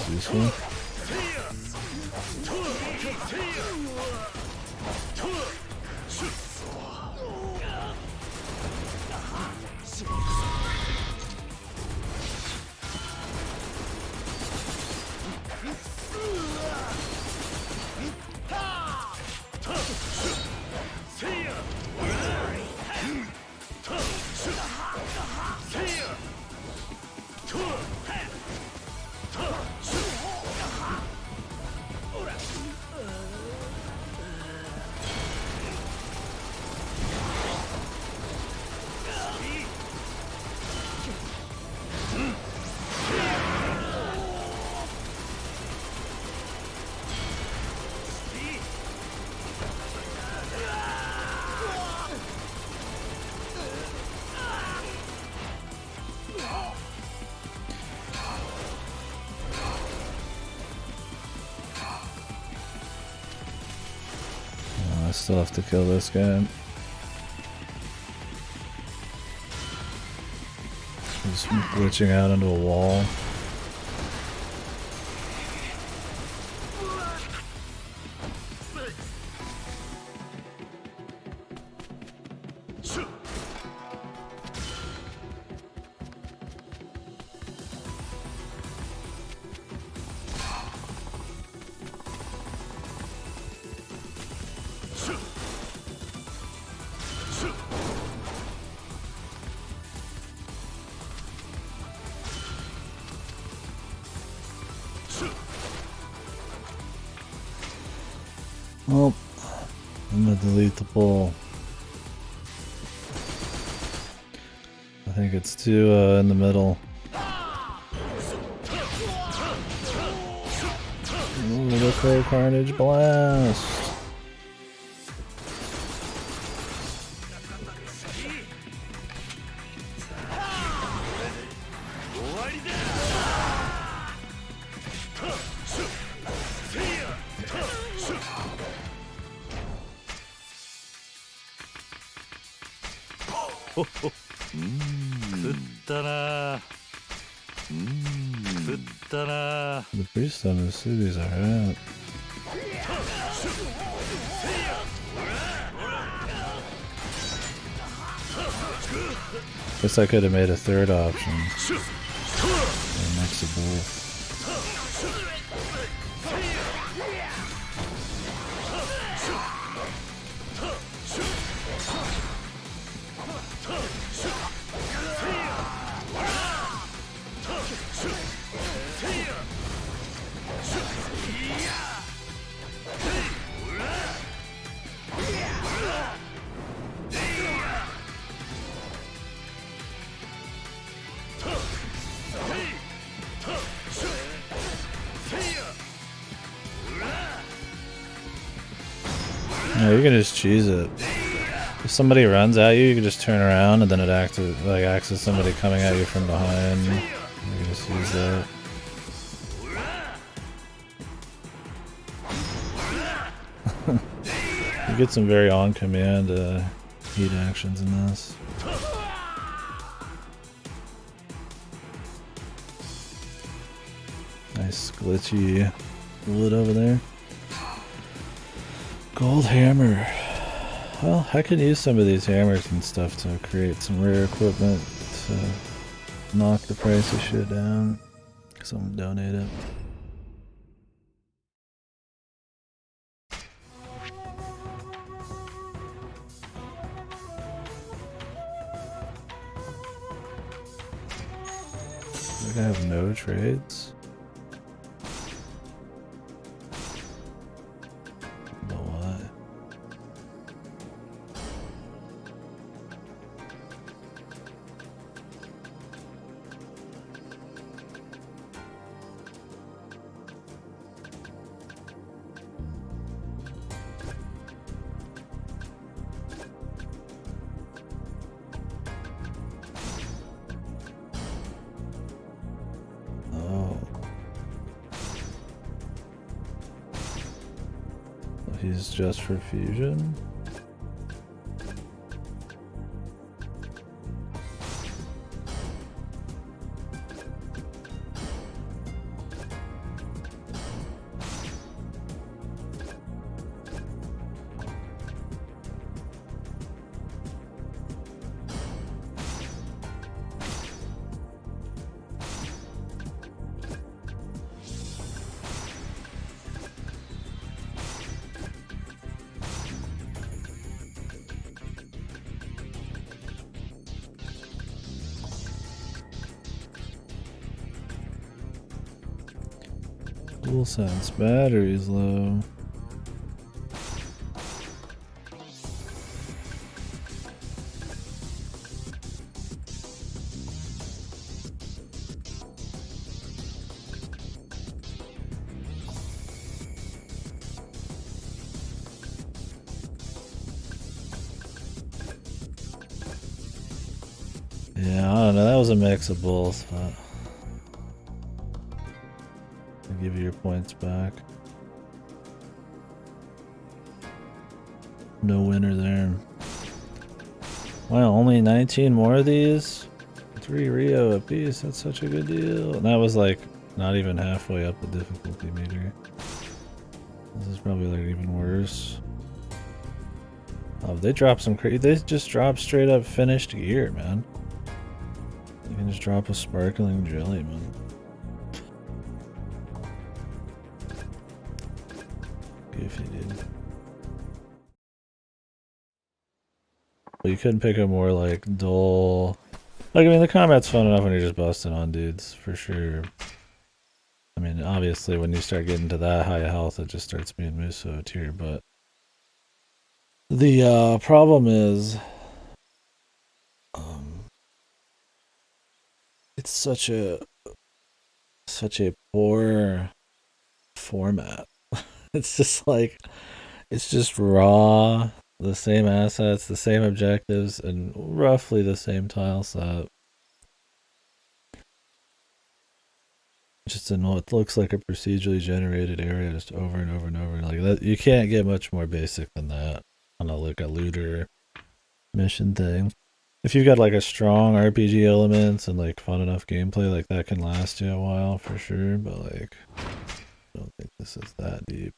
Useful. I still have to kill this guy. He's glitching out into a wall. Well, I'm gonna delete the poll. I think it's too in the middle. Ooh, the Crow Carnage Blast! The priest on the cities are out. Guess I could have made a third option. A mix of both. No, you can just cheese it. If somebody runs at you, you can just turn around and then it acts as somebody coming at you from behind. You can just use that. You get some very on-command heat actions in this. Nice glitchy wood over there. Gold hammer. Well, I can use some of these hammers and stuff to create some rare equipment to knock the price of shit down. Someone donate it. I have no trades. But why? He's just for fusion. Dual sense battery's low. Yeah, I don't know. That was a mix of both, but I'll give you your points back. No winner there. Wow, only 19 more of these? 3 Rio apiece, that's such a good deal. And that was like not even halfway up the difficulty meter. This is probably like even worse. Oh, they dropped some crazy. They just dropped straight up finished gear, man. You can just drop a sparkling jelly, man. Goofy, dude. But you couldn't pick a more like dull. Like, I mean, the combat's fun enough when you're just busting on dudes, for sure. I mean, obviously, when you start getting to that high health, it just starts being Muso tier, but the problem is, it's such a poor format. It's just like, it's just raw, the same assets, the same objectives, and roughly the same tile set. Just in what looks like a procedurally generated area, just over and over and over. Like that, you can't get much more basic than that on a like a looter mission thing. If you've got like a strong RPG elements and like fun enough gameplay, like that can last you a while for sure. But like, I don't think this is that deep.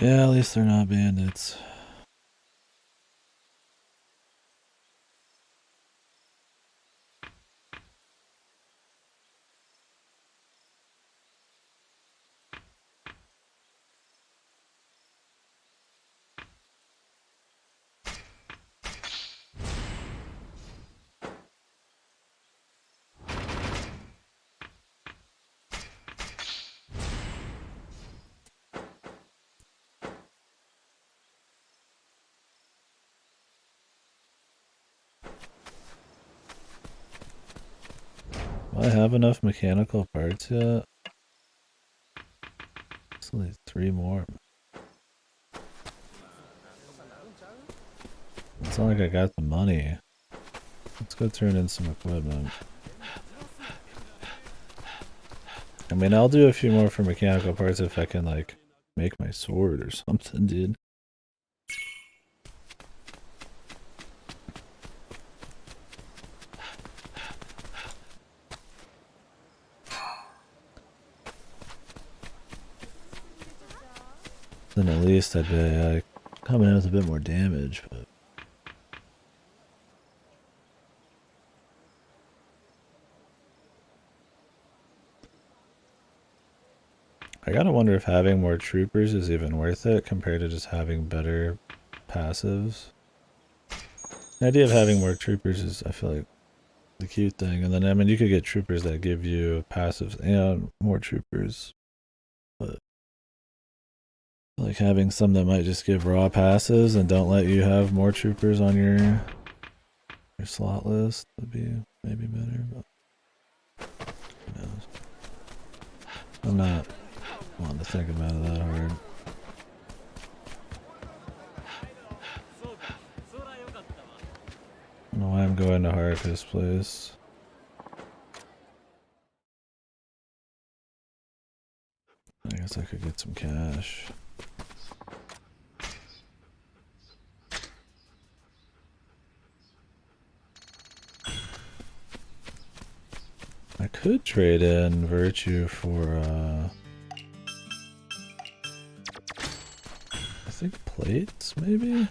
Yeah, at least they're not bandits. Do I have enough mechanical parts yet? It's only 3 more. It's not like I got the money. Let's go turn in some equipment. I mean, I'll do a few more for mechanical parts if I can, like, make my sword or something, dude. Then at least I'd be coming in with a bit more damage, but... I gotta wonder if having more troopers is even worth it compared to just having better passives. The idea of having more troopers is, I feel like, the cute thing. And then, I mean, you could get troopers that give you passives and more troopers. But like having some that might just give raw passes and don't let you have more troopers on your slot list would be maybe better, but who knows. I'm not wanting to think about it that hard. I don't know why I'm going to Haruka's place. I guess I could get some cash. I could trade in Virtue for, I think plates, maybe?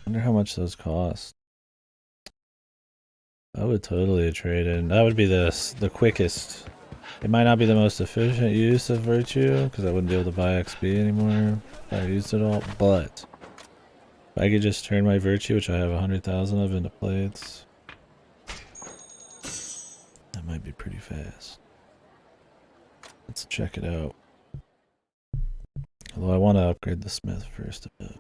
Wonder how much those cost. I would totally trade in. That would be the quickest. It might not be the most efficient use of Virtue, because I wouldn't be able to buy XP anymore if I used it all, but if I could just turn my Virtue, which I have 100,000 of, into plates, that might be pretty fast. Let's check it out. Although I want to upgrade the smith first a bit.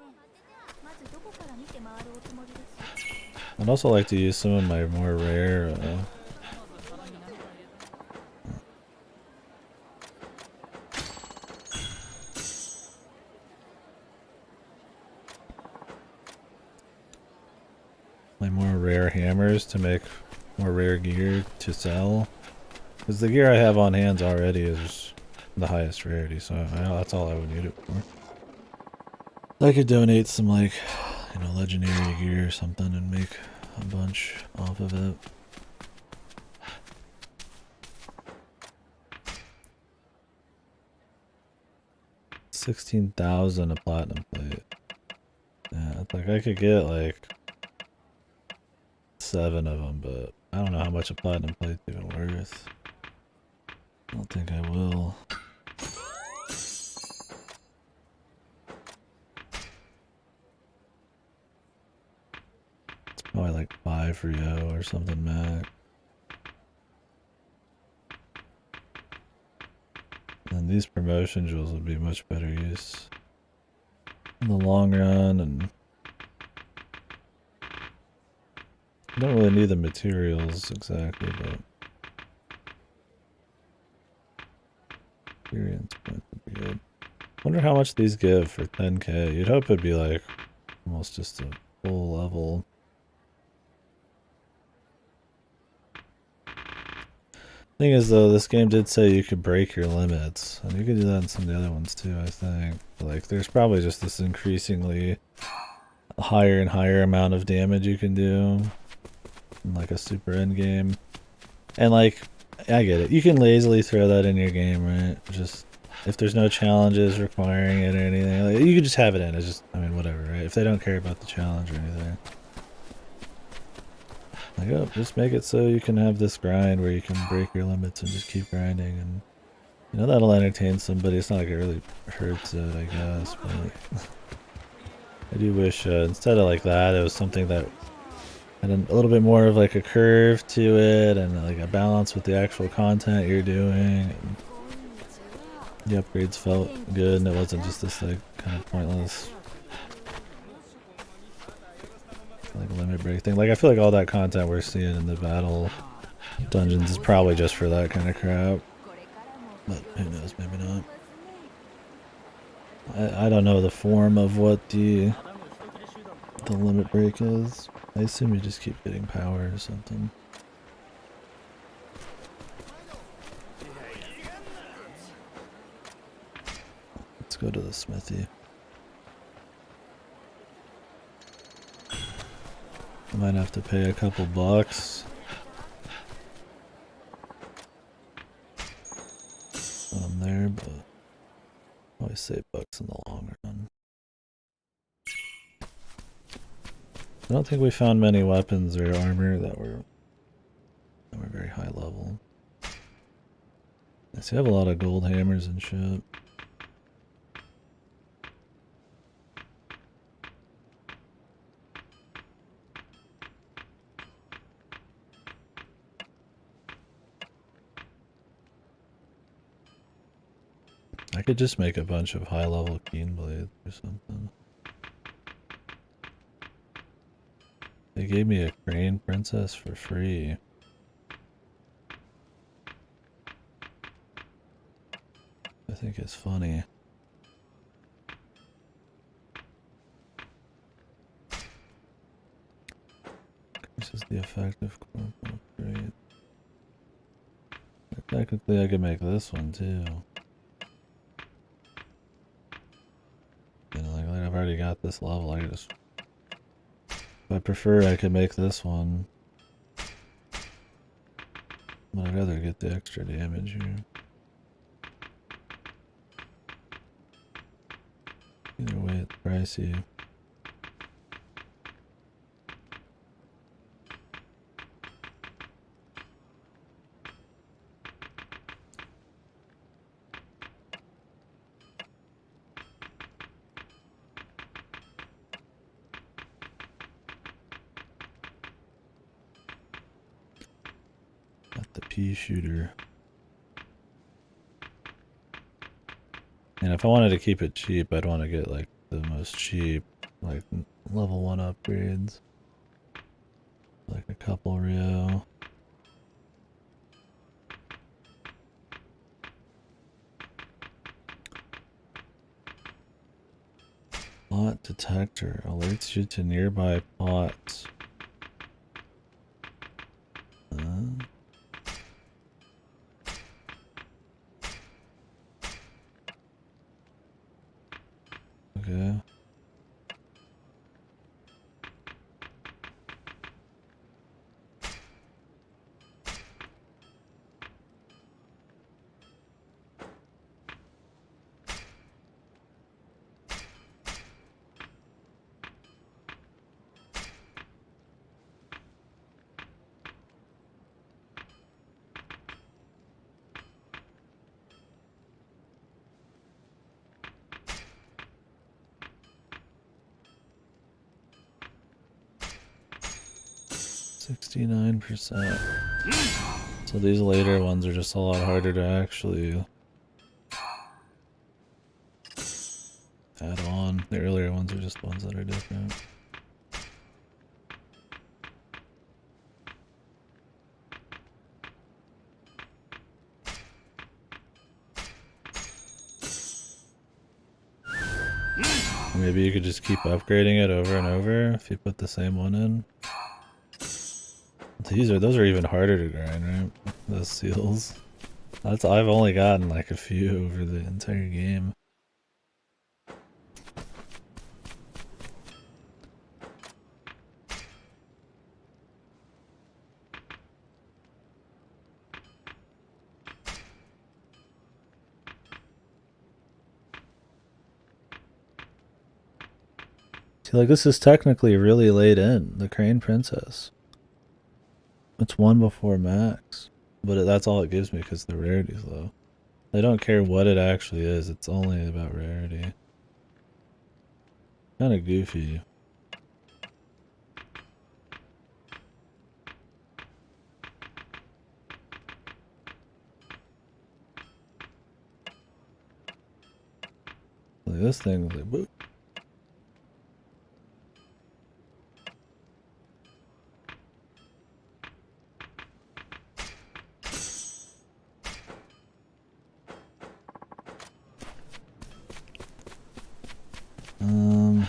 I'd also like to use some of my more rare hammers to make more rare gear to sell. Because the gear I have on hands already is the highest rarity, so that's all I would need it for. I could donate some, like, you know, legendary gear or something and make a bunch off of it. $16,000 a platinum plate. Yeah, like I could get like 7 of them, but I don't know how much a platinum plate's even worth. I don't think I will. It's probably like 5 for Yo or something max. And these promotion jewels would be much better use in the long run, and I don't really need the materials exactly, but experience points would be good. Wonder how much these give for 10k. You'd hope it'd be like almost just a full level. Thing is though, this game did say you could break your limits, and you could do that in some of the other ones too, I think. Like, there's probably just this increasingly higher and higher amount of damage you can do in like a super end game. And like, I get it. You can lazily throw that in your game, right? Just if there's no challenges requiring it or anything, like, you could just have it in. It's just, I mean, whatever, right? If they don't care about the challenge or anything. Like, oh, just make it so you can have this grind where you can break your limits and just keep grinding, and you know that'll entertain somebody. It's not like it really hurts it, I guess, but I do wish instead of like that, it was something that had a little bit more of like a curve to it and like a balance with the actual content you're doing. And the upgrades felt good, and it wasn't just this like kind of pointless like limit break thing. Like I feel like all that content we're seeing in the battle dungeons is probably just for that kind of crap. But who knows, maybe not. I don't know the form of what the limit break is. I assume you just keep getting power or something. Let's go to the smithy. I might have to pay a couple bucks. On there, but I always save bucks in the long run. I don't think we found many weapons or armor that were very high level. I see I have a lot of gold hammers and shit. I could just make a bunch of high level keen blades or something. They gave me a crane princess for free. I think it's funny. This is the effective corp upgrade. Technically I could make this one too. You know, like I've already got this level, I could just... If I prefer, I could make this one. But I'd rather get the extra damage here. Either way, it's pricey. Got the pea shooter. And if I wanted to keep it cheap, I'd want to get like the most cheap, like level 1 upgrades. Like a couple Rio. Pot detector alerts you to nearby pots. Okay. %. So these later ones are just a lot harder to actually add on. The earlier ones are just ones that are different. Maybe you could just keep upgrading it over and over if you put the same one in. Those are even harder to grind, right? Those seals. I've only gotten like a few over the entire game. See, like, this is technically really late in. The Crane Princess. It's one before max. But that's all it gives me because the rarity's low. They don't care what it actually is. It's only about rarity. Kind of goofy. Like this thing was like, whoop.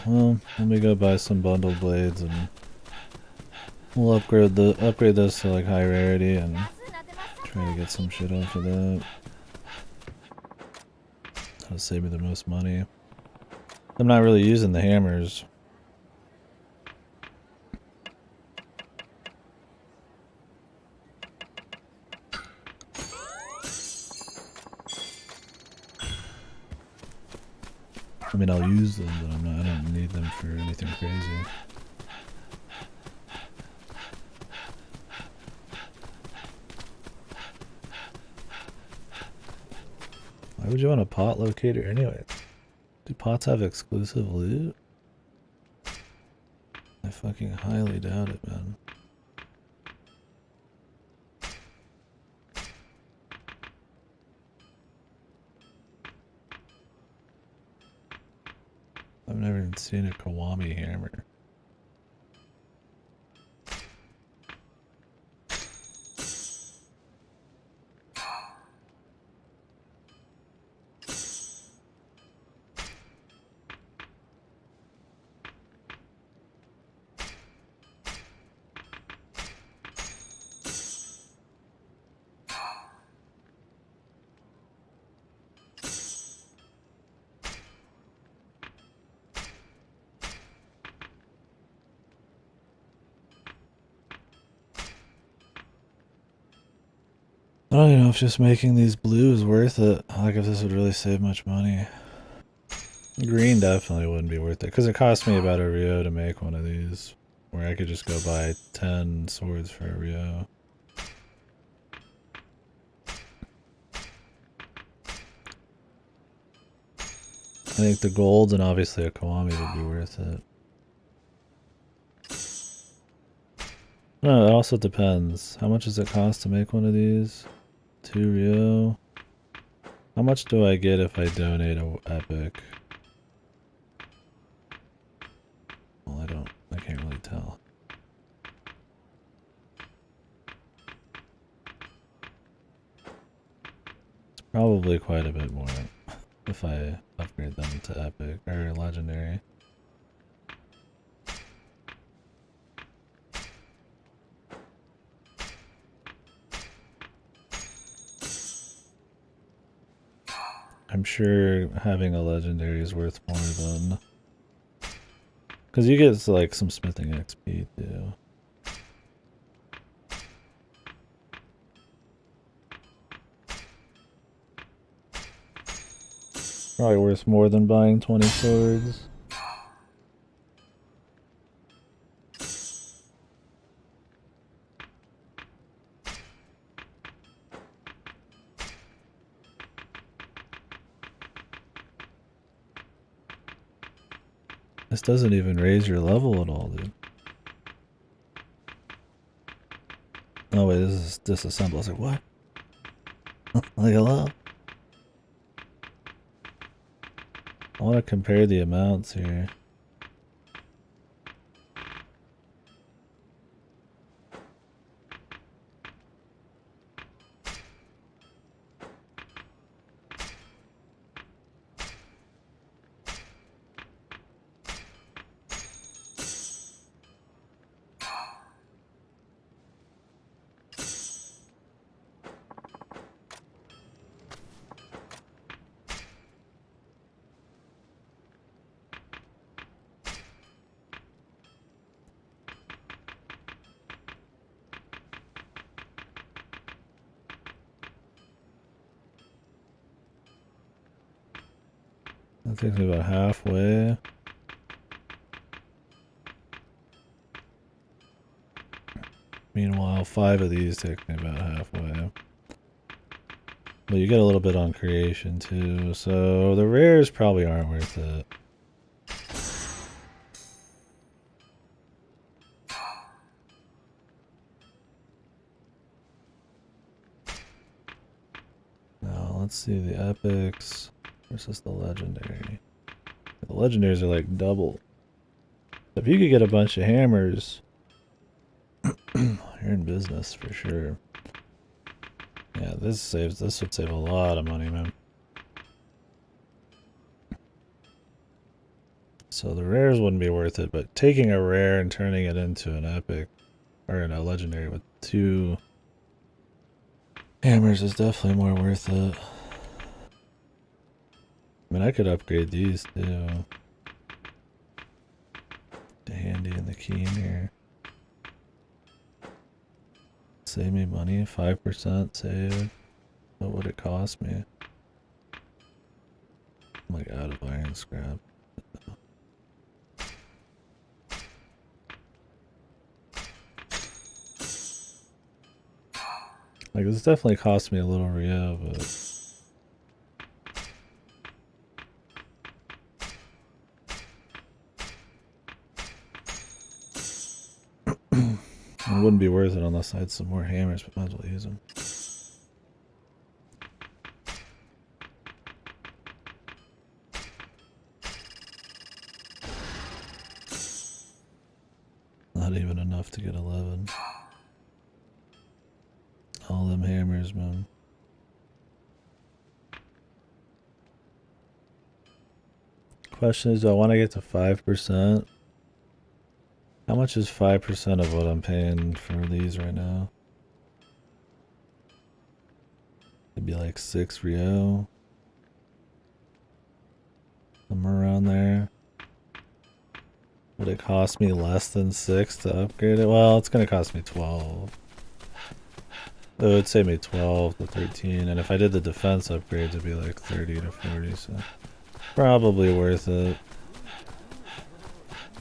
Well, let me go buy some bundle blades and we'll upgrade this to like high rarity and try to get some shit off of that. That'll save me the most money. I'm not really using the hammers. I mean, I'll use them, but I don't need them for anything crazy. Why would you want a pot locator anyway? Do pots have exclusive loot? I fucking highly doubt it, man. I've never even seen a Kiwami hammer. I don't even know if just making these blue is worth it. Like if this would really save much money. Green definitely wouldn't be worth it because it cost me about a Rio to make one of these. Where I could just go buy 10 swords for a Rio. I think the gold and obviously a Kiwami would be worth it. No, it also depends. How much does it cost to make one of these? 2 Rio. How much do I get if I donate a epic? Well, I can't really tell. It's probably quite a bit more if I upgrade them to epic or legendary. I'm sure having a legendary is worth more than... Because you get like some smithing XP too. Probably worth more than buying 20 swords. This doesn't even raise your level at all, dude. Oh wait, this is disassemble. I was like, what? Like, hello? I want to compare the amounts here. That takes me about halfway. Meanwhile, 5 of these take me about halfway. But you get a little bit on creation too, so the rares probably aren't worth it. Now let's see the epics versus the legendary. The legendaries are like double. If you could get a bunch of hammers, you're in business for sure. Yeah, this would save a lot of money, man. So the rares wouldn't be worth it, but taking a rare and turning it into an epic, or a legendary with 2 hammers is definitely more worth it. I mean, I could upgrade these too. The handy and the keen here. Save me money, 5% save. What would it cost me? I'm like out of iron scrap. Like, this definitely cost me a little Rio, but... it wouldn't be worth it unless I had some more hammers, but might as well use them. Not even enough to get 11. All them hammers, man. Question is, do I want to get to 5%? How much is 5% of what I'm paying for these right now? It'd be like 6 Rio. Somewhere around there. Would it cost me less than 6 to upgrade it? Well, it's gonna cost me 12. It would save me 12 to 13, and if I did the defense upgrades, it'd be like 30 to 40, so probably worth it.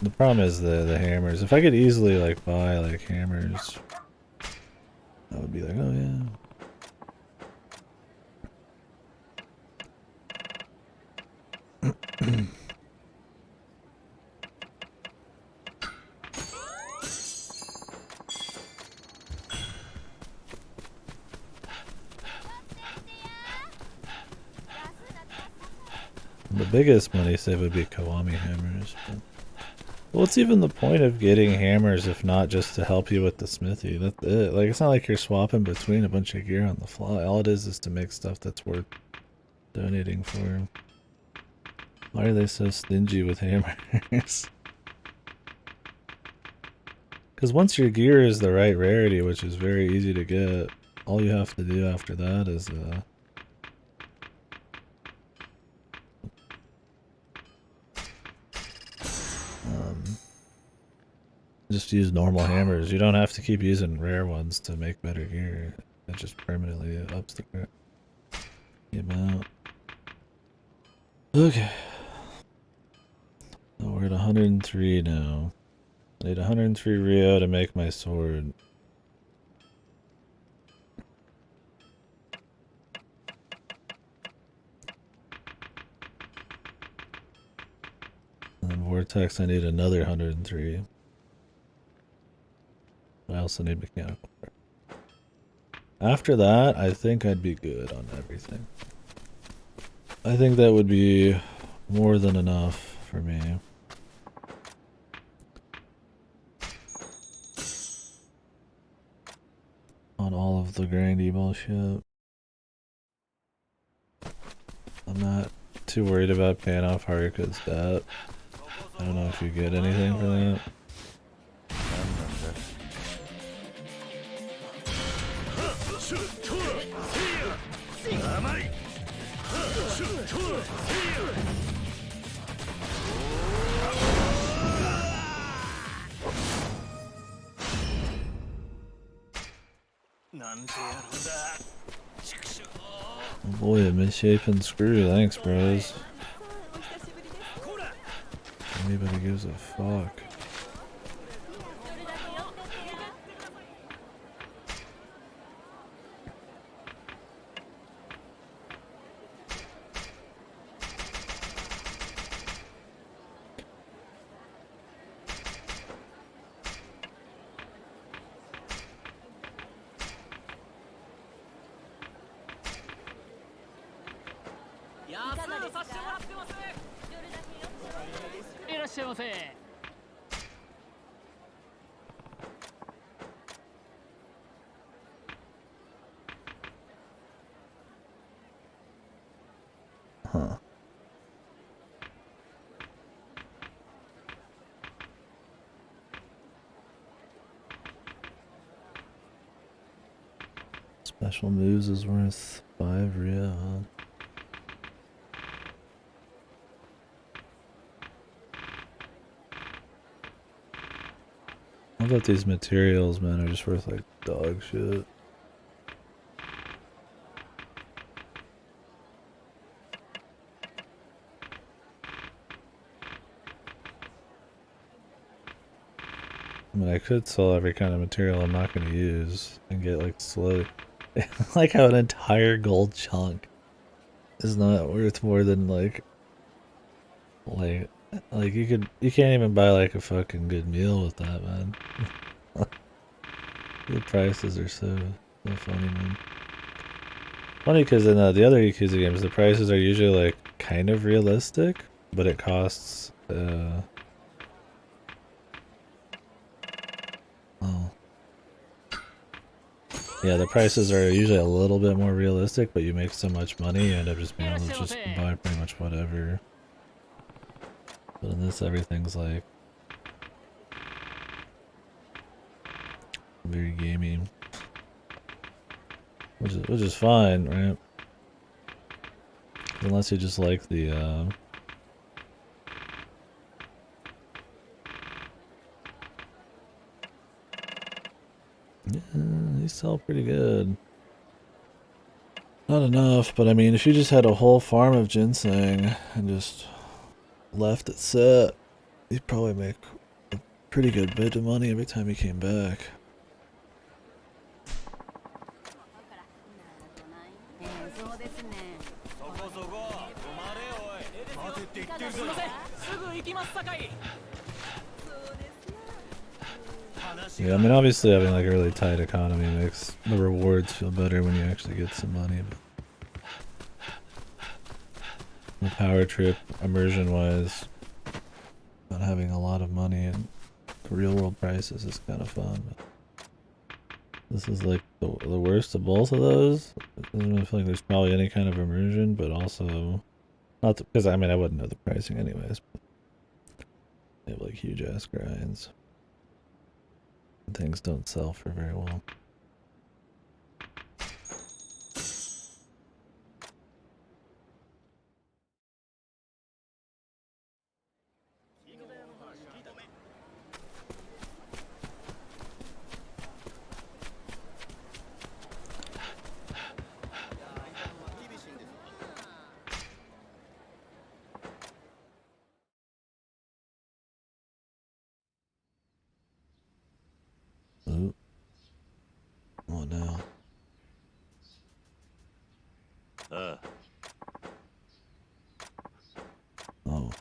The problem is the hammers. If I could easily like buy like hammers, I would be like, oh yeah. The biggest money save would be Kiwami hammers. But what's even the point of getting hammers if not just to help you with the smithy? That's it. Like, it's not like you're swapping between a bunch of gear on the fly. All it is to make stuff that's worth donating for. Why are they so stingy with hammers? Because once your gear is the right rarity, which is very easy to get, all you have to do after that is just use normal hammers. You don't have to keep using rare ones to make better gear. It just permanently ups the amount. Okay. So we're at 103 now. I need 103 Rio to make my sword. And then Vortex, I need another 103. I also need mechanical part. After that, I think I'd be good on everything. I think that would be more than enough for me. On all of the grindy bullshit. I'm not too worried about paying off Haruka's debt. I don't know if you get anything for that. Oh boy, a misshapen screw. Thanks, bros. Anybody gives a fuck. いらっしゃいませ。Huh. Special moves is worth 5 real. I bet these materials, man, are just worth like dog shit. I mean, I could sell every kind of material I'm not going to use and get like slowly. Like how an entire gold chunk is not worth more than like you can't even buy like a fucking good meal with that, man. The prices are so funny, man. Funny because in the other Yakuza games, the prices are usually like kind of realistic, but it costs yeah, the prices are usually a little bit more realistic, but you make so much money, you end up just being able to just buy pretty much whatever. But in this, everything's like very gamey, which is fine, right? Unless you just like the yeah, they sell pretty good. Not enough, but I mean, if you just had a whole farm of ginseng and just left it set, you'd probably make a pretty good bit of money every time you came back. Yeah, I mean, obviously having like a really tight economy makes the rewards feel better when you actually get some money, but the power trip, immersion-wise, not having a lot of money and the real-world prices is kind of fun, but this is like the worst of both of those. It doesn't really feel like there's probably any kind of immersion, but also not because I mean I wouldn't know the pricing anyways, but they have like huge-ass grinds. Things don't sell for very well. Ooh. What now? Oh.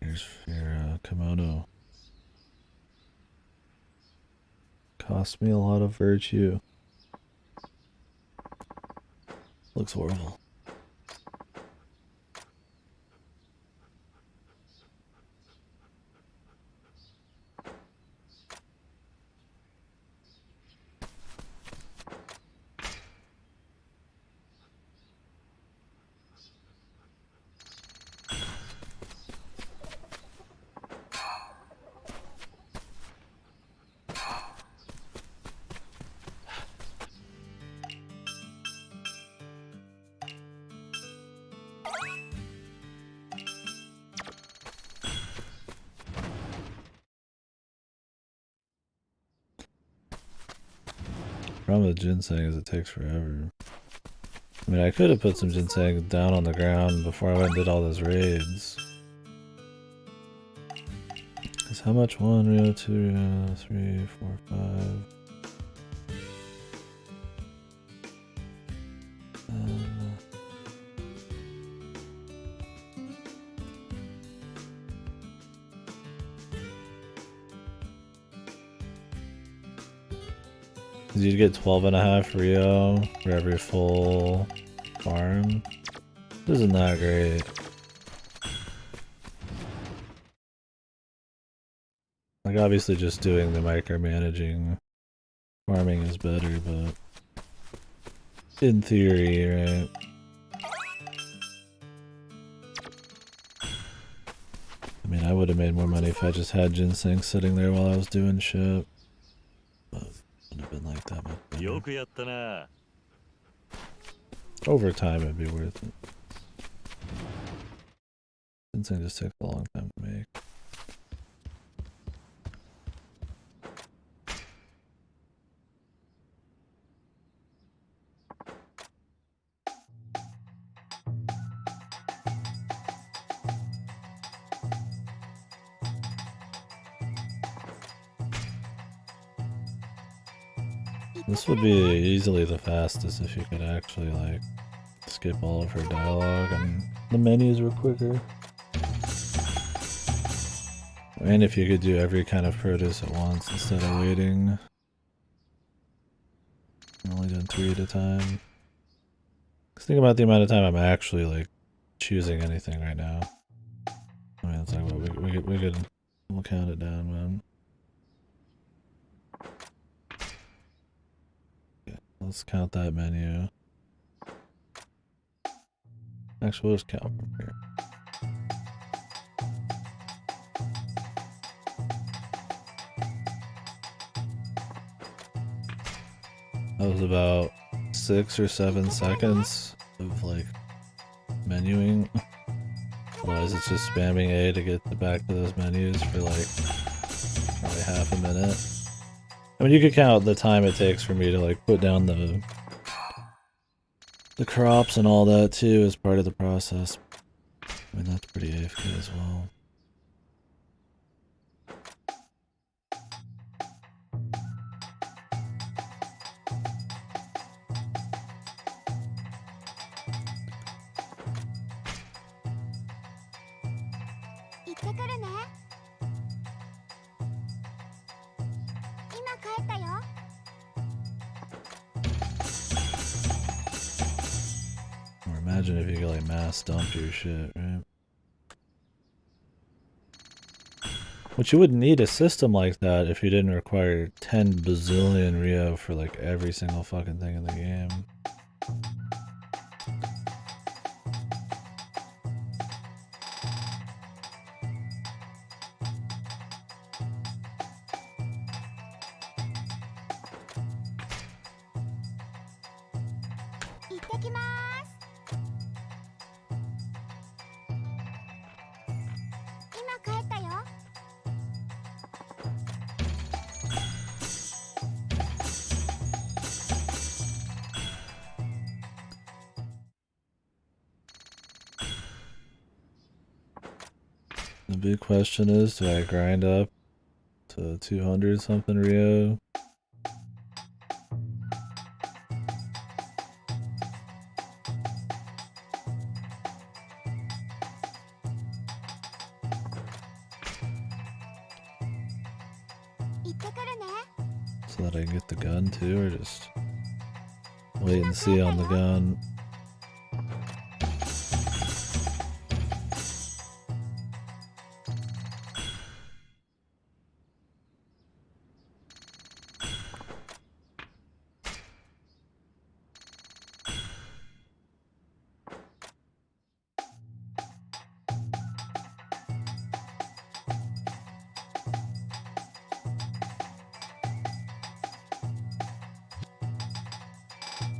Here's your kimono. Cost me a lot of virtue. Looks horrible. Problem with ginseng is it takes forever. I mean, I could have put some ginseng down on the ground before I went and did all those raids. Cause how much? 1 Rio, 2 Rio, 3, 4, 5. You'd get 12.5 Rio for every full farm isn't that great. Like, obviously just doing the micromanaging farming is better, but in theory, right? I mean, I would have made more money if I just had ginseng sitting there while I was doing shit. But it wouldn't have been like that much better. Over time, it'd be worth it. Ginseng just takes a long time to make. This would be easily the fastest if you could actually, like, skip all of her dialogue and the menus were quicker. And if you could do every kind of produce at once instead of waiting. I'm only doing 3 at a time. Just think about the amount of time I'm actually, like, choosing anything right now. I mean, it's like, well, we'll count it down, man. Let's count that menu. Actually, we'll just count from here. That was about 6 or 7 seconds of, like, menuing. Otherwise, it's just spamming A to get back to those menus for, like, probably half a minute. I mean, you could count the time it takes for me to, like, put down the crops and all that too as part of the process. I mean, that's pretty AFK as well. Or imagine if you could, like, mass dump your shit, right? Which you wouldn't need a system like that if you didn't require 10 bazillion Rio for, like, every single fucking thing in the game. The big question is, do I grind up to 200 something Rio? So that I can get the gun too, or just wait and see on the gun?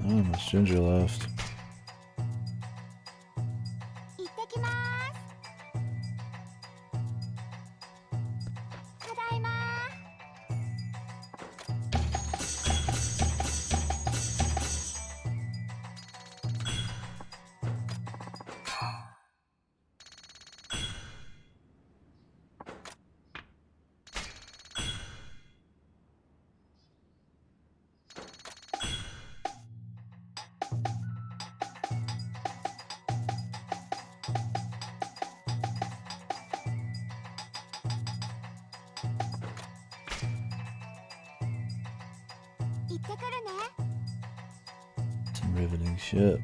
Oh, much ginger left. Some riveting shit.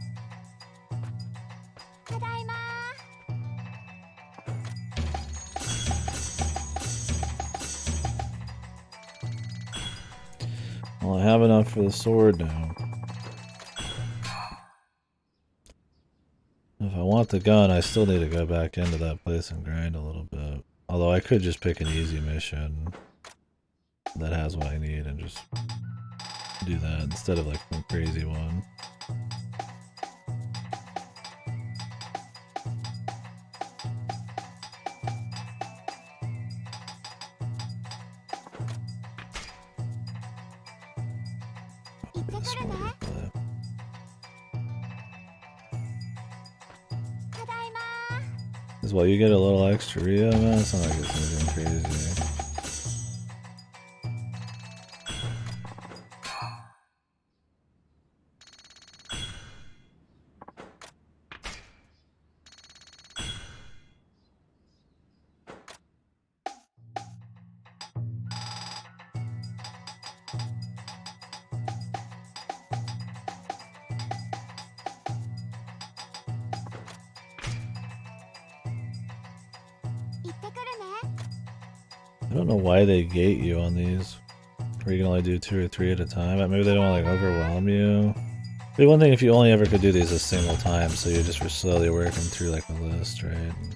Well, I have enough for the sword now. If I want the gun, I still need to go back into that place and grind a little bit. Although I could just pick an easy mission that has what I need and just do that instead of like some crazy one. Is well, you get a little extra Rio, man. It's not like it's anything crazy. I don't know why they gate you on these. Where you can only do 2 or 3 at a time. Maybe they don't want to like overwhelm you. It'd be one thing if you only ever could do these a single time, so you just were slowly working through like a list, right? And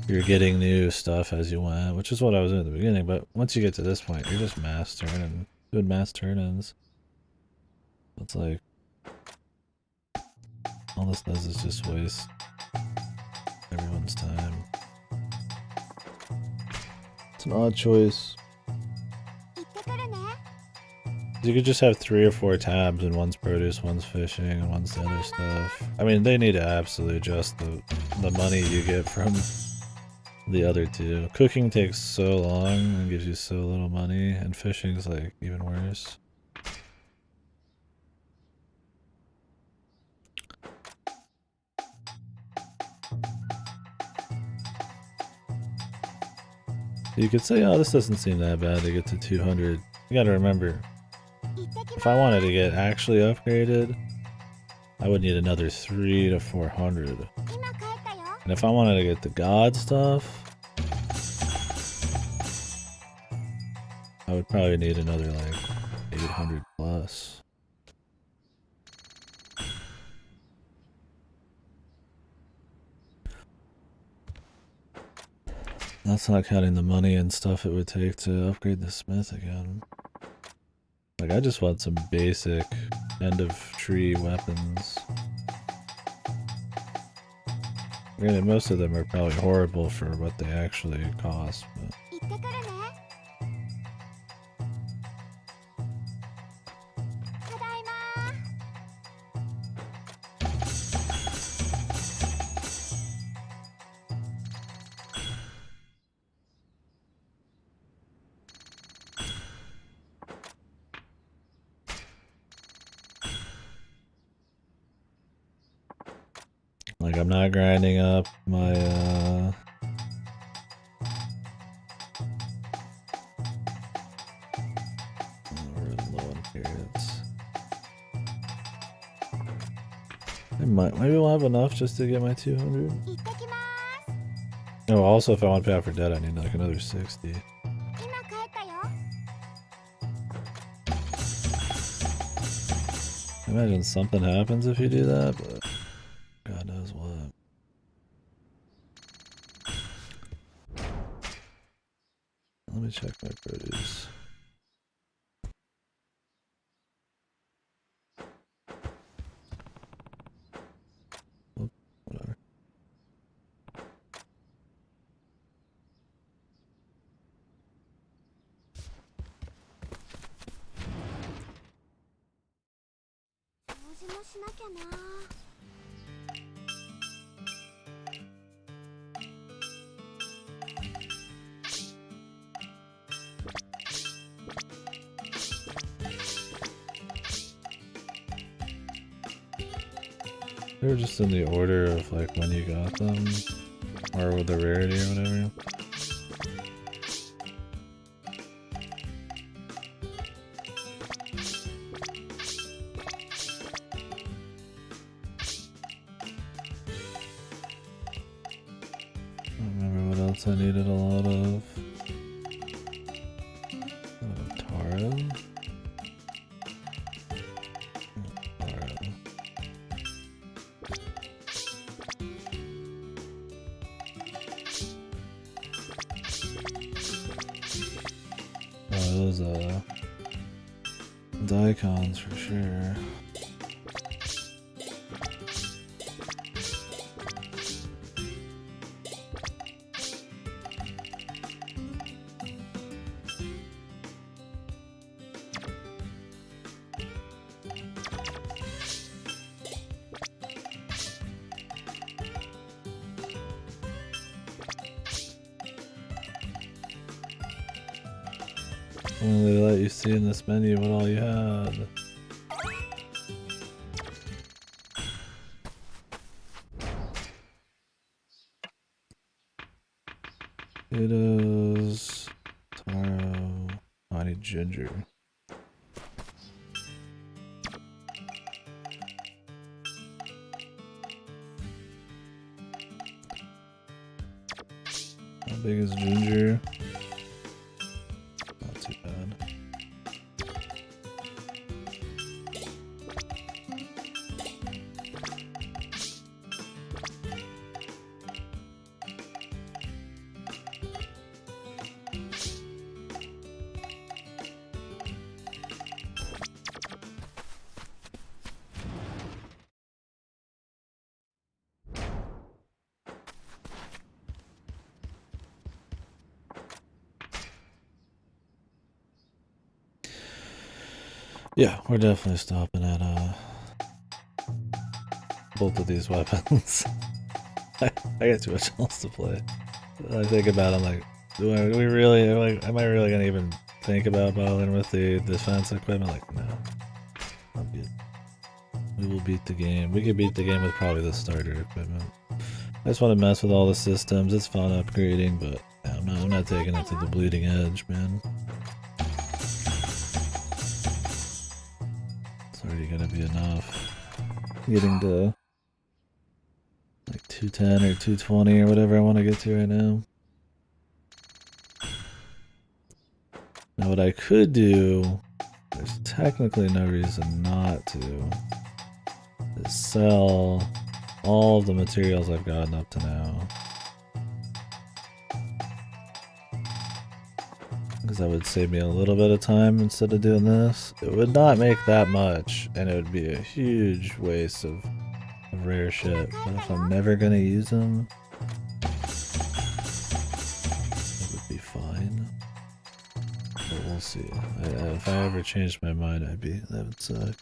you're getting new stuff as you went, which is what I was doing at the beginning, but once you get to this point, you're just mass turning, doing mass turn-ins. It's like, all this does is just waste everyone's time. It's an odd choice. You could just have 3 or 4 tabs, and one's produce, one's fishing, and one's the other stuff. I mean, they need to absolutely adjust the money you get from the other two. Cooking takes so long and gives you so little money, and fishing's like even worse. You could say, oh, this doesn't seem that bad to get to 200. You gotta remember, if I wanted to get actually upgraded, I would need another 300 to 400. And if I wanted to get the god stuff, I would probably need another like 800 plus. That's not counting the money and stuff it would take to upgrade the smith again. Like, I just want some basic end of tree weapons. Granted, most of them are probably horrible for what they actually cost, but... Like, I'm not grinding up my, we're low on carrots. Maybe we'll have enough just to get my 200. Oh, also, if I want to pay out for debt, I need like another 60. I imagine something happens if you do that, but God knows what. Let me check my produce. Oh, whatever. They were just in the order of like when you got them, or with the rarity or whatever. I don't remember what else I needed a lot of. Taro. those daikons for sure. When they let you see in this menu what all you had. Potatoes, taro, I need ginger. How big is ginger? Not too bad. Yeah, we're definitely stopping at both of these weapons. I got too much else to play. I think about it, I'm like, do we really, like, am I really gonna even think about battling with the defense equipment? Like, no. I'm good. We will beat the game. We could beat the game with probably the starter equipment. I just want to mess with all the systems. It's fun upgrading, but I'm not taking it to the bleeding edge, man. Already gonna be enough. Getting to like 210 or 220 or whatever I want to get to right now. Now what I could do, there's technically no reason not to, is sell all of the materials I've gotten up to now. Because that would save me a little bit of time instead of doing this. It would not make that much, and it would be a huge waste of rare shit. But if I'm never gonna use them, it would be fine. But we'll see. If I ever changed my mind, that would suck.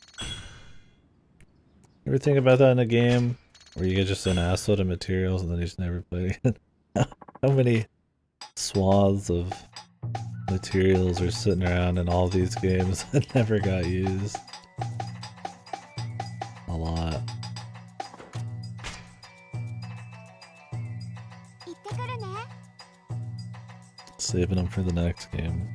Ever think about that in a game where you get just an assload of materials and then you just never play it? How many swaths of materials are sitting around in all these games that never got used? A lot. Saving them for the next game.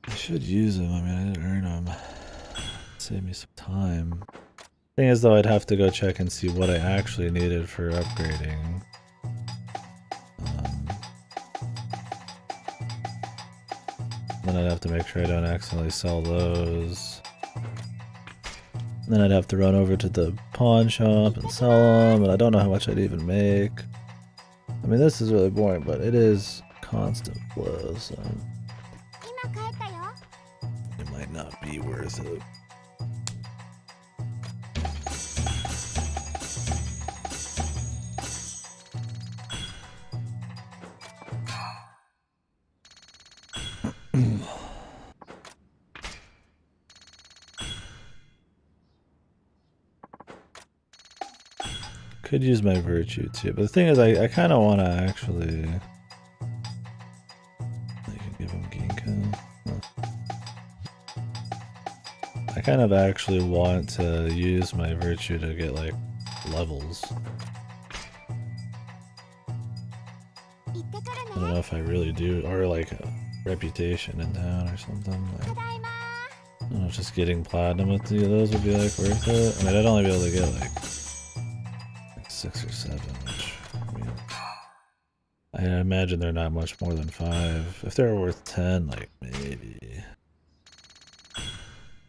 I should use them. I mean, I didn't earn them. Save me some time. Thing is, though, I'd have to go check and see what I actually needed for upgrading. Then I'd have to make sure I don't accidentally sell those. Then I'd have to run over to the pawn shop and sell them, and I don't know how much I'd even make. I mean, this is really boring, but it is constant flow, so it might not be worth it. Could use my virtue too, but the thing is, I kind of want to actually. I can give him Ginkgo. Huh. I kind of actually want to use my virtue to get like levels. I don't know if I really do, or like a reputation in town or something. Like, I don't know, just getting platinum with those would be like worth it. I mean, I'd only be able to get like 6 or 7, which, I mean, I imagine they're not much more than 5. If they're worth 10, like, maybe.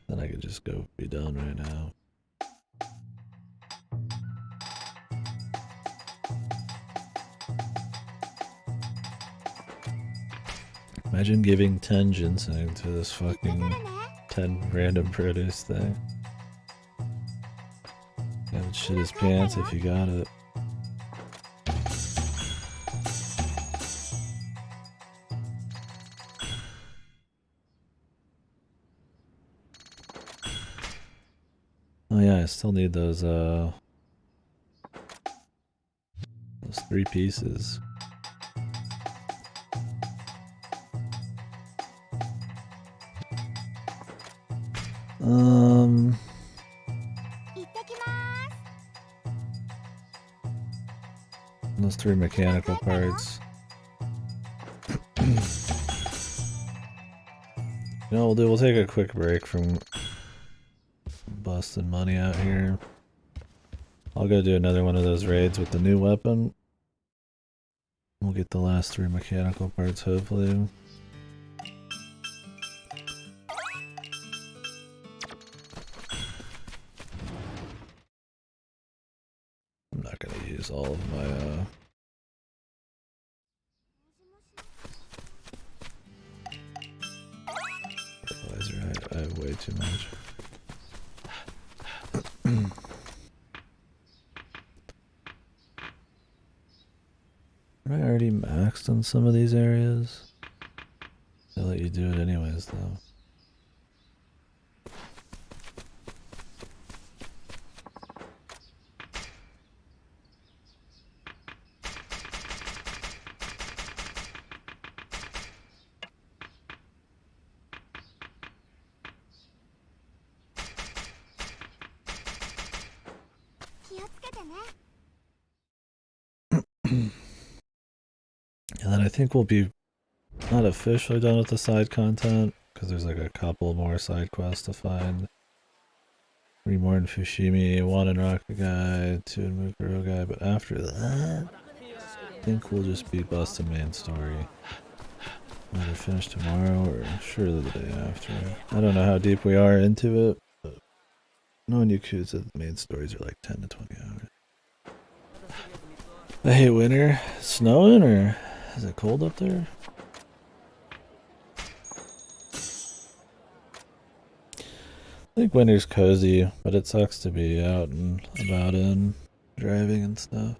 Then I could just go be done right now. Imagine giving 10 ginseng to this fucking 10 random produce thing. He would shit his pants if you got it. Oh yeah, I still need those 3 pieces. Those 3 mechanical parts. You know, we'll take a quick break from busting money out here. I'll go do another one of those raids with the new weapon. We'll get the last 3 mechanical parts, hopefully. I'm not gonna use all of my fertilizer. I have way too much. Am I already maxed on some of these areas? They let you do it anyways, though. And then I think we'll be not officially done with the side content, because there's like a couple more side quests to find. 3 more in Fushimi, 1 in Rakugai, 2 in Mukurogai, but after that, I think we'll just be busting main story. Either finish tomorrow or surely the day after. I don't know how deep we are into it, but knowing Yakuza, the main stories are like 10 to 20 hours. I hate winter. Snowing or is it cold up there? I think winter's cozy, but it sucks to be out and about in driving and stuff.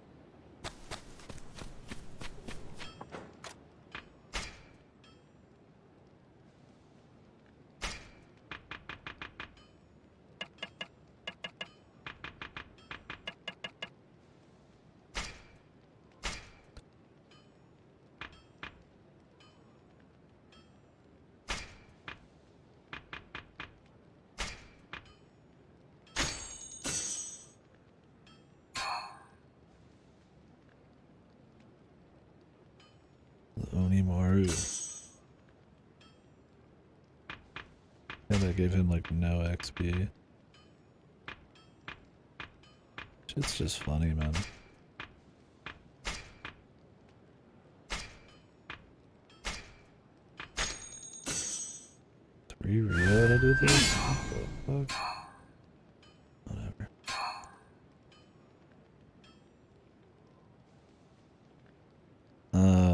And I gave him like no XP. It's just funny, man. Three real to do this? What the fuck? Whatever.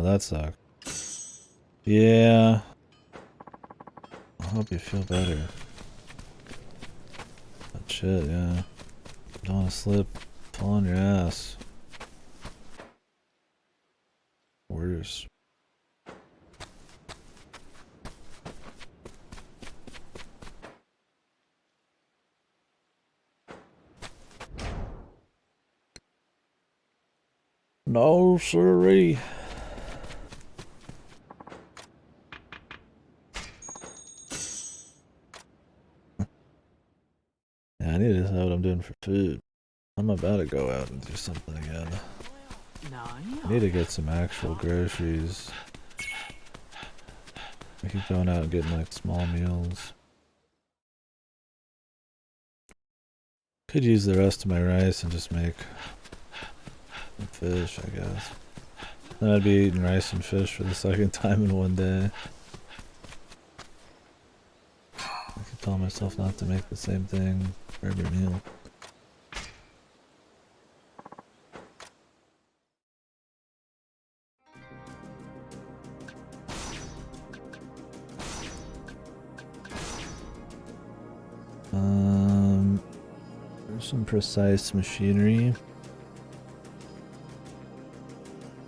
That sucks. Yeah. I hope you feel better. But shit, yeah. Don't want to slip, fall on your ass. Worse. No, sirree. Yeah, I need to know what I'm doing for food. I'm about to go out and do something again. I need to get some actual groceries. I keep going out and getting like small meals. Could use the rest of my rice and just make some fish, I guess. Then I'd be eating rice and fish for the second time in one day. I could tell myself not to make the same thing for every meal. There's some precise machinery.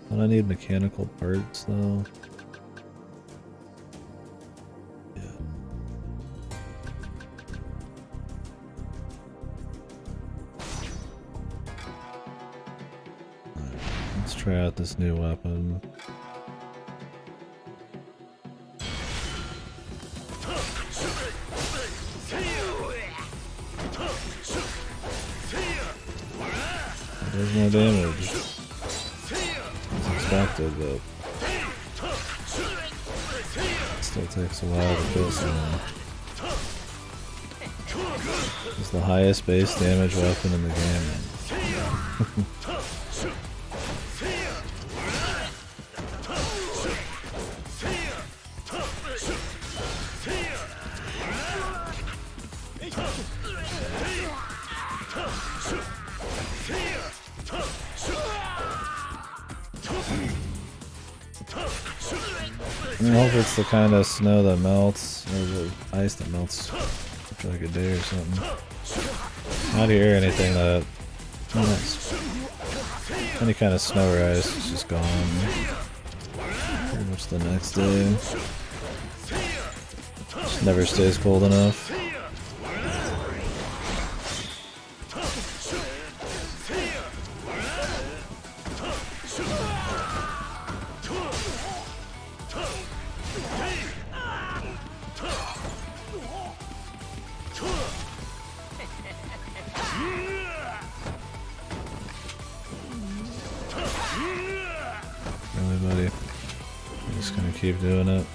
Don't I need mechanical parts though? Yeah. Alright, let's try out this new weapon. There's no damage. As expected, but it still takes a while to kill someone. It's the highest base damage weapon in the game. I hope it's the kind of snow that melts, or the ice that melts after like a day or something. Not hear anything that... any kind of snow or ice is just gone. Pretty much the next day. Just never stays cold enough. Really, buddy? I'm just gonna keep doing it.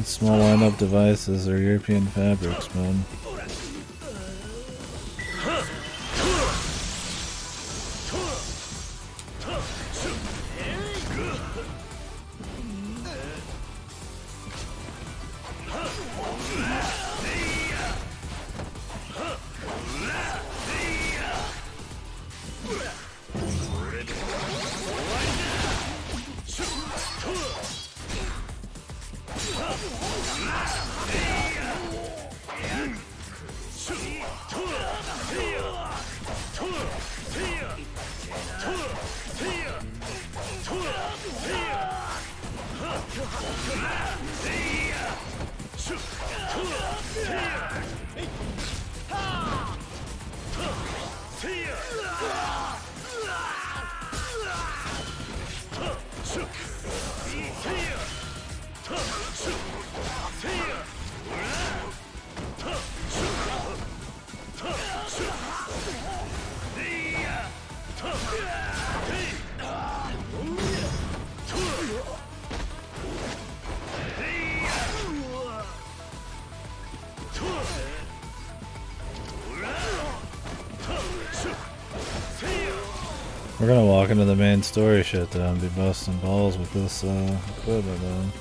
Small wind-up devices or European fabrics, man. We're gonna walk into the main story shit though and be busting balls with this equipment, man.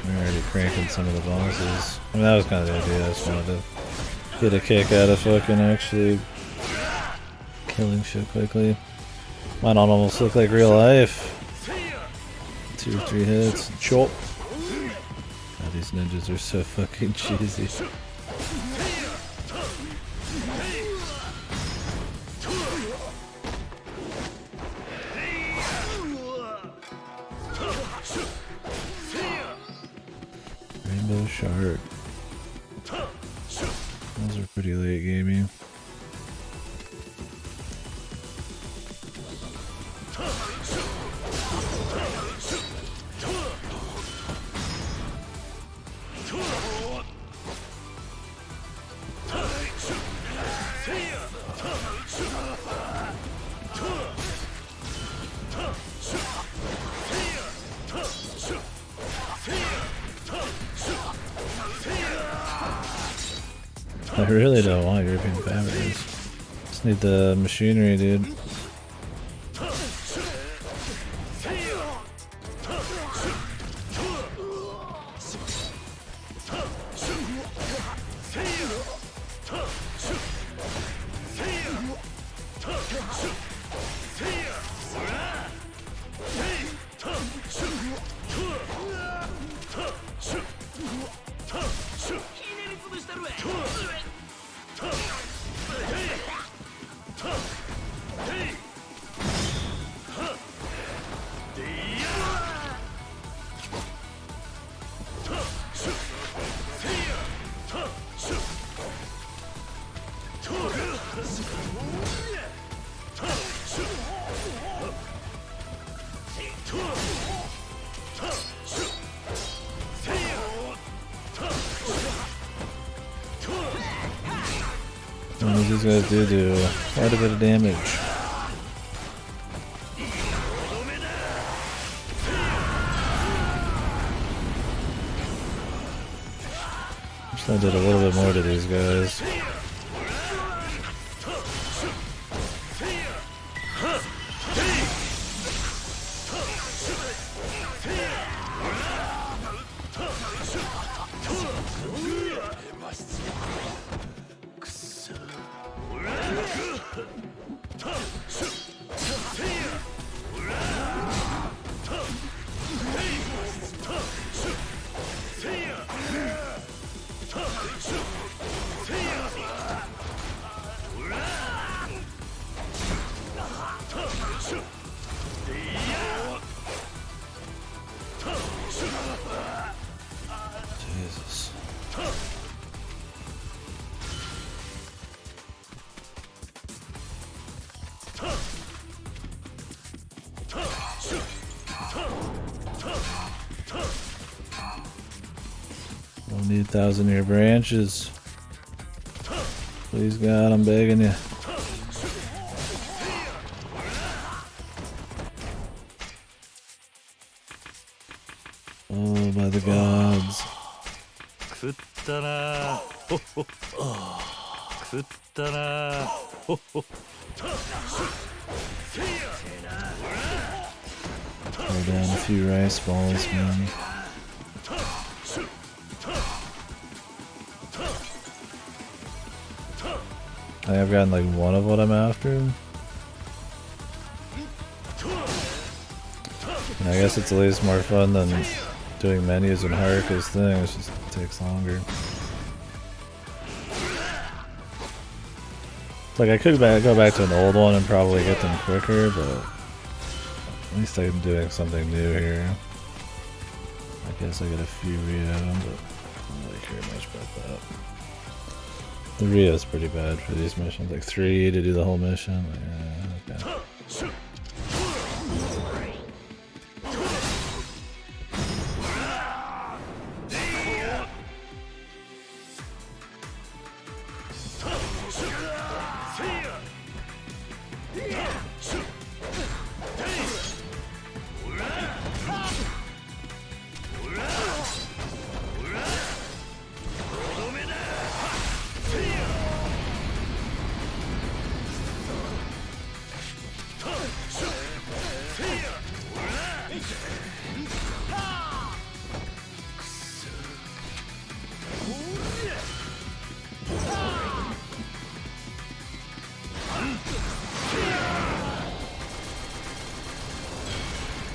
We're already cranking some of the bosses. I mean, that was kind of the idea. I just wanted to get a kick out of fucking actually killing shit quickly. Might not almost look like real life. 2 or 3 hits, chop. God, these ninjas are so fucking cheesy. Shark. Those are pretty late gamey. I really don't want European families. Just need the machinery, dude. These guys do quite a bit of damage. Wish I did a little bit more to these guys. Jesus. Don't need 1,000-year branches. Please God, I'm begging you. Oh, by the gods. Throw down a few rice balls, man. I think I've gotten like one of what I'm after. And I guess it's at least more fun than doing menus and Haruka's thing. It just takes longer. Like I could go back to an old one and probably get them quicker, but at least I'm doing something new here. I guess I get a few Rio, but I don't really care much about that. The Rio's pretty bad for these missions, like 3 to do the whole mission. Like, okay.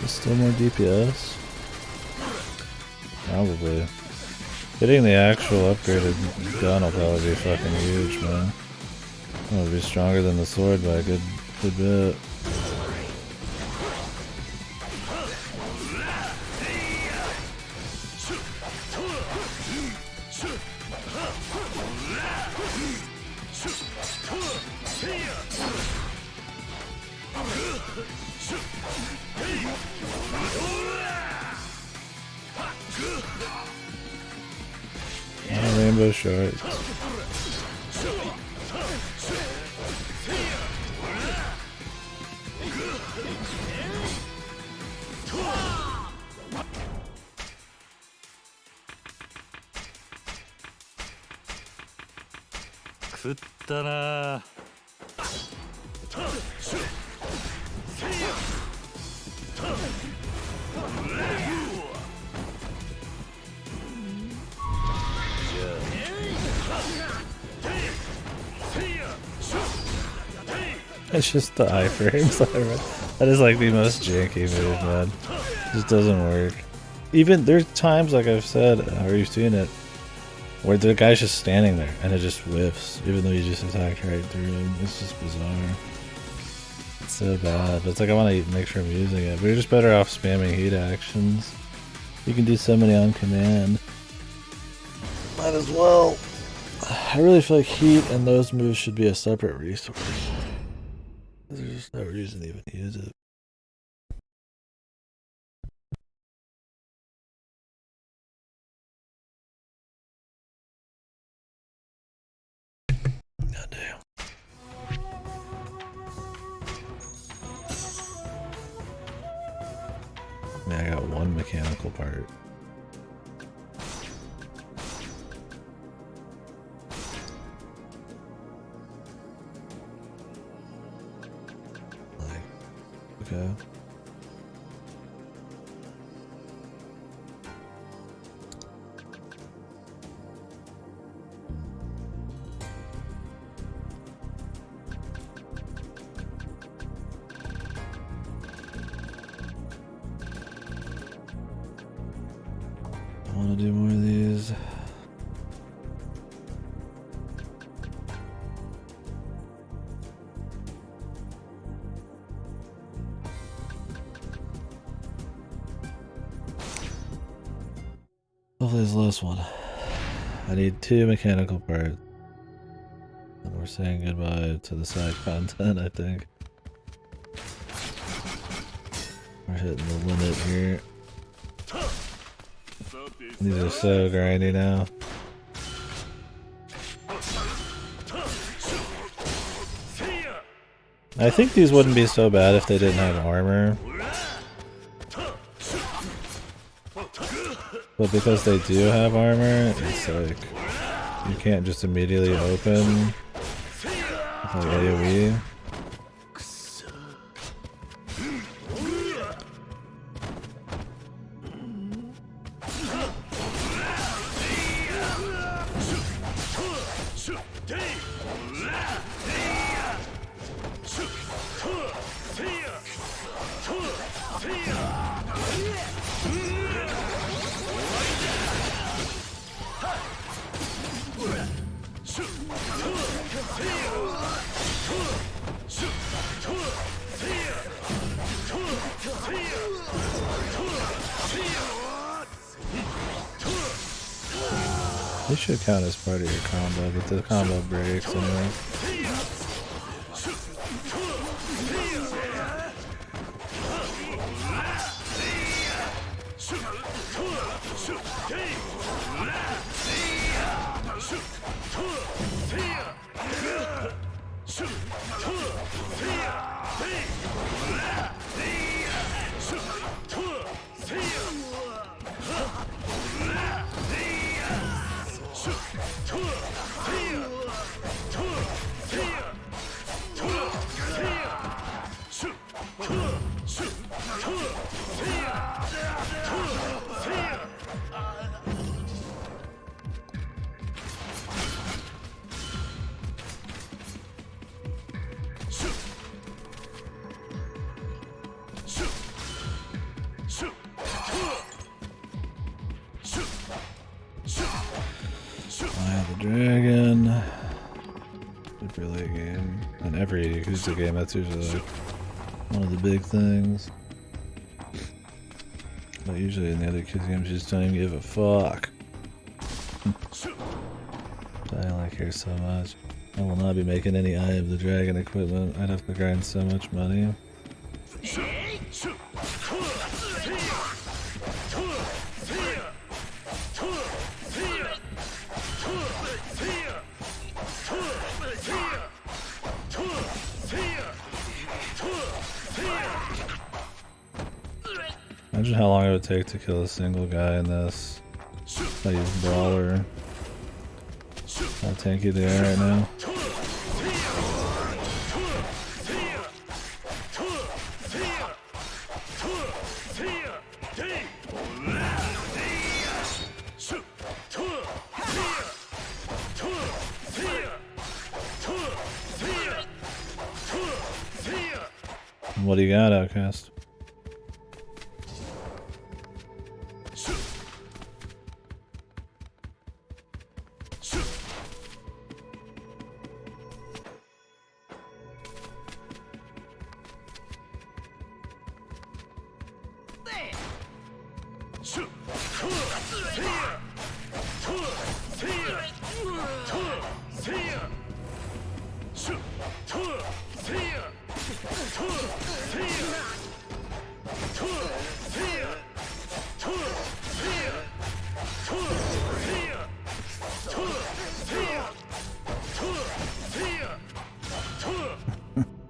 Still more DPS? Probably. Getting the actual upgraded gun will probably be fucking huge, man. It'll be stronger than the sword by a good bit. Rainbow shorts.食ったな。It's just the iframes. That is like the most janky move, man. It just doesn't work. Even there's times, like I've said, or you've seen it, where the guy's just standing there and it just whiffs, even though you just attacked right through him. It's just bizarre. It's so bad. But it's like I want to make sure I'm using it. But you're just better off spamming heat actions. You can do so many on command. Might as well. I really feel like heat and those moves should be a separate resource. There's just no reason to even use it. Goddamn. Man, I got one mechanical part. Okay. I want to do more of these. Hopefully this last one. I need 2 mechanical parts. And we're saying goodbye to the side content, I think. We're hitting the limit here. These are so grindy now. I think these wouldn't be so bad if they didn't have armor. But because they do have armor, it's like you can't just immediately open with like AoE. They should count as part of your combo, but the combo breaks anyway. Dragon. Super late game. In every Yakuza game, that's usually like one of the big things. But usually in the other Yakuza games, you just don't even give a fuck. I don't like here so much. I will not be making any Eye of the Dragon equipment. I'd have to grind so much money. Imagine how long it would take to kill a single guy in this. I use Brawler. How tanky they are right now. What do you got, Outcast?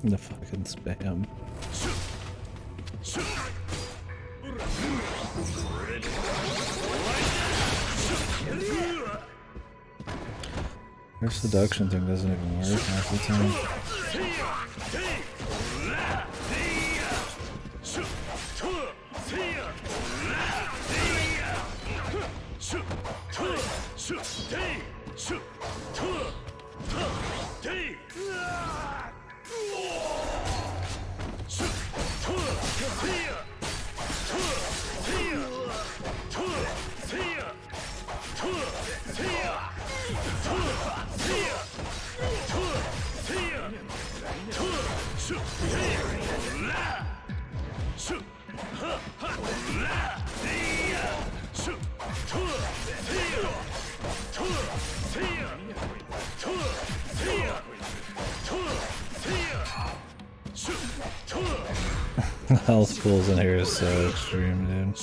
The fucking spam. Their seduction thing doesn't even work half the time. The health pools in here is so extreme, dude.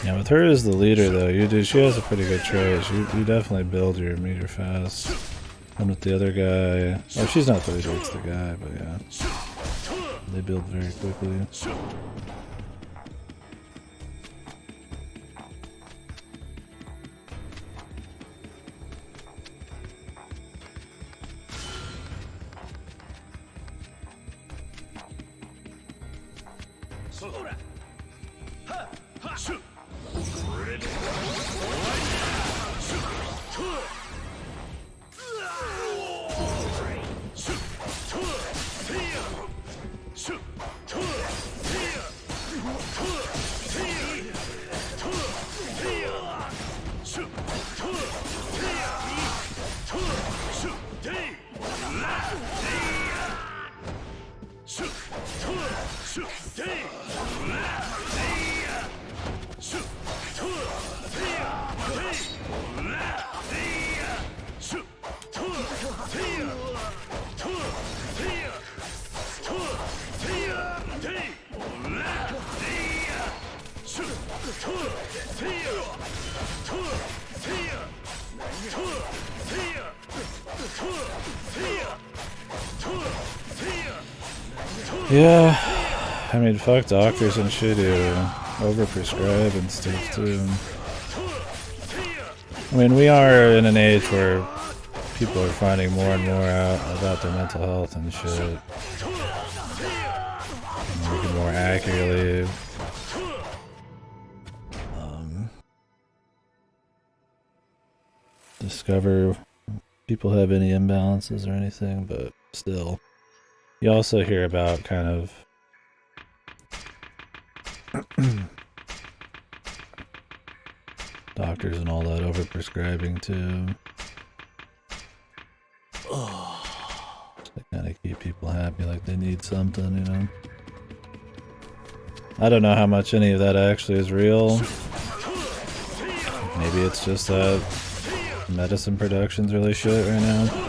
Yeah, with her as the leader though, she has a pretty good trade. You definitely build your meter fast. And with the other guy, oh, she's not the leader, it's the guy, but yeah. They build very quickly. Yeah, I mean, fuck doctors and shit who overprescribe and stuff too. I mean, we are in an age where people are finding more and more out about their mental health and shit. And we can more accurately discover people have any imbalances or anything, but still. You also hear about kind of doctors and all that overprescribing too. They kind of keep people happy, like they need something, you know. I don't know how much any of that actually is real. Maybe it's just that medicine production's really shit right now.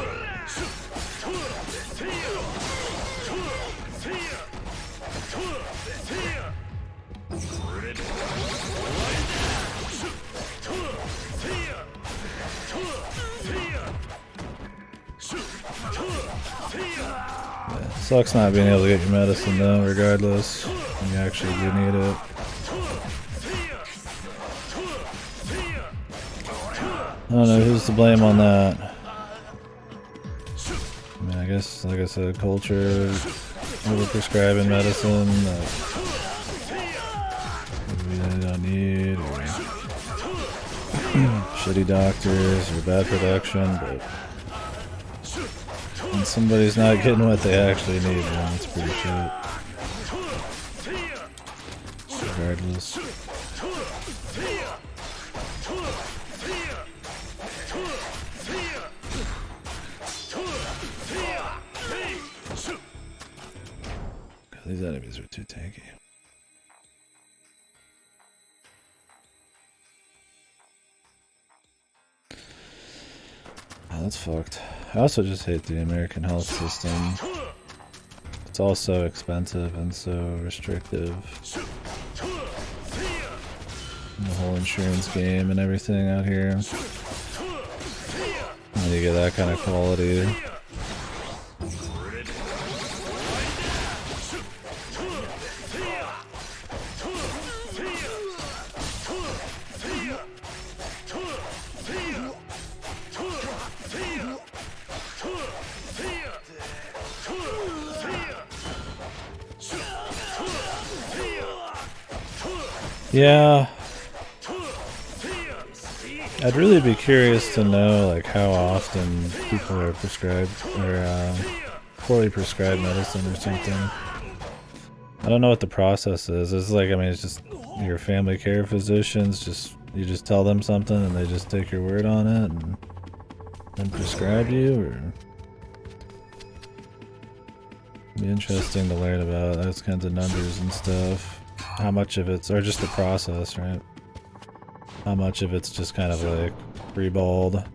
Sucks not being able to get your medicine though, regardless. When you actually do need it. I don't know who's to blame on that. I mean, I guess, like I said, culture, overprescribing medicine that maybe they don't need, or shitty doctors, or bad production, but when somebody's not getting what they actually need, man, it's pretty shit. Regardless. God, these enemies are too tanky. Oh, that's fucked. I also just hate the American health system. It's all so expensive and so restrictive. And the whole insurance game and everything out here. When you get that kind of quality. Yeah, I'd really be curious to know like how often people are prescribed or poorly prescribed medicine or something. I don't know what the process is. It's like, I mean, it's just your family care physicians, you just tell them something and they just take your word on it and prescribe you, or it'd be interesting to learn about those kinds of numbers and stuff. How much of it's, or just the process, right? How much of it's just kind of like freeballed.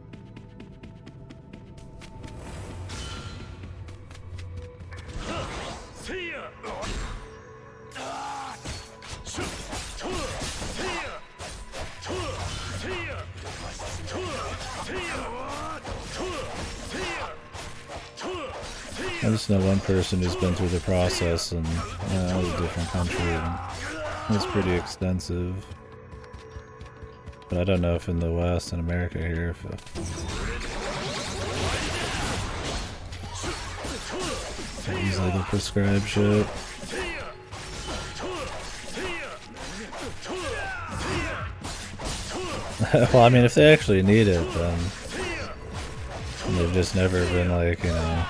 I just know one person who's been through the process, and that was a different country, and it was pretty extensive. But I don't know if in the West, in America here, if easily to prescribe shit. Well, I mean, if they actually need it, then they've just never been like, you know,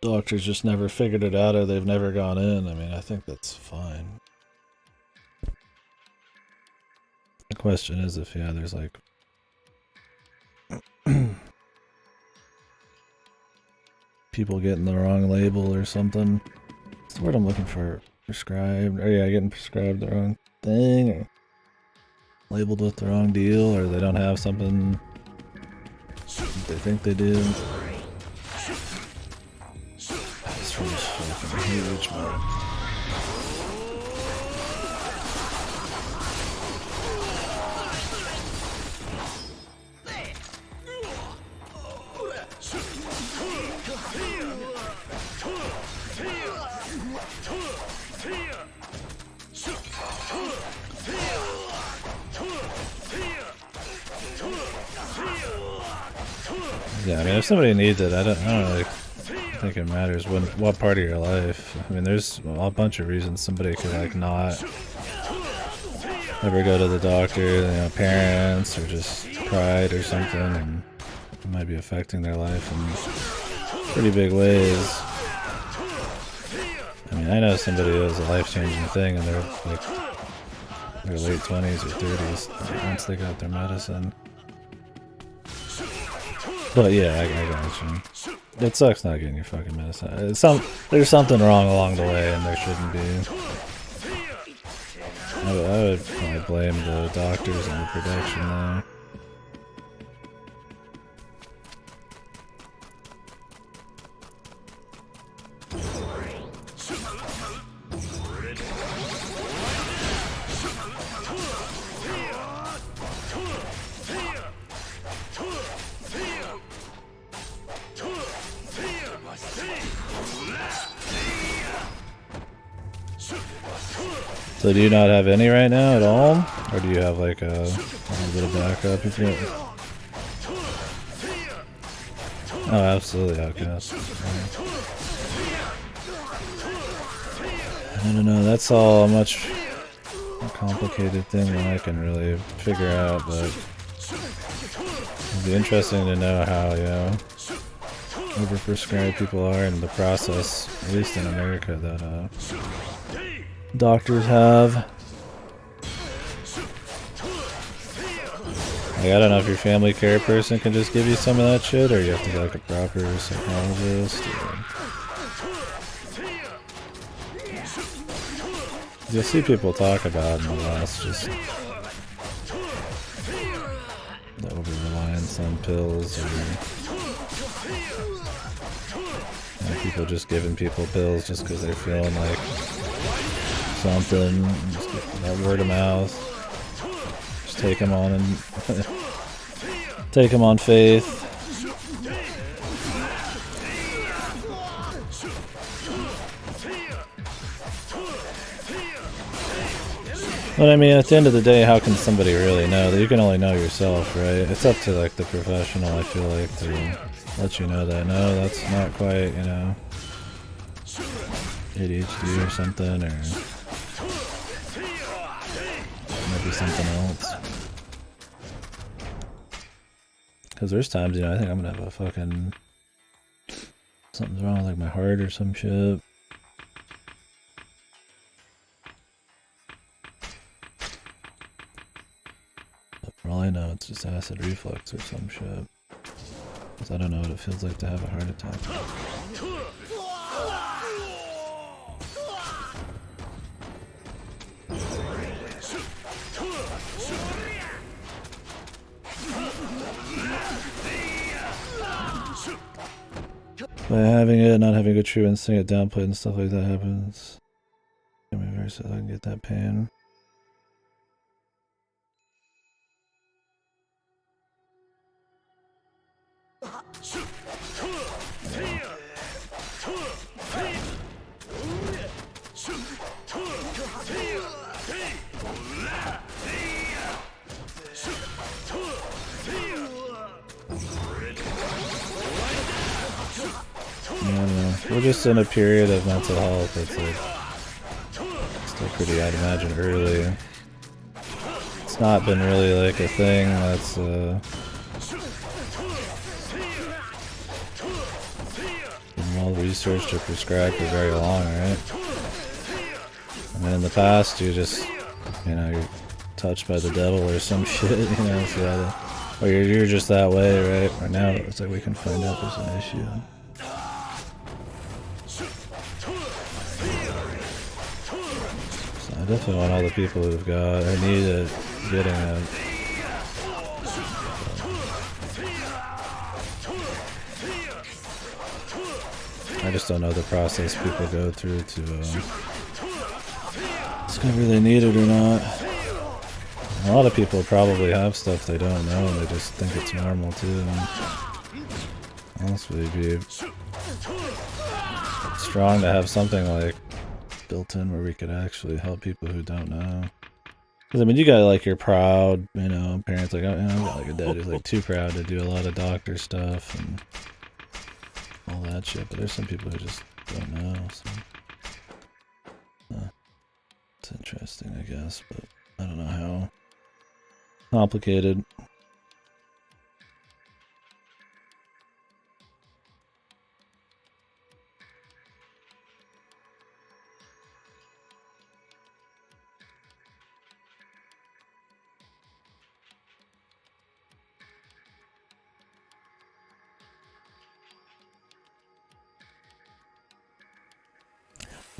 doctors just never figured it out, or they've never gone in. I mean, I think that's fine. The question is if, yeah, there's like people getting the wrong label or something. What's the word I'm looking for? Prescribed, or yeah, getting prescribed the wrong thing, or labeled with the wrong deal, or they don't have something they think they do. This room's fucking huge, man. Yeah, I mean, if somebody needs it, I don't really think it matters what part of your life. I mean, there's a bunch of reasons somebody could like not ever go to the doctor, you know, parents, or just pride or something, and it might be affecting their life in pretty big ways. I mean, I know somebody who has a life-changing thing and they're like their late 20s or 30s once they got their medicine. But yeah, I got you. It sucks not getting your fucking medicine. There's something wrong along the way, and there shouldn't be. I would probably blame the doctors and the production though. So do you not have any right now at all? Or do you have like a little bit of backup if you... Oh, absolutely, okay. I don't know, that's all a much more complicated thing than I can really figure out, but it'd be interesting to know how, you know, overprescribed people are in the process, at least in America, that doctors have. Like, I don't know if your family care person can just give you some of that shit, or you have to get like a proper psychologist. You'll see people talk about in the last just the over-reliance on pills, or people just giving people pills just because they're feeling like something, just get that word of mouth. Just take them on and take them on faith. But I mean, at the end of the day, how can somebody really know? That you can only know yourself, right? It's up to like the professional, I feel like, to let you know that no, that's not quite, you know, ADHD or something, or maybe something else. Because there's times, you know, I think I'm gonna have a fucking... something's wrong with like my heart or some shit. But for all I know, it's just acid reflux or some shit. Because I don't know what it feels like to have a heart attack. By having it, not having a true instinct, it downplayed and stuff like that happens. Give me a verse so I can get that pain. We're just in a period of mental health that's like still pretty, I'd imagine, early. It's not been really like a thing that's been well researched or prescribed for very long, right? I mean, in the past, you just, you know, you're touched by the devil or some shit, you know, so or you're just that way, right? Right now, it's like we can find out there's an issue. I definitely want all the people who've got or need it getting it. I just don't know the process people go through to discover they need it or not. A lot of people probably have stuff they don't know and they just think it's normal too. And honestly, it'd be strong to have something like built in where we could actually help people who don't know. Because I mean, you got like your proud, you know, parents like, oh, you know, I've got like a dad who's like too proud to do a lot of doctor stuff and all that shit. But there's some people who just don't know. So it's interesting, I guess, but I don't know how complicated.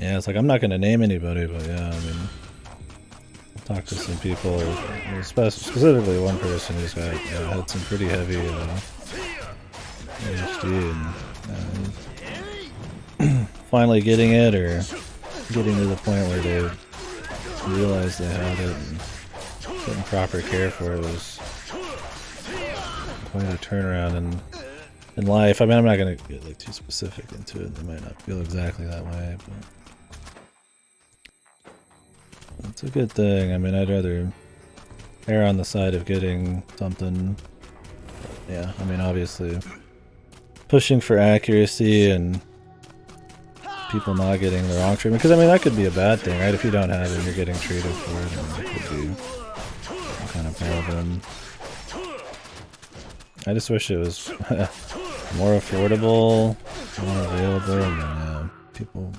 Yeah, it's like I'm not gonna name anybody, but yeah, I mean, I've talked to some people, specifically one person who's got had some pretty heavy ADHD and finally getting it or getting to the point where they realized they had it and getting proper care for it was quite a turnaround in life. I mean, I'm not gonna get like too specific into it. They might not feel exactly that way, but it's a good thing. I mean, I'd rather err on the side of getting something. But yeah, I mean, obviously, pushing for accuracy and people not getting the wrong treatment. Because, I mean, that could be a bad thing, right? If you don't have it and you're getting treated for it, then it could be some kind of problem. I just wish it was more affordable, more available, and people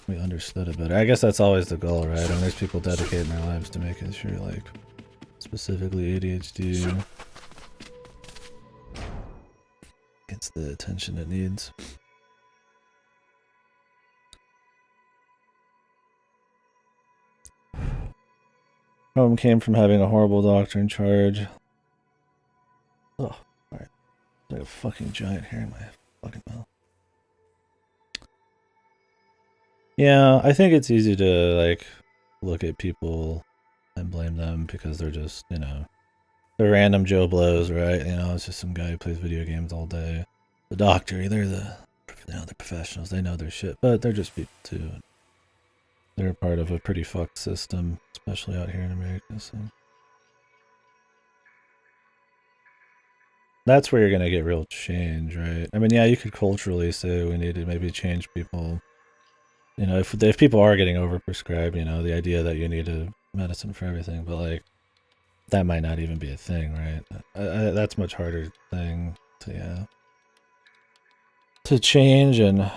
we understood it better. I guess that's always the goal, right? I mean, there's people dedicating their lives to making sure, like, specifically ADHD gets the attention it needs. Problem came from having a horrible doctor in charge. Oh, alright. Like a fucking giant hair in my fucking mouth. Yeah, I think it's easy to, like, look at people and blame them because they're just, you know, they're random Joe Blows, right? You know, it's just some guy who plays video games all day. The doctor, they're they're professionals, they know their shit, but they're just people too. They're part of a pretty fucked system, especially out here in America, so. That's where you're gonna get real change, right? I mean, yeah, you could culturally say we need to maybe change people. You know, if people are getting overprescribed, you know, the idea that you need a medicine for everything, but like, that might not even be a thing, right? That's a much harder thing to change, and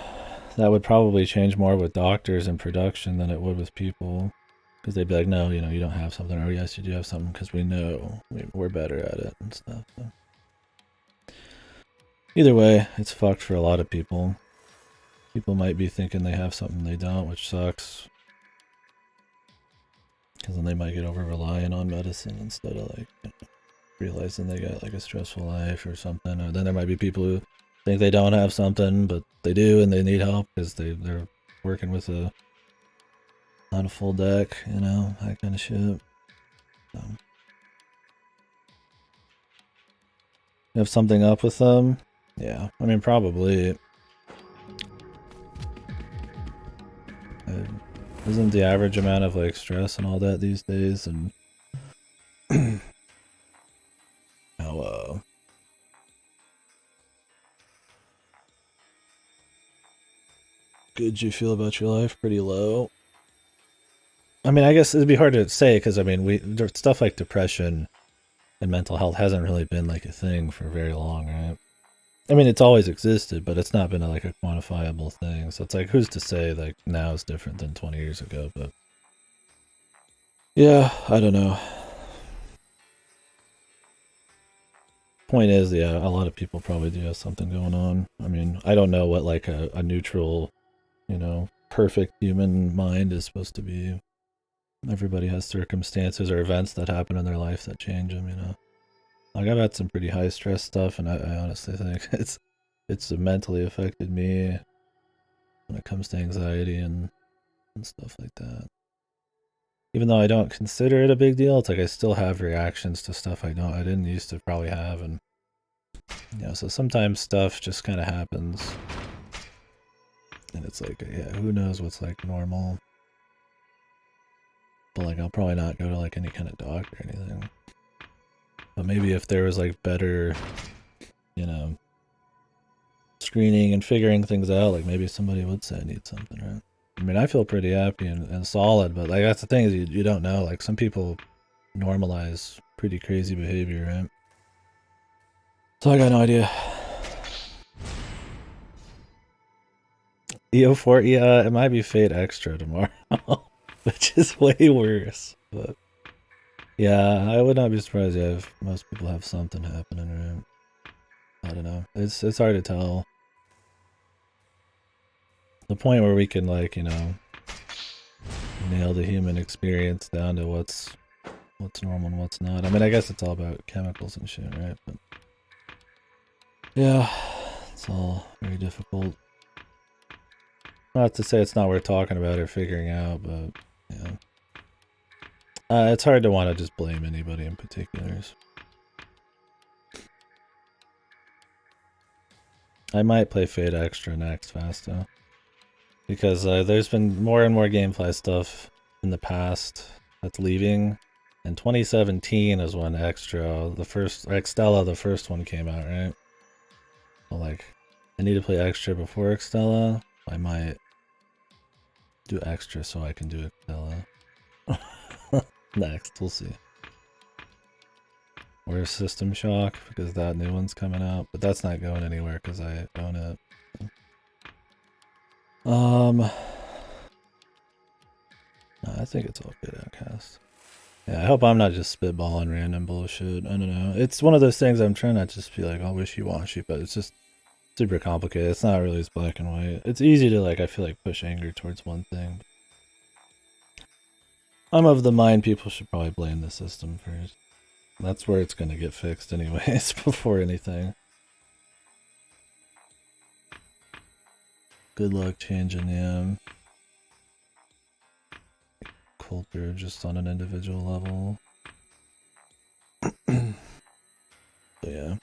that would probably change more with doctors and production than it would with people, because they'd be like, no, you know, you don't have something, or yes, you do have something, because we know we're better at it and stuff. So. Either way, it's fucked for a lot of people. People might be thinking they have something they don't, which sucks. Because then they might get over reliant on medicine instead of like realizing they got like a stressful life or something. Or then there might be people who think they don't have something, but they do and they need help because they're working with not a full deck, you know, that kind of shit. So. You have something up with them? Yeah, I mean, probably. Isn't the average amount of like stress and all that these days, and how good you feel about your life? Pretty low. I mean, I guess it'd be hard to say because I mean, stuff like depression and mental health hasn't really been like a thing for very long, right? I mean, it's always existed, but it's not been like a quantifiable thing. So it's like, who's to say like now is different than 20 years ago? But yeah, I don't know. Point is, yeah, a lot of people probably do have something going on. I mean, I don't know what like a neutral, you know, perfect human mind is supposed to be. Everybody has circumstances or events that happen in their life that change them, you know. Like I've had some pretty high stress stuff, and I honestly think it's mentally affected me when it comes to anxiety and stuff like that. Even though I don't consider it a big deal, it's like I still have reactions to stuff I didn't used to probably have, and you know, so sometimes stuff just kind of happens, and it's like, yeah, who knows what's like normal. But like, I'll probably not go to like any kind of doctor or anything. But maybe if there was like better, you know, screening and figuring things out, like maybe somebody would say I need something, right? I mean, I feel pretty happy and solid, but like that's the thing is you don't know. Like some people normalize pretty crazy behavior, right? So I got no idea. EO4, yeah, it might be Fate Extra tomorrow, which is way worse. But yeah, I would not be surprised if most people have something happening, right? I don't know. It's hard to tell. the point where we can, like, you know, nail the human experience down to what's normal and what's not. I mean, I guess it's all about chemicals and shit, right? But yeah, it's all very difficult. Not to say it's not worth talking about or figuring out, but yeah. It's hard to want to just blame anybody in particulars. I might play Fate Extra next, Fasto. Because there's been more and more gameplay stuff in the past that's leaving. And 2017 is when Extra, the first, Extella, the first one came out, right? So, like, I need to play Extra before Extella. I might do Extra so I can do Extella. Next, we'll see. Or System Shock, because that new one's coming out. But that's not going anywhere because I own it. No, I think it's all good, Outcast. Yeah, I hope I'm not just spitballing random bullshit. I don't know. It's one of those things I'm trying not to just be like, oh, wishy-washy, but it's just super complicated. It's not really as black and white. It's easy to, like, I feel like, push anger towards one thing. I'm of the mind people should probably blame the system first. That's where it's going to get fixed anyways, before anything. Good luck changing the culture just on an individual level. So yeah.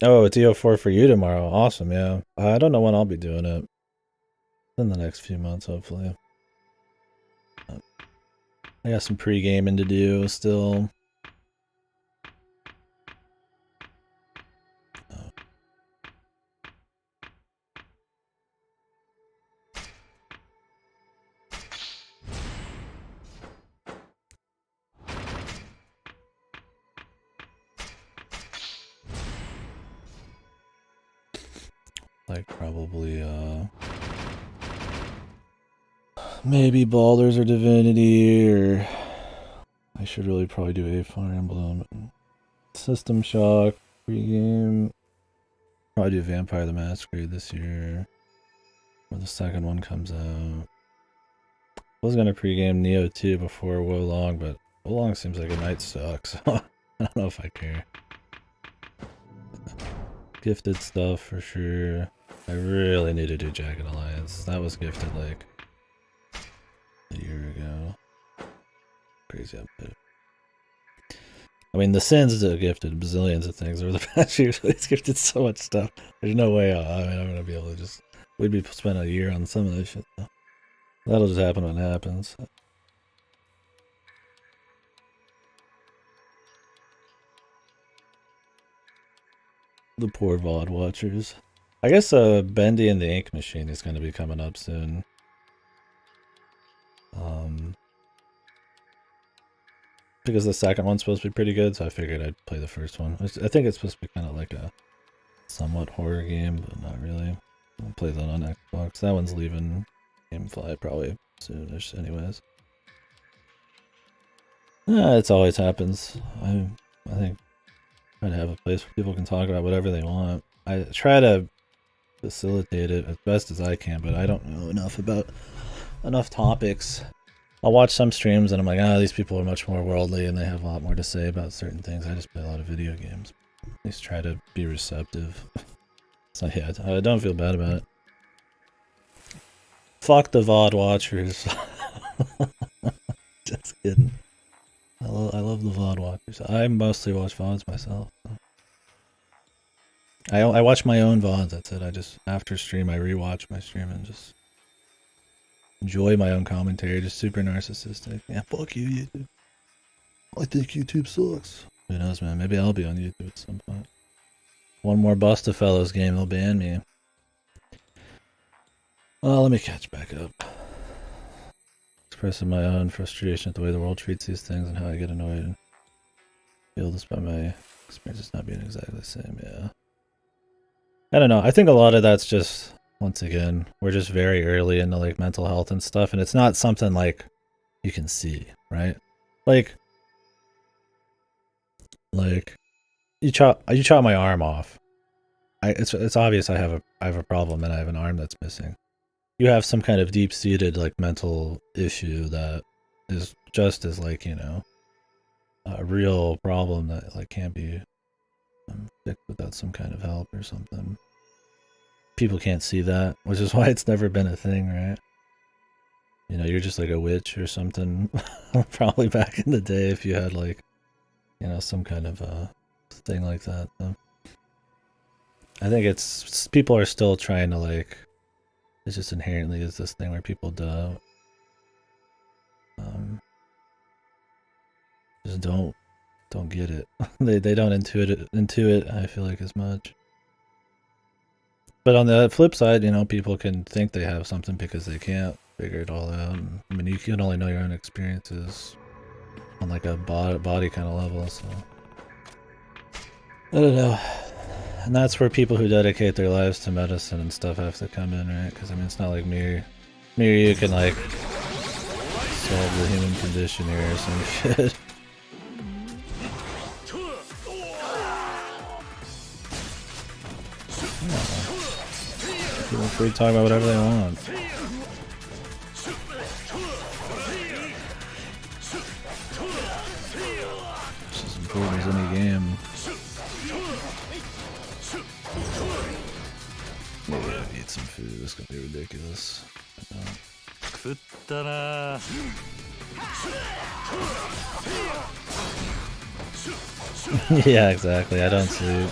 Oh, it's EO4 for you tomorrow. Awesome, yeah. I don't know when I'll be doing it. In the next few months, hopefully. I got some pre-gaming to do still. Like probably maybe Baldur's or Divinity, or I should really probably do a Fire Emblem. System Shock, pre-game. Probably do Vampire the Masquerade this year, where the second one comes out. I was gonna pre-game Neo 2 before Wolong, but Wolong seems like it might suck, so I don't know if I care. Gifted stuff for sure. I really need to do Jagged Alliance. That was gifted like a year ago. Crazy update. I mean, the Sins are gifted bazillions of things over the past year, so it's gifted so much stuff. There's no way I'm gonna be able to just... We'd be spending a year on some of this shit, though. That'll just happen when it happens. The poor VOD watchers. I guess Bendy and the Ink Machine is going to be coming up soon. Because the second one's supposed to be pretty good, so I figured I'd play the first one. I think it's supposed to be kind of like a somewhat horror game, but not really. I'll play that on Xbox. That one's leaving GameFly probably soonish anyways. It always happens. I think try to have a place where people can talk about whatever they want. I try to facilitate it as best as I can, but I don't know enough topics. I'll watch some streams and I'm like, these people are much more worldly and they have a lot more to say about certain things. I just play a lot of video games. At least try to be receptive. So yeah, I don't feel bad about it. Fuck the VOD watchers. Just kidding. I love the VOD watchers. I mostly watch VODs myself. So. I watch my own VODs, that's it. I just, after stream, I rewatch my stream and just enjoy my own commentary, just super narcissistic. Yeah, fuck you, YouTube. I think YouTube sucks. Who knows, man? Maybe I'll be on YouTube at some point. One more Bustafellows game, they'll ban me. Well, let me catch back up. Expressing my own frustration at the way the world treats these things and how I get annoyed. And feel this by my experiences not being exactly the same, yeah. I don't know. I think a lot of that's just, once again, we're just very early into like mental health and stuff, and it's not something like you can see, right? Like, Like, you chop my arm off. It's obvious I have a problem and I have an arm that's missing. You have some kind of deep-seated like mental issue that is just as like, you know, a real problem that like can't be fixed without some kind of help or something. People can't see that, which is why it's never been a thing, right? You know, you're just like a witch or something. Probably back in the day if you had like, you know, some kind of thing like that. So I think it's people are still trying to like. It's just inherently is this thing where people just don't get it. they don't intuit I feel like as much. But on the flip side, you know, people can think they have something because they can't figure it all out. I mean, you can only know your own experiences on like a body kind of level, so I don't know. And that's where people who dedicate their lives to medicine and stuff have to come in, right? Because I mean, it's not like me or you can like solve the human condition here or some shit. People are free to talk about whatever they want. It's as important as any game. Maybe I need some food. This is gonna be ridiculous. Yeah, exactly. I don't sleep.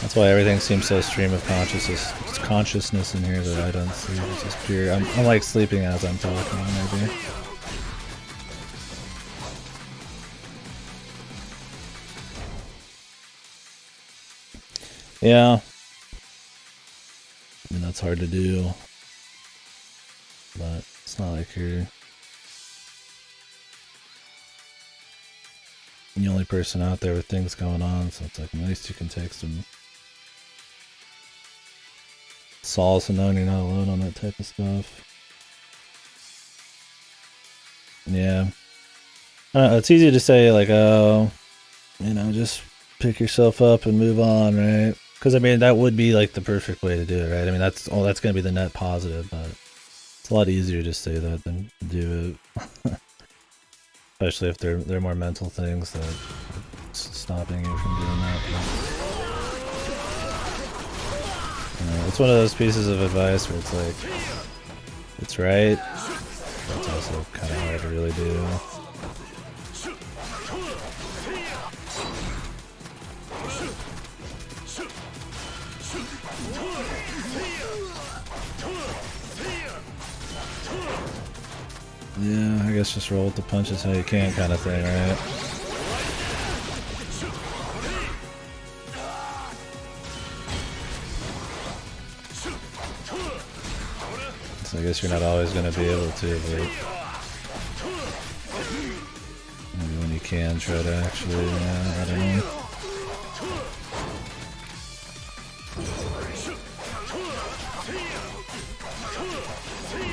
That's why everything seems so stream of consciousness in here that I don't sleep. It's just pure. I'm like sleeping as I'm talking, maybe. Yeah. I mean, that's hard to do. But it's not like you're the only person out there with things going on, so it's like at least you can take some solace in knowing you're not alone on that type of stuff. Yeah. I don't know, it's easy to say like, oh, you know, just pick yourself up and move on, right? Because I mean, that would be like the perfect way to do it, right? I mean, that's going to be the net positive, but it's a lot easier to say that than do it. Especially if they're more mental things that are stopping you from doing that. But, you know, it's one of those pieces of advice where it's like, it's right, but it's also kind of hard to really do. Yeah, I guess just roll with the punches how you can kind of thing, right? So I guess you're not always going to be able to, but maybe when you can try to actually, I don't know.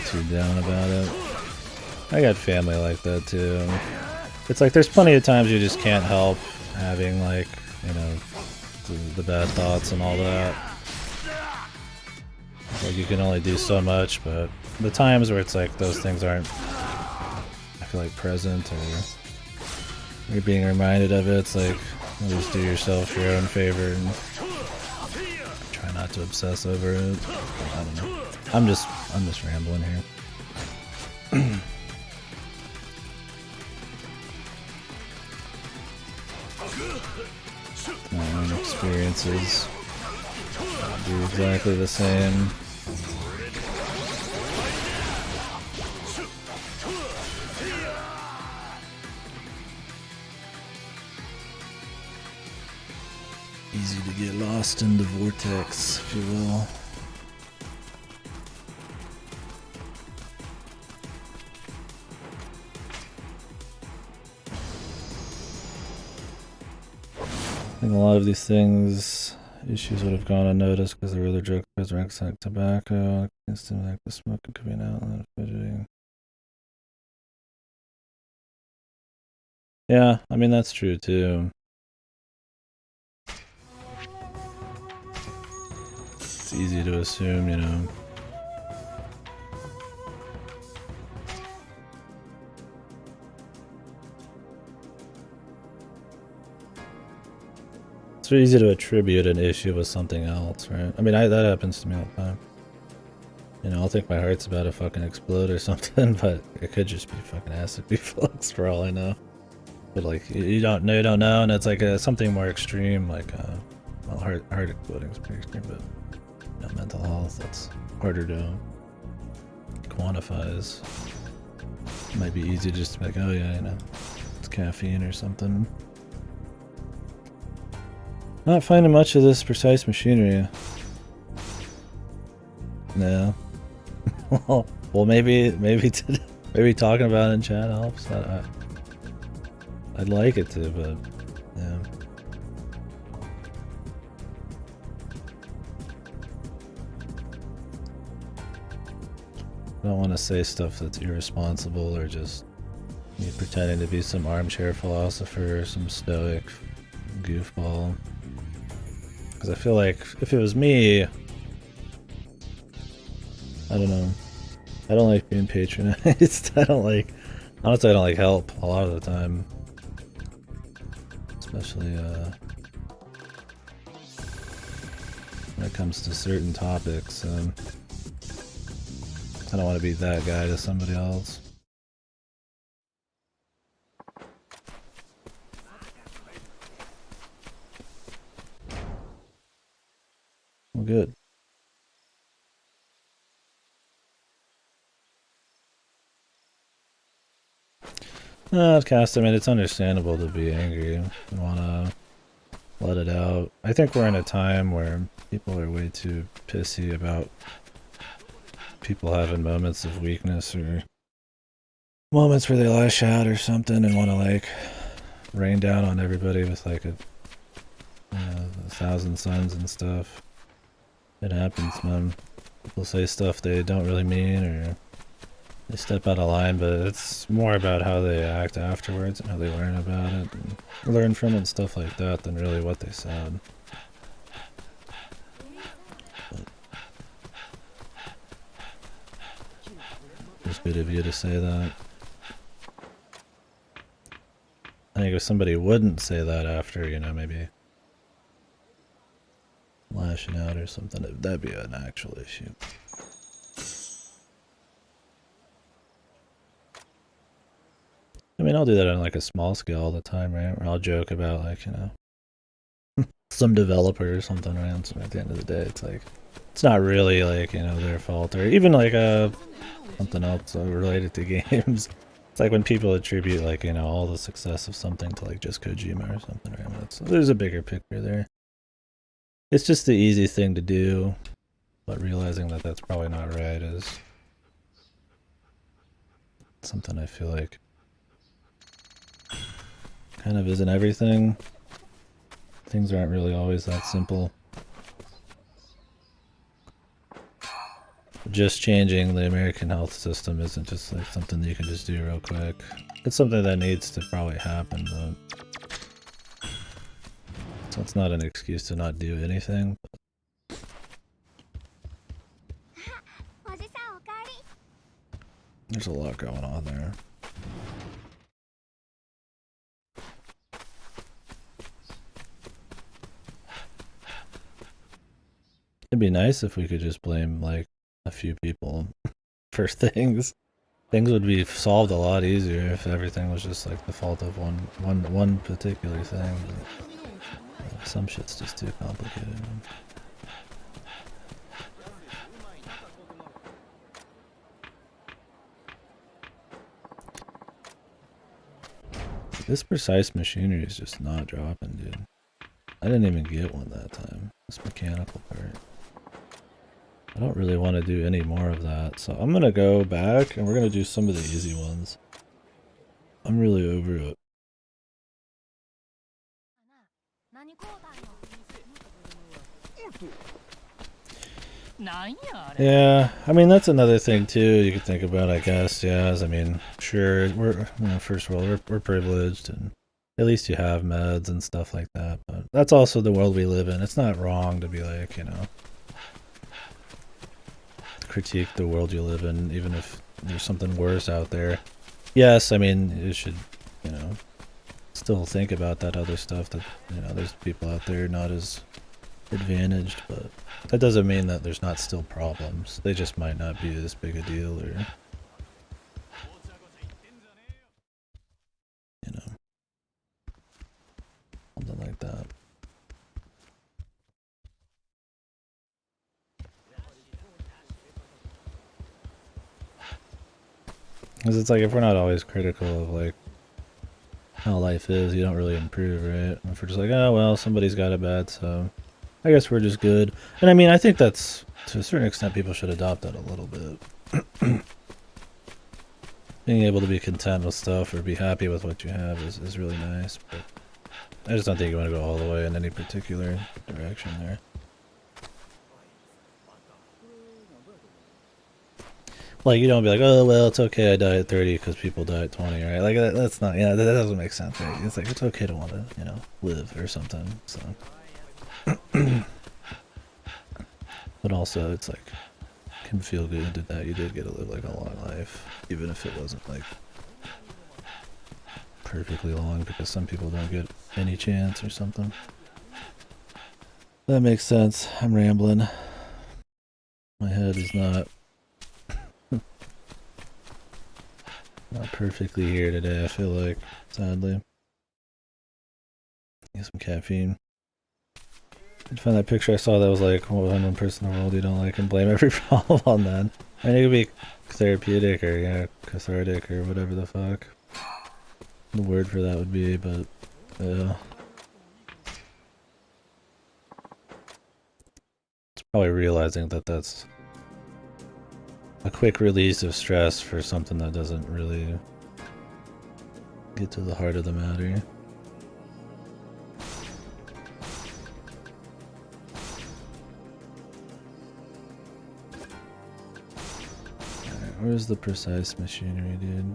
Too down about it. I got family like that too. It's like there's plenty of times you just can't help having like, you know, the bad thoughts and all that. Like you can only do so much, but the times where it's like those things aren't, I feel like, present or you're being reminded of it, it's like at least do yourself your own favor and try not to obsess over it. I don't know. I'm just rambling here. My own experiences do exactly the same. Easy to get lost in the vortex, if you will. I think a lot of these issues would have gone unnoticed because there were other drugs, drugs like tobacco, instant like the smoking could be an outlet of fidgeting. Yeah, I mean that's true too. It's easy to assume, you know. It's very easy to attribute an issue with something else, right? I mean, that happens to me all the time. You know, I'll think my heart's about to fucking explode or something, but it could just be fucking acid reflux for all I know. But like, you don't know, and it's like something more extreme, like, well, heart exploding is pretty extreme, but you know, mental health, that's harder to quantify. It might be easy just to be like, oh yeah, you know, it's caffeine or something. Not finding much of this precise machinery. No. well, maybe talking about it in chat helps. I'd like it to, but yeah. I don't want to say stuff that's irresponsible or just me pretending to be some armchair philosopher or some stoic goofball. Because I feel like if it was me, I don't know. I don't like being patronized. honestly, I don't like help a lot of the time. Especially when it comes to certain topics. I don't want to be that guy to somebody else. Well, good. Cast, I mean, it's understandable to be angry. You want to let it out. I think we're in a time where people are way too pissy about people having moments of weakness or moments where they lash out or something and want to like rain down on everybody with like a 1,000 suns and stuff. It happens, man. People say stuff they don't really mean or they step out of line, but it's more about how they act afterwards and how they learn about it and learn from it and stuff like that than really what they said. But it's good of you to say that. I think if somebody wouldn't say that after, you know, maybe lashing out or something, that'd be an actual issue. I mean, I'll do that on like a small scale all the time, right? Where I'll joke about like, you know, some developer or something, right? So at the end of the day, it's like, it's not really like, you know, their fault or even like something else related to games. It's like when people attribute like, you know, all the success of something to like just Kojima or something, right? I mean, there's a bigger picture there. It's just the easy thing to do, but realizing that that's probably not right is something I feel like kind of isn't everything. Things aren't really always that simple. Just changing the American health system isn't just like something that you can just do real quick. It's something that needs to probably happen, but so it's not an excuse to not do anything. But there's a lot going on there. It'd be nice if we could just blame like a few people for things. Things would be solved a lot easier if everything was just like the fault of one particular thing. But some shit's just too complicated. This precise machinery is just not dropping, dude. I didn't even get one that time. This mechanical part. I don't really want to do any more of that, so I'm gonna go back and we're gonna do some of the easy ones. I'm really over it. Yeah, I mean that's another thing too you could think about, I guess. Yeah, I mean, sure, first of all, we're privileged, and at least you have meds and stuff like that. But that's also the world we live in. It's not wrong to be like, critique the world you live in, even if there's something worse out there. Yes, I mean you should, still think about that other stuff that there's people out there not as advantaged, but that doesn't mean that there's not still problems. They just might not be as big a deal, or something like that. Because it's like, if we're not always critical of like how life is, you don't really improve, right? If we're just like, oh well, somebody's got it bad, so I guess we're just good. And I mean, I think that's, to a certain extent, people should adopt that a little bit. Being able to be content with stuff or be happy with what you have is really nice, but I just don't think you want to go all the way in any particular direction there. Like, you don't be like, oh, well, it's okay I die at 30 because people die at 20, right? Like, that's not, that doesn't make sense, right? It's like, it's okay to want to, live or something, so. But also, it's like, can feel good that you did get to live, like, a long life, even if it wasn't, like, perfectly long, because some people don't get any chance or something. That makes sense. I'm rambling. My head is not perfectly here today, I feel like, sadly. Get some caffeine. I'd find that picture I saw that was like, one person in the world you don't like, and blame every problem on that. I mean, it could be therapeutic or, cathartic or whatever the fuck the word for that would be, but, yeah. It's probably realizing that that's a quick release of stress for something that doesn't really get to the heart of the matter. Alright, where's the precise machinery, dude?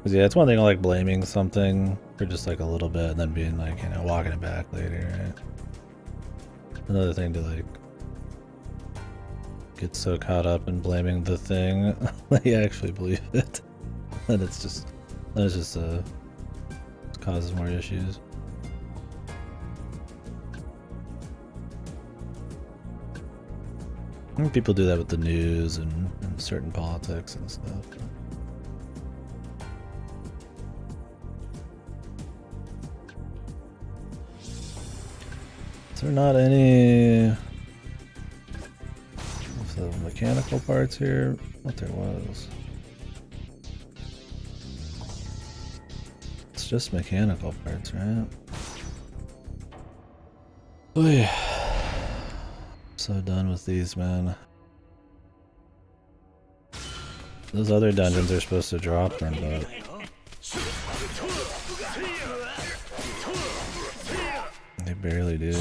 Cause yeah, it's one thing like blaming something for just like a little bit and then being like, walking it back later, right? Another thing to like get so caught up in blaming the thing that you actually believe it. And it causes more issues. And people do that with the news and certain politics and stuff. Is there not any mechanical parts here? What there was. It's just mechanical parts, right? Oh yeah. So done with these, man. Those other dungeons are supposed to drop them, but they barely do.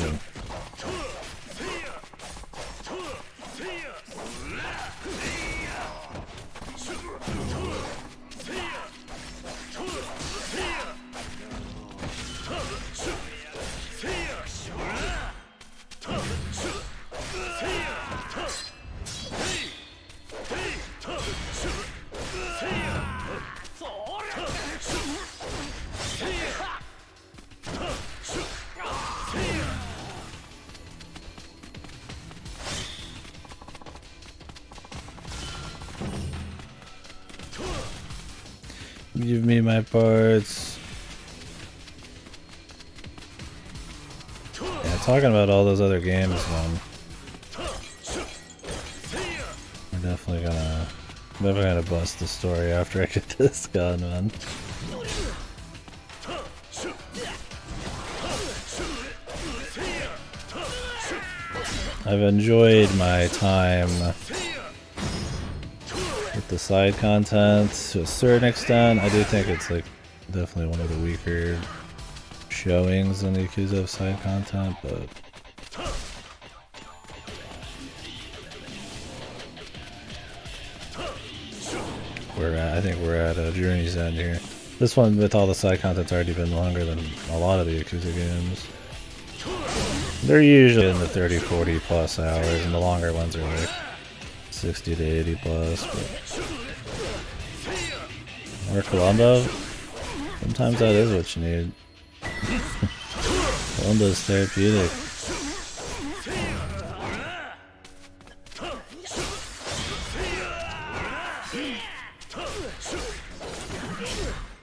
Give me my parts. Yeah, talking about all those other games, man. I'm definitely gonna bust the story after I get this gun, man. I've enjoyed my time with the side content to a certain extent. I do think it's like definitely one of the weaker showings in Yakuza of side content, but I think we're at a journey's end here. This one with all the side content's already been longer than a lot of the Yakuza games. They're usually in the 30-40 plus hours, and the longer ones are like 60 to 80 plus. Or Columbo. Sometimes that is what you need. Columbo's therapeutic.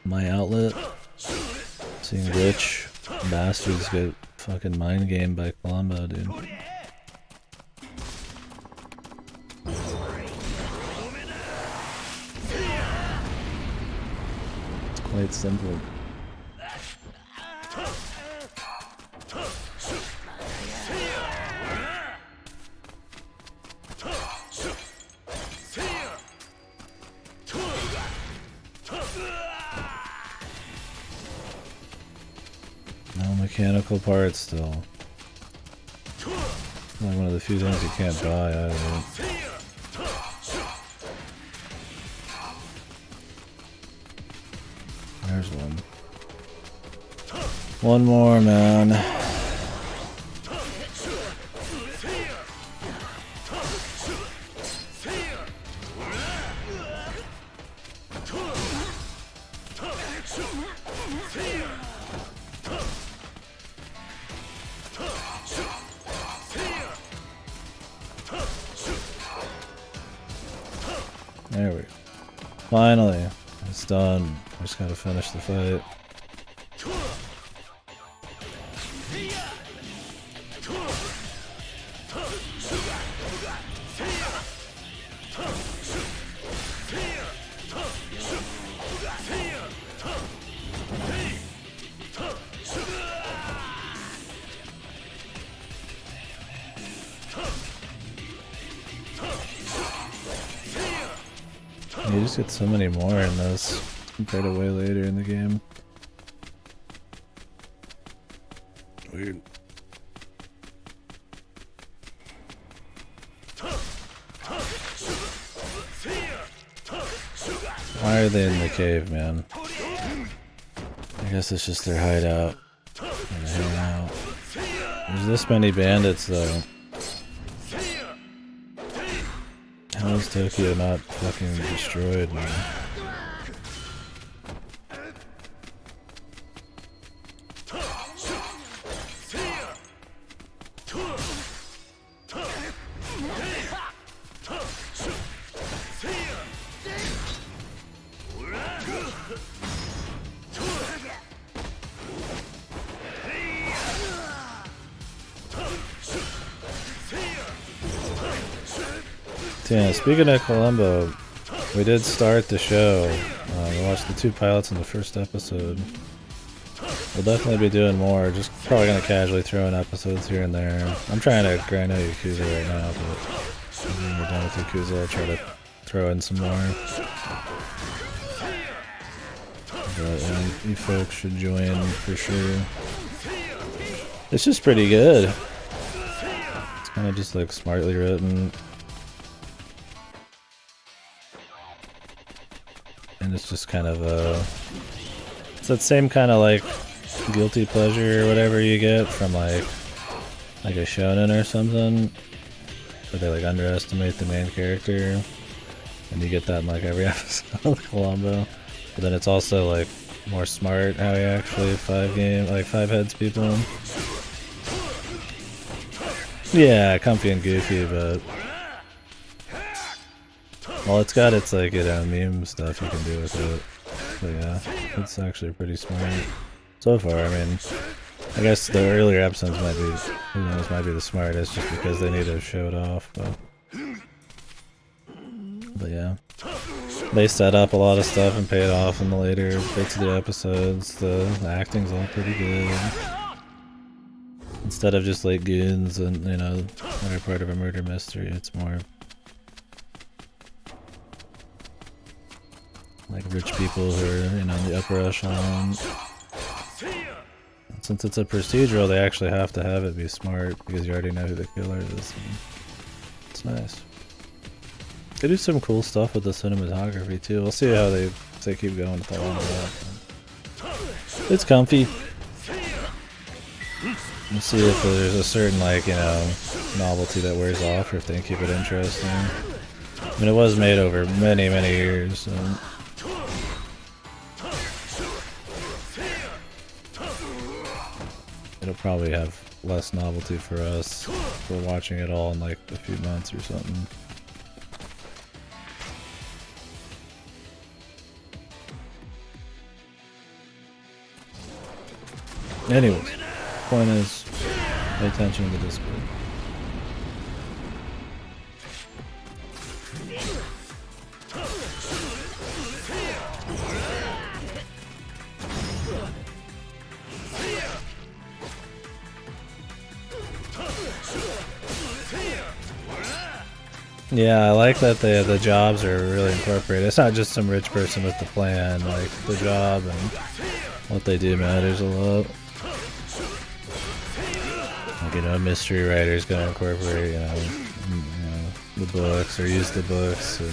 My outlet. Seeing rich bastards get fucking mind gamed by Columbo, dude. It's quite simple. No mechanical parts still. Like one of the few things you can't buy out of it. There's one. One more, man. There we go. Finally, it's done. I just gotta finish the fight. You just get so many more in this compared to way later in the game. Weird. Why are they in the cave, man? I guess it's just their hideout. They hang out. There's this many bandits, though. How is Tokyo not fucking destroyed, man? Yeah, speaking of Columbo, we did start the show. We watched the 2 pilots in the first episode. We'll definitely be doing more, just probably gonna casually throw in episodes here and there. I'm trying to grind out Yakuza right now, but when we're done with Yakuza, I'll try to throw in some more. But you folks should join for sure. It's just pretty good. It's kind of just like smartly written. And it's just kind of it's that same kind of like guilty pleasure or whatever you get from like a shonen or something, where they like underestimate the main character, and you get that in like every episode of Columbo. But then it's also like more smart how he actually five heads people. Yeah, comfy and goofy, but well, it's got its like, you know, meme stuff you can do with it. But yeah, it's actually pretty smart so far. I mean, I guess the earlier episodes might be, who knows, might be the smartest just because they need to show it off. But yeah, they set up a lot of stuff and pay it off in the later bits of the episodes. The acting's all pretty good. Instead of just like goons and, you know, they're part of a murder mystery, it's more like rich people who are, you know, in the upper echelon. since it's a procedural, they actually have to have it be smart because you already know who the killer is. And it's nice. They do some cool stuff with the cinematography too. We'll see how if they keep going with a lot of that. It's comfy. We'll see if there's a certain, like, you know, novelty that wears off, or if they keep it interesting. I mean, it was made over many, many years, so. It'll probably have less novelty for us if we're watching it all in like a few months or something. Anyways, point is, pay attention to the Discord. Yeah, I like that the jobs are really incorporated. It's not just some rich person with the plan. Like, the job and what they do matters a lot. Like, you know, a mystery writer's gonna incorporate, you know, the books, or use the books, and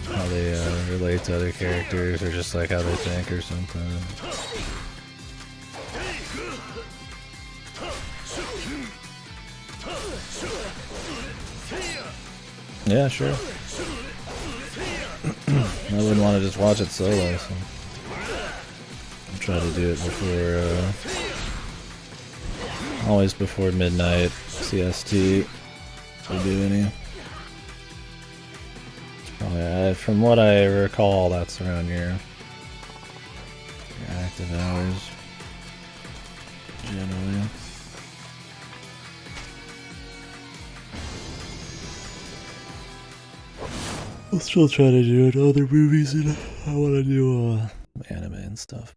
how they relate to other characters, or just like how they think or something. Yeah, sure. I wouldn't want to just watch it solo, so I'll try to do it before, always before midnight CST, if we do any. It's probably, from what I recall, that's around your active hours, generally. I'll still try to do it. Other movies, and I want to do anime and stuff.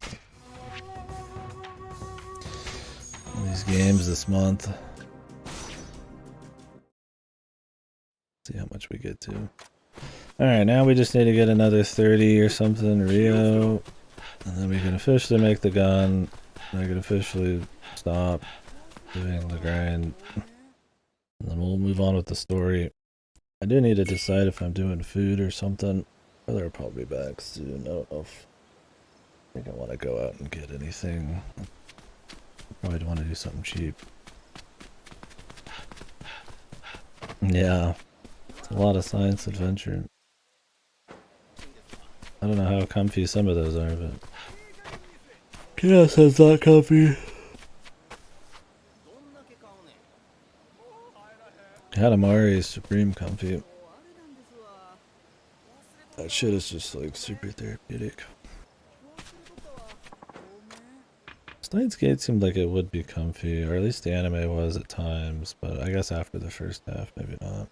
All these games this month. See how much we get to. Alright, now we just need to get another 30 or something Rio, and then we can officially make the gun. And I can officially stop doing the grind, and then we'll move on with the story. I do need to decide if I'm doing food or something. I'll probably be back soon. I don't know if I think I want to go out and get anything. Probably want to do something cheap. Yeah, it's a lot of science adventure. I don't know how comfy some of those are, but Chaos has not comfy. Katamari is supreme comfy. That shit is just like super therapeutic. Steins Gate seemed like it would be comfy, or at least the anime was at times, but I guess after the first half, maybe not.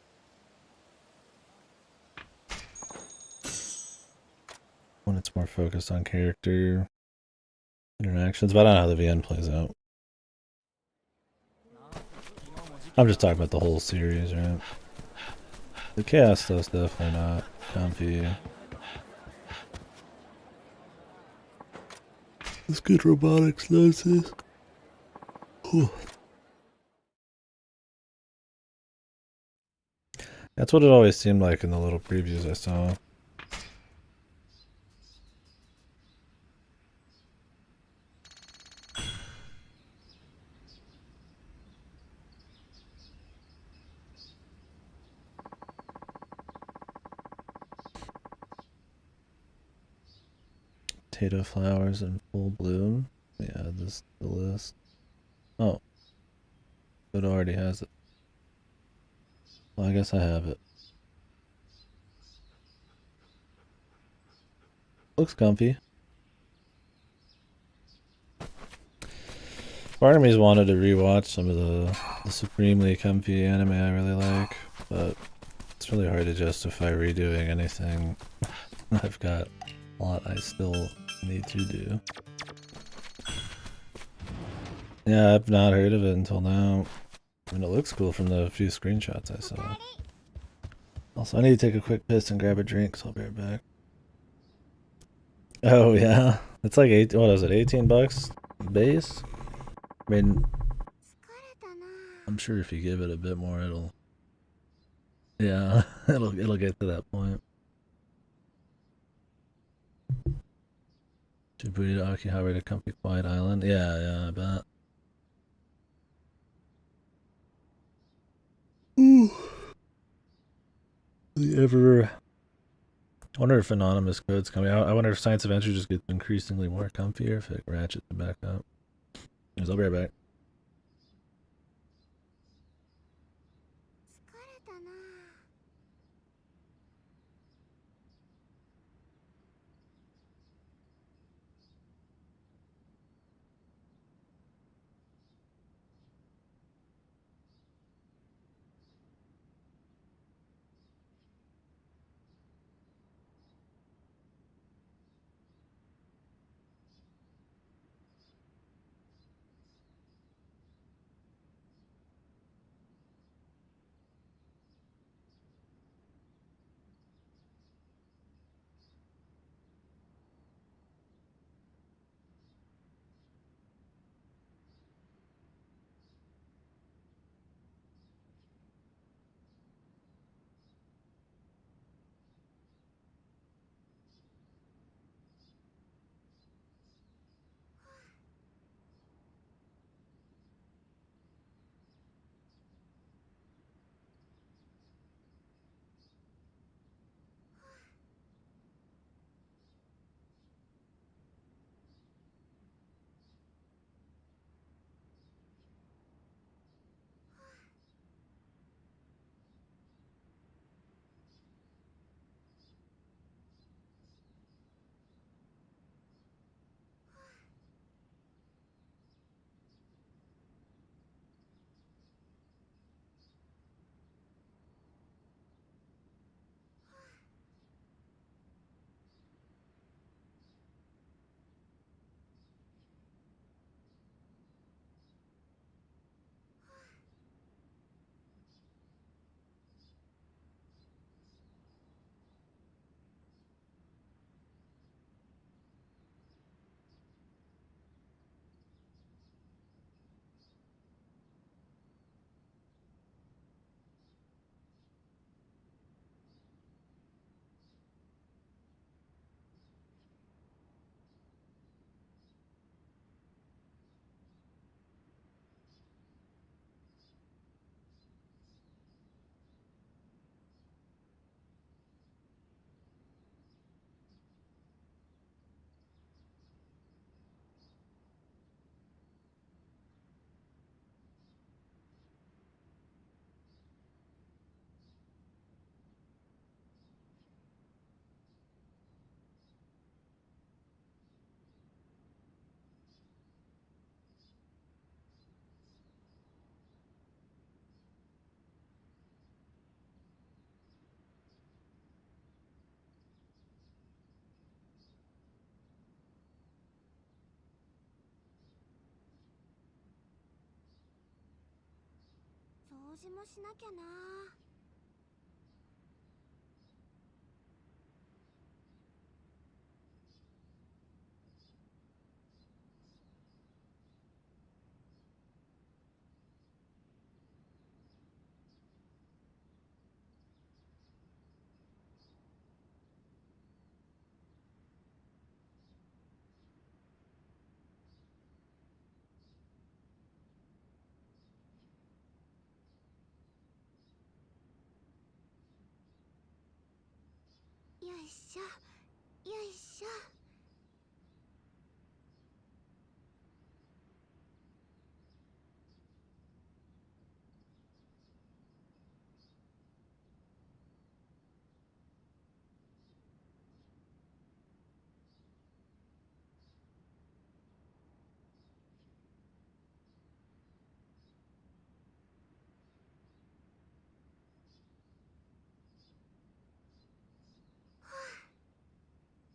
When it's more focused on character interactions, but I don't know how the VN plays out. I'm just talking about the whole series, right? The Chaos stuff's definitely not comfy. It's good robotics, notices. That's what it always seemed like in the little previews I saw. Potato flowers in full bloom. Yeah, this is the list. Oh, it already has it. Well, I guess I have it. Looks comfy. Part of me's wanted to rewatch some of the supremely comfy anime I really like, but it's really hard to justify redoing anything. I've got a lot I still need to do. Yeah, I've not heard of it until now. I mean, it looks cool from the few screenshots I saw. Also, I need to take a quick piss and grab a drink, so I'll be right back. Oh, yeah? It's like what is it, $18 base? I mean, I'm sure if you give it a bit more, it'll, yeah, it'll get to that point. Djibouti to Akihabara to Comfy Quiet Island. Yeah, I bet. Ooh. Ever. I wonder if anonymous code's coming out. I wonder if Science Adventure just gets increasingly more comfy or if it ratchets it back up. I'll be right back.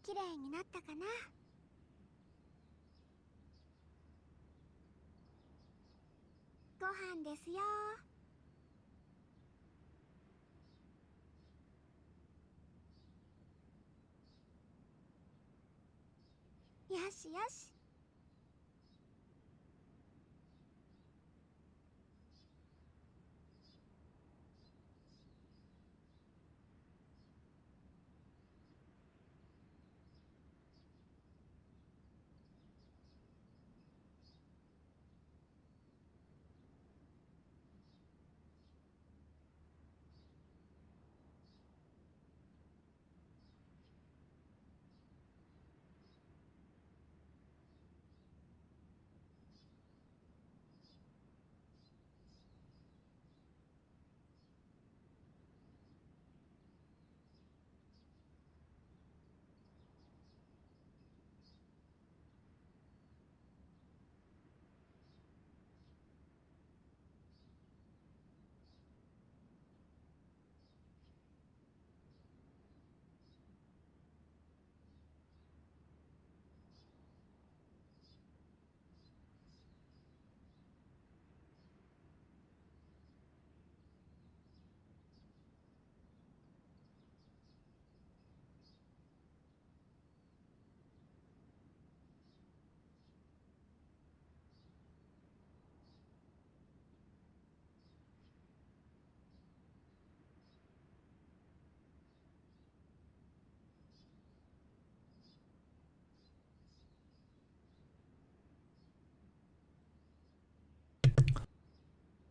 きれいになったかな。ご飯ですよ。よしよし。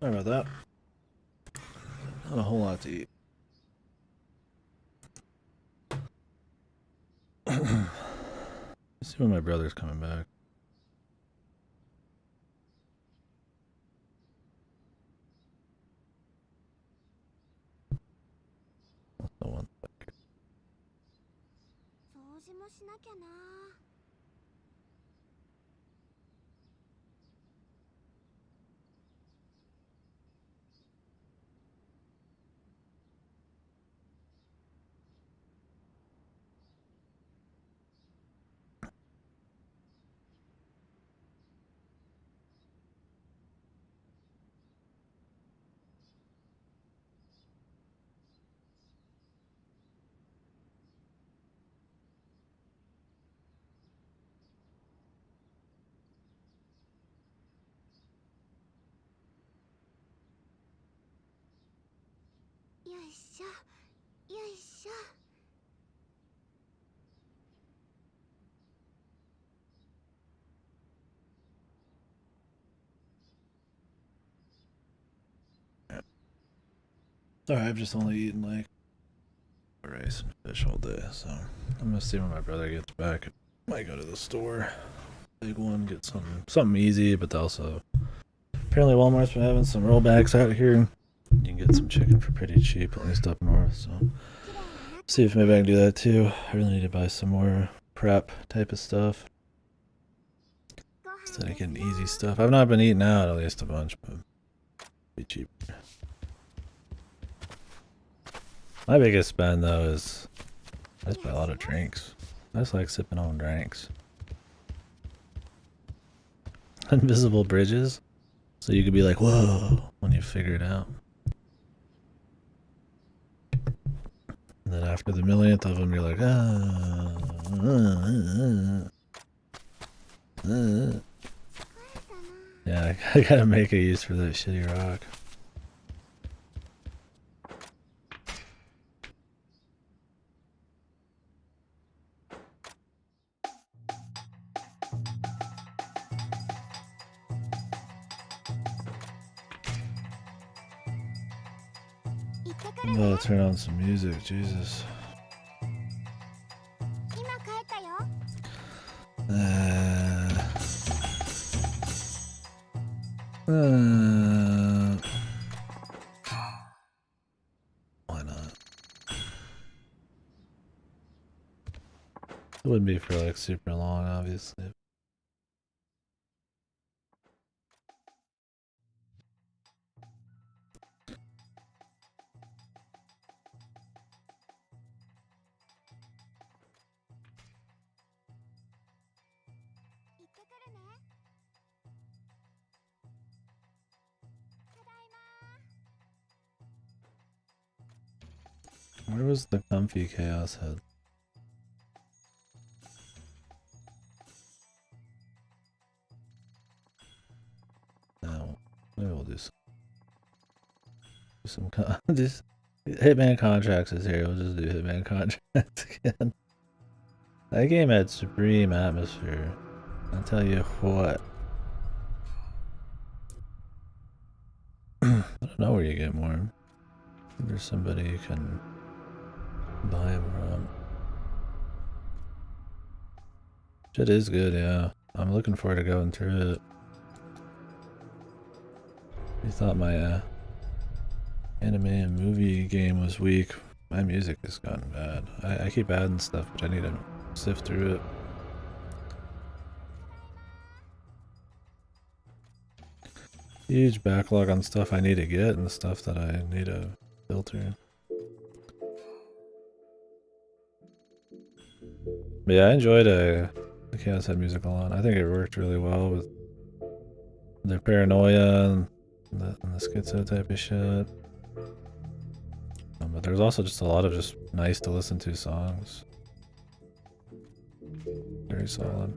Sorry about that. Not a whole lot to eat. Let's see when my brother's coming back. No one. 掃除もしなきゃな。よいしょよいしょ。Sorry, I've just only eaten like rice and fish all day, so I'm gonna see when my brother gets back. Might go to the store, big one, get something easy, but also apparently Walmart's been having some rollbacks out here. You can get some chicken for pretty cheap, at least up north. So see if maybe I can do that too. I really need to buy some more prep type of stuff instead of getting easy stuff. I've not been eating out at least a bunch, but be cheap. My biggest spend though is I just buy a lot of drinks. I just like sipping on drinks. Invisible bridges, so you could be like, whoa, when you figure it out. And then after the millionth of them, you're like, yeah, I gotta make a use for that shitty rock. I'm gonna turn on some music, Jesus. 今帰ったよ。Why not? It wouldn't be for like super long, obviously. Where was the comfy chaos head? Some just Hitman Contracts is here. We'll just do Hitman Contracts again. That game had supreme atmosphere. I'll tell you what. I don't know where you get more. There's somebody you can buy them from. Shit is good, yeah. I'm looking forward to going through it. You thought my anime and movie game was weak. My music has gotten bad. I keep adding stuff, but I need to sift through it. Huge backlog on stuff I need to get and stuff that I need to filter. But yeah, I enjoyed the Chaos Head music a lot. I think it worked really well with their paranoia and the schizo type of shit. But there's also just a lot of just nice to listen to songs. Very solid.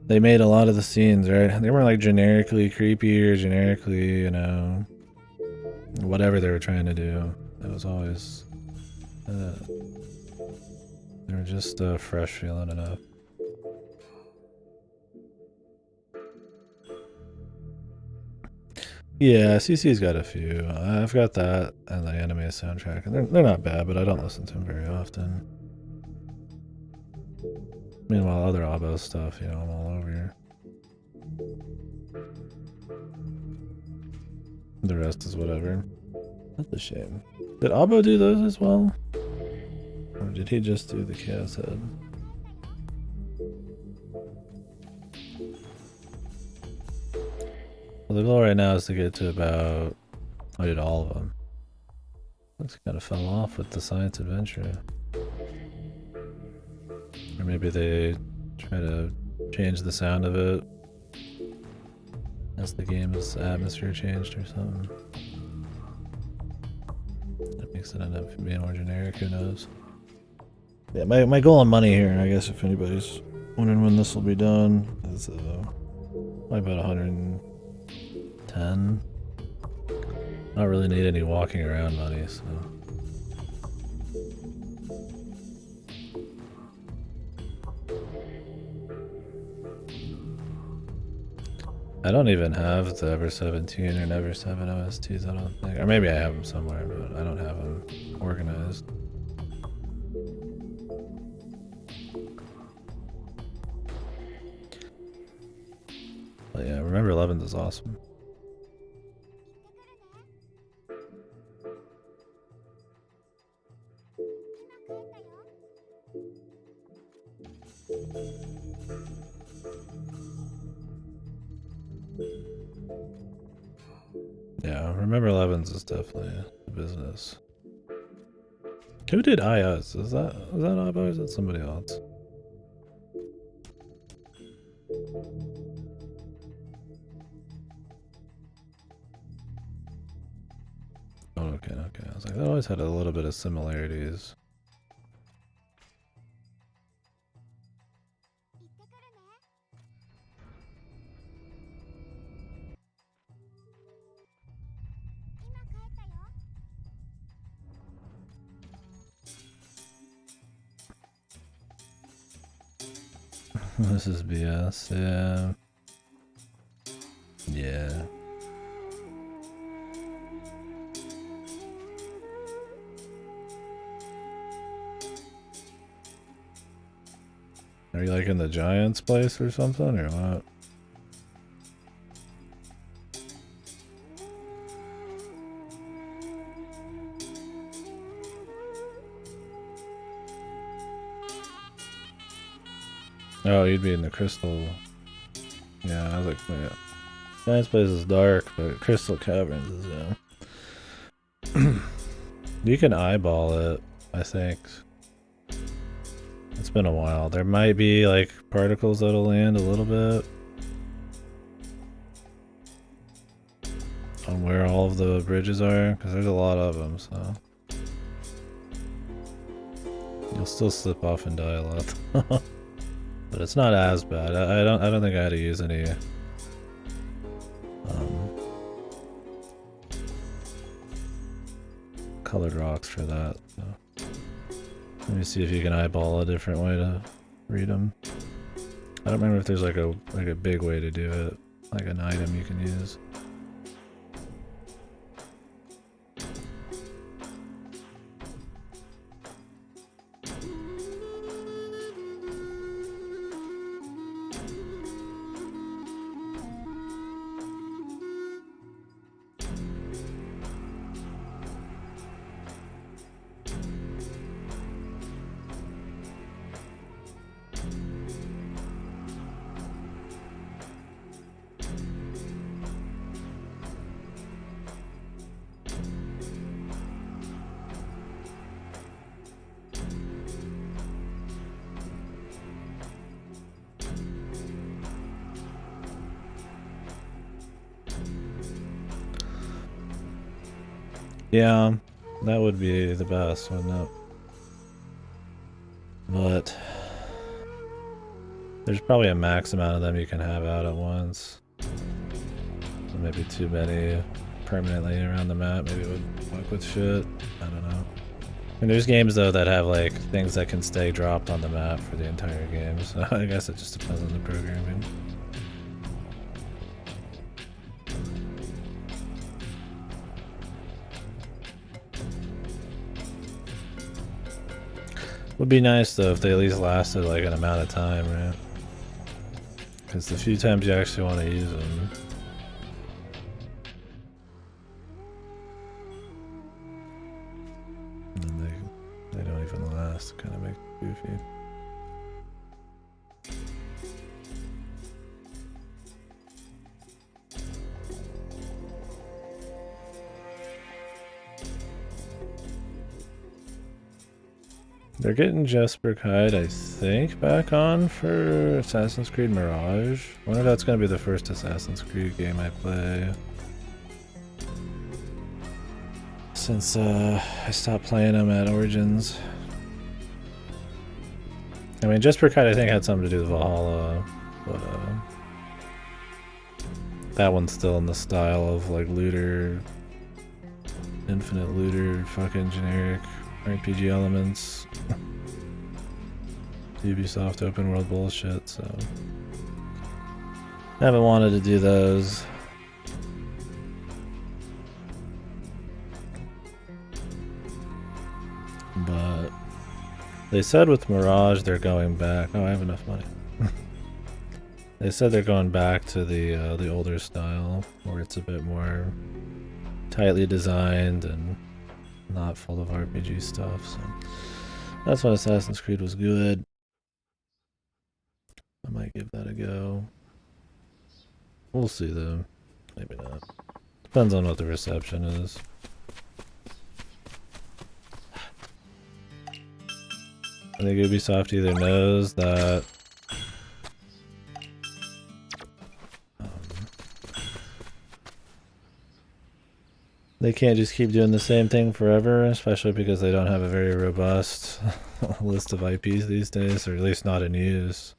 They made a lot of the scenes, right? They weren't like generically creepy or generically, you know, whatever they were trying to do. It was always, they were just fresh feeling enough. Yeah, CC's got a few. I've got that and the anime soundtrack, and they're not bad, but I don't listen to them very often. Meanwhile, other Abo stuff, you know, I'm all over. The rest is whatever. That's a shame. Did Abo do those as well? Or did he just do the Chaos Head? Well, the goal right now is to get to about... I did all of them. Looks kind of fell off with the Science Adventure. Or maybe they try to change the sound of it as the game's atmosphere changed or something. That makes it end up being more generic, who knows. Yeah, my goal on money here, I guess if anybody's wondering when this will be done, is probably about 110. I don't really need any walking around money, so... I don't even have the Ever 17 or Never 7 OSTs, I don't think. Or maybe I have them somewhere, but I don't have them organized. But yeah, Remember 11's is awesome. Yeah, Remember 11's is definitely a business. Who did IS? Is that Abo or is that somebody else? Oh, okay. I was like, that always had a little bit of similarities. This is BS, yeah. Yeah. Are you like in the Giants place or something, or what? Oh, you'd be in the Crystal. Yeah, I was like, yeah. Giants place is dark, but Crystal Caverns is, yeah. You can eyeball it, I think. It's been a while. There might be like particles that'll land a little bit on where all of the bridges are, because there's a lot of them, so you'll still slip off and die a lot. But it's not as bad. I don't think I had to use any colored rocks for that. So. Let me see if you can eyeball a different way to read them. I don't remember if there's like a big way to do it, like an item you can use. Yeah, that would be the best, wouldn't it? But there's probably a max amount of them you can have out at once. So maybe too many permanently around the map maybe would fuck with shit. I don't know. And there's games though that have like things that can stay dropped on the map for the entire game, so I guess it just depends on the programming. Would be nice though if they at least lasted like an amount of time, right? Because the few times you actually want to use them. And then they don't even last, kind of makes it goofy. They're getting Jesper Kite, I think, back on for Assassin's Creed Mirage. I wonder if that's going to be the first Assassin's Creed game I play. Since I stopped playing them at Origins. I mean, Jesper Kite I think had something to do with Valhalla, but that one's still in the style of like looter, infinite looter, fucking generic RPG elements. Ubisoft open world bullshit, so I haven't wanted to do those. But they said with Mirage they're going back. Oh, I have enough money. They said they're going back to the older style, where it's a bit more tightly designed and not full of RPG stuff. So that's why Assassin's Creed was good. I might give that a go. We'll see though. Maybe not. Depends on what the reception is. I think Ubisoft either knows that they can't just keep doing the same thing forever, especially because they don't have a very robust list of IPs these days, or at least not in use.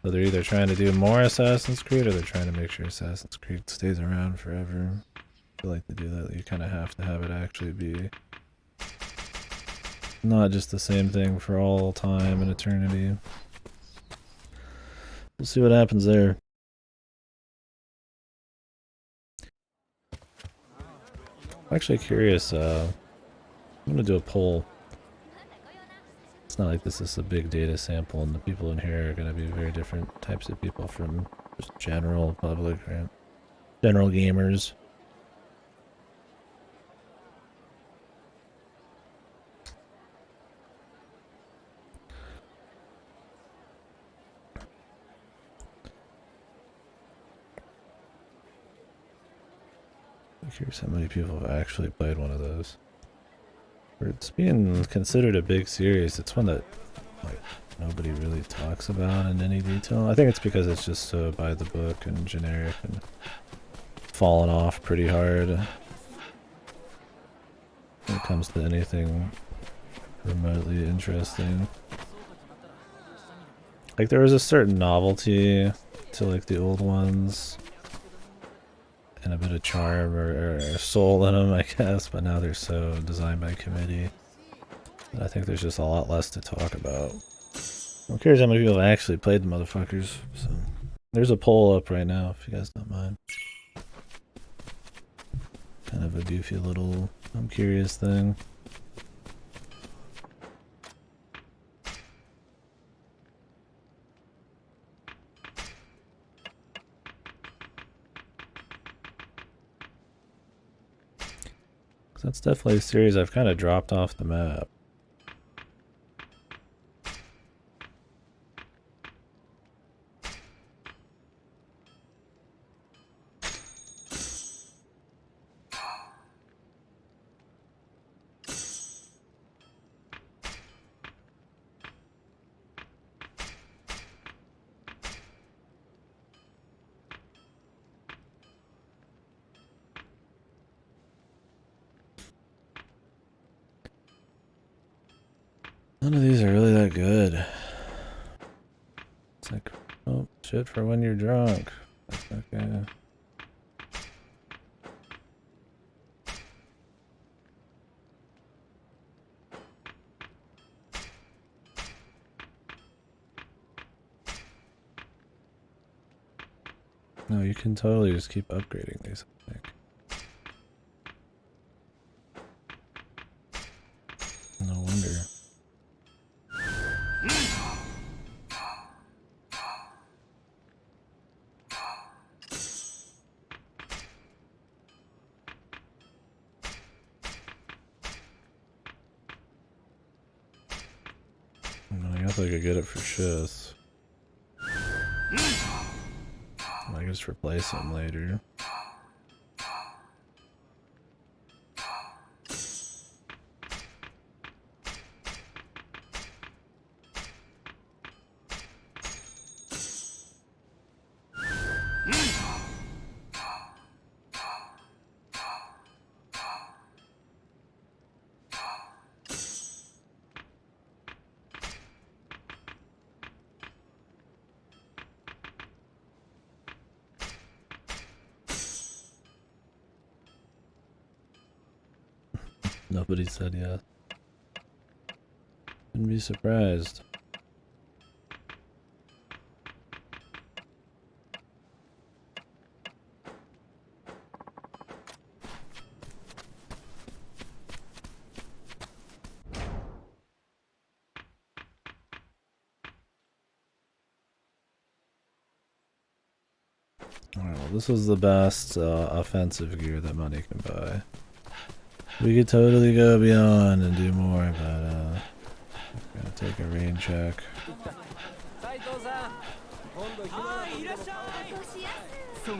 So they're either trying to do more Assassin's Creed, or they're trying to make sure Assassin's Creed stays around forever. I feel like to do that, you kind of have to have it actually be not just the same thing for all time and eternity. We'll see what happens there. I'm actually curious, I'm gonna do a poll. It's not like this is a big data sample and the people in here are gonna be very different types of people from just general public, right? General gamers. I'm curious how many people have actually played one of those. It's being considered a big series. It's one that like nobody really talks about in any detail. I think it's because it's just so by the book and generic and fallen off pretty hard when it comes to anything remotely interesting. Like there was a certain novelty to like the old ones. and a bit of charm or soul in them, I guess, but now they're so designed by committee that I think there's just a lot less to talk about. I'm curious how many people have actually played the motherfuckers. So there's a poll up right now if you guys don't mind. Kind of a goofy little I'm curious thing. That's definitely a series I've kind of dropped off the map. None of these are really that good. It's like, oh, shit for when you're drunk. Okay. No, you can totally just keep upgrading these, I think. No wonder. I guess I could get it for shits. I can just replace them later. Nobody said yes. Wouldn't be surprised. Alright, well, this was the best offensive gear that money can buy. We could totally go beyond and do more, but gotta take a rain check. So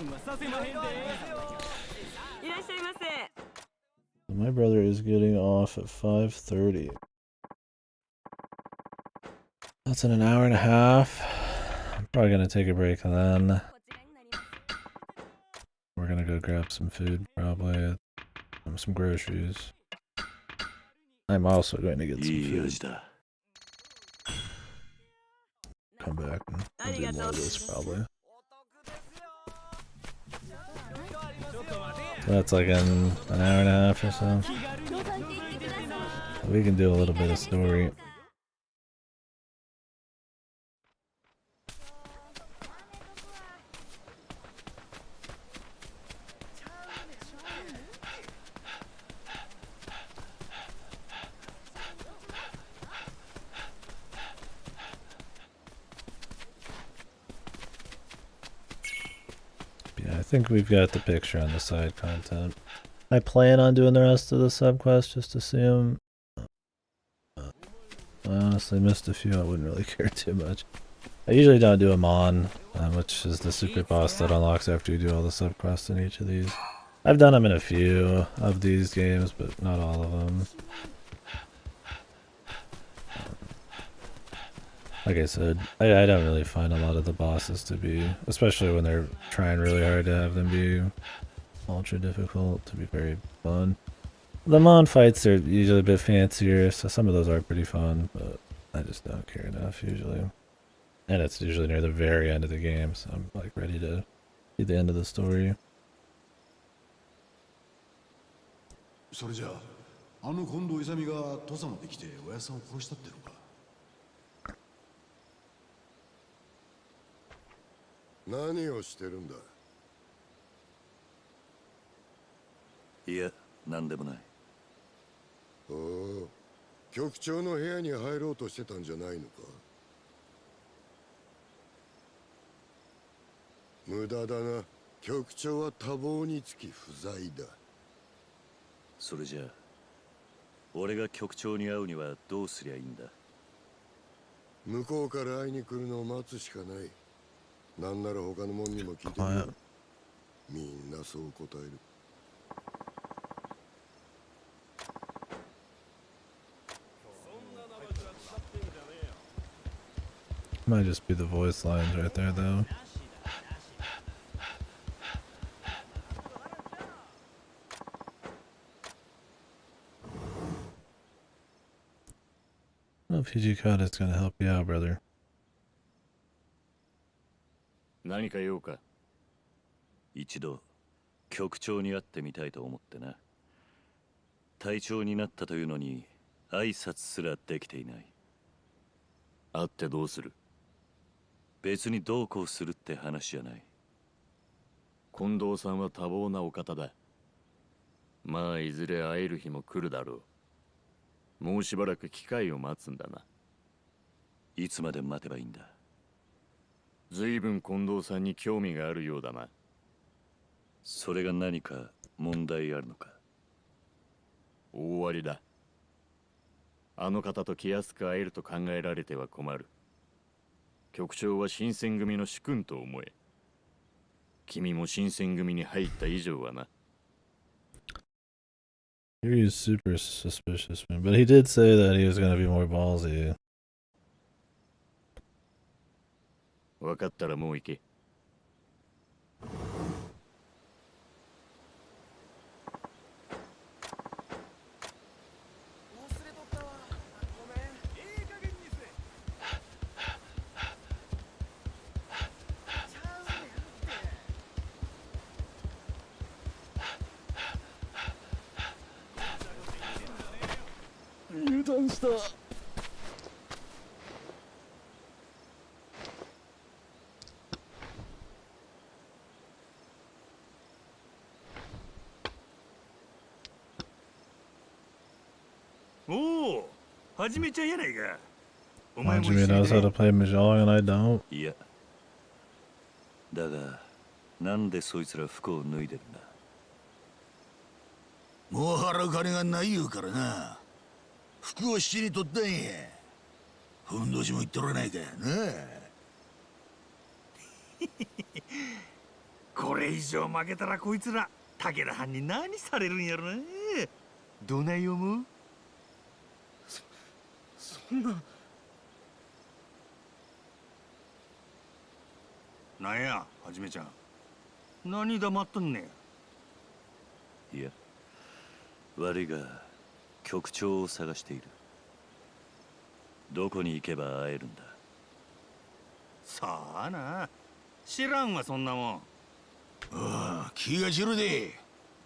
my brother is getting off at 5:30. That's in an hour and a half. I'm probably gonna take a break then. We're gonna go grab some food, probably. Some groceries. I'm also going to get some food. Come back and I'll do more of this probably. So that's like in an hour and a half or so. We can do a little bit of story. I think we've got the picture on the side content. I plan on doing the rest of the subquest just to see them. I honestly missed a few. I wouldn't really care too much. I usually don't do a Mon, which is the secret boss that unlocks after you do all the subquests in each of these. I've done them in a few of these games, but not all of them. Like I said, I don't really find a lot of the bosses to be, especially when they're trying really hard to have them be ultra difficult, to be very fun. The Mon fights are usually a bit fancier, so some of those are pretty fun, but I just don't care enough usually. And it's usually near the very end of the game, so I'm like ready to see the end of the story. それじゃあの近藤勇が土佐まで来ておやさんを殺したってのか。何をしてるんだ。いや、何でもない。おお、局長の部屋に入ろうとしてたんじゃないのか。無駄だな。局長は多忙につき不在だ。それじゃあ俺が局長に会うにはどうすりゃいいんだ。向こうから会いに来るのを待つしかない。なんなら他の者にも聞いてみる。みんなそう答える。Might just be the voice lines right there, though. I don't know if Hijikata is gonna help you out, brother. 何か用か。一度局長に会ってみたいと思ってな。隊長になったというのに挨拶すらできていない。会ってどうする。別にどうこうするって話じゃない。近藤さんは多忙なお方だ。まあいずれ会える日も来るだろう。もうしばらく機会を待つんだな。いつまで待てばいいんだ。ずいぶん近藤さんに興味があるようだな。それが何か問題あるのか。大ありだ。あの方と気安く会えると考えられては困る。局長は新選組の主君と思え。君も新選組に入った以上はな。He's super suspicious, man. But he did say that he was gonna be more ballsy. 分かったらもう行け。油断した。おお、はじめちゃんやないか。お Why 前も Jimmy 一緒 knows に how ね to play Mahjong and I don't? いや。だが、なんでそいつら服を脱いでるんだ。もう払う金がない言うからな。服を七に取ったんや。ふんどしも言っとらないかなこれ以上負けたらこいつら武田藩に何されるんやろな。どない思う。そんな。なんや、はじめちゃん。何黙っとんねいや、悪いが局長を探している。どこに行けば会えるんだ。さあな、知らんわそんなもん。ああ、気が散るで。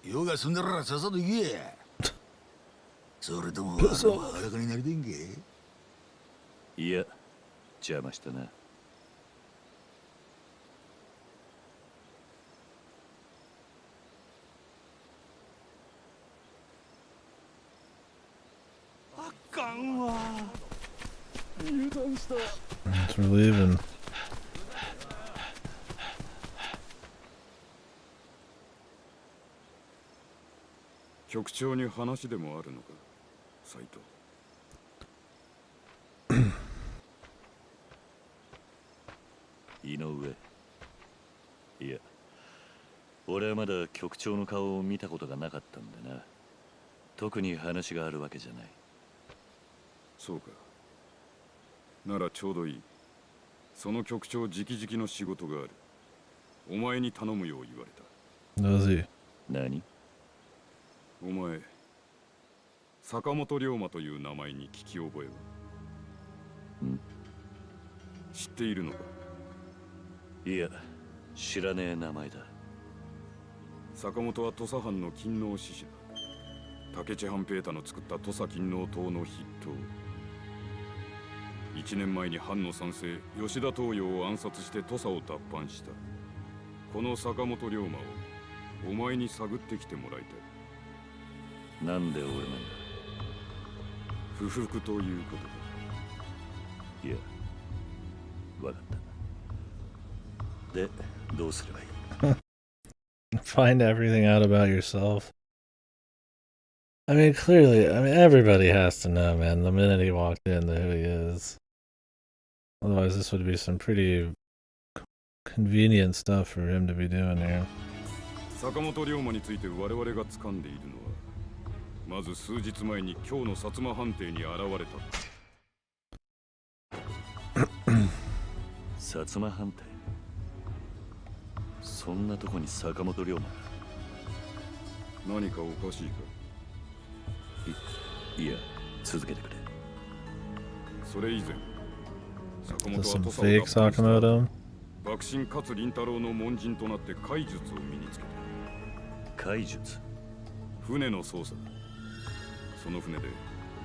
用が済んだらさっさと行けや。それとも裸になりてんけ。いや、邪魔したな。あかんわ。油断した。Thanks for leaving. 局長に話でもあるのか、斉藤。井上。いや、俺はまだ局長の顔を見たことがなかったんでな。特に話があるわけじゃない。そうか。ならちょうどいい。その局長直々の仕事がある。お前に頼むよう言われた。Does he? 何？お前、坂本龍馬という名前に聞き覚えは？ん？知っているのか？いや、知らねえ名前だ。坂本は土佐藩の勤王志士だ。竹地半平太の作った土佐勤王党の筆頭。1年前に藩の賛成吉田東洋を暗殺して土佐を脱藩した。この坂本龍馬をお前に探ってきてもらいたい。なんで俺なんだ。不服ということだ。いや、わかった。で、どうすればいい？ Find everything out about yourself. I mean, clearly, everybody has to know, man, the minute he walked in, who he is. Otherwise, this would be some pretty convenient stuff for him to be doing here. 坂本龍馬について我々が掴んでいるのは、まず数日前に今日の薩摩藩邸に現れた。薩摩藩邸。そんなとこに坂本龍馬。何かおかしいか？いや、続けてくれ。それ以前、坂本は Some 土佐を fake 脱藩した Sakamoto? 幕臣勝林太郎の門人となって怪術を身につけた。怪術？船の操作だ。その船で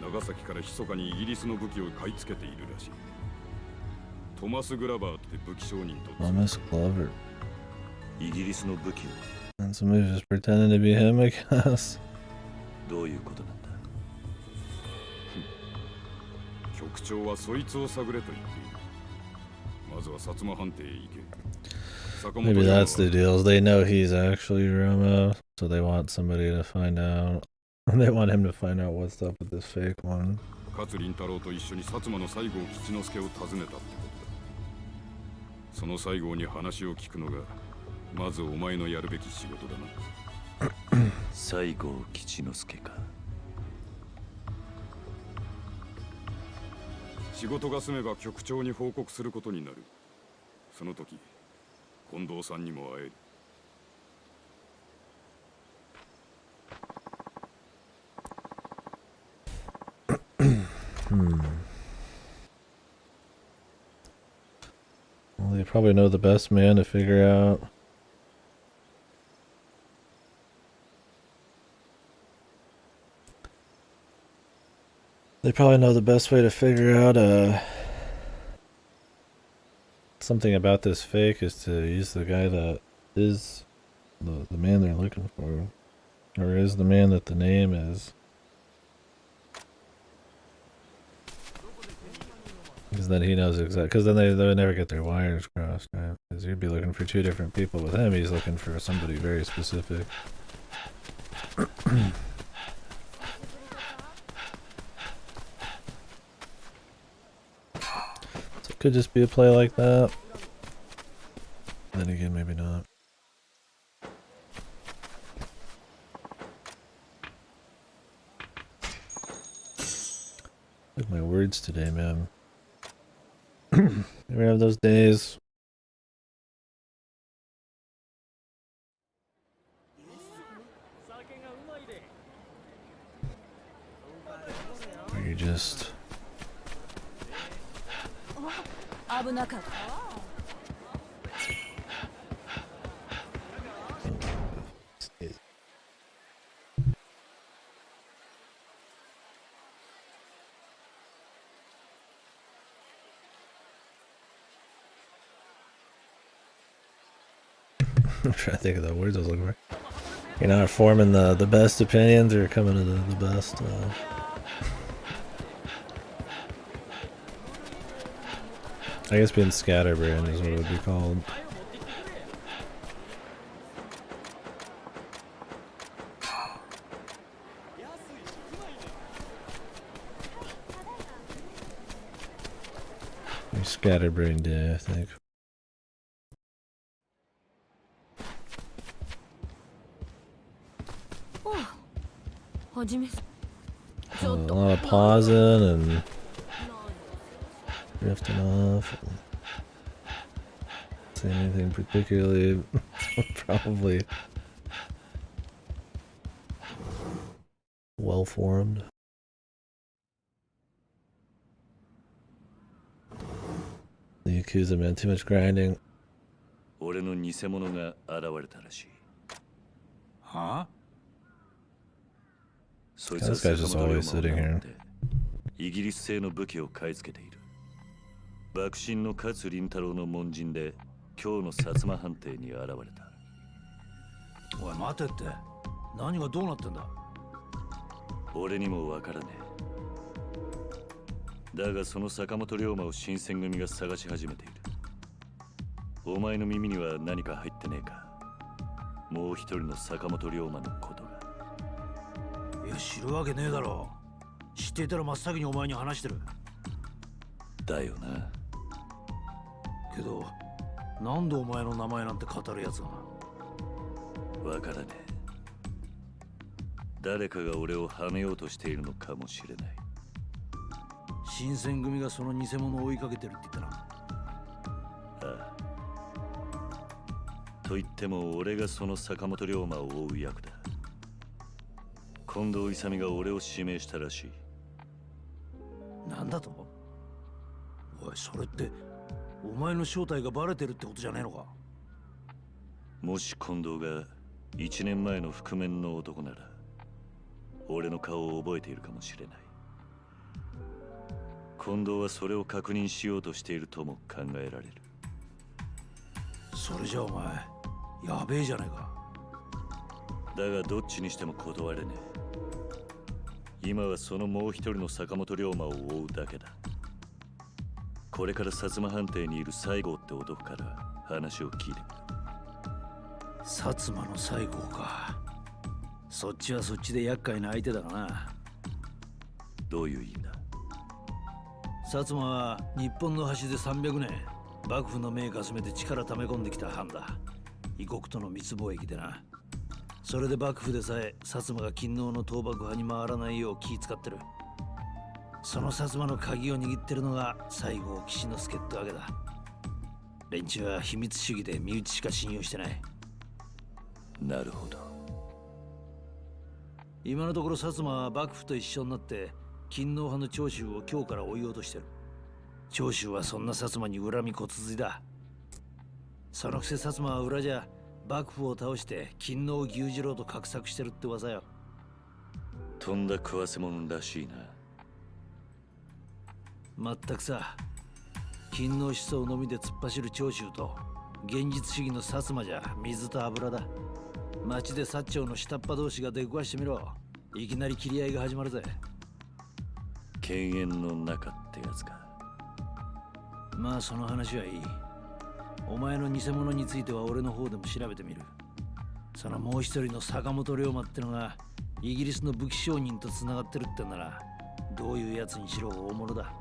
長崎から密かにイギリスの武器を買い付けているらしい。トマス・グラバーって武器商人と。 Thomas Glover. イギリスの武器を。 And somebody's just pretending to be him, I guess. どういうことなんだ？局長はそいつを探れと言っている。まずは薩摩藩邸へ行け。 Maybe that's the deal. They know he's actually Romo, so they want somebody to find out. They want him to find out what's up with this fake one. 勝林太郎と一緒に薩摩の西郷吉之助を訪ねたってことだ。その西郷に話を聞くのがまずお前のやるべき仕事だな。西郷吉之助か。仕事が済めば局長に報告することになる。その時近藤さんにも会える。Well, they probably know the best man to figure out. They probably know the best way to figure out something about this fake is to use the guy that is the man they're looking for, or is the man that the name is. Because then he knows exactly. Because then they would never get their wires crossed, right? Because you'd be looking for two different people. With him, he's looking for somebody very specific. So it could just be a play like that. Then again, maybe not. Look at my words today, man. We have those days. Where you just... I'm trying to think of the words I was looking for. You're not forming the best opinions, or coming to the best. I guess being scatterbrained is what it would be called. Your scatterbrained day, I think. A lot of pausing and drifting off. And saying anything particularly probably well formed. The Yakuza, man, too much grinding. 俺の偽物が現れたらしい。はあ？そいつは This guy's 坂 just 本龍 always 馬を sitting 名乗 here. ってイギリス製の武器を買い付けている。幕臣の勝林太郎の門人で今日の薩摩藩邸に現れた。おい待てって、何がどうなってんだ。俺にもわからねえ。だがその坂本龍馬を新選組が探し始めている。お前の耳には何か入ってねえか。もう一人の坂本龍馬のことが。いや知るわけねえだろ。知っていたら真っ先にお前に話してる。だよな。けどなんでお前の名前なんて語るやつが。わからねえ。誰かが俺をはめようとしているのかもしれない。新選組がその偽物を追いかけてるって言ったな。ああ。と言っても俺がその坂本龍馬を追う役だ。近藤勇が俺を指名したらしい。なんだと？おいそれってお前の正体がバレてるってことじゃねえのか。もし近藤が1年前の覆面の男なら俺の顔を覚えているかもしれない。近藤はそれを確認しようとしているとも考えられる。それじゃお前やべえじゃねえか。だがどっちにしても断れねえ。今はそのもう一人の坂本龍馬を追うだけだ。これから薩摩藩邸にいる西郷って男から話を聞いてくる。薩摩の西郷か。そっちはそっちで厄介な相手だがな。どういう意味だ。薩摩は日本の端で300年幕府の命かすめて力溜め込んできた藩だ。異国との密貿易でな。それで幕府でさえ薩摩が勤王の倒幕派に回らないよう気使ってる。その薩摩の鍵を握ってるのが西郷岸之助ってわけだ。連中は秘密主義で身内しか信用してない。なるほど。今のところ薩摩は幕府と一緒になって勤王派の長州を京から追いようとしてる。長州はそんな薩摩に恨み骨髄だ。そのくせ薩摩は裏じゃ幕府を倒して勤王牛次郎と画策してるって噂よ。とんだ食わせ者らしいな。まったくさ、勤王思想のみで突っ走る長州と現実主義の薩摩じゃ水と油だ。町で薩長の下っ端同士が出くわしてみろ。いきなり切り合いが始まるぜ。犬猿の中ってやつか。まあその話はいい。お前の偽物については俺の方でも調べてみる。そのもう一人の坂本龍馬ってのがイギリスの武器商人と繋がってるってなら、どういうやつにしろ大物だ。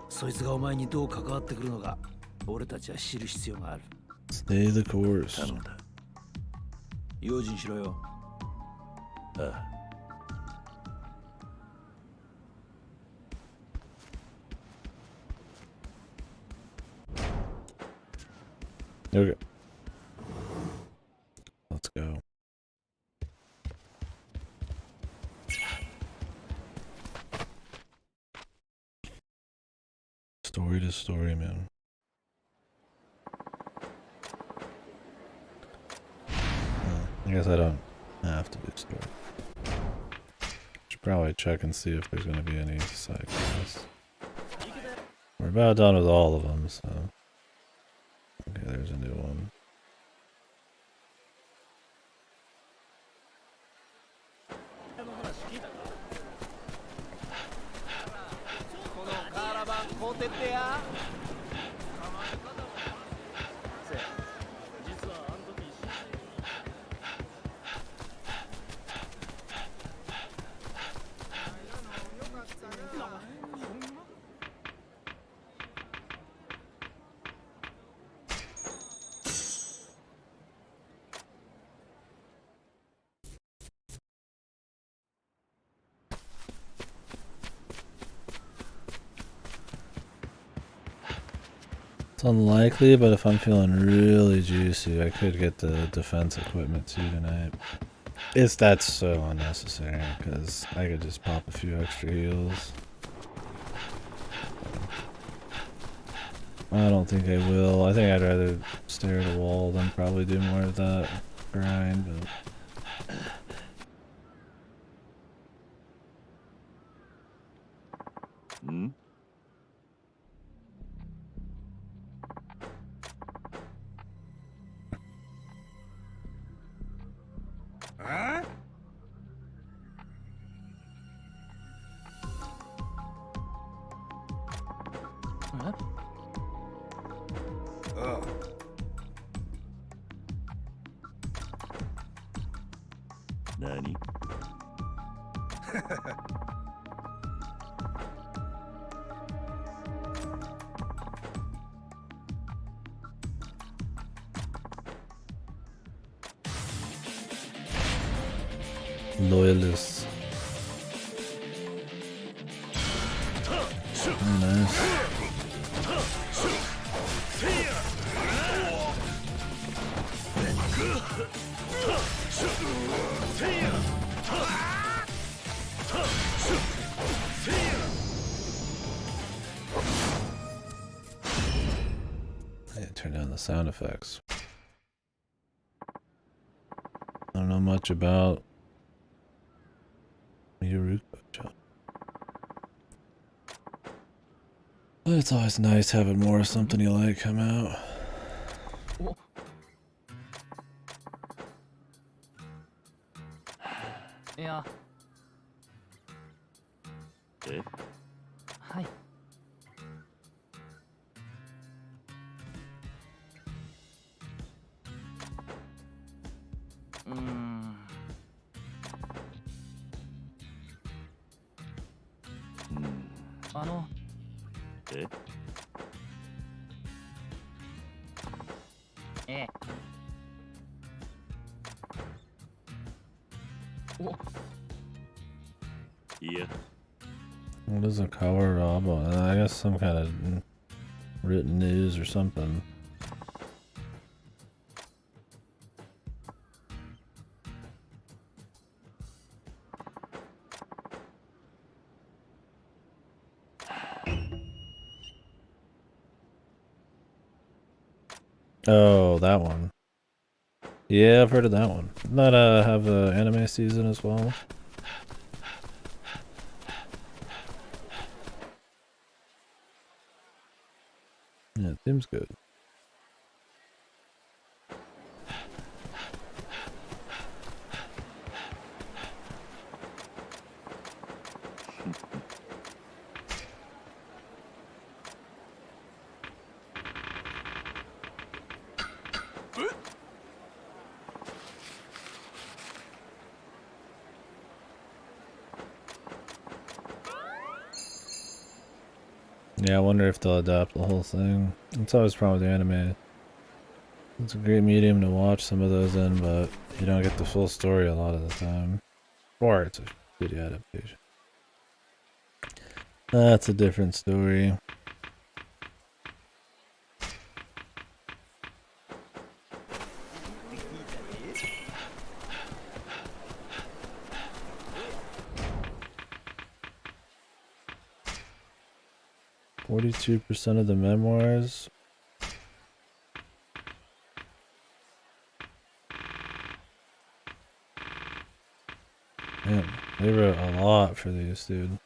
そいつがお前にどう関わってくるのか俺たちは知る必要がある。 Stay the course. 頼んだ。用心しろよ。ああ。Okay. Let's go. Story to story, man. I guess I don't have to do story. Should probably check and see if there's going to be any side quests. We're about done with all of them, so... Okay, there's a new one. It's unlikely, but if I'm feeling really juicy, I could get the defense equipment too tonight. That's so unnecessary, because I could just pop a few extra heals. I don't think I will. I think I'd rather stare at a wall than probably do more of that grind, but... ああ。何？Loyalists. Oh, nice. I gotta turn down the sound effects. I don't know much about Yakuza. But it's always nice having more of something you like come out. Yeah. え？はい。え？ええ。お。いや。What is a color album? I guess some kind of written news or something. Oh, that one. Yeah, I've heard of that one. Doesn't that have an anime season as well? Yeah, it seems good. Yeah, I wonder if they'll adapt the whole thing. It's always a problem with the anime. It's a great medium to watch some of those in, but you don't get the full story a lot of the time. Or it's a shitty adaptation. That's a different story. %of the memoirs. Man, they wrote a lot for these, dude.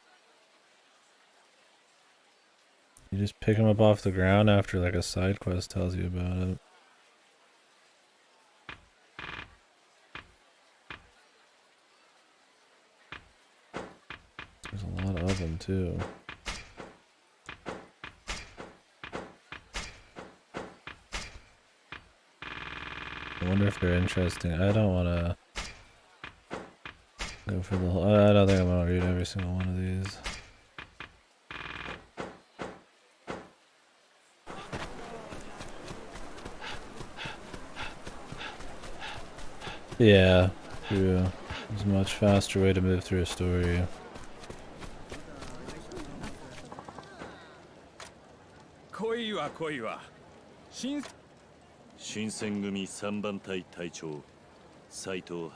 You just pick them up off the ground after like a side quest tells you about it. There's a lot of them too. I wonder if they're interesting. I don't want to go for the whole... I don't think I'm going to read every single one of these. Yeah, true. There's a much faster way to move through a story.新選組3番隊隊長斉藤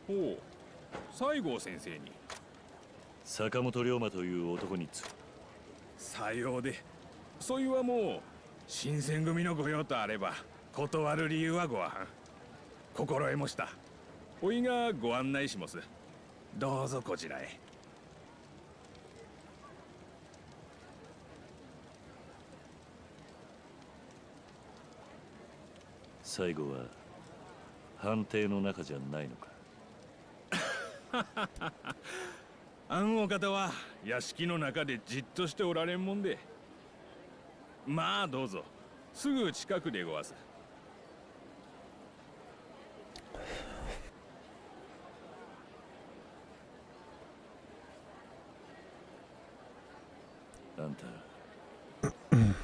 ほう西郷先生に坂本龍馬という男にさようでそういうはもう新選組の御用とあれば断る理由はご案心得もしたおいがご案内しますどうぞこちらへ最後は判定の中じゃないのかあんお方は屋敷の中でじっとしておられんもんでまあどうぞ。すぐ近くでごわす。あんた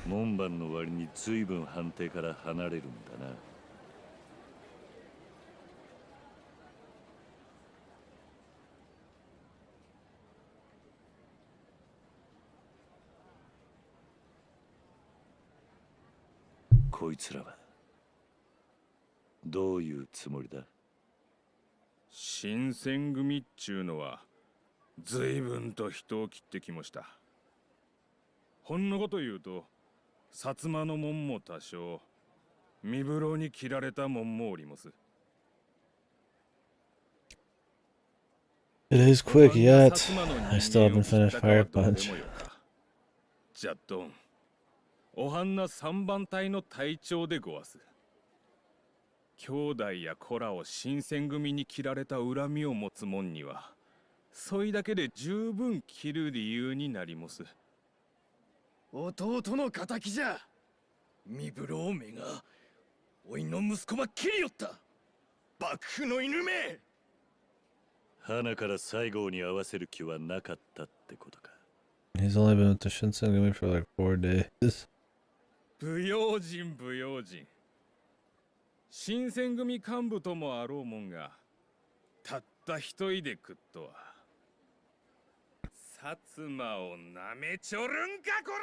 門番の割に随分判定から離れるんだな。こいつらはどういうつもりだ？新選組っちゅうのは随分と人を切ってきました。ほんのこと言うと薩摩の門も多少、身風呂に切られた門もおります。 It is quick yet. I still haven't finished Fire Punch. じゃっどん、おはんな三番隊の隊長でごわす。兄弟や子らを新選組に切られた恨みを持つ者には、そいだけで十分切る理由になります。弟の敵じゃ。身風呂めがおいの息子ば切りよった。幕府の犬め。花から西郷に合わせる気はなかったってことか。He's only been with the Shinsengumi for like 4 days. 不用心不用心。新選組幹部ともあろうもんが、たった一人で食っとは。薩摩をなめちょるんかこら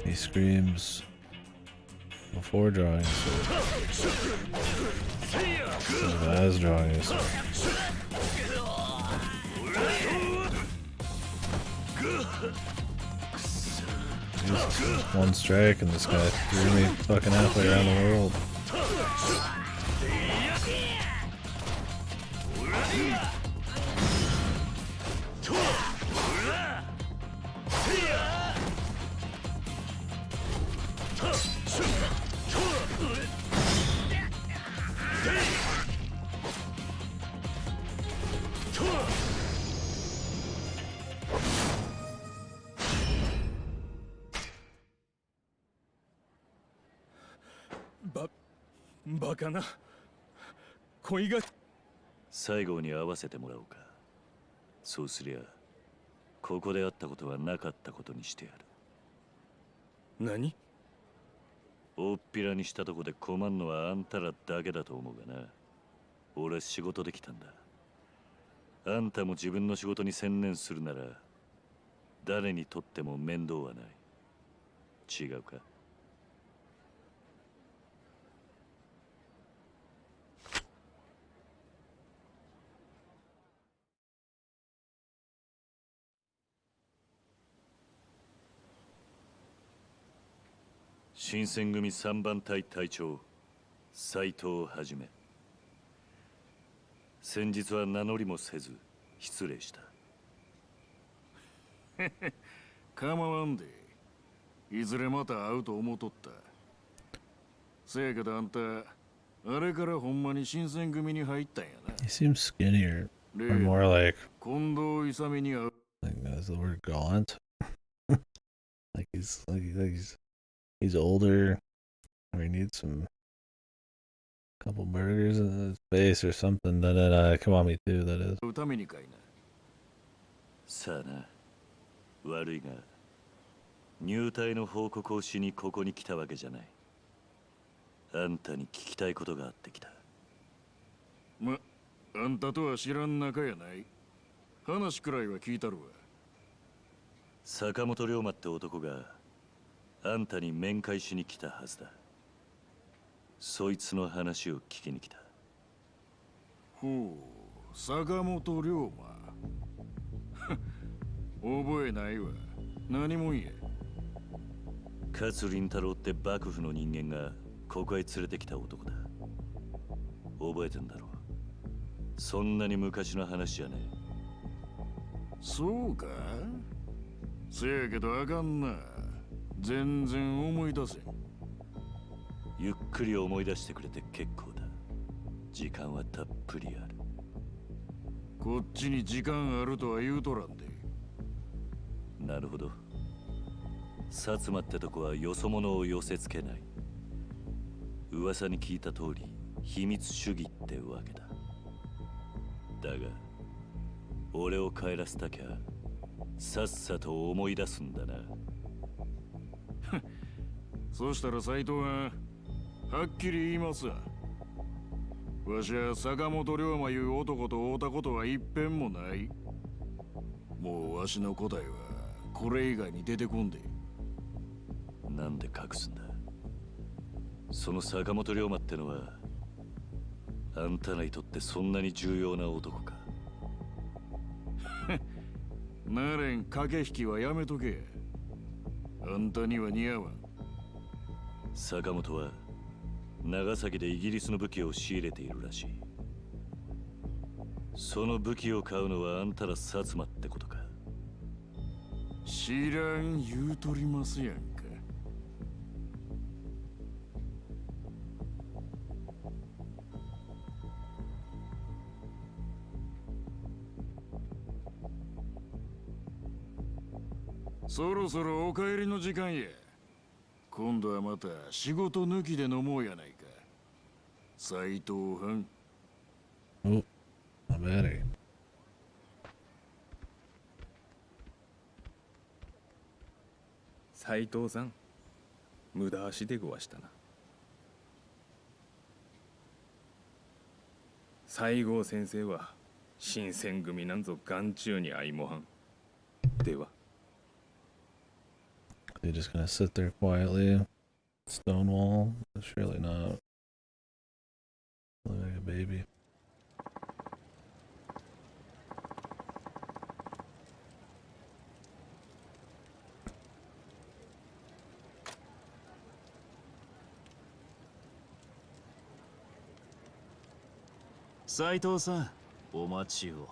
He screams before drawing his sword. As drawing his sword. Just one strike and this guy threw me fucking halfway around the world.バカな恋が。西郷に会わせてもらおうか。そうすりゃここで会ったことはなかったことにしてやる。何？大っぴらにしたとこで困んのはあんたらだけだと思うがな。俺は仕事できたんだ。あんたも自分の仕事に専念するなら誰にとっても面倒はない。違うか？新選組三番隊隊長斉藤はじめ。先日は名乗りもせず失礼した。構わんで。いずれまた会うと思うとった。せやけどあんた、あれからほんまに新選組に入ったんやな。He seems skinnier, or more like, 近藤勇に会う。like that's the word gaunt. like he's older, or he needs some couple burgers in his face or something. Then come on me too. That is. ためにかいな。さあな。悪いが入隊の報告をしにここに来たわけじゃない。あんたに聞きたいことがあってきた。あんたとは知らん仲やない。話くらいは聞いたるわ。坂本龍馬って男があんたに面会しに来たはずだ。そいつの話を聞きに来た。ほう、坂本龍馬。覚えないわ。何も言え。勝麟太郎って幕府の人間がここへ連れてきた男だ。覚えてんだろう。そんなに昔の話じゃねえ。そうか？せやけどあかんな。全然思い出せん。ゆっくり思い出してくれて結構だ。時間はたっぷりある。こっちに時間あるとは言うとらんで。なるほど。薩摩ってとこはよそ者を寄せつけない。噂に聞いた通り秘密主義ってわけだ。だが俺を帰らせたきゃさっさと思い出すんだな。そしたら斎藤がはっきり言いますわ。わしは坂本龍馬いう男と会うたことは一遍もない。もうわしの答えはこれ以外に出てこんで。なんで隠すんだ。その坂本龍馬ってのはあんたらにとってそんなに重要な男か。なれん駆け引きはやめとけ。あんたには似合わん。坂本は長崎でイギリスの武器を仕入れているらしい。その武器を買うのはあんたら薩摩ってことか。知らん言うとりますやんか。そろそろお帰りの時間や。今度はまた仕事抜きで飲もうやないか。斎藤藩。Oh, not bad. 斉藤さん、無駄足でごわしたな。西郷先生は新選組なんぞ眼中に相もはん。では。They're just gonna sit there quietly, stonewall. Surely not. Look like a baby. Saito san, o machi o.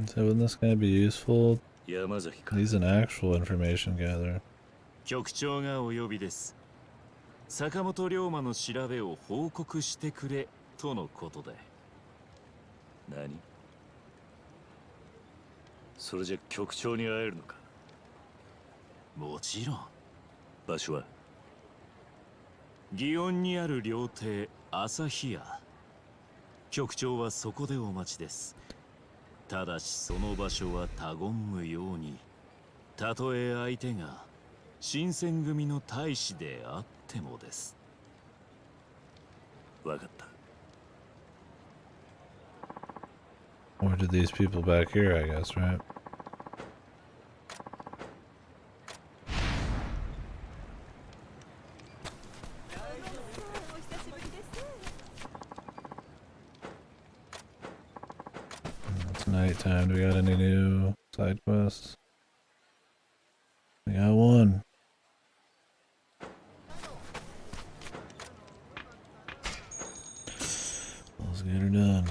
So wouldn't this guy be useful? 山崎か。 He's an actual information gatherer. 局長がお呼びです。坂本龍馬の調べを報告してくれとのことで。何？それじゃ局長に会えるのか？もちろん。場所は？祇園にある料亭朝日屋。局長はそこでお待ちです。ただしその場所は他言無用に。たとえ相手が新選組の大使であってもです。わかった。Or to these people back here, I guess, right? It's nighttime. Do we got any new side quests? We got one. Let's get her done.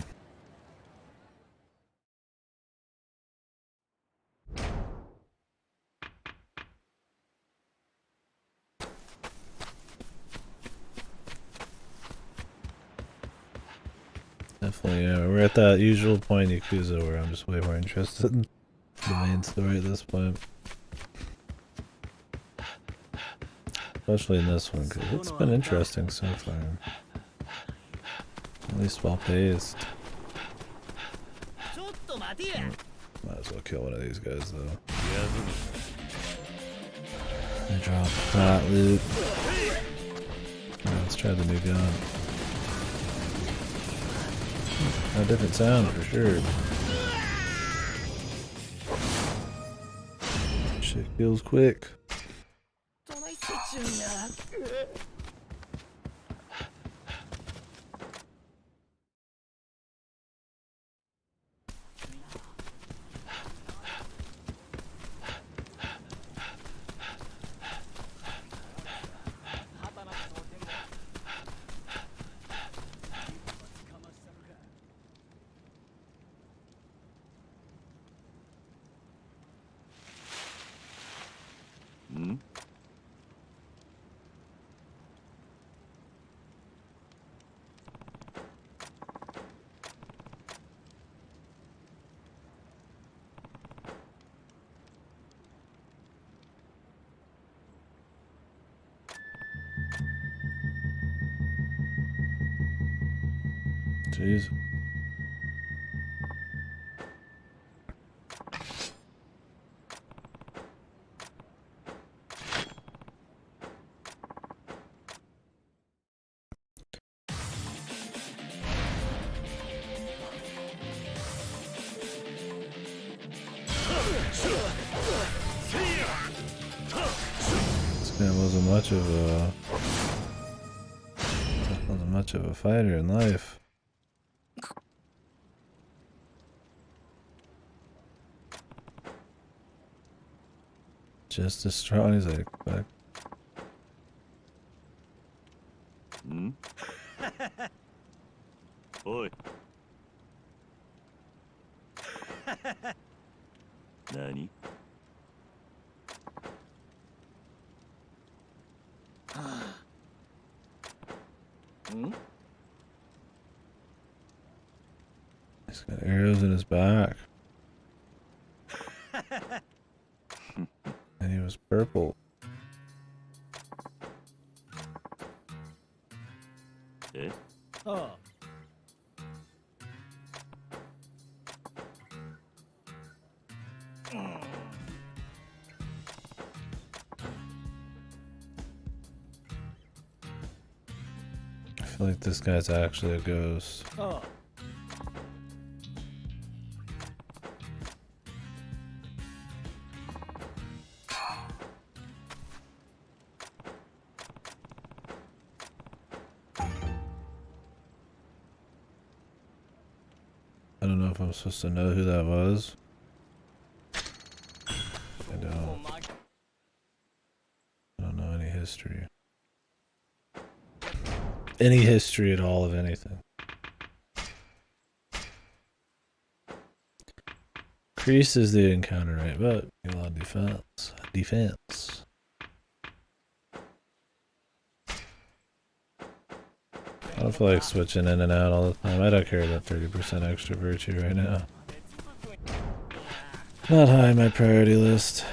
Definitely, yeah. We're at that usual point in Yakuza where I'm just way more interested in the main story at this point. Especially in this one, because it's been interesting so far. At least well paced. Might as well kill one of these guys though. I drop that loot. Let's try the new gun. A different sound for sure. Shit kills quick. Jeez. This guy wasn't much of a fighter in life. Just as strong as I expect. Hmm? Oi. Nani? Hmm? He's got arrows in his back. And he was purple. Eh? Oh. I feel like this guy's actually a ghost. Oh. I don't know if I'm supposed to know who that was. I don't know any history. Any history at all of anything. Increases the encounter rate, but a lot of defense. Defense. I don't feel like switching in and out all the time. I don't care about 30% extra virtue right now. Not high on my priority list.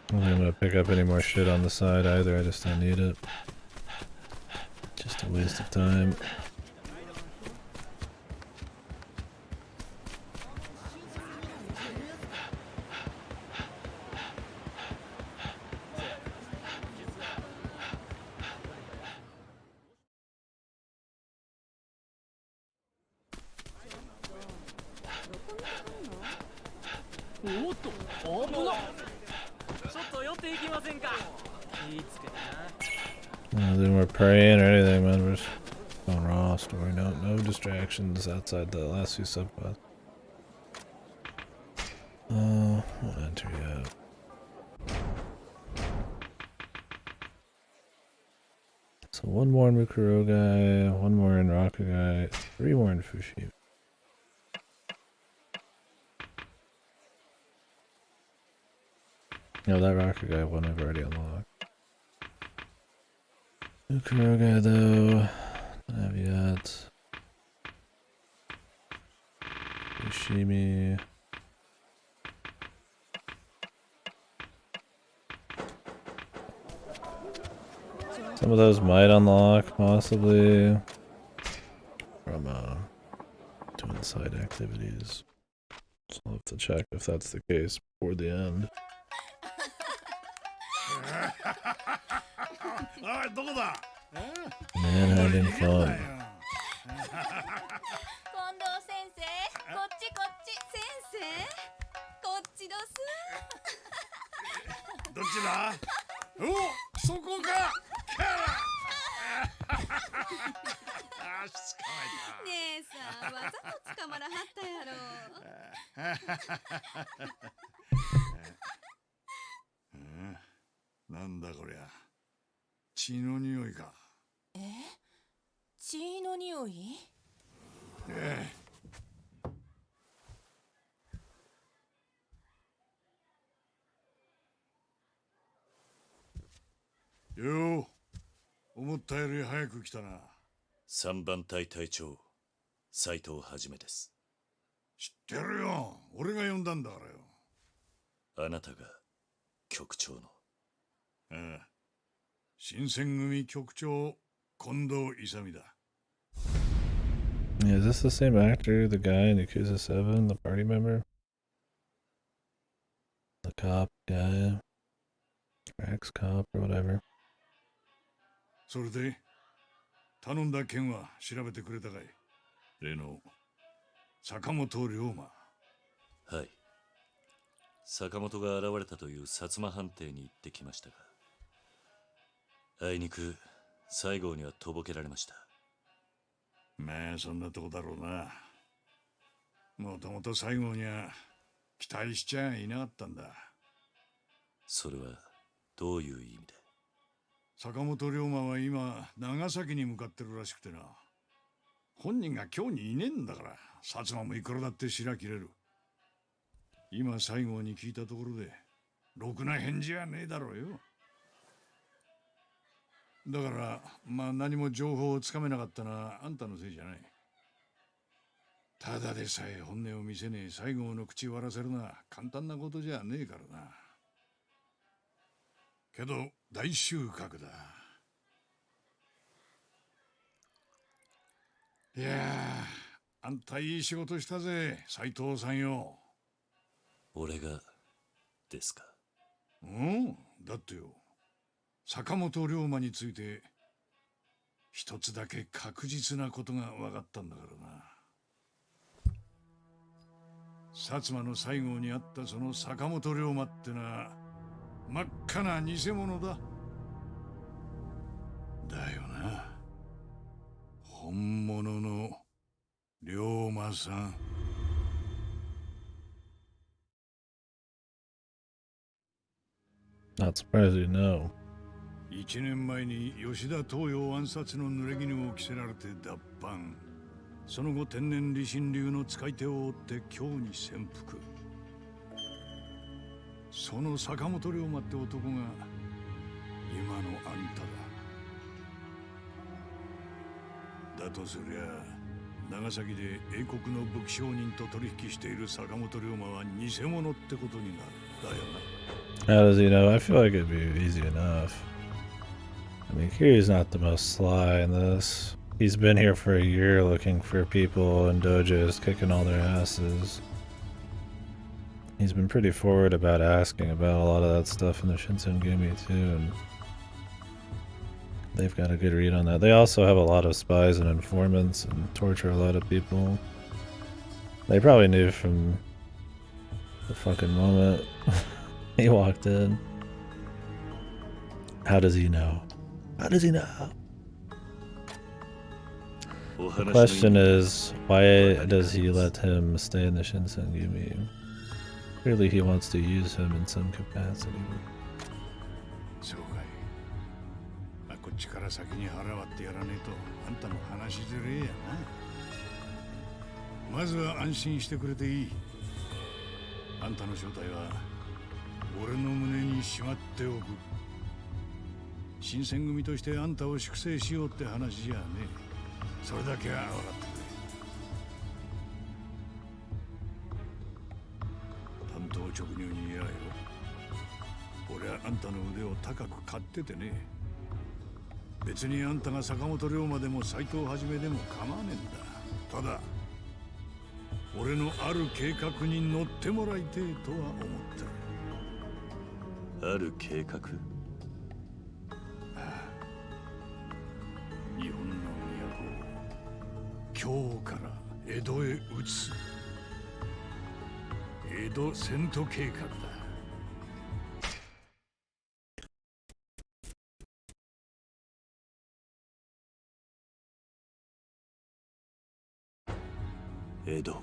I don't think I'm gonna pick up any more shit on the side either, I just don't need it. Just a waste of time. They weren't praying or anything, man. We're just going raw story. No distractions outside the last few subquests. Won't enter yet. So one more in Mukurogai, one more in Rakugai, 3 more in Fushimi. No, that Rakugai one I've already unlocked. Mukurogai though, don't have yet. Fushimi. Some of those might unlock, possibly, from doing side activities. So I'll have to check if that's the case before the end. Man having fun.なんだこりゃ。血の匂いか。血の匂い？ええ。よう、思ったより早く来たな。3番隊隊長、斉藤はじめです。知ってるよ。俺が呼んだんだからよ。あなたが局長の。ああ。新選組局長、近藤勇だ。Yeah, is this the same actor, the guy in Yakuza 7, the party member? The cop guy? Or ex-cop or whatever. それで、頼んだ件は調べてくれたかい？例の、坂本龍馬。はい。坂本が現れたという薩摩藩邸に行ってきましたが、あいにく西郷にはとぼけられました。まあそんなとこだろうな。もともと西郷には期待しちゃいなかったんだ。それはどういう意味で？坂本龍馬は今長崎に向かってるらしくてな。本人が今日にいねえんだから、薩摩もいくらだって白切れる。今西郷に聞いたところでろくな返事はねえだろうよ。だからまあ何も情報をつかめなかったのはあんたのせいじゃない。ただでさえ本音を見せねえ西郷の口割らせるのは簡単なことじゃねえからな。けど大収穫だ。いやあ、あんたいい仕事したぜ、斉藤さんよ。俺がですか？うん、だってよ、坂本龍馬について一つだけ確実なことが分かったんだからな。薩摩の西郷にあったその坂本龍馬ってのは真っ赤な偽物だ。だよな。本物の龍馬さん。Not surprised you know. 1年前に吉田東洋暗殺の濡れ衣を着せられて脱藩。その後天然理心流の使い手を追って京に潜伏。その坂本龍馬って男が今のあんただ。だとすりゃ長崎で英国の武器商人と取引している坂本龍馬は偽物ってことになる。だよな。How does he know? I feel like it'd be easy enough. I mean, Kiryu's not the most sly in this. He's been here for a year looking for people and dojos kicking all their asses. He's been pretty forward about asking about a lot of that stuff in the Shinsengumi too, and they've got a good read on that. They also have a lot of spies and informants and torture a lot of people. They probably knew from the fucking moment he walked in. How does he know? How does he know? The question is, why does he let him stay in the Shinsengumi? Clearly he wants to use him in some capacity. そうかい。まあ、こっちから先に腹割ってやらねえとあんたの話しづれえやな。まずは安心してくれていい。あんたの正体は俺の胸にしまっておく。新選組としてあんたを粛清しようって話じゃねえ。それだけは分かってくれ。担当直入に言やよ。俺はあんたの腕を高く買っててね。別にあんたが坂本龍馬でも斎藤はじめでも構わねえんだ。ただ俺のある計画に乗ってもらいてえとは思ってる。ある計画？日本の都を今日から江戸へ移す江戸遷都計画だ。江戸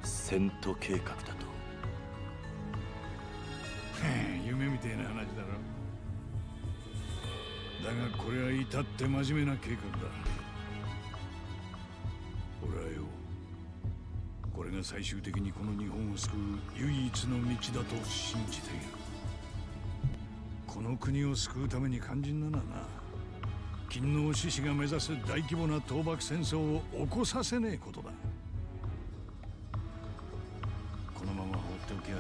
遷都計画だと。夢みたいな話だろ。だがこれは至って真面目な計画だ。俺はよ、これが最終的にこの日本を救う唯一の道だと信じている。この国を救うために肝心なのはな、勤王志士が目指す大規模な倒幕戦争を起こさせねえことだ。このまま放っておきゃ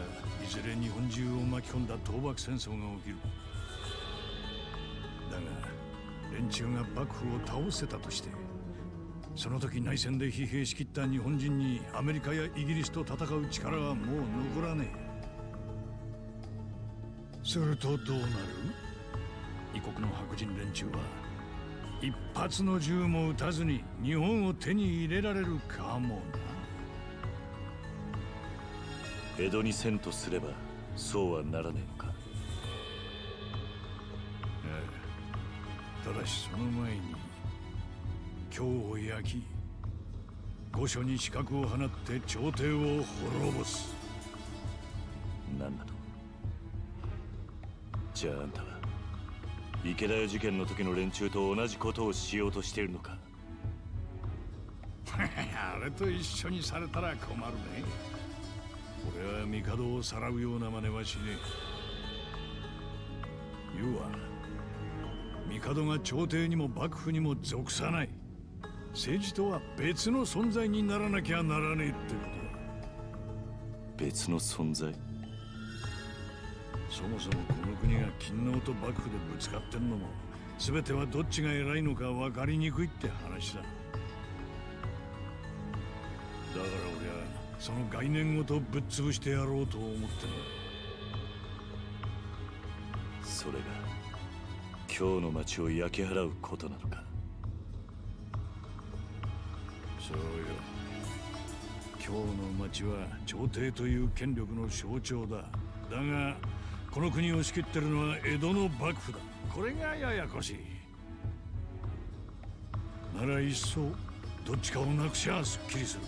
いずれ日本中を巻き込んだ倒幕戦争が起きる。だが連中が幕府を倒せたとして、その時内戦で疲弊しきった日本人にアメリカやイギリスと戦う力はもう残らねえ。するとどうなる？異国の白人連中は一発の銃も撃たずに日本を手に入れられるかもな。江戸にせんとすればそうはならねえのか。ただしその前に京を焼き、御所に刺客を放って朝廷を滅ぼす。なんだと。じゃああんたは池田屋事件の時の連中と同じことをしようとしているのか。あれと一緒にされたら困るね。俺は帝をさらうような真似はしねえ。言うわ、帝が朝廷にも幕府にも属さない、政治とは別の存在にならなきゃならねえってことだ。別の存在？そもそもこの国が勤王と幕府でぶつかってんのも、全てはどっちが偉いのか分かりにくいって話だ。だから俺はその概念ごとぶっ潰してやろうと思ってんだ。それが今日の町を焼き払うことなのか。そうよ。今日の町は朝廷という権力の象徴だ。だがこの国を仕切ってるのは江戸の幕府だ。これがややこしい。ならいっそどっちかをなくしゃすっきりする。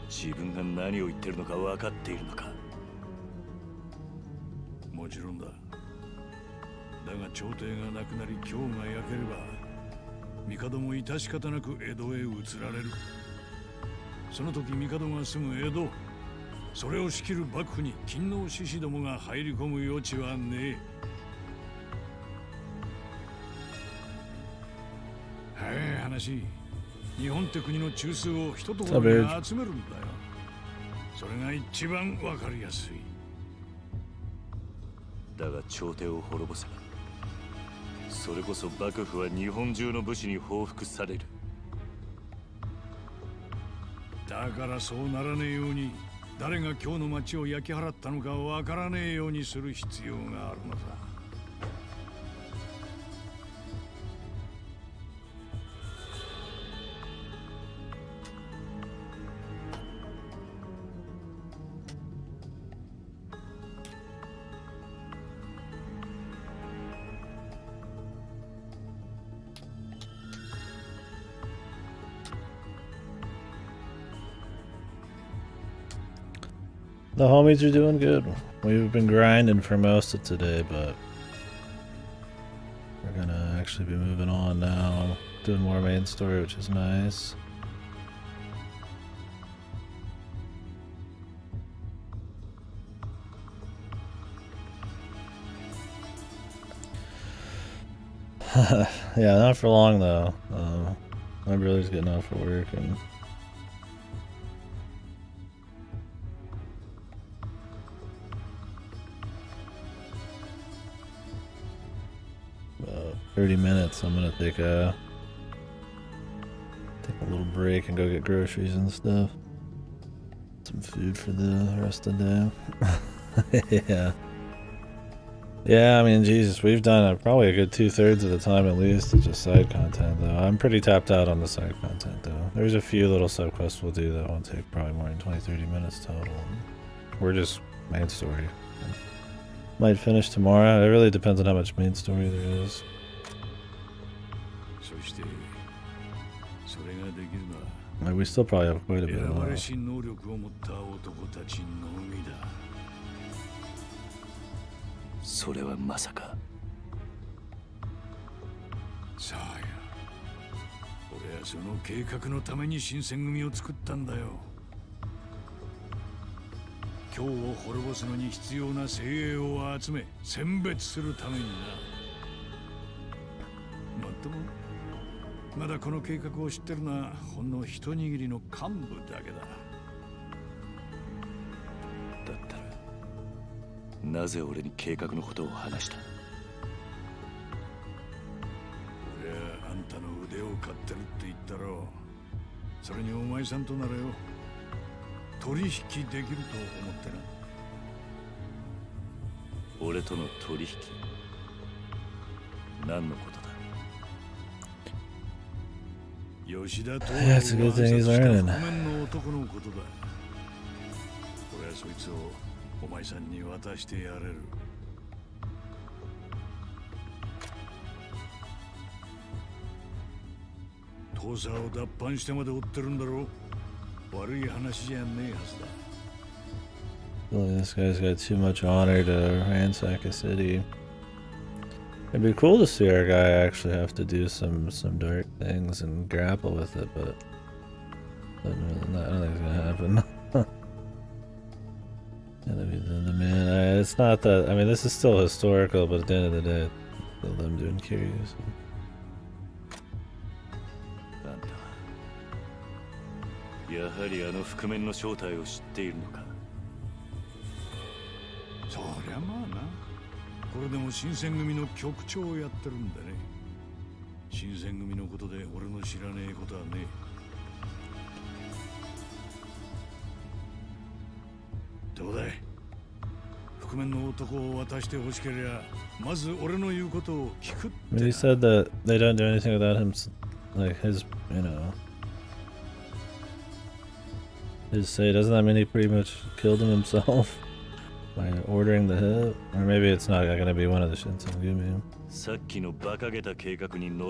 自分が何を言ってるのか分かっているのか。もちろんだ。だが朝廷がなくなり京が焼ければ、帝も致し方なく江戸へ移られる。その時帝が住む江戸、それを仕切る幕府に勤王志士どもが入り込む余地はねえ。早い話、日本って国の中枢を一ところに集めるんだよ。それが一番わかりやすい。だが朝廷を滅ぼせば、それこそ幕府は日本中の武士に報復される。だからそうならねえように、誰が今日の町を焼き払ったのかわからねえようにする必要があるのさ。The homies are doing good. We've been grinding for most of today, but we're gonna actually be moving on now, doing more main story, which is nice. Yeah, not for long though. My brother's getting off for work and about 30 minutes. I'm gonna take a little break and go get groceries and stuff. Some food for the rest of the day. Yeah. Yeah, I mean, Jesus, we've done probably a good 2/3 of the time at least. It's just side content, though. I'm pretty tapped out on the side content, though. There's a few little subquests we'll do that won't take probably more than 20-30 minutes total. We're just main story. Might finish tomorrow. It really depends on how much main story there is. Like, we still probably have quite a bit of that. それはまさか。さあや、俺はその計画のために新選組を作ったんだよ。今日を滅ぼすのに必要な精鋭を集め選別するためにな。もっともまだこの計画を知ってるのはほんの一握りの幹部だけだ。だったらなぜ俺に計画のことを話した？俺はあんたの腕を買ってるって言ったろう。それにお前さんとならよ、取引できると思ってな。俺との取引、何のことだ？吉田と Yeah, it's a good thing he's learning. 覆面の男のことだ。俺はそいつをお前さんに渡してやれる。父さんを脱藩してまで追ってるんだろう。悪い話じゃねえはずだ。Well, this guy's got too much honor to ransack a city. It'd be cool to see our guy actually have to do some dark things and grapple with it, but I don't think it's gonna happen. Gotta be the man. It's not that. I mean, this is still historical, but at the end of the day, it's still them doing curious. やはりあの覆面の正体を知っているのか？そりゃまあな。これでも新選組の局長をやってるんだね。新選組のことで俺の知らねえことはねえ。どうだい？覆面の男を渡してほしけりゃ、まず俺の言うことを聞くって。He said that they don't do anything without him, like his, you know. His say, doesn't that mean he pretty much killed him himself by ordering the hit? Or maybe it's not gonna be one of the Shinsengumi. さっきの馬鹿げた計画にの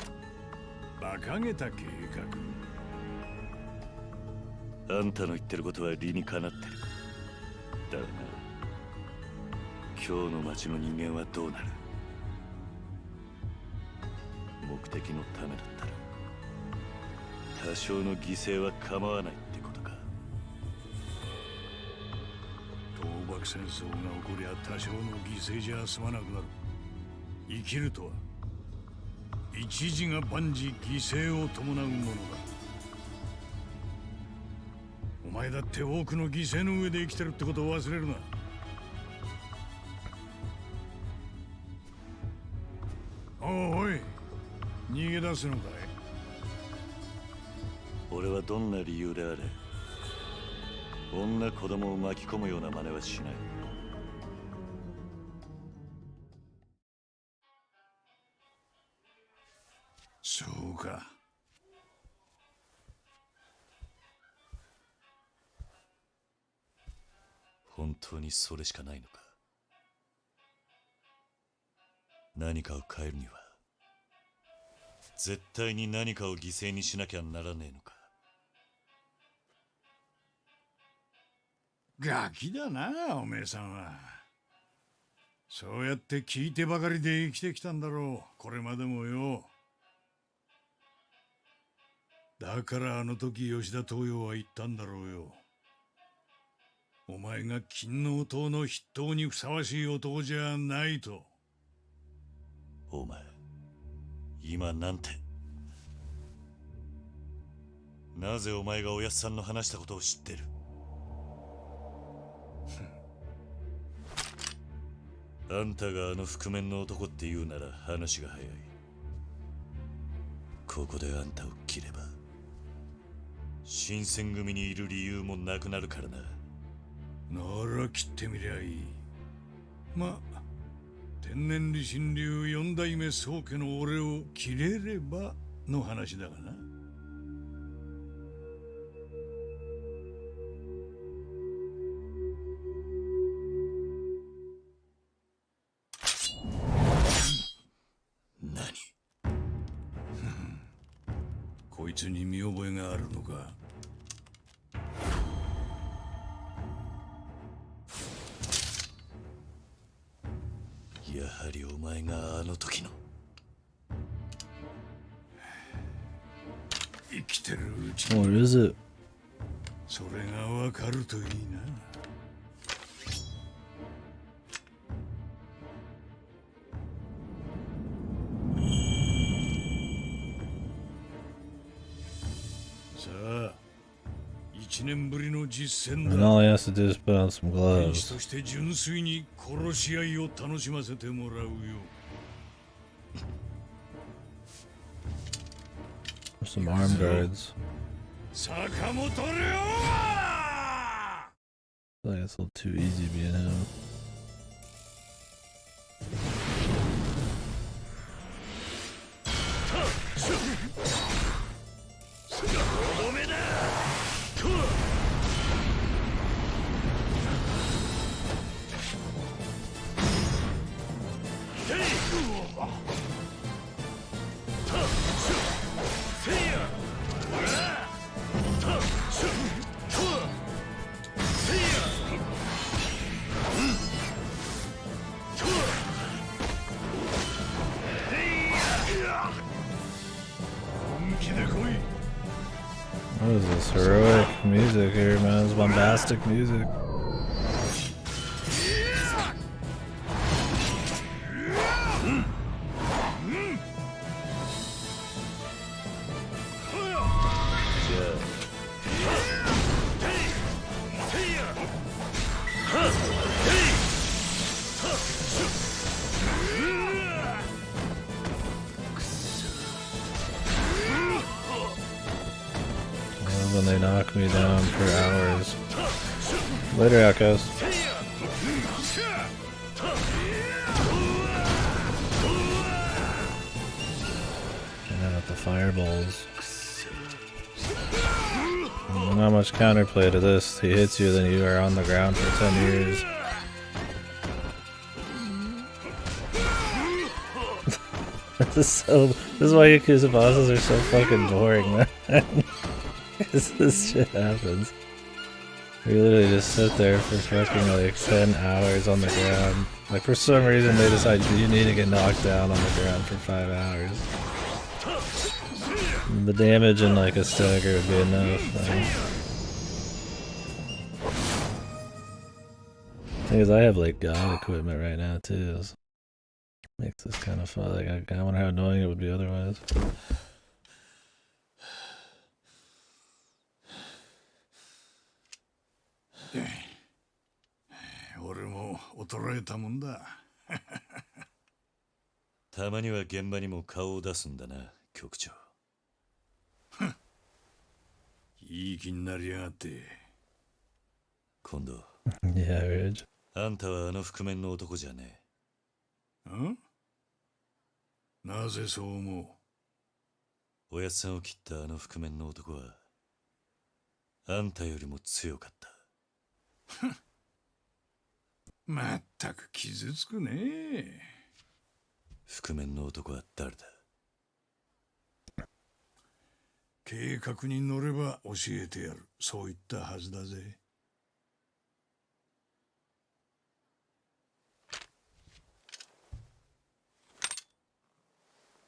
馬鹿げた計画。あんたの言ってることは理にかなってる。だがな、今日の町の人間はどうなる？目的のためだったら多少の犠牲は構わないってことか。倒幕戦争が起こりゃ多少の犠牲じゃ済まなくなる。生きるとは一時が万事犠牲を伴うものだ。お前だって多くの犠牲の上で生きてるってことを忘れるな。おい、逃げ出すのかい？俺はどんな理由であれ女子供を巻き込むような真似はしない。そうか。本当にそれしかないのか？何かを変えるには絶対に何かを犠牲にしなきゃならねえのか？ガキだな、おめえさんは。そうやって聞いてばかりで生きてきたんだろう、これまでもよ。だからあの時吉田東洋は言ったんだろうよ。お前が金王党の筆頭にふさわしい男じゃないと。お前、今なんて。なぜお前がおやっさんの話したことを知ってる？あんたがあの覆面の男って言うなら話が早い。ここであんたを切れば新選組にいる理由もなくなるからな。なら切ってみりゃいい。まあ天然理心流四代目宗家の俺を切れればの話だがな。何？こいつに見覚えがあるのか？やはりお前があの時の。生きてるうちOr is it? それがわかるといいな。1年ぶりの実戦 And だ。 all he has to do is put on some 兵士 gloves. として純粋に殺し合いを楽しませてもらうよ。 Some arm guards. 坂本龍 I feel like it's a little too easy being him. What is this heroic music here, man? It's bombastic music. When they knock me down for hours. Later, Yakos. And then with the fireballs. Not much counterplay to this. He hits you, then you are on the ground for 10 years. This is why Yakuza bosses are so fucking boring, man. Because this shit happens. You literally just sit there for fucking like 10 hours on the ground. Like for some reason they decide you need to get knocked down on the ground for 5 hours. The damage in like a stagger would be enough. Thing is, I have like god equipment right now too. So makes this kind of fun. Like I wonder how annoying it would be otherwise. 俺も衰えたもんだ。たまには現場にも顔を出すんだな、局長。いい気になりやがって。今度。Yeah, Ridge. あんたはあの覆面の男じゃねえ。ん？なぜそう思う？おやっさんを切ったあの覆面の男は、あんたよりも強かった。まったく傷つくね。覆面の男は誰だ？計画に乗れば教えてやる。そう言ったはずだぜ。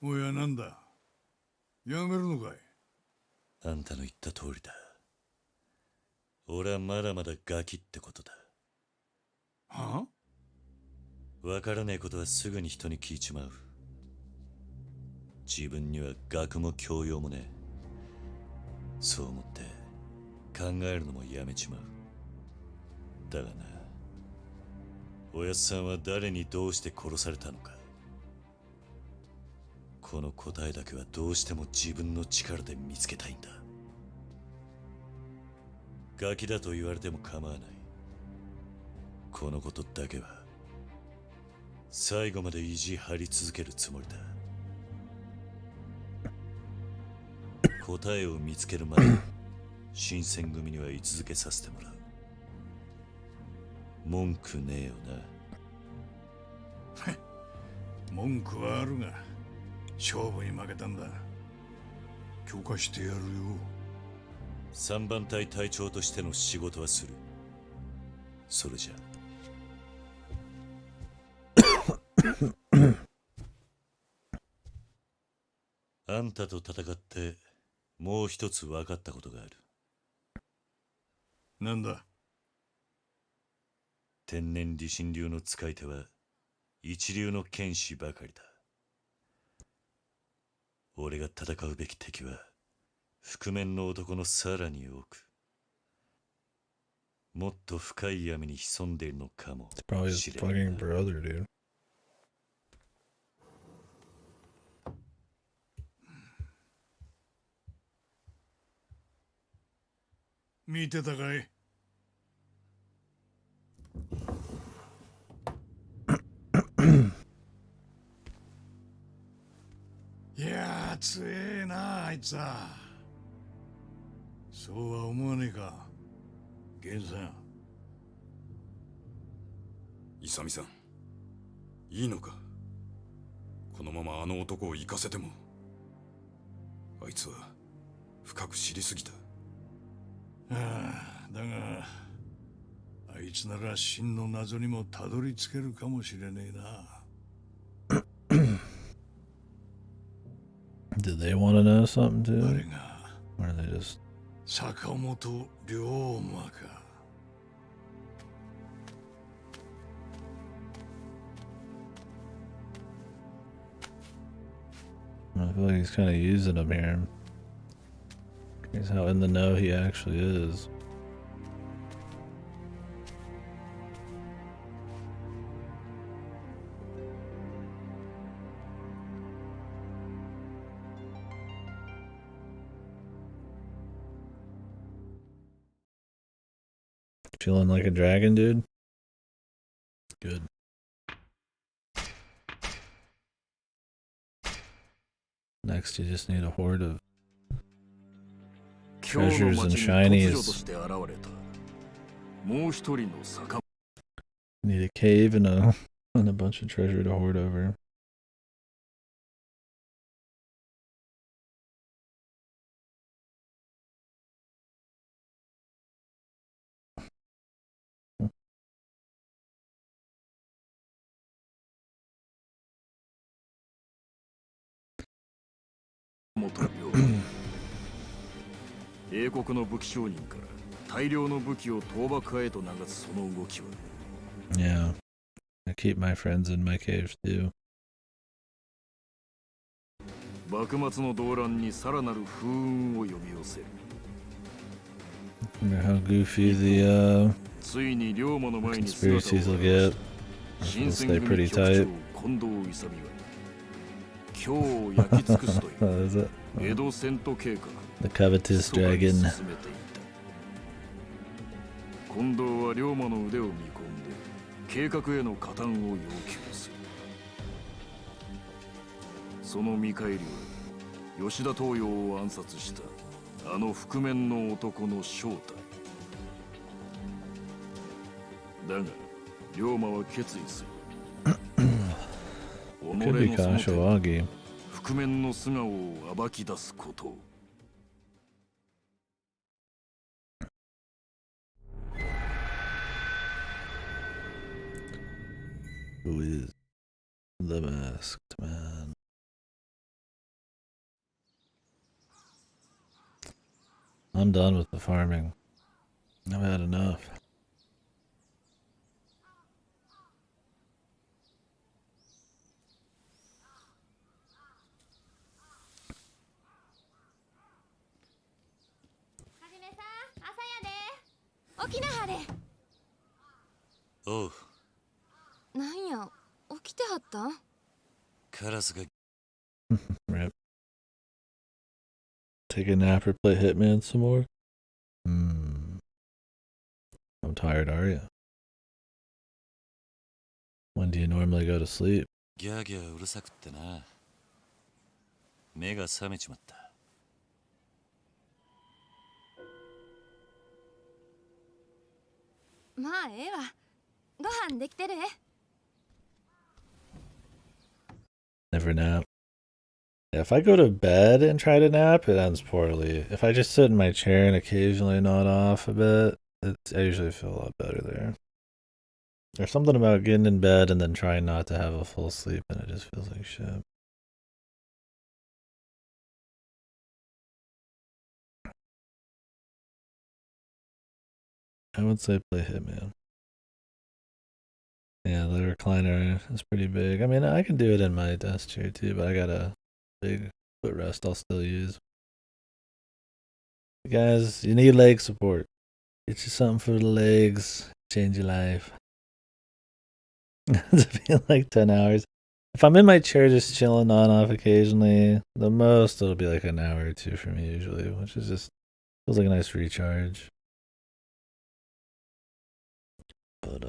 おや、なんだ？やめるのかい？あんたの言った通りだ。俺はまだまだガキってことだ。はあ？わからねえことはすぐに人に聞いちまう。自分には学も教養もねえ。そう思って考えるのもやめちまう。だがな、おやっさんは誰にどうして殺されたのか。この答えだけはどうしても自分の力で見つけたいんだ。ガキだと言われても構わない。このことだけは最後まで意地張り続けるつもりだ。答えを見つけるまで新選組には居続けさせてもらう。文句ねえよな。文句はあるが勝負に負けたんだ。許可してやるよ。3番隊隊長としての仕事はする。それじゃあんたと戦ってもう一つ分かったことがある。なんだ？天然理心流の使い手は一流の剣士ばかりだ。俺が戦うべき敵は覆面の男のさらに多く、もっと深い闇に潜んでいるのかも It's probably his fucking brother, dude. 見てたかい？いやー、強えな、あいつは。そうは思わねえか、源さん。勇さん、いいのか？このままあの男を行かせても。あいつは深く知りすぎた。ああ、だがあいつなら真の謎にもたどり着けるかもしれねえな。Do they want to know something too? あれが Or are they just 坂本龍馬か。I feel like he's kind of using him here. Here's how in the know he actually is. Feeling like a dragon, dude? Good. Next, you just need a horde of treasures and shinies. Need a cave and a bunch of treasure to hoard over. Yeah, I keep my friends in my caves too. 幕末の動乱にさらなる風雲を呼び寄せる。 Wonder how goofy the ついに龍馬の前に conspiracies will get. They'll stay pretty tight. 近藤勇は今日を焼き尽くすという Is it? 江戸遷都計画 The covetous dragon. 近藤は龍馬の腕を見込んで計画への加担を要求する。その見返りは吉田東洋を暗殺したあの覆面の男の正体だが龍馬は決意する。己 Could be のその手 Kashiwagi. 覆面の素顔を暴き出すことを。 Who is the masked man? I'm done with the farming. I've had enough. Oh, なんや、起きてはったん？カラスが Rip. Take a nap or play Hitman some more? How tired are you? When do you normally go to sleep? ギャーギャーうるさくってな。目が覚めちまった。まあええわ。ご飯できてる？ Never nap. Yeah, if I go to bed and try to nap, it ends poorly. If I just sit in my chair and occasionally nod off a bit, I usually feel a lot better there. There's something about getting in bed and then trying not to have a full sleep and it just feels like shit. I would say play Hitman. Yeah, the recliner is pretty big. I mean, I can do it in my desk chair too, but I got a big footrest I'll still use. Guys, you need leg support. Get you something for the legs. Change your life. It's been like 10 hours. If I'm in my chair just chilling on off occasionally, the most it'll be like an hour or two for me usually, which is just feels like a nice recharge. But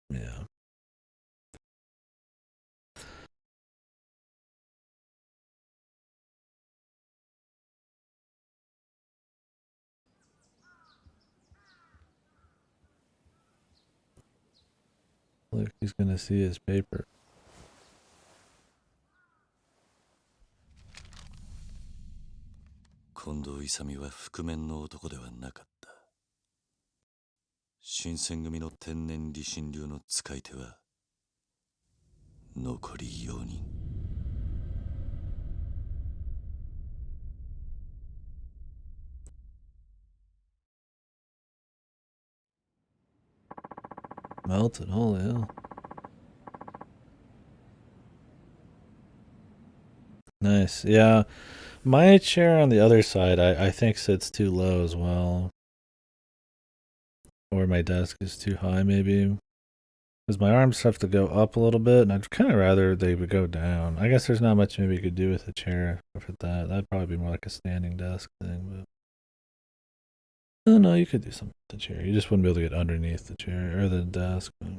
yeah. Look, he's gonna see his paper.近藤勇は覆面の男ではなかった。新選組の天然理心流の使い手は残り4人。Melted, holy hell. Nice. Yeah. My chair on the other side, I think sits too low as well. Or my desk is too high, maybe. Because my arms have to go up a little bit, and I'd kind of rather they would go down. I guess there's not much maybe you could do with a chair for that. That'd probably be more like a standing desk thing, but... Oh, no, you could do something with the chair. You just wouldn't be able to get underneath the chair, or the desk. But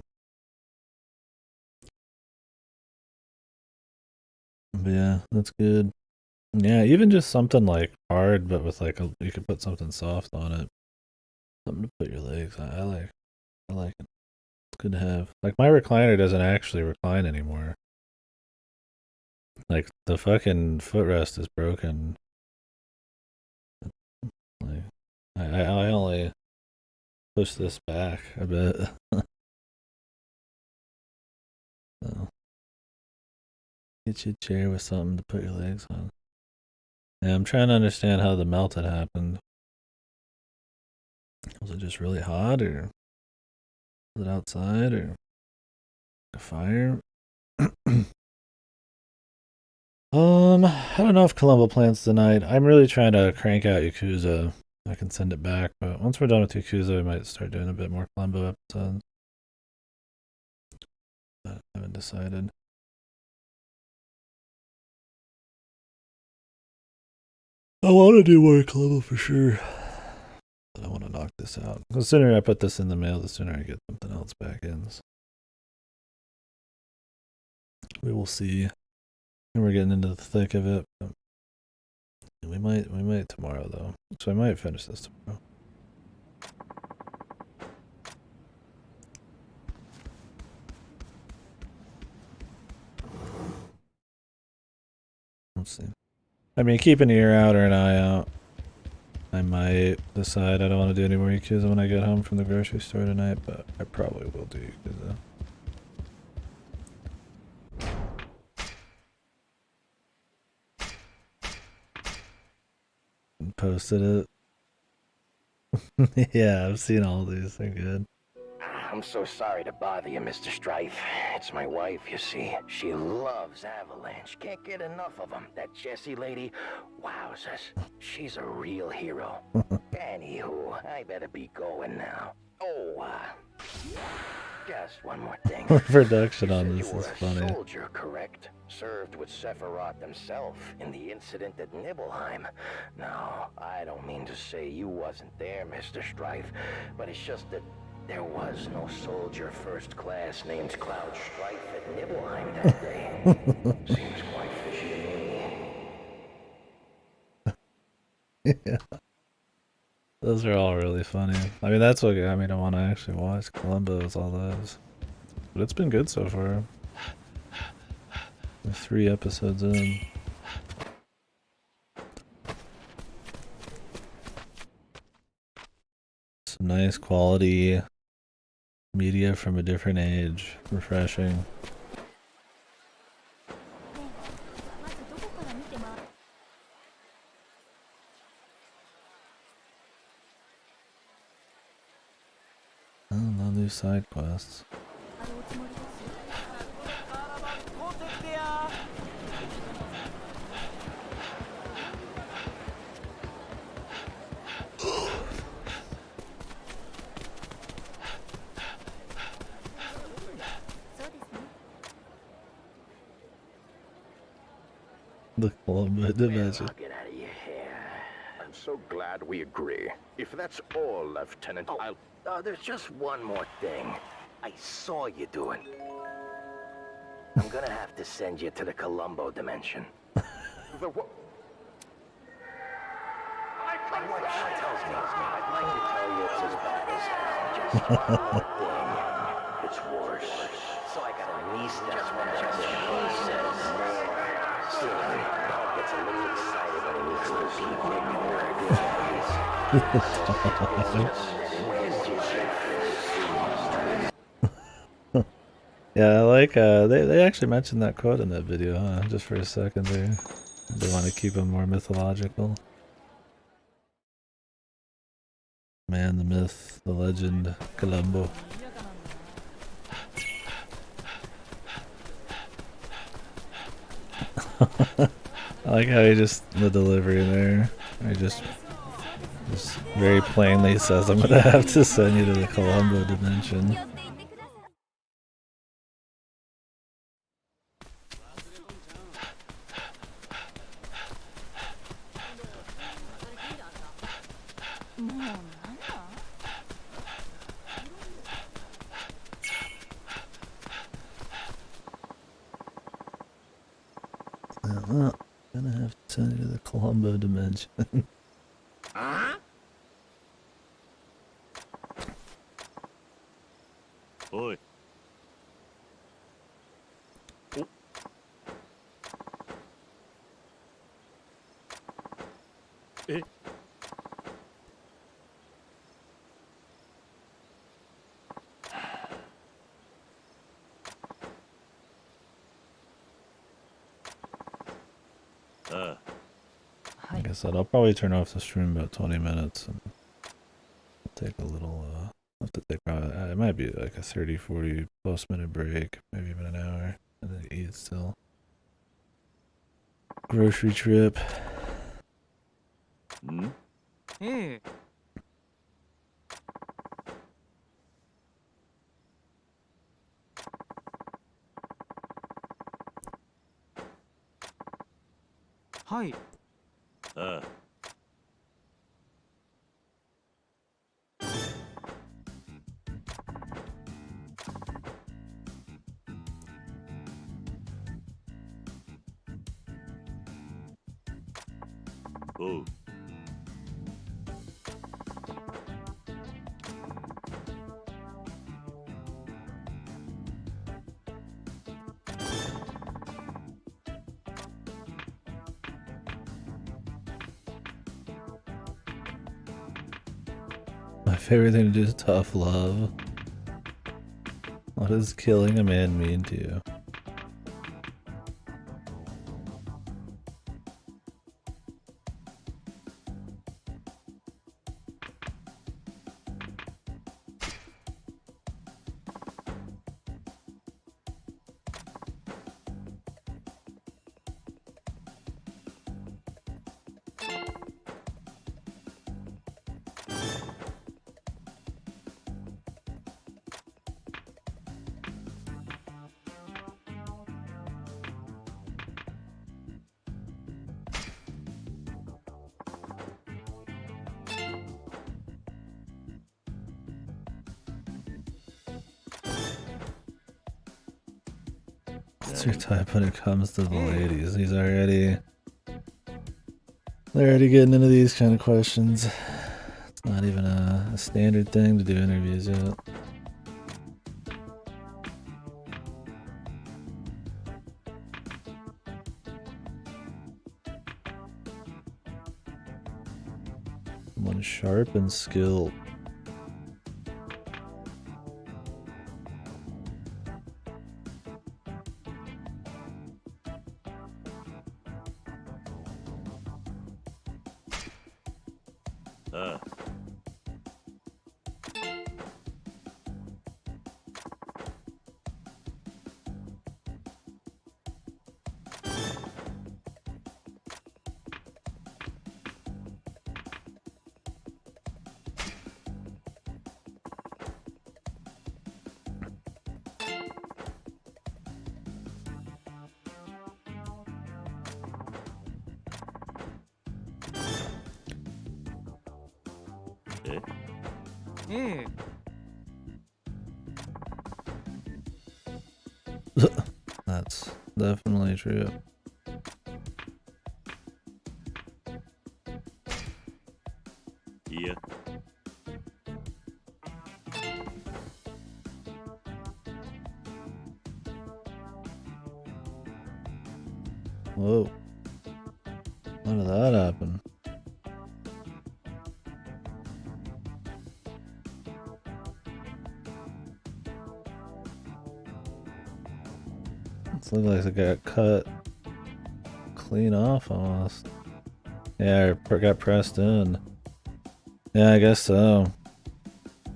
yeah, that's good. Yeah, even just something like hard, but with like you could put something soft on it. Something to put your legs on. I like it. It's good to have. Like my recliner doesn't actually recline anymore. Like the fucking footrest is broken. Like I only push this back a bit. So get you a chair with something to put your legs on. Yeah, I'm trying to understand how the melted happened. Was it just really hot, or was it outside, or a fire? I don't know if Columbo plans tonight. I'm really trying to crank out Yakuza. I can send it back, but once we're done with Yakuza, we might start doing a bit more Columbo episodes. But I haven't decided. I want to do more Columbo for sure. But I want to knock this out. The sooner I put this in the mail, the sooner I get something else back in. So we will see. And we're getting into the thick of it. But we might tomorrow though. So I might finish this tomorrow. Let's see. I mean, keep an ear out or an eye out. I might decide I don't want to do any more Yakuza when I get home from the grocery store tonight, but I probably will do Yakuza. Posted it. Yeah, I've seen all these. They're good. I'm so sorry to bother you, Mr. Strife. It's my wife, you see. She loves Avalanche. Can't get enough of them. That Jessie lady, wowzers. She's a real hero. Anywho, I better be going now. Oh, just one more thing. The production on this is funny. You were a soldier, correct? Served with Sephiroth himself in the incident at Nibelheim. Now, I don't mean to say you wasn't there, Mr. Strife, but it's just that there was no soldier first class named Cloud Strife at Nibelheim that day. Seems quite fishy to me. Yeah. Those are all really funny. I mean, that's what got me to want to actually watch Columbo's, all those. But it's been good so far. We're 3 episodes in. Some nice quality media from a different age. Refreshing. Oh, no new side quests. The Colombo dimension. I'll get out of your hair. I'm so glad we agree. If that's all, Lieutenant, there's just one more thing. I saw you doing. I'm gonna have to send you to the Colombo dimension. The what? My wife, she tells me I'd like to tell you it's as bad as hell. Just one more thing. It's worse. So I got a niece that's one of those. She says more. See, Paul gets a little excited when he meets little people. Yeah, I like they actually mentioned that quote in that video, huh? Just for a second there. They want to keep him more mythological. Man, the myth, the legend, Colombo. I like how he just, the delivery there, he just very plainly says, I'm gonna have to send you to the Colombo dimension. Well, gonna have to send you to the Colombo dimension. Oi. Eh? Like I said, I'll probably turn off the stream about 20 minutes and take a little, have to take probably, it might be like a 30-40 plus minute break, maybe even an hour, and then eat still. Grocery trip. Hi. Oh. My favorite thing to do is tough love. What does killing a man mean to you? What's your type when it comes to the ladies? They're already getting into these kind of questions. It's not even a standard thing to do interviews yet. Someone sharp and skilled. That's definitely true. Yeah. Whoa. How did that happen? It looks like it got cut clean off almost. Yeah, it got pressed in. Yeah, I guess so.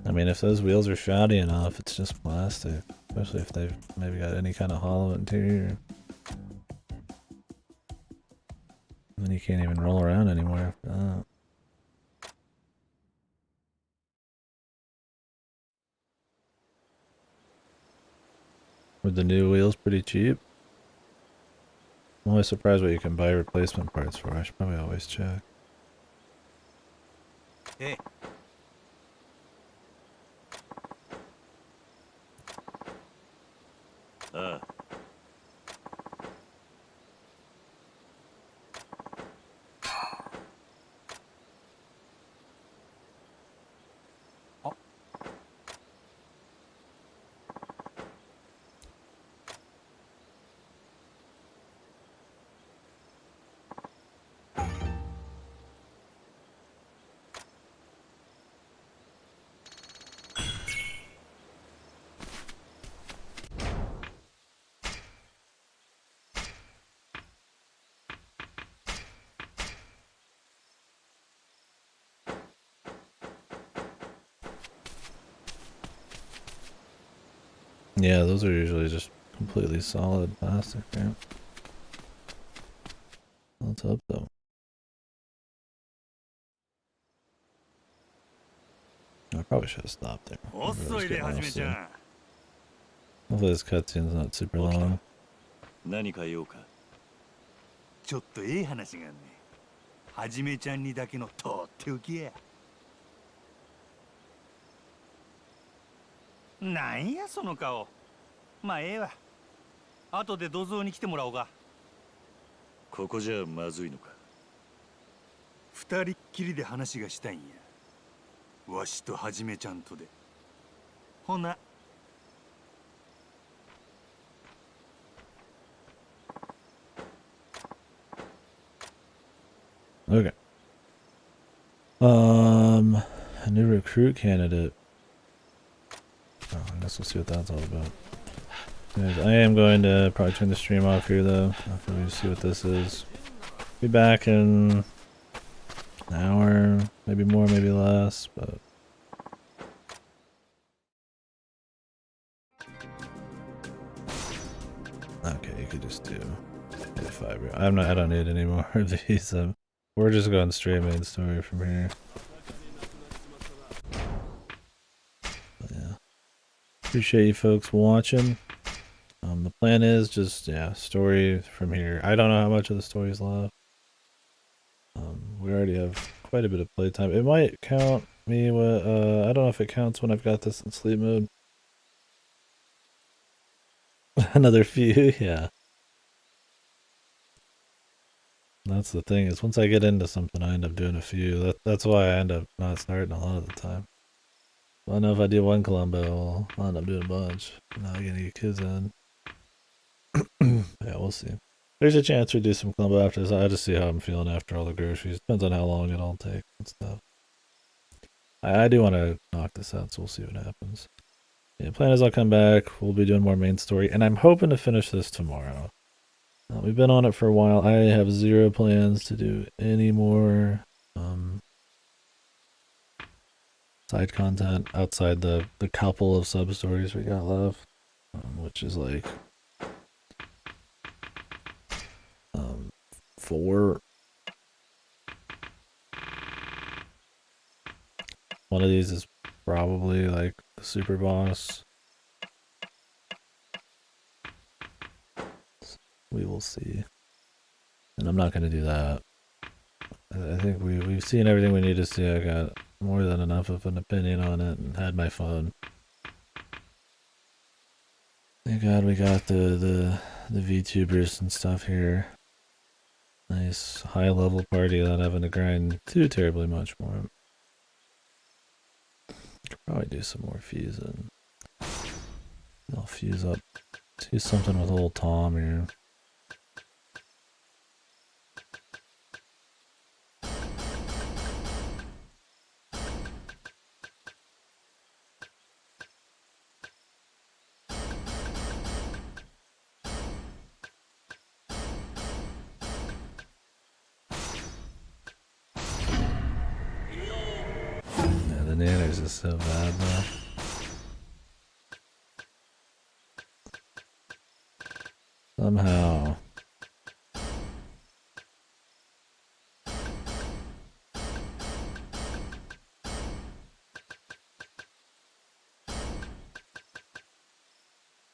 I mean, if those wheels are shoddy enough, it's just plastic. Especially if they've maybe got any kind of hollow interior. Then you can't even roll around anymore after that. Were the new wheels pretty cheap? I'm always surprised what you can buy replacement parts for. I should probably always check. Hey. Yeah, those are usually just completely solid plastic, right? What's up though? I probably should have stopped there. Hopefully this cutscene's not super long. 何か用か。ちょっとええ話があんね。はじめちゃんにだけのとっておきや。なんやその顔。まあええわ。後で土蔵に来てもらおうか。ここじゃまずいのか。二人っきりで話がしたいんや。わしとはじめちゃんとで。ほな。Okay. A new recruit candidate. Oh, I guess we'll see what that's all about. Anyways, I am going to probably turn the stream off here though, after we see what this is. Be back in an hour, maybe more, maybe less, but okay, you could just do fiber. I don't need any more of these. We're just going straight main story from here. But yeah. Appreciate you folks watching. The plan is just, yeah, story from here. I don't know how much of the story is left. We already have quite a bit of playtime. It might count me with, I don't know if it counts when I've got this in sleep mode. Another few, yeah. That's the thing, is once I get into something, I end up doing a few. That's why I end up not starting a lot of the time. Well, I know if I do one Columbo, I'll end up doing a bunch. Now I gotta get kids in. Yeah, we'll see. There's a chance we do some Columbo after this. I just see how I'm feeling after all the groceries. Depends on how long it all takes and stuff. I do want to knock this out, so we'll see what happens. Yeah, plan is I'll come back. We'll be doing more main story, and I'm hoping to finish this tomorrow. We've been on it for a while. I have zero plans to do any more side content outside the couple of sub stories we got left, which is like 4. One of these is probably like the super boss. We will see. And I'm not going to do that. I think we've seen everything we need to see. I got more than enough of an opinion on it and had my fun. Thank God we got the VTubers and stuff here. Nice high level party without having to grind too terribly much more. Could probably do some more fusing. I'll fuse up. Do something with old Tom here. Yeah, the nanners is so bad though. Somehow.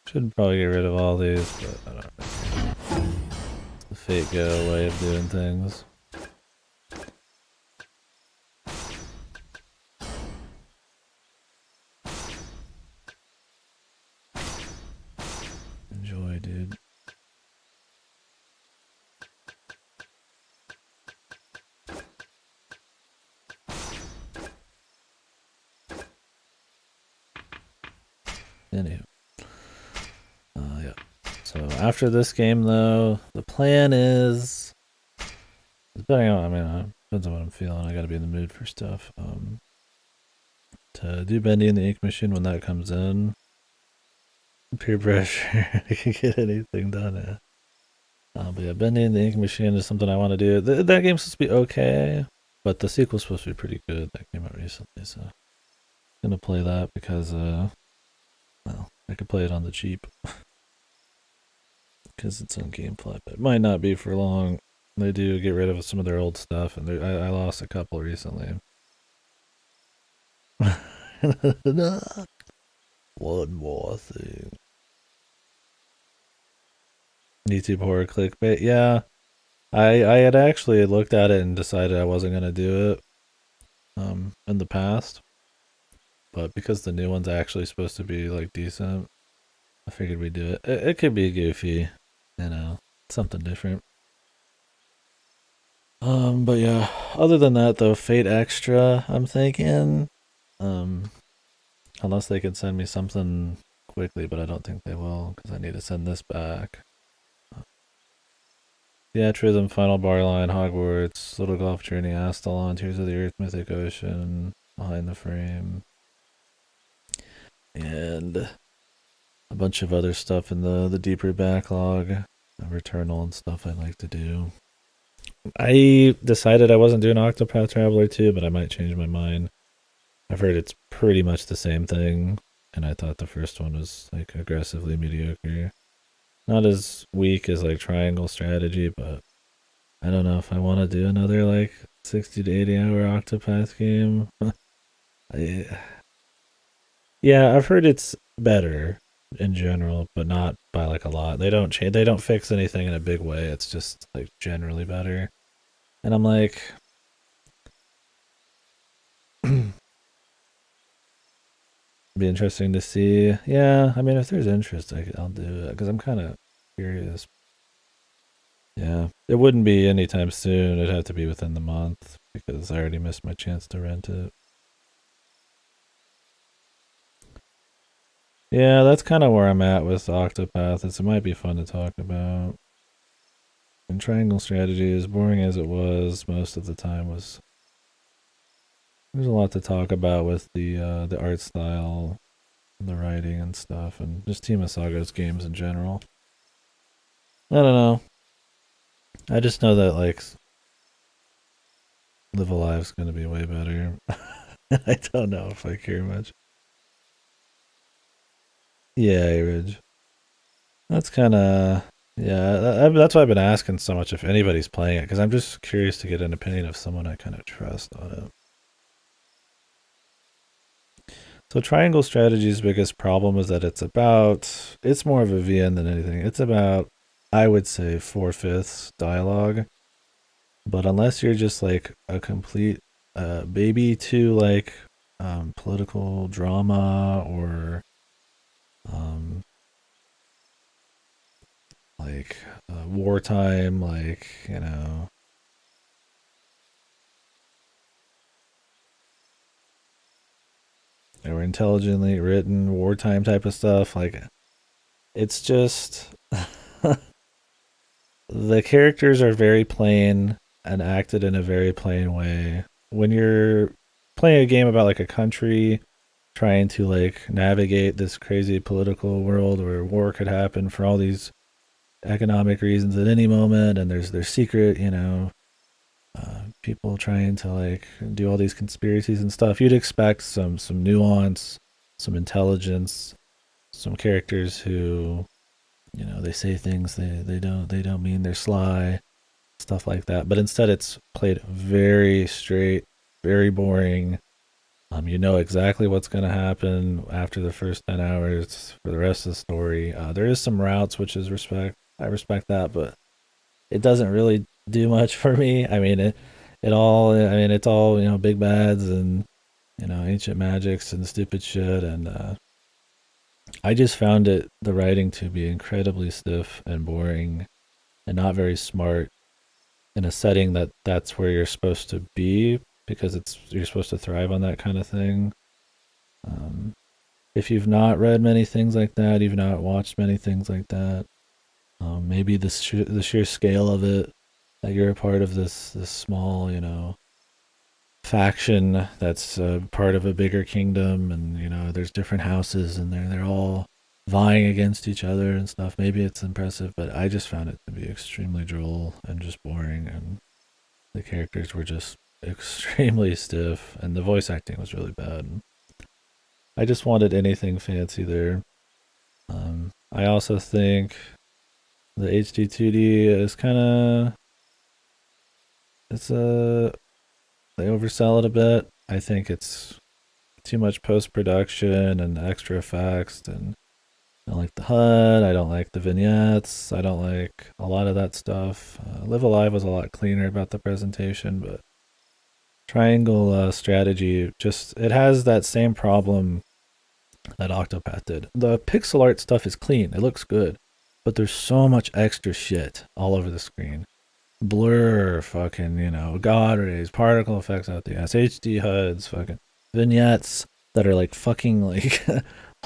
Should probably get rid of all these, but I don't know. The fate go way of doing things. Enjoy, dude. Anywho. Yeah. So after this game, though, the plan is, depending on, I mean, depends on what I'm feeling. I got to be in the mood for stuff. To do Bendy in the ink machine when that comes in. Peer pressure. I can get anything done. Yeah. But yeah, Bendy in the ink machine is something I want to do. That game's supposed to be okay, but the sequel's supposed to be pretty good. That came out recently, so I'm gonna play that because, well, I could play it on the cheap. Because it's on Gamefly, but it might not be for long. They do get rid of some of their old stuff, and I lost a couple recently. One more thing. YouTube horror clickbait. Yeah, I had actually looked at it and decided I wasn't gonna do it. In the past, but because the new one's actually supposed to be like decent, I figured we'd do it. It could be goofy, you know, something different. But yeah, other than that though, Fate Extra, I'm thinking, unless they can send me something quickly, but I don't think they will, because I need to send this back. Theatrism, Final Bar Line, Hogwarts, Little Golf Journey, Astalon, Tears of the Earth, Mythic Ocean, Behind the Frame, and a bunch of other stuff in the deeper backlog of Returnal and stuff I like to do. I decided I wasn't doing Octopath Traveler 2, but I might change my mind. I've heard it's pretty much the same thing, and I thought the first one was like aggressively mediocre. Not as weak as like Triangle Strategy, but I don't know if I want to do another like 60 to 80 hour Octopath game. Yeah, I've heard it's better in general, but not by like a lot. They don't change. They don't fix anything in a big way. It's just like generally better. And I'm like, be interesting to see. Yeah, I mean, if there's interest, I'll do it because I'm kind of curious. Yeah, it wouldn't be anytime soon. It'd have to be within the month because I already missed my chance to rent it. Yeah, that's kind of where I'm at with Octopath. It might be fun to talk about. And Triangle Strategy, as boring as it was most of the time, there's a lot to talk about with the art style, and the writing and stuff, and just Team of Saga's games in general. I don't know. I just know that like Live Alive's gonna be way better. I don't know if I care much. Yeah, Ridge. That's kind of, yeah. That's why I've been asking so much if anybody's playing it, because I'm just curious to get an opinion of someone I kind of trust on it. So Triangle Strategy's biggest problem is that it's more of a VN than anything. It's about, I would say, 4/5 dialogue. But unless you're just like a complete maybe to like political drama or um, like wartime, like or intelligently written wartime type of stuff. Like it's just the characters are very plain and acted in a very plain way. When you're playing a game about like a country trying to like navigate this crazy political world where war could happen for all these economic reasons at any moment, and there's secret, people trying to like do all these conspiracies and stuff. You'd expect some nuance, some intelligence, some characters who they say things they don't mean, they're sly, stuff like that. But instead it's played very straight, very boring. You know exactly what's going to happen after the first 10 hours for the rest of the story. There is some routes, which is I respect that, but it doesn't really do much for me. I mean, it's all, big bads and, ancient magics and stupid shit. And I just found the writing to be incredibly stiff and boring and not very smart in a setting that's where you're supposed to be, because you're supposed to thrive on that kind of thing. If you've not read many things like that, you've not watched many things like that, maybe the sheer scale of it, that you're a part of this small, faction that's part of a bigger kingdom, and there's different houses, and they're all vying against each other and stuff. Maybe it's impressive, but I just found it to be extremely droll and just boring, and the characters were just extremely stiff, and the voice acting was really bad. I just wanted anything fancy there. I also think the HD 2D is kind of they oversell it a bit. I think it's too much post production and extra effects, and I don't like the HUD. I don't like the vignettes. I don't like a lot of that stuff. Live Alive was a lot cleaner about the presentation, but Triangle Strategy it has that same problem that Octopath did. The pixel art stuff is clean. It looks good, but there's so much extra shit all over the screen. Blur, fucking, God rays, particle effects out the ass, HD HUDs, fucking vignettes that are like fucking like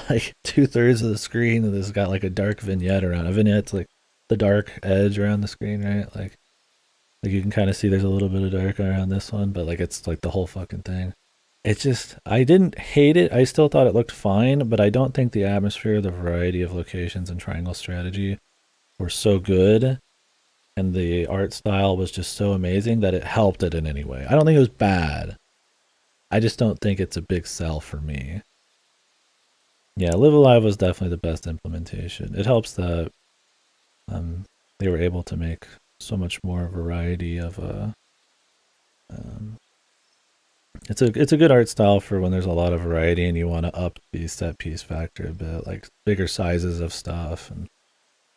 like 2/3 of the screen that has got like a dark vignette around. A vignette's like the dark edge around the screen, right? Like you can kind of see there's a little bit of dark around this one, but like it's like the whole fucking thing. It's just, I didn't hate it. I still thought it looked fine, but I don't think the atmosphere, the variety of locations in Triangle Strategy were so good, and the art style was just so amazing that it helped it in any way. I don't think it was bad. I just don't think it's a big sell for me. Yeah, Live Alive was definitely the best implementation. It helps that they were able to make so much more variety of it's a good art style for when there's a lot of variety and you want to up the set piece factor a bit, like bigger sizes of stuff and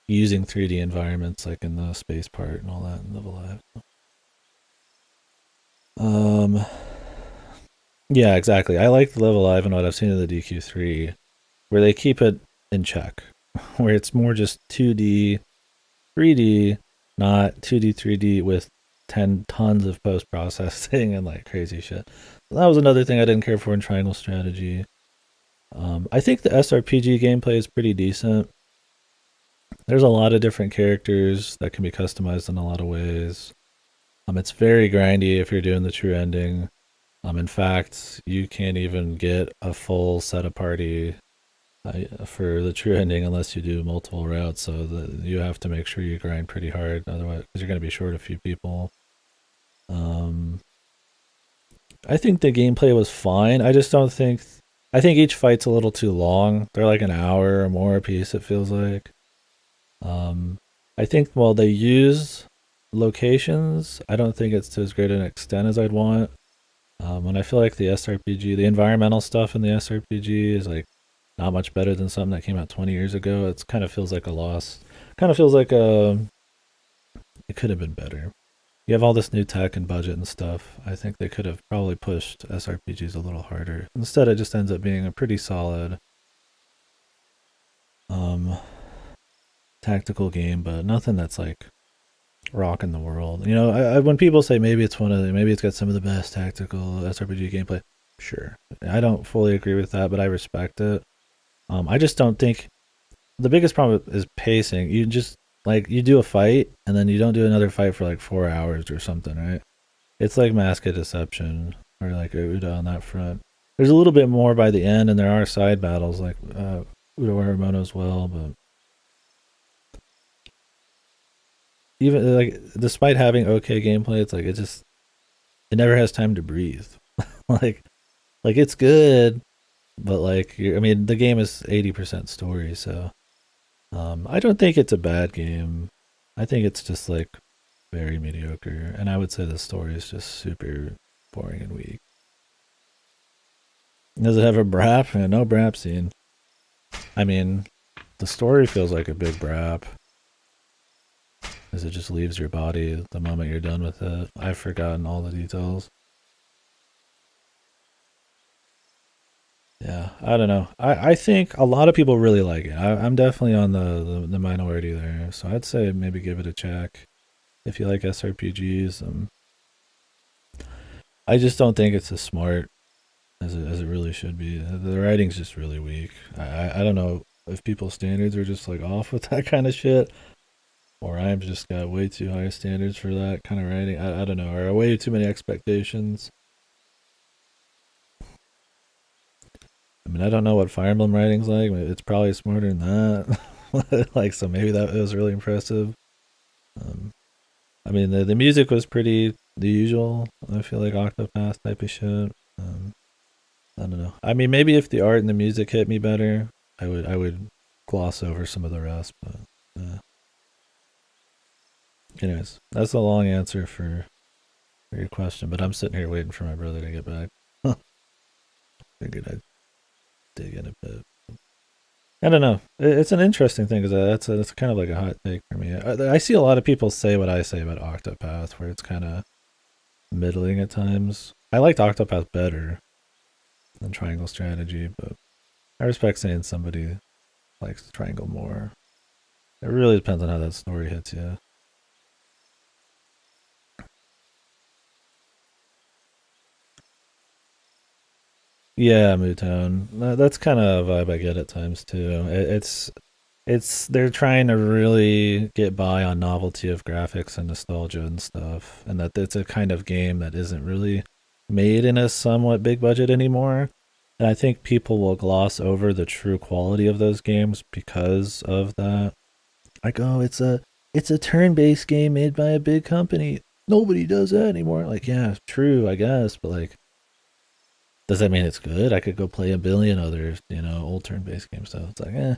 using 3D environments like in the space part and all that in Live Alive. Yeah, exactly. I like Live Alive and what I've seen of the DQ3, where they keep it in check, where it's more just 2D, 3D, not 2D, 3D with 10 tons of post-processing and like crazy shit. That was another thing I didn't care for in Triangle Strategy. I think the SRPG gameplay is pretty decent. There's a lot of different characters that can be customized in a lot of ways. It's very grindy if you're doing the true ending. In fact, you can't even get a full set of party for the true ending unless you do multiple routes, so you have to make sure you grind pretty hard, otherwise because you're going to be short a few people. I think the gameplay was fine. I just don't think, I think each fight's a little too long. They're like an hour or more a piece, it feels like. I think while they use locations, I don't think it's to as great an extent as I'd want. And I feel like the SRPG, the environmental stuff in the SRPG is like not much better than something that came out 20 years ago. It kind of feels like a loss. Kind of feels like it could have been better. you have all this new tech and budget and stuff. I think they could have probably pushed SRPGs a little harder. Instead, it just ends up being a pretty solid tactical game, but nothing that's like rocking the world. You know, when people say maybe it's maybe it's got some of the best tactical SRPG gameplay, sure. I don't fully agree with that, but I respect it. I just don't think the biggest problem is pacing. You just like you do a fight and then you don't do another fight for like 4 hours or something, right? It's like Mask of Deception or like Uda on that front. There's a little bit more by the end, and there are side battles like Uda Waramono as well, but even like despite having okay gameplay, it's like it never has time to breathe. like it's good, but like I mean the game is 80% story, so I don't think it's a bad game. I think it's just like very mediocre, and I would say the story is just super boring and weak. Does it have a brap? No brap scene. I mean, the story feels like a big brap, as it just leaves your body the moment you're done with it. I've forgotten all the details. Yeah, I don't know. I think a lot of people really like it. I'm definitely on the minority there, so I'd say maybe give it a check if you like SRPGs. I just don't think it's as smart as it really should be. The writing's just really weak. I don't know if people's standards are just like off with that kind of shit, or I've just got way too high standards for that kind of writing. I don't know, or way too many expectations. I mean, I don't know what Fire Emblem writing's like. It's probably smarter than that. Like, so maybe that was really impressive. I mean, the music was pretty the usual. I feel like Octopath type of shit. I don't know. I mean, maybe if the art and the music hit me better, I would gloss over some of the rest. But anyways, that's a long answer for your question. But I'm sitting here waiting for my brother to get back. Figured I'd dig in a bit. I don't know. It's an interesting thing because that's kind of like a hot take for me. I see a lot of people say what I say about Octopath, where it's kind of middling at times. I liked Octopath better than Triangle Strategy, but I respect saying somebody likes Triangle more. It really depends on how that story hits you. Yeah, Mootone. That's kind of a vibe I get at times too. It's they're trying to really get by on novelty of graphics and nostalgia and stuff, and that it's a kind of game that isn't really made in a somewhat big budget anymore. And I think people will gloss over the true quality of those games because of that. Like, oh, it's a turn-based game made by a big company. Nobody does that anymore. Like, yeah, true, I guess, but like, does that mean it's good? I could go play a billion other, old turn-based games. So it's like, eh.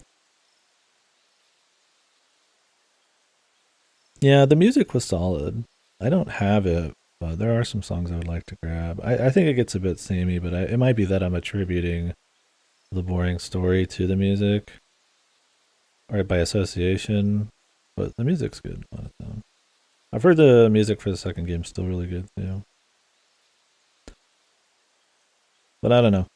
Yeah, the music was solid. I don't have it, but there are some songs I would like to grab. I think it gets a bit samey, but it might be that I'm attributing the boring story to the music, or by association. But the music's good on its own. I've heard the music for the second game still really good too. But I don't know.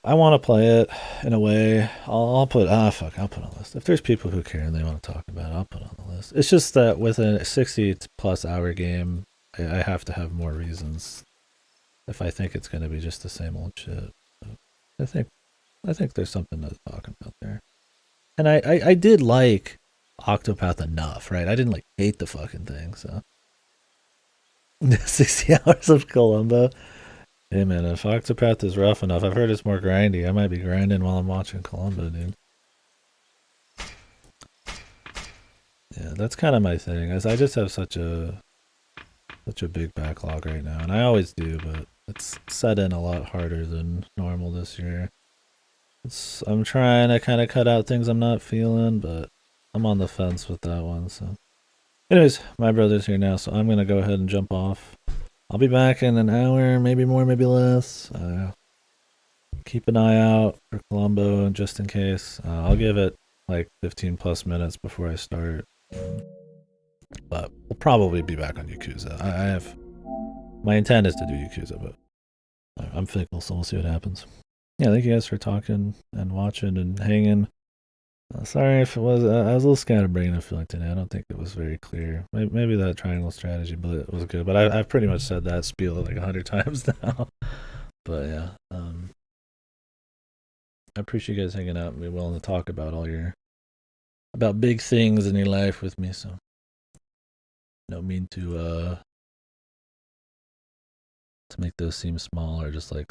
I want to play it in a way. I'll put on a list. If there's people who care and they want to talk about it, I'll put it on the list. It's just that with a 60 plus hour game, I have to have more reasons if I think it's going to be just the same old shit. But I think there's something to talk about there. And I did like Octopath enough, right? I didn't like hate the fucking thing, so 60 hours of Columbo. Hey man, if Octopath is rough enough, I've heard it's more grindy. I might be grinding while I'm watching Columbo, dude. Yeah, that's kind of my thing. As I just have such a big backlog right now, and I always do, but it's set in a lot harder than normal this year. I'm trying to kind of cut out things I'm not feeling, but I'm on the fence with that one. So, anyways, my brother's here now, so I'm gonna go ahead and jump off. I'll be back in an hour, maybe more, maybe less. Keep an eye out for Columbo just in case. I'll give it like 15 plus minutes before I start. But I'll probably be back on Yakuza. I have my intent is to do Yakuza, but I'm fickle, so we'll see what happens. Yeah, thank you guys for talking and watching and hanging. Sorry if it was. I was a little scatterbrained. I feel like today. I don't think it was very clear. Maybe that triangle strategy, but it was good. But I've pretty much said that spiel like 100 times now. But yeah, I appreciate you guys hanging out and being willing to talk about about big things in your life with me. So, don't mean to make those seem small or just like some.